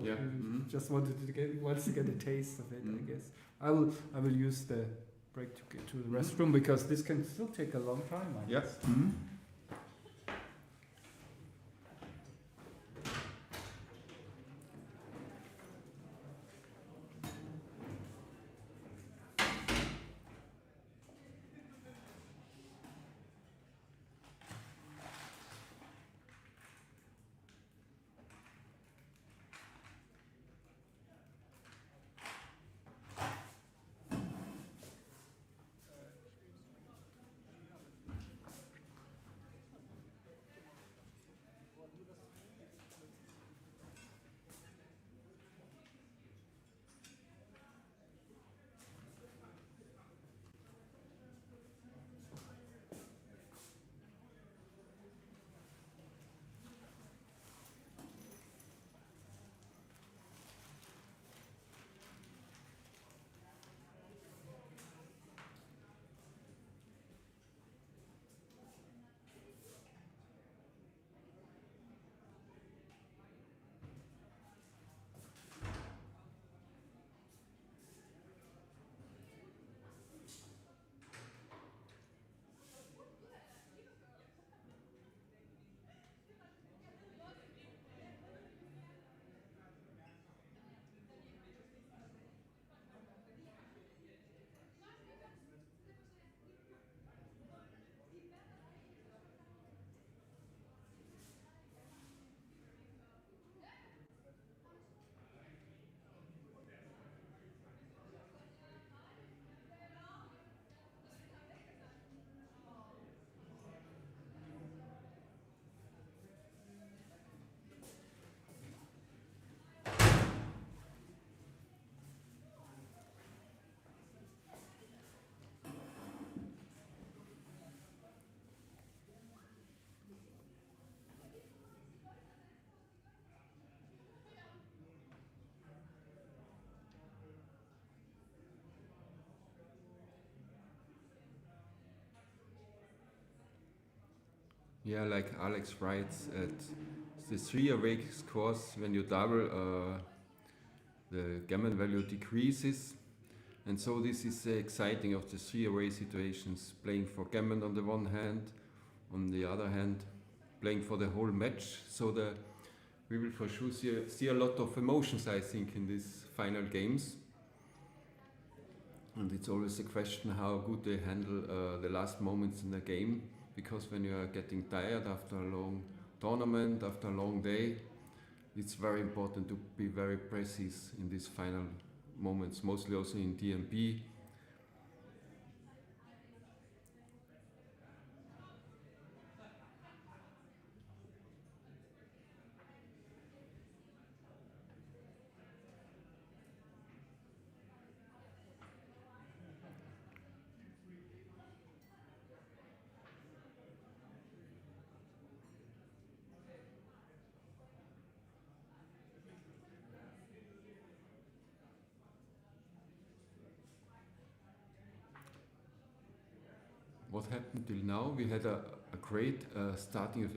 [SPEAKER 2] just wants to get a taste of it. I guess I will use the break to get to the restroom, because this can still take a long time. I guess.
[SPEAKER 19] Yeah, like Alex writes, at the 3 away scores, when you double, the gammon value decreases. And so this is the exciting of the 3 away situations, playing for gammon on the one hand, on the other hand, playing for the whole match. So we will for sure see a lot of emotions, I think, in these final games. And it's always a question how good they handle the last moments in the game, because when you are getting tired after a long tournament, after a long day, it's very important to be very precise in these final moments, mostly also in DMP. What happened till now? We had a great starting of,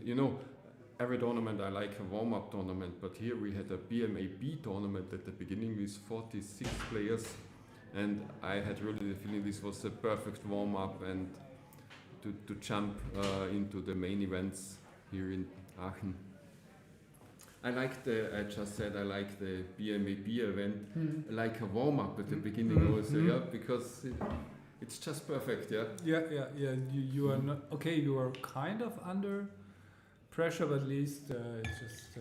[SPEAKER 19] every tournament I like a warm-up tournament, but here we had a BMAB tournament at the beginning with 46 players, and I had really the feeling this was the perfect warm-up and to jump into the main events here in Aachen. I like I just said I like the BMAB event, like a warm-up at the beginning also, yeah, because it's just perfect, yeah.
[SPEAKER 2] Yeah. You are not okay. You are kind of under pressure, but at least it's just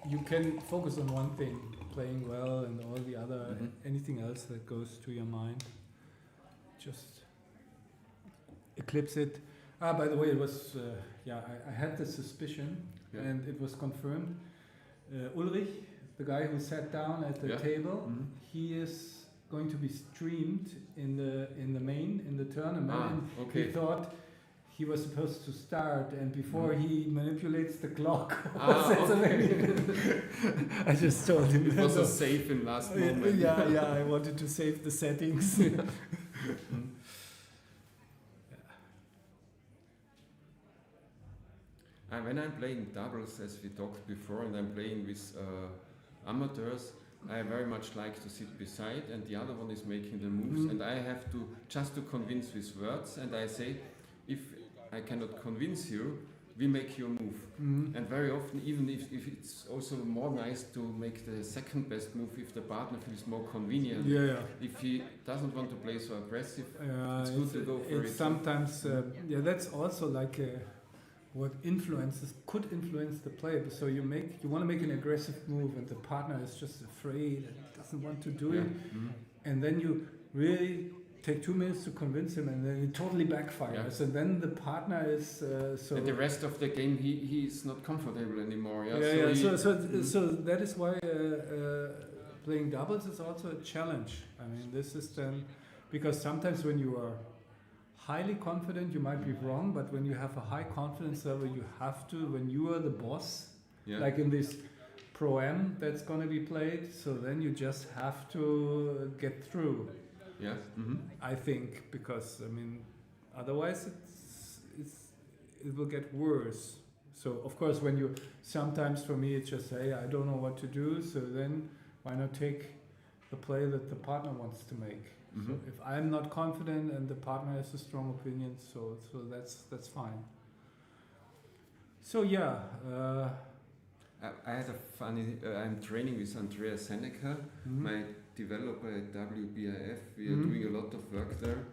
[SPEAKER 2] you can focus on one thing, playing well, and all the other anything else that goes to your mind, just eclipse it. By the way, it was I had the suspicion, and it was confirmed. Ulrich, the guy who sat down at the table, he is going to be streamed in the tournament.
[SPEAKER 19] Okay.
[SPEAKER 2] He thought he was supposed to start, and before he manipulates the clock. I just told him
[SPEAKER 19] it was a safe in last moment.
[SPEAKER 2] Yeah, I wanted to save the settings.
[SPEAKER 19] When I'm playing doubles, as we talked before, and I'm playing with amateurs, I very much like to sit beside, and the other one is making the moves, and I have to just to convince with words, and I say, if I cannot convince you, we make your move. And very often, even if it's also more nice to make the second best move if the partner feels more convenient. If he doesn't want to play so aggressive, it's good to go for it.
[SPEAKER 2] Sometimes, that's also like what could influence the play. So you want to make an aggressive move, and the partner is just afraid and doesn't want to do it, and then you really take 2 minutes to convince him, and then it totally backfires, and then the partner is so.
[SPEAKER 19] And the rest of the game, he is not comfortable anymore.
[SPEAKER 2] So that is why playing doubles is also a challenge. I mean, this is then because sometimes when you are highly confident, you might be wrong, but when you have a high confidence level, you have to, when you are the boss, like in this Pro-Am that's going to be played, so then you just have to get through.
[SPEAKER 19] Yeah.
[SPEAKER 2] I think, because I mean, otherwise it will get worse. So of course, when you sometimes for me it's just say I don't know what to do, so then why not take the play that the partner wants to make? So if I'm not confident and the partner has a strong opinion, so that's fine. So
[SPEAKER 19] I had a funny. I'm training with Andreas Seneca, my developer at WBIF. We are doing a lot of work there,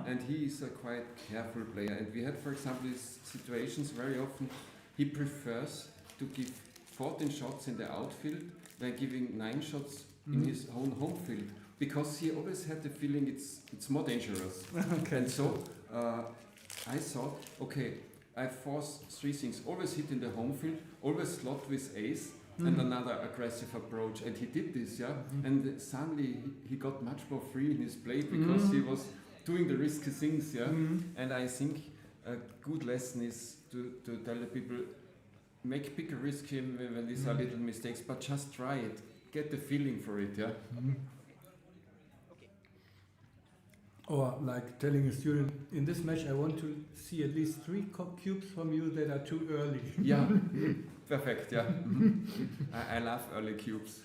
[SPEAKER 19] and he is a quite careful player. And we had, for example, these situations very often. He prefers to give 14 shots in the outfield than giving 9 shots in his own home field, because he always had the feeling it's more dangerous. And so I thought, okay, I force 3 things: always hit in the home field, always slot with ace, and another aggressive approach. And he did this, and suddenly he got much more free in his play, because he was doing the risky things, And I think a good lesson is to tell the people, make bigger risk when these are little mistakes, but just try it, get the feeling for it,
[SPEAKER 2] Or like telling a student, in this match I want to see at least 3 cubes from you that are too early.
[SPEAKER 19] Yeah, perfect, yeah. I love early cubes.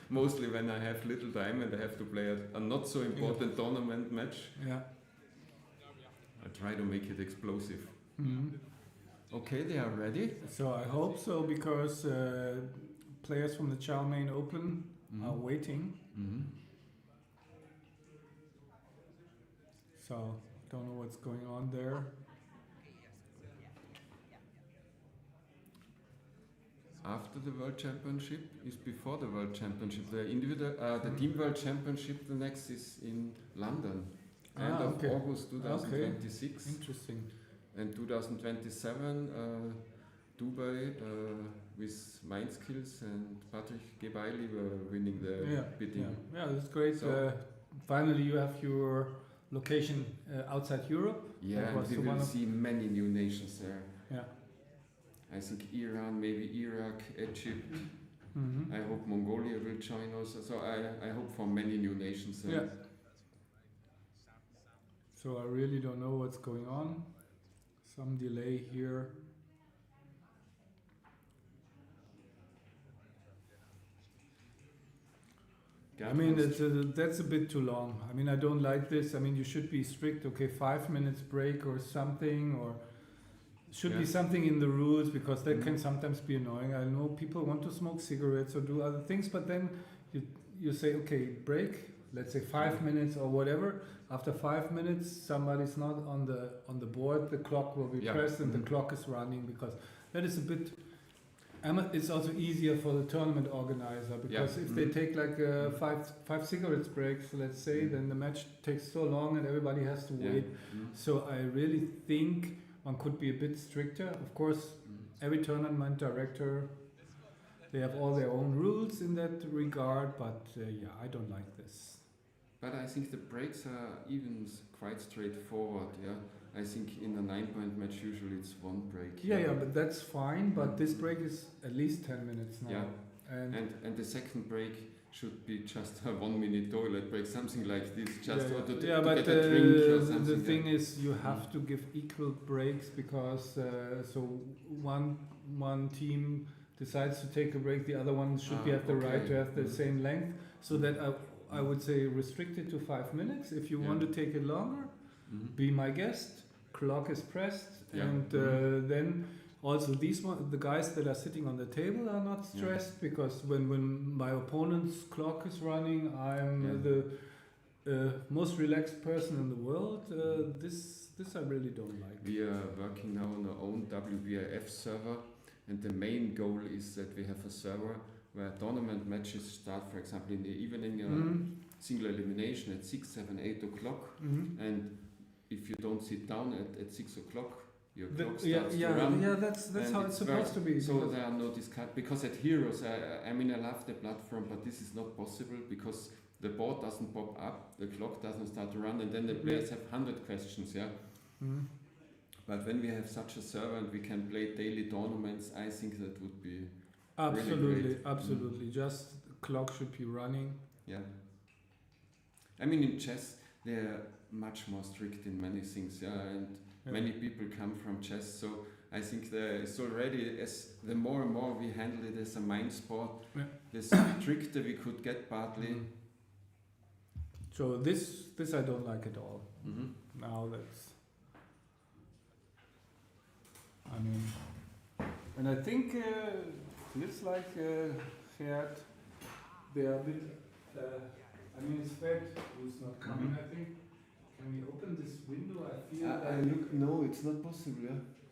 [SPEAKER 19] Mostly when I have little time and I have to play a not so important tournament match.
[SPEAKER 2] Yeah.
[SPEAKER 19] I try to make it explosive.
[SPEAKER 2] Mhm.
[SPEAKER 19] Okay, they are ready.
[SPEAKER 2] So I hope so, because players from the Chow Mein Open are waiting. So don't know what's going on there.
[SPEAKER 19] After the World Championship is before the World Championship. The individual, the Team World Championship, the next is in London, end of August 2026.
[SPEAKER 2] Okay. Interesting.
[SPEAKER 19] And 2027, Dubai with Mindskills and Patrick Gebaili were winning the bidding.
[SPEAKER 2] Yeah, that's great.
[SPEAKER 19] So
[SPEAKER 2] Finally, you have your location outside Europe.
[SPEAKER 19] yeah, and we will see many new nations there.
[SPEAKER 2] Yeah.
[SPEAKER 19] I think Iran, maybe Iraq, Egypt. I hope Mongolia will join us. So I hope for many new nations there.
[SPEAKER 2] Yeah. So I really don't know what's going on. Some delay here. I mean, that's a bit too long. I mean, I don't like this. I mean, you should be strict. Okay, 5 minutes break or something, or should be something in the rules, because that can sometimes be annoying. I know people want to smoke cigarettes or do other things, but then you say, okay, break. Let's say 5 minutes or whatever. After 5 minutes, somebody's not on the board. The clock will be pressed and the clock is running, because that is a bit. It's also easier for the tournament organizer, because if they take like five cigarettes breaks, let's say, then the match takes so long and everybody has to wait. So I really think one could be a bit stricter. Of course, every tournament director, they have all their own rules in that regard, but I don't like this.
[SPEAKER 19] But I think the breaks are even quite straightforward, yeah. I think in a 9-point match usually it's one break.
[SPEAKER 2] Yeah, but that's fine. But this break is at least 10 minutes now.
[SPEAKER 19] Yeah, and the second break should be just a 1 minute toilet break, something like this, just to get a drink or something.
[SPEAKER 2] The thing is, you have to give equal breaks, because so one team decides to take a break, the other one should be at the right to have the same length. So that I would say restrict it to 5 minutes. If you want to take it longer, be my guest. Clock is pressed, and then also the guys that are sitting on the table are not stressed, because when my opponent's clock is running, I'm the most relaxed person in the world. This I really don't like.
[SPEAKER 19] We are working now on our own WBIF server, and the main goal is that we have a server where tournament matches start, for example, in the evening, single elimination at 6, 7, 8 o'clock, and if you don't sit down at 6 o'clock, your clock starts to run.
[SPEAKER 2] Yeah, that's how it's supposed to be.
[SPEAKER 19] So there are no discussions, because at Heroes, I mean, I love the platform, but this is not possible, because the board doesn't pop up, the clock doesn't start to run, and then the players have 100 questions, But when we have such a server and we can play daily tournaments, I think that would be really great.
[SPEAKER 2] Absolutely. Just the clock should be running.
[SPEAKER 19] Yeah. I mean, in chess, they're much more strict in many things, and many people come from chess, so I think it's already, as the more and more we handle it as a mind sport, the stricter we could get partly.
[SPEAKER 2] So this I don't like at all. Now that's, I mean, and I think looks like Gerd, they are a bit, I mean, it's Fred who's not coming, I think. Can we open this window? I feel
[SPEAKER 19] no, it's not possible,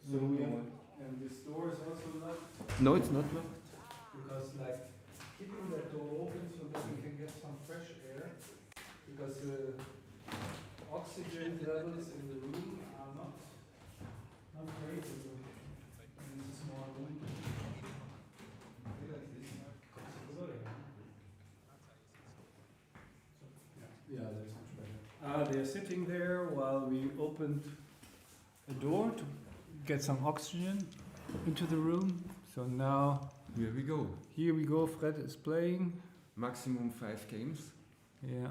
[SPEAKER 2] So and this door is also locked.
[SPEAKER 19] No, it's not locked.
[SPEAKER 2] Because keeping that door open so that we can get some fresh air, because the oxygen levels in the room are not great in this small room. Yeah, that's much better. They're sitting there while we opened a door to get some oxygen into the room. So now
[SPEAKER 19] here we go.
[SPEAKER 2] Here we go. Fred is playing.
[SPEAKER 19] Maximum 5 games.
[SPEAKER 2] Yeah.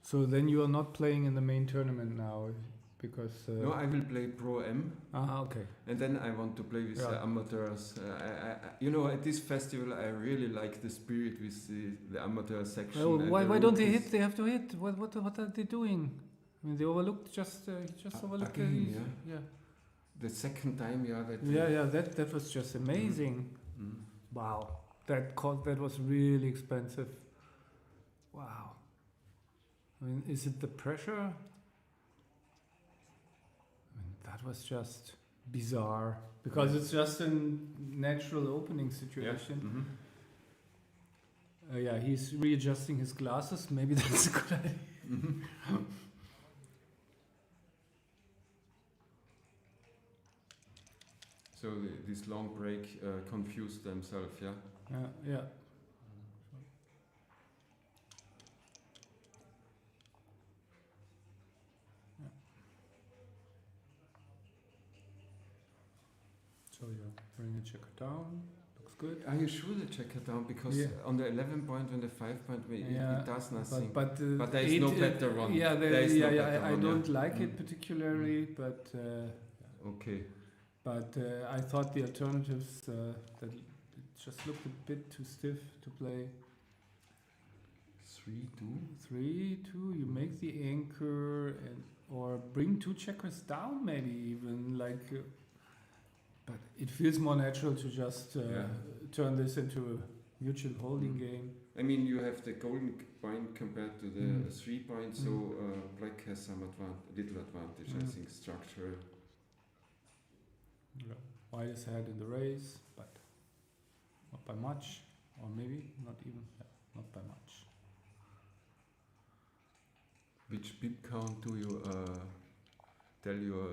[SPEAKER 2] So then you are not playing in the main tournament now, because.
[SPEAKER 19] No, I will play Pro M.
[SPEAKER 2] Okay.
[SPEAKER 19] And then I want to play with the amateurs. You know, at this festival, I really like the spirit with the amateur section.
[SPEAKER 2] Well,
[SPEAKER 19] and
[SPEAKER 2] why
[SPEAKER 19] the
[SPEAKER 2] don't they
[SPEAKER 19] rookies.
[SPEAKER 2] hit? They have to hit. What are they doing? I mean, they overlooked just overlooked
[SPEAKER 19] Again,
[SPEAKER 2] the
[SPEAKER 19] yeah. The second time,
[SPEAKER 2] that was just amazing. Wow, that was really expensive. Wow. I mean, is it the pressure? I mean, that was just bizarre because it's just a natural opening situation. Yeah, he's readjusting his glasses. Maybe that's a good idea.
[SPEAKER 19] So this long break confused themselves, yeah?
[SPEAKER 2] Yeah. So you bring the checker down. Looks good.
[SPEAKER 19] Are you sure the checker down? Because on the 11 point and the 5 point, it does nothing.
[SPEAKER 2] But
[SPEAKER 19] there is no better one.
[SPEAKER 2] I don't like it particularly, but
[SPEAKER 19] okay.
[SPEAKER 2] But I thought the alternatives that it just looked a bit too stiff to play.
[SPEAKER 19] 3-2.
[SPEAKER 2] 3-2. You make the anchor or bring 2 checkers down, maybe even like. But it feels more natural to just turn this into a mutual holding game.
[SPEAKER 19] I mean, you have the golden point compared to the 3 points, so black has some little advantage, I think, structural.
[SPEAKER 2] Yeah. White is ahead in the race, but not by much, or maybe not even, not by much.
[SPEAKER 19] Which bib count do you tell your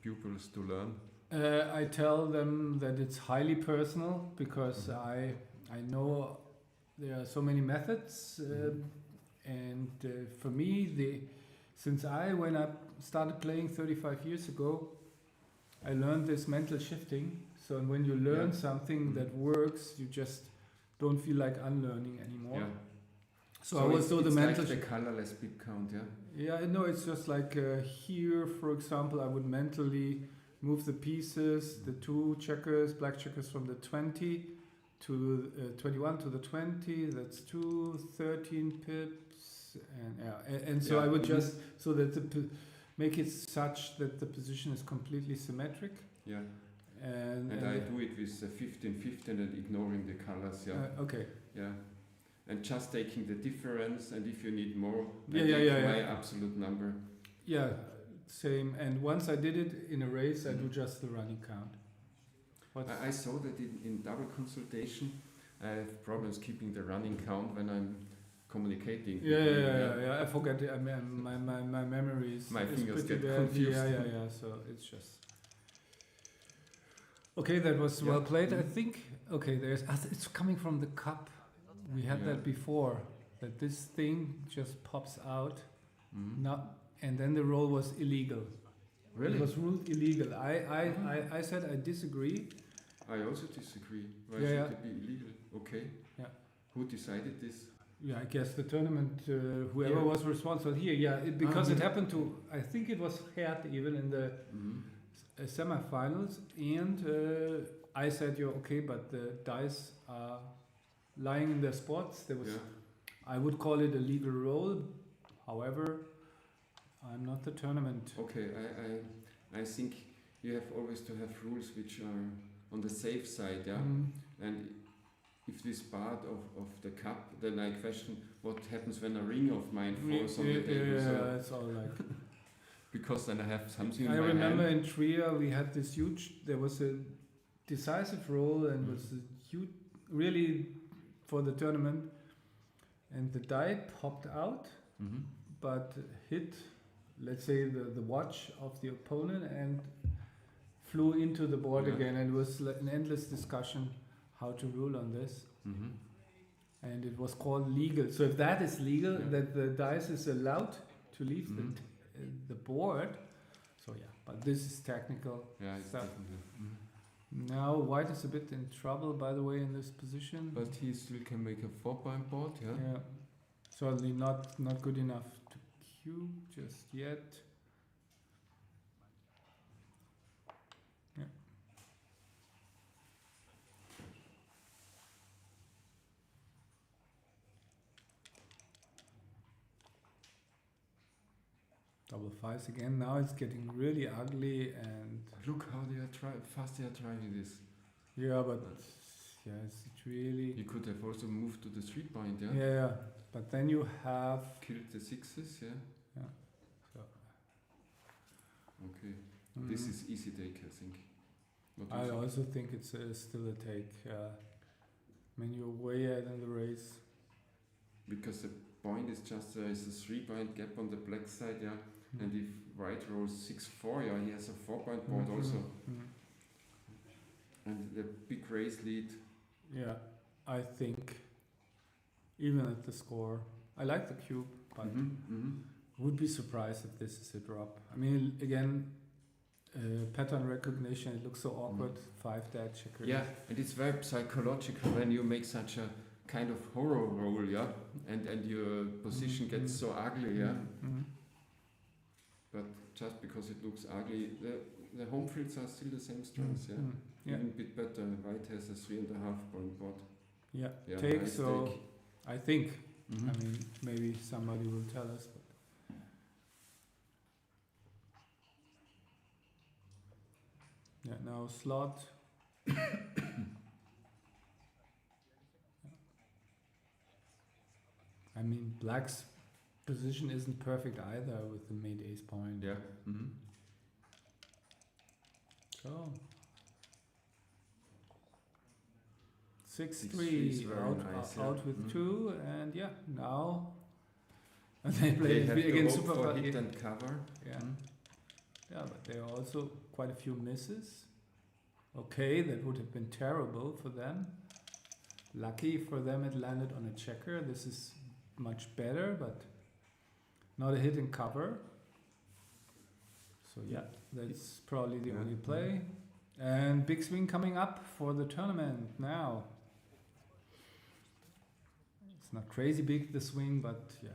[SPEAKER 19] pupils to learn?
[SPEAKER 2] I tell them that it's highly personal because I know there are so many methods, and for me, since when I started playing 35 years ago, I learned this mental shifting. So when you learn something that works, you just don't feel like unlearning anymore.
[SPEAKER 19] Yeah.
[SPEAKER 2] So I always do the mental.
[SPEAKER 19] Like the colorless bib count, yeah.
[SPEAKER 2] Yeah, no, it's just like here, for example, I would mentally move the pieces, the 2 checkers, black checkers from the 20 to 21 to the 20. That's 13 pips, and so I would just so that make it such that the position is completely symmetric.
[SPEAKER 19] Yeah.
[SPEAKER 2] And
[SPEAKER 19] I do it with 15-15 and ignoring the colors. Yeah.
[SPEAKER 2] Okay.
[SPEAKER 19] Yeah. And just taking the difference, and if you need more, my absolute number.
[SPEAKER 2] Yeah. Same, and once I did it in a race, I do just the running count.
[SPEAKER 19] I saw that in double consultation, I have problems keeping the running count when I'm communicating.
[SPEAKER 2] Yeah. I forget. I mean, my memory is
[SPEAKER 19] fingers
[SPEAKER 2] pretty
[SPEAKER 19] get
[SPEAKER 2] bad.
[SPEAKER 19] confused.
[SPEAKER 2] Yeah. So it's just okay. That was well played. I think. Okay, it's coming from the cup. We had that before. That this thing just pops out. And then the roll was illegal.
[SPEAKER 19] Really?
[SPEAKER 2] It was ruled illegal. I said I disagree.
[SPEAKER 19] I also disagree. Why should it be illegal? Okay.
[SPEAKER 2] Yeah.
[SPEAKER 19] Who decided this?
[SPEAKER 2] Yeah, I guess the tournament, whoever was responsible here. Because it happened to, I think it was Hert even in the semifinals. And I said, okay, but the dice are lying in their spots. I would call it a legal roll. However, I'm not the tournament.
[SPEAKER 19] Okay, I think you have always to have rules which are on the safe side, yeah? And if this part of the cup, then I question what happens when a ring of mine falls on the table.
[SPEAKER 2] Yeah, it's all like...
[SPEAKER 19] because then I have something in my
[SPEAKER 2] hand. I remember in Trier we had this there was a decisive roll and was a huge, really for the tournament, and the die popped out, but hit, let's say, the watch of the opponent and flew into the board again, and it was an endless discussion how to rule on this. And it was called legal. So if that is legal, that the dice is allowed to leave the board. So but this is technical stuff. Now white is a bit in trouble, by the way, in this position.
[SPEAKER 19] But he still can make a 4-point board,
[SPEAKER 2] Yeah. Certainly not good enough to cube just yet. Yeah. Double fives again. Now it's getting really ugly, and
[SPEAKER 19] Look how they are fast they are driving this.
[SPEAKER 2] yeah, but yes, it's really.
[SPEAKER 19] You could have also moved to the 3-point, yeah?
[SPEAKER 2] Yeah, but then you have
[SPEAKER 19] Killed the sixes, yeah?
[SPEAKER 2] Yeah. So.
[SPEAKER 19] Okay. This is easy take, I think. What do you
[SPEAKER 2] I
[SPEAKER 19] think?
[SPEAKER 2] also think it's still a take. I mean, you're way ahead in the race.
[SPEAKER 19] Because the point is just there is a 3-point gap on the black side, yeah? And if white rolls 6-4, yeah, he has a 4-point board also. And the big race lead.
[SPEAKER 2] Yeah, I think even at the score, I like the cube, but would be surprised if this is a drop. I mean, again, pattern recognition, it looks so awkward. 5 dead checkers.
[SPEAKER 19] Yeah, and it's very psychological when you make such a kind of horror roll, yeah, and your position gets so ugly, yeah. But just because it looks ugly, the home fields are still the same strengths, yeah. Even a bit better. White has a 3.5-point board.
[SPEAKER 2] Yeah,
[SPEAKER 19] yeah,
[SPEAKER 2] take.
[SPEAKER 19] nice
[SPEAKER 2] So
[SPEAKER 19] take.
[SPEAKER 2] I think. I mean, maybe somebody will tell us. But yeah, now slot. I mean, black's position isn't perfect either with the mate ace point.
[SPEAKER 19] Yeah.
[SPEAKER 2] So 6-3
[SPEAKER 19] 6-3 nice,
[SPEAKER 2] out with 2, and yeah, now they play
[SPEAKER 19] have
[SPEAKER 2] again
[SPEAKER 19] to hope
[SPEAKER 2] super
[SPEAKER 19] for hit and cover.
[SPEAKER 2] Yeah, yeah, but there are also quite a few misses. Okay, that would have been terrible for them. Lucky for them, it landed on a checker. This is much better, but not a hit and cover. So yeah, that's probably the only play. And big swing coming up for the tournament now. It's not crazy big, the swing, but yeah.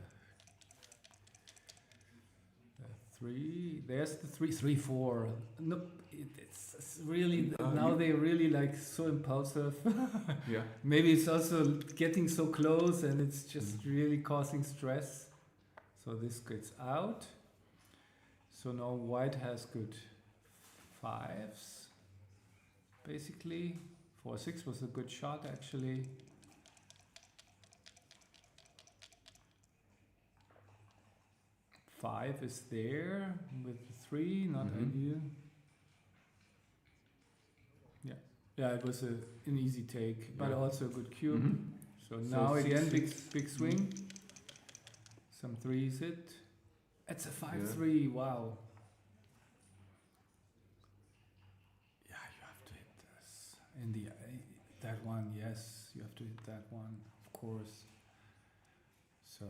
[SPEAKER 2] 3, there's the 3-3-4. Nope, it's really, now they're really like so impulsive.
[SPEAKER 19] Yeah.
[SPEAKER 2] Maybe it's also getting so close and it's just really causing stress. So this gets out. So now white has good 5s. Basically, 4-6 was a good shot actually. Five is there with the 3, not ideal. Yeah, yeah, it was an easy take, but also a good cube. So now again, big swing. Some 3s hit. It's a 5-3. Wow. Yeah, you have to hit this in the that one. Yes, you have to hit that one, of course. So.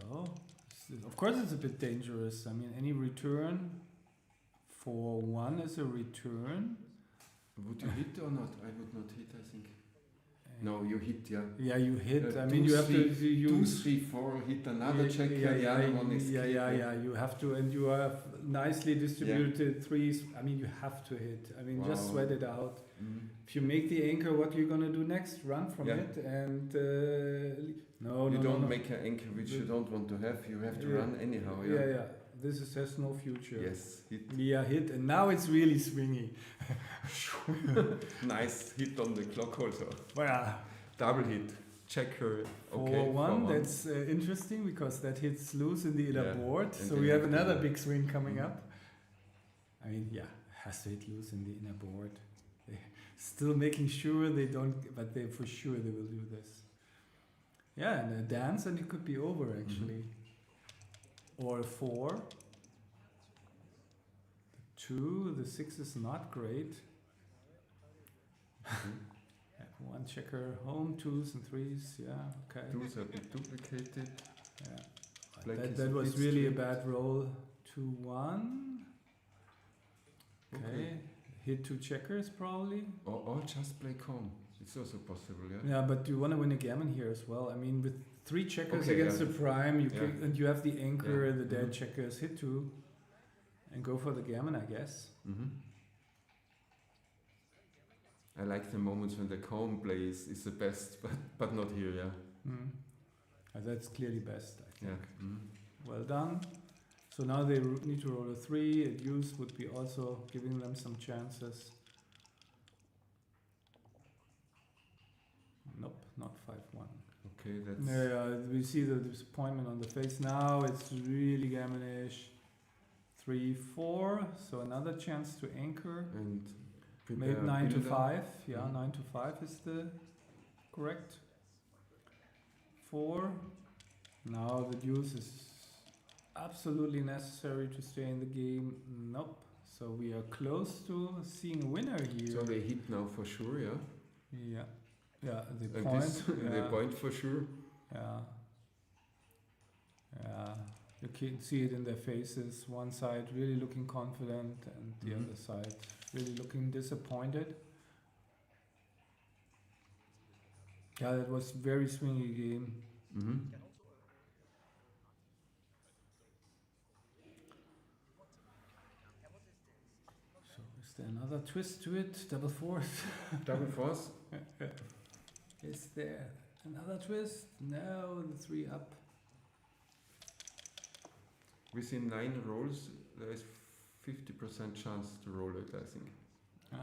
[SPEAKER 2] Of course it's a bit dangerous. I mean, any return for 1 is a return.
[SPEAKER 19] Would you hit or not? I would not hit, I think. No, you hit, yeah.
[SPEAKER 2] Yeah, you hit. I mean, you have to use
[SPEAKER 19] 2, 3, 4, hit another checker.
[SPEAKER 2] You have to, and you have nicely distributed 3s. I mean, you have to hit. I mean, just sweat it out. If you make the anchor, what you're gonna do next? Run from it, and
[SPEAKER 19] you don't make an anchor which you don't want to have. You have to run anyhow.
[SPEAKER 2] Yeah. This has no future.
[SPEAKER 19] Yes, hit.
[SPEAKER 2] Yeah, hit, and now it's really swingy.
[SPEAKER 19] Nice hit on the clock also.
[SPEAKER 2] Well,
[SPEAKER 19] double hit, checker. Okay,
[SPEAKER 2] for one, that's interesting because that hits loose in the inner board.
[SPEAKER 19] And
[SPEAKER 2] So we have another big swing coming up. I mean, yeah, has to hit loose in the inner board. They're still making sure they don't, but they for sure they will do this. Yeah, and a dance, and it could be over actually. Or a 4. 2, the 6 is not great. 1 checker home, 2s and 3s, yeah, okay.
[SPEAKER 19] 2s have been duplicated.
[SPEAKER 2] Yeah, that was really a bad roll. 2-1. Okay, hit 2 checkers probably.
[SPEAKER 19] Or just play calm. It's also possible, yeah.
[SPEAKER 2] Yeah, but you want to win a gammon here as well. I mean, with 3 checkers
[SPEAKER 19] Okay,
[SPEAKER 2] against
[SPEAKER 19] yeah.
[SPEAKER 2] the prime,
[SPEAKER 19] Yeah.
[SPEAKER 2] and you have the anchor,
[SPEAKER 19] Yeah.
[SPEAKER 2] the dead
[SPEAKER 19] Mhm.
[SPEAKER 2] checkers, hit 2, and go for the gammon, I guess.
[SPEAKER 19] I like the moments when the comb play is the best, but not here, yeah.
[SPEAKER 2] That's clearly best, I think.
[SPEAKER 19] Yeah.
[SPEAKER 2] Well done. So now they need to roll a 3. A deuce would be also giving them some chances. Nope, not 5-1.
[SPEAKER 19] Okay, that's...
[SPEAKER 2] Yeah, we see the disappointment on the face now. It's really gammonish. 3-4, so another chance to anchor.
[SPEAKER 19] And
[SPEAKER 2] Maybe 9 to
[SPEAKER 19] builder.
[SPEAKER 2] 5. Yeah, 9 to 5 is the correct. 4. Now the deuce is absolutely necessary to stay in the game. Nope. So we are close to seeing a winner here.
[SPEAKER 19] So they hit now for sure, yeah?
[SPEAKER 2] Yeah. Yeah, the
[SPEAKER 19] And
[SPEAKER 2] point.
[SPEAKER 19] this,
[SPEAKER 2] Yeah.
[SPEAKER 19] they point for sure.
[SPEAKER 2] Yeah. Yeah. You can see it in their faces. One side really looking confident and the other side really looking disappointed. Yeah, that was very swingy game. So is there another twist to it? Double fourth?
[SPEAKER 19] Double fourth?
[SPEAKER 2] Is there another twist? No, the 3 up.
[SPEAKER 19] Within 9 rolls, there is 50% chance to roll it, I think.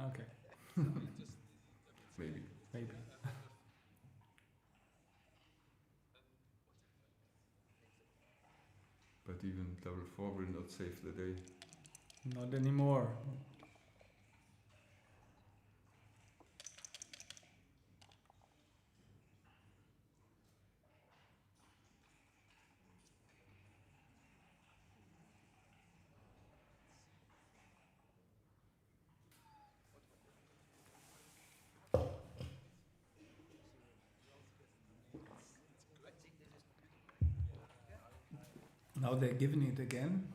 [SPEAKER 2] Okay.
[SPEAKER 19] Maybe.
[SPEAKER 2] Maybe.
[SPEAKER 19] But even double 4 will not save the day.
[SPEAKER 2] Not anymore. Now they're giving it again.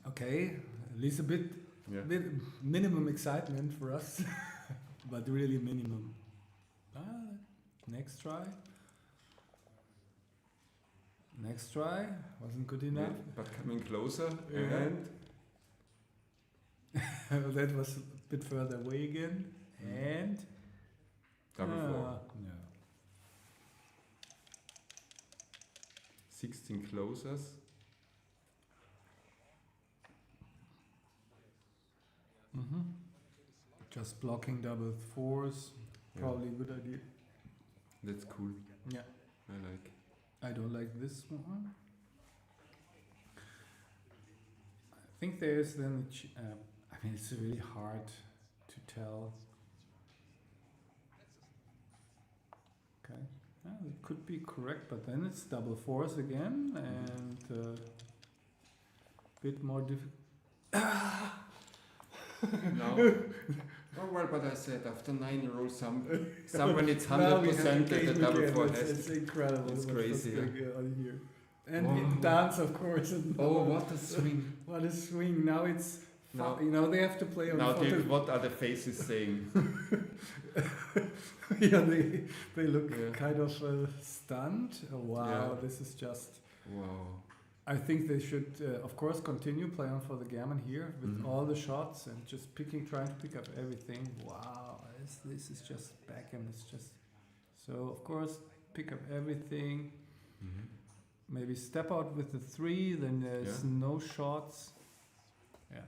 [SPEAKER 2] Okay, at least a bit minimum excitement for us, but really minimum. Next try. Next try wasn't good enough.
[SPEAKER 19] Yeah, but coming closer
[SPEAKER 2] and that was a bit further away again. And
[SPEAKER 19] double 4.
[SPEAKER 2] No.
[SPEAKER 19] 16 closers.
[SPEAKER 2] Just blocking double 4s, probably a good idea.
[SPEAKER 19] That's cool.
[SPEAKER 2] Yeah.
[SPEAKER 19] I like.
[SPEAKER 2] I don't like this one. I think there's then, I mean, it's really hard to tell. Okay, it could be correct, but then it's double 4s again, and a bit more difficult.
[SPEAKER 19] No. Oh well, but I said after 9 rolls, someone it's 100% that the double 4 has.
[SPEAKER 2] It's incredible.
[SPEAKER 19] It's crazy.
[SPEAKER 2] On here. And in dance, of course.
[SPEAKER 19] Oh, what a swing!
[SPEAKER 2] What a swing! Now it's
[SPEAKER 19] now,
[SPEAKER 2] you know, they have to play on.
[SPEAKER 19] Now, what are the faces saying?
[SPEAKER 2] Yeah, they look kind of stunned. Oh, wow, this is just.
[SPEAKER 19] Wow.
[SPEAKER 2] I think they should, of course, continue playing for the gammon here with all the shots and just trying to pick up everything. Wow, this is just backgammon. It's just so. Of course, pick up everything. Maybe step out with the 3. Then there's no shots. Yeah.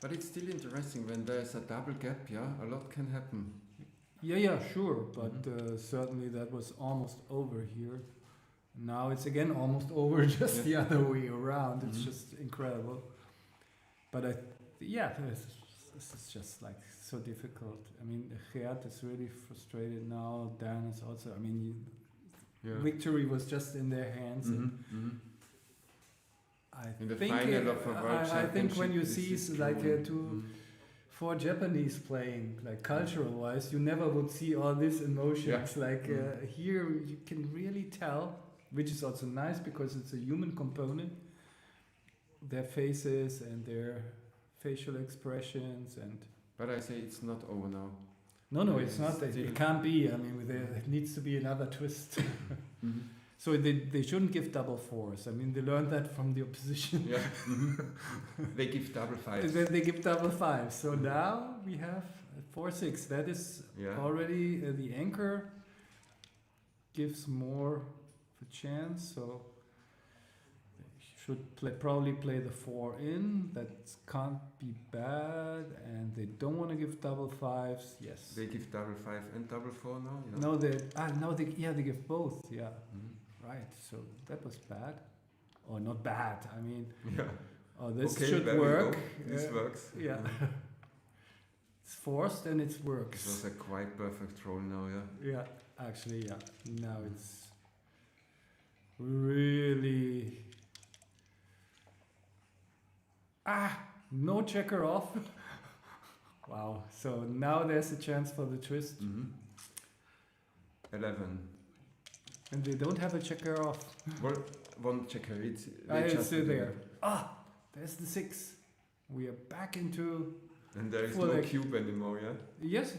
[SPEAKER 19] But it's still interesting when there's a double gap. Yeah, a lot can happen.
[SPEAKER 2] Yeah, sure. But certainly that was almost over here. Now it's again almost over, just the other way around. It's just incredible. But this is just like so difficult. I mean, Gert is really frustrated now. Dan is also. I mean, victory was just in their hands. And
[SPEAKER 19] in the final of a world
[SPEAKER 2] I think when you
[SPEAKER 19] championship,
[SPEAKER 2] see like 4 Japanese playing, like cultural-wise, you never would see all these emotions. Like here, you can really tell. Which is also nice because it's a human component. Their faces and their facial expressions and.
[SPEAKER 19] But I say it's not over now.
[SPEAKER 2] No, it's not. It can't be. I mean, there needs to be another twist. So they shouldn't give double fours. I mean, they learned that from the opposition.
[SPEAKER 19] Yeah. They give double fives.
[SPEAKER 2] They give double fives. So now we have 4-6. That is already the anchor gives more of a chance. So should probably play the 4 in. That can't be bad. And they don't want to give double fives. Yes.
[SPEAKER 19] They give double 5 and double 4 now. Yeah.
[SPEAKER 2] No, they give both. Yeah. Right, so that was bad. Or not bad, I mean... this should work.
[SPEAKER 19] This works.
[SPEAKER 2] Yeah. It's forced and it works.
[SPEAKER 19] It was a quite perfect roll now, yeah?
[SPEAKER 2] Yeah, actually, yeah. Now it's really... No checker off. Wow, so now there's a chance for the twist.
[SPEAKER 19] 11.
[SPEAKER 2] And they don't have a checker off.
[SPEAKER 19] Well, one checker, it's
[SPEAKER 2] still there. There's the 6. We are back into...
[SPEAKER 19] And there is no cube anymore, yeah?
[SPEAKER 2] Yes,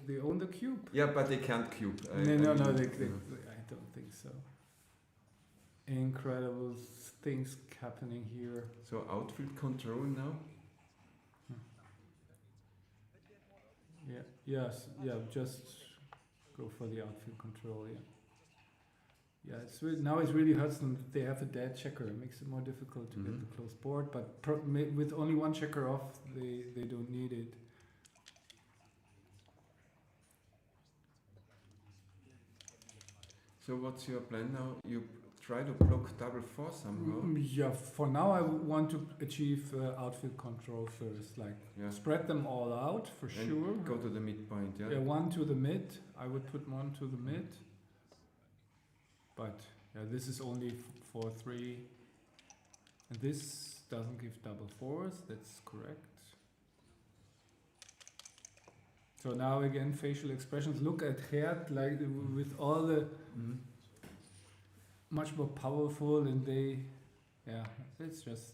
[SPEAKER 2] they own the cube.
[SPEAKER 19] Yeah, but they can't cube.
[SPEAKER 2] I don't think so. Incredible things happening here.
[SPEAKER 19] So outfield control now?
[SPEAKER 2] Just go for the outfield control, Yeah, now it really hurts them that they have a dead checker. It makes it more difficult to get the close board, but with only one checker off, they don't need it.
[SPEAKER 19] So what's your plan now? You try to block double 4 somehow?
[SPEAKER 2] Yeah, for now I want to achieve outfield control first, spread them all out for sure.
[SPEAKER 19] Go to the midpoint, yeah?
[SPEAKER 2] Yeah, one to the mid. I would put one to the mid. But this is only 4-3. And this doesn't give double 4s, that's correct. So now again, facial expressions. Look at Gerd, with all the much more powerful, and it's just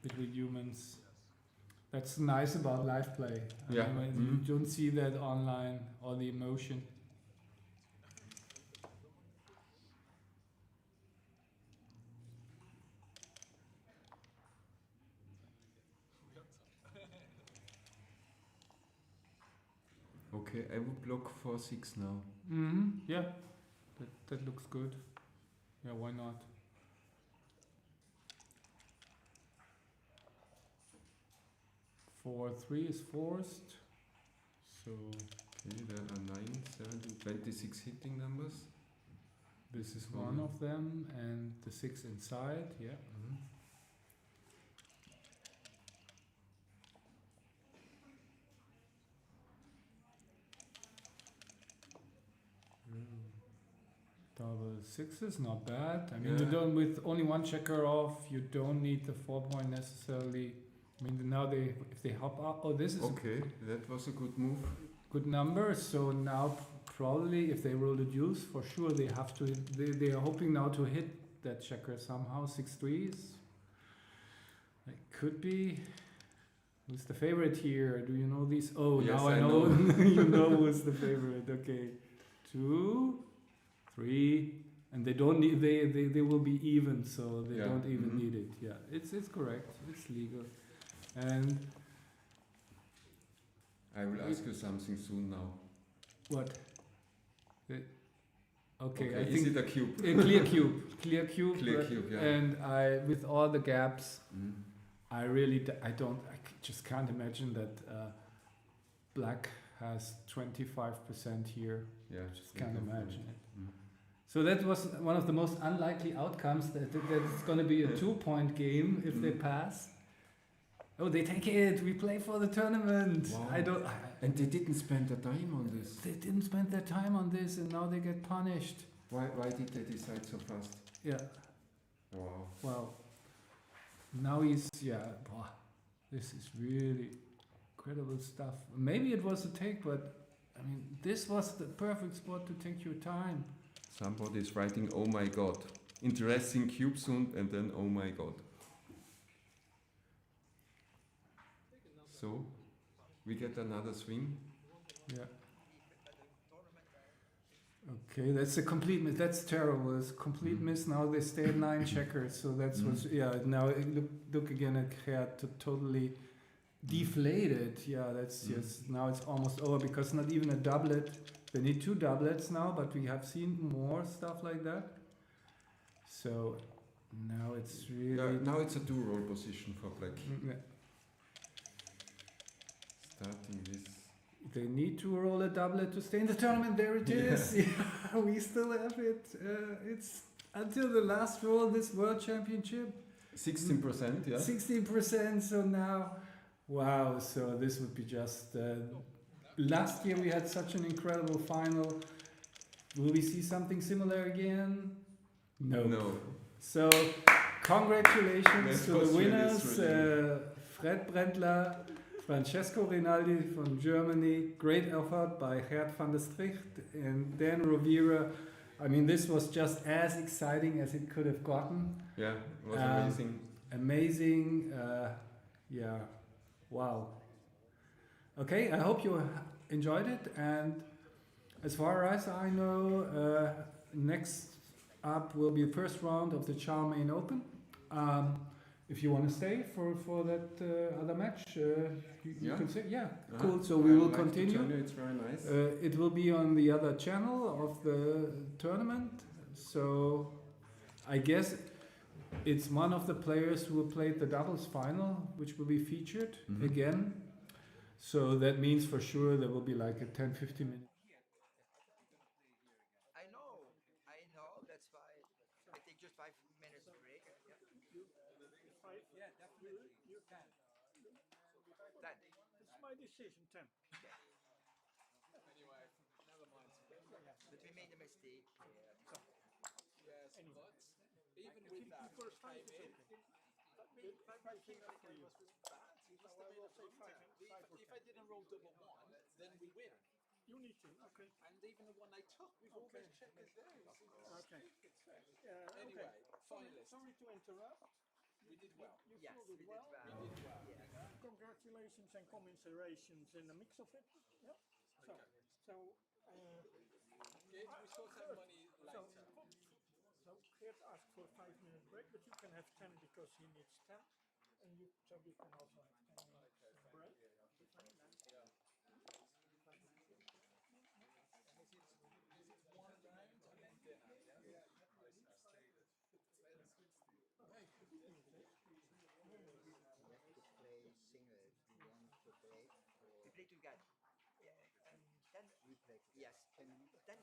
[SPEAKER 2] between humans. That's nice about live play. I mean, you don't see that online, all the emotion.
[SPEAKER 19] Okay, I would block 4-6 now.
[SPEAKER 2] Yeah, that looks good. Yeah, why not? 4-3 is forced. So
[SPEAKER 19] okay, there are 9, 17, 26 hitting numbers.
[SPEAKER 2] This is one of them, and the 6 inside. Yeah. Double 6 not bad. I mean, you don't, with only one checker off, you don't need the 4-point necessarily. I mean, now if they hop up, this is
[SPEAKER 19] okay. That was a good move.
[SPEAKER 2] Good number. So now probably if they roll the deuce, for sure they have to. They are hoping now to hit that checker somehow. 6-3s. It could be. Who's the favorite here? Do you know these? Oh,
[SPEAKER 19] yes,
[SPEAKER 2] now I know. You know who's the favorite. Okay, 2, 3, and they don't need. They will be even, so they don't even need it. Yeah, it's correct. It's legal, and
[SPEAKER 19] I will ask you something soon now.
[SPEAKER 2] What? Okay, I
[SPEAKER 19] is
[SPEAKER 2] think
[SPEAKER 19] it a cube?
[SPEAKER 2] A clear cube. Clear cube.
[SPEAKER 19] Clear cube. Yeah.
[SPEAKER 2] And I, with all the gaps, I really, I just can't imagine that black has 25% here.
[SPEAKER 19] Yeah,
[SPEAKER 2] just can't imagine it. So that was one of the most unlikely outcomes, that it's going to be a 2-point game if they pass. Oh, they take it. We play for the tournament.
[SPEAKER 19] Wow. And they didn't spend the time on this.
[SPEAKER 2] They didn't spend their time on this, and now they get punished.
[SPEAKER 19] Why did they decide so fast?
[SPEAKER 2] Yeah.
[SPEAKER 19] Wow.
[SPEAKER 2] Well, now he's this is really incredible stuff. Maybe it was a take, but I mean, this was the perfect spot to take your time.
[SPEAKER 19] Somebody is writing, "Oh my God, interesting cube soon," and then "Oh my God." So, we get another swing.
[SPEAKER 2] Yeah. Okay, that's a complete miss. That's terrible. It's a complete miss. Now they stay at 9 checkers. So that's what's, yeah, now look again at Gert, totally deflated. Yeah, that's just, now it's almost over because not even a doublet. They need 2 doublets now, but we have seen more stuff like that. So now it's really...
[SPEAKER 19] Yeah, now it's a 2-roll position for black.
[SPEAKER 2] Yeah.
[SPEAKER 19] Starting this.
[SPEAKER 2] They need to roll a doublet to stay in the tournament. There it is. Yeah, we still have it. It's until the last roll this World Championship.
[SPEAKER 19] 16%, yeah.
[SPEAKER 2] 16%. So now, wow. So this would be just. Last year we had such an incredible final. Will we see something similar again? No.
[SPEAKER 19] No.
[SPEAKER 2] So, congratulations to the winners, Fred Brendler, Francesco Rinaldi from Germany. Great effort by Gert van der Stricht and Dan Rovira. I mean, this was just as exciting as it could have gotten.
[SPEAKER 19] Yeah, it was amazing.
[SPEAKER 2] Amazing. Yeah, wow. Okay, I hope you enjoyed it. And as far as I know, next up will be the first round of the Charlemagne Open. If you want to stay for that other match, you can say, yeah, cool. So we will continue.
[SPEAKER 19] It's very nice.
[SPEAKER 2] It will be on the other channel of the tournament. So I guess it's one of the players who played the doubles final, which will be featured again. So that means for sure there will be like a 10-15 minute.
[SPEAKER 13] I know, that's why I take just 5 minutes break. Yeah, definitely. You can. 10. It's my decision, 10.
[SPEAKER 15] Anyway, never mind.
[SPEAKER 13] But we made a mistake.
[SPEAKER 15] Yes, but even with that, first came in. But my keeper again was bad. He must have made a blunder. If I didn't roll double 1, then we win.
[SPEAKER 17] You need to, okay.
[SPEAKER 15] And even the one I took with all those checkers there.
[SPEAKER 17] Okay.
[SPEAKER 15] Anyway, finalist.
[SPEAKER 17] Sorry to interrupt.
[SPEAKER 15] We did well.
[SPEAKER 17] You
[SPEAKER 13] Yes,
[SPEAKER 17] flew
[SPEAKER 13] we
[SPEAKER 17] it
[SPEAKER 13] did
[SPEAKER 17] well.
[SPEAKER 13] well.
[SPEAKER 15] We did well.
[SPEAKER 17] Congratulations and commiserations in the mix of it. Yep. So
[SPEAKER 15] We still have money later.
[SPEAKER 17] So Geert asked for a 5-minute break, but you can have 10 because he needs 10, and you can also have 10 minutes break.
[SPEAKER 15] One round and then dinner.
[SPEAKER 13] Play singles. We want to play. We play together. Yeah. 10. We play. Yes. 10 minutes. I'm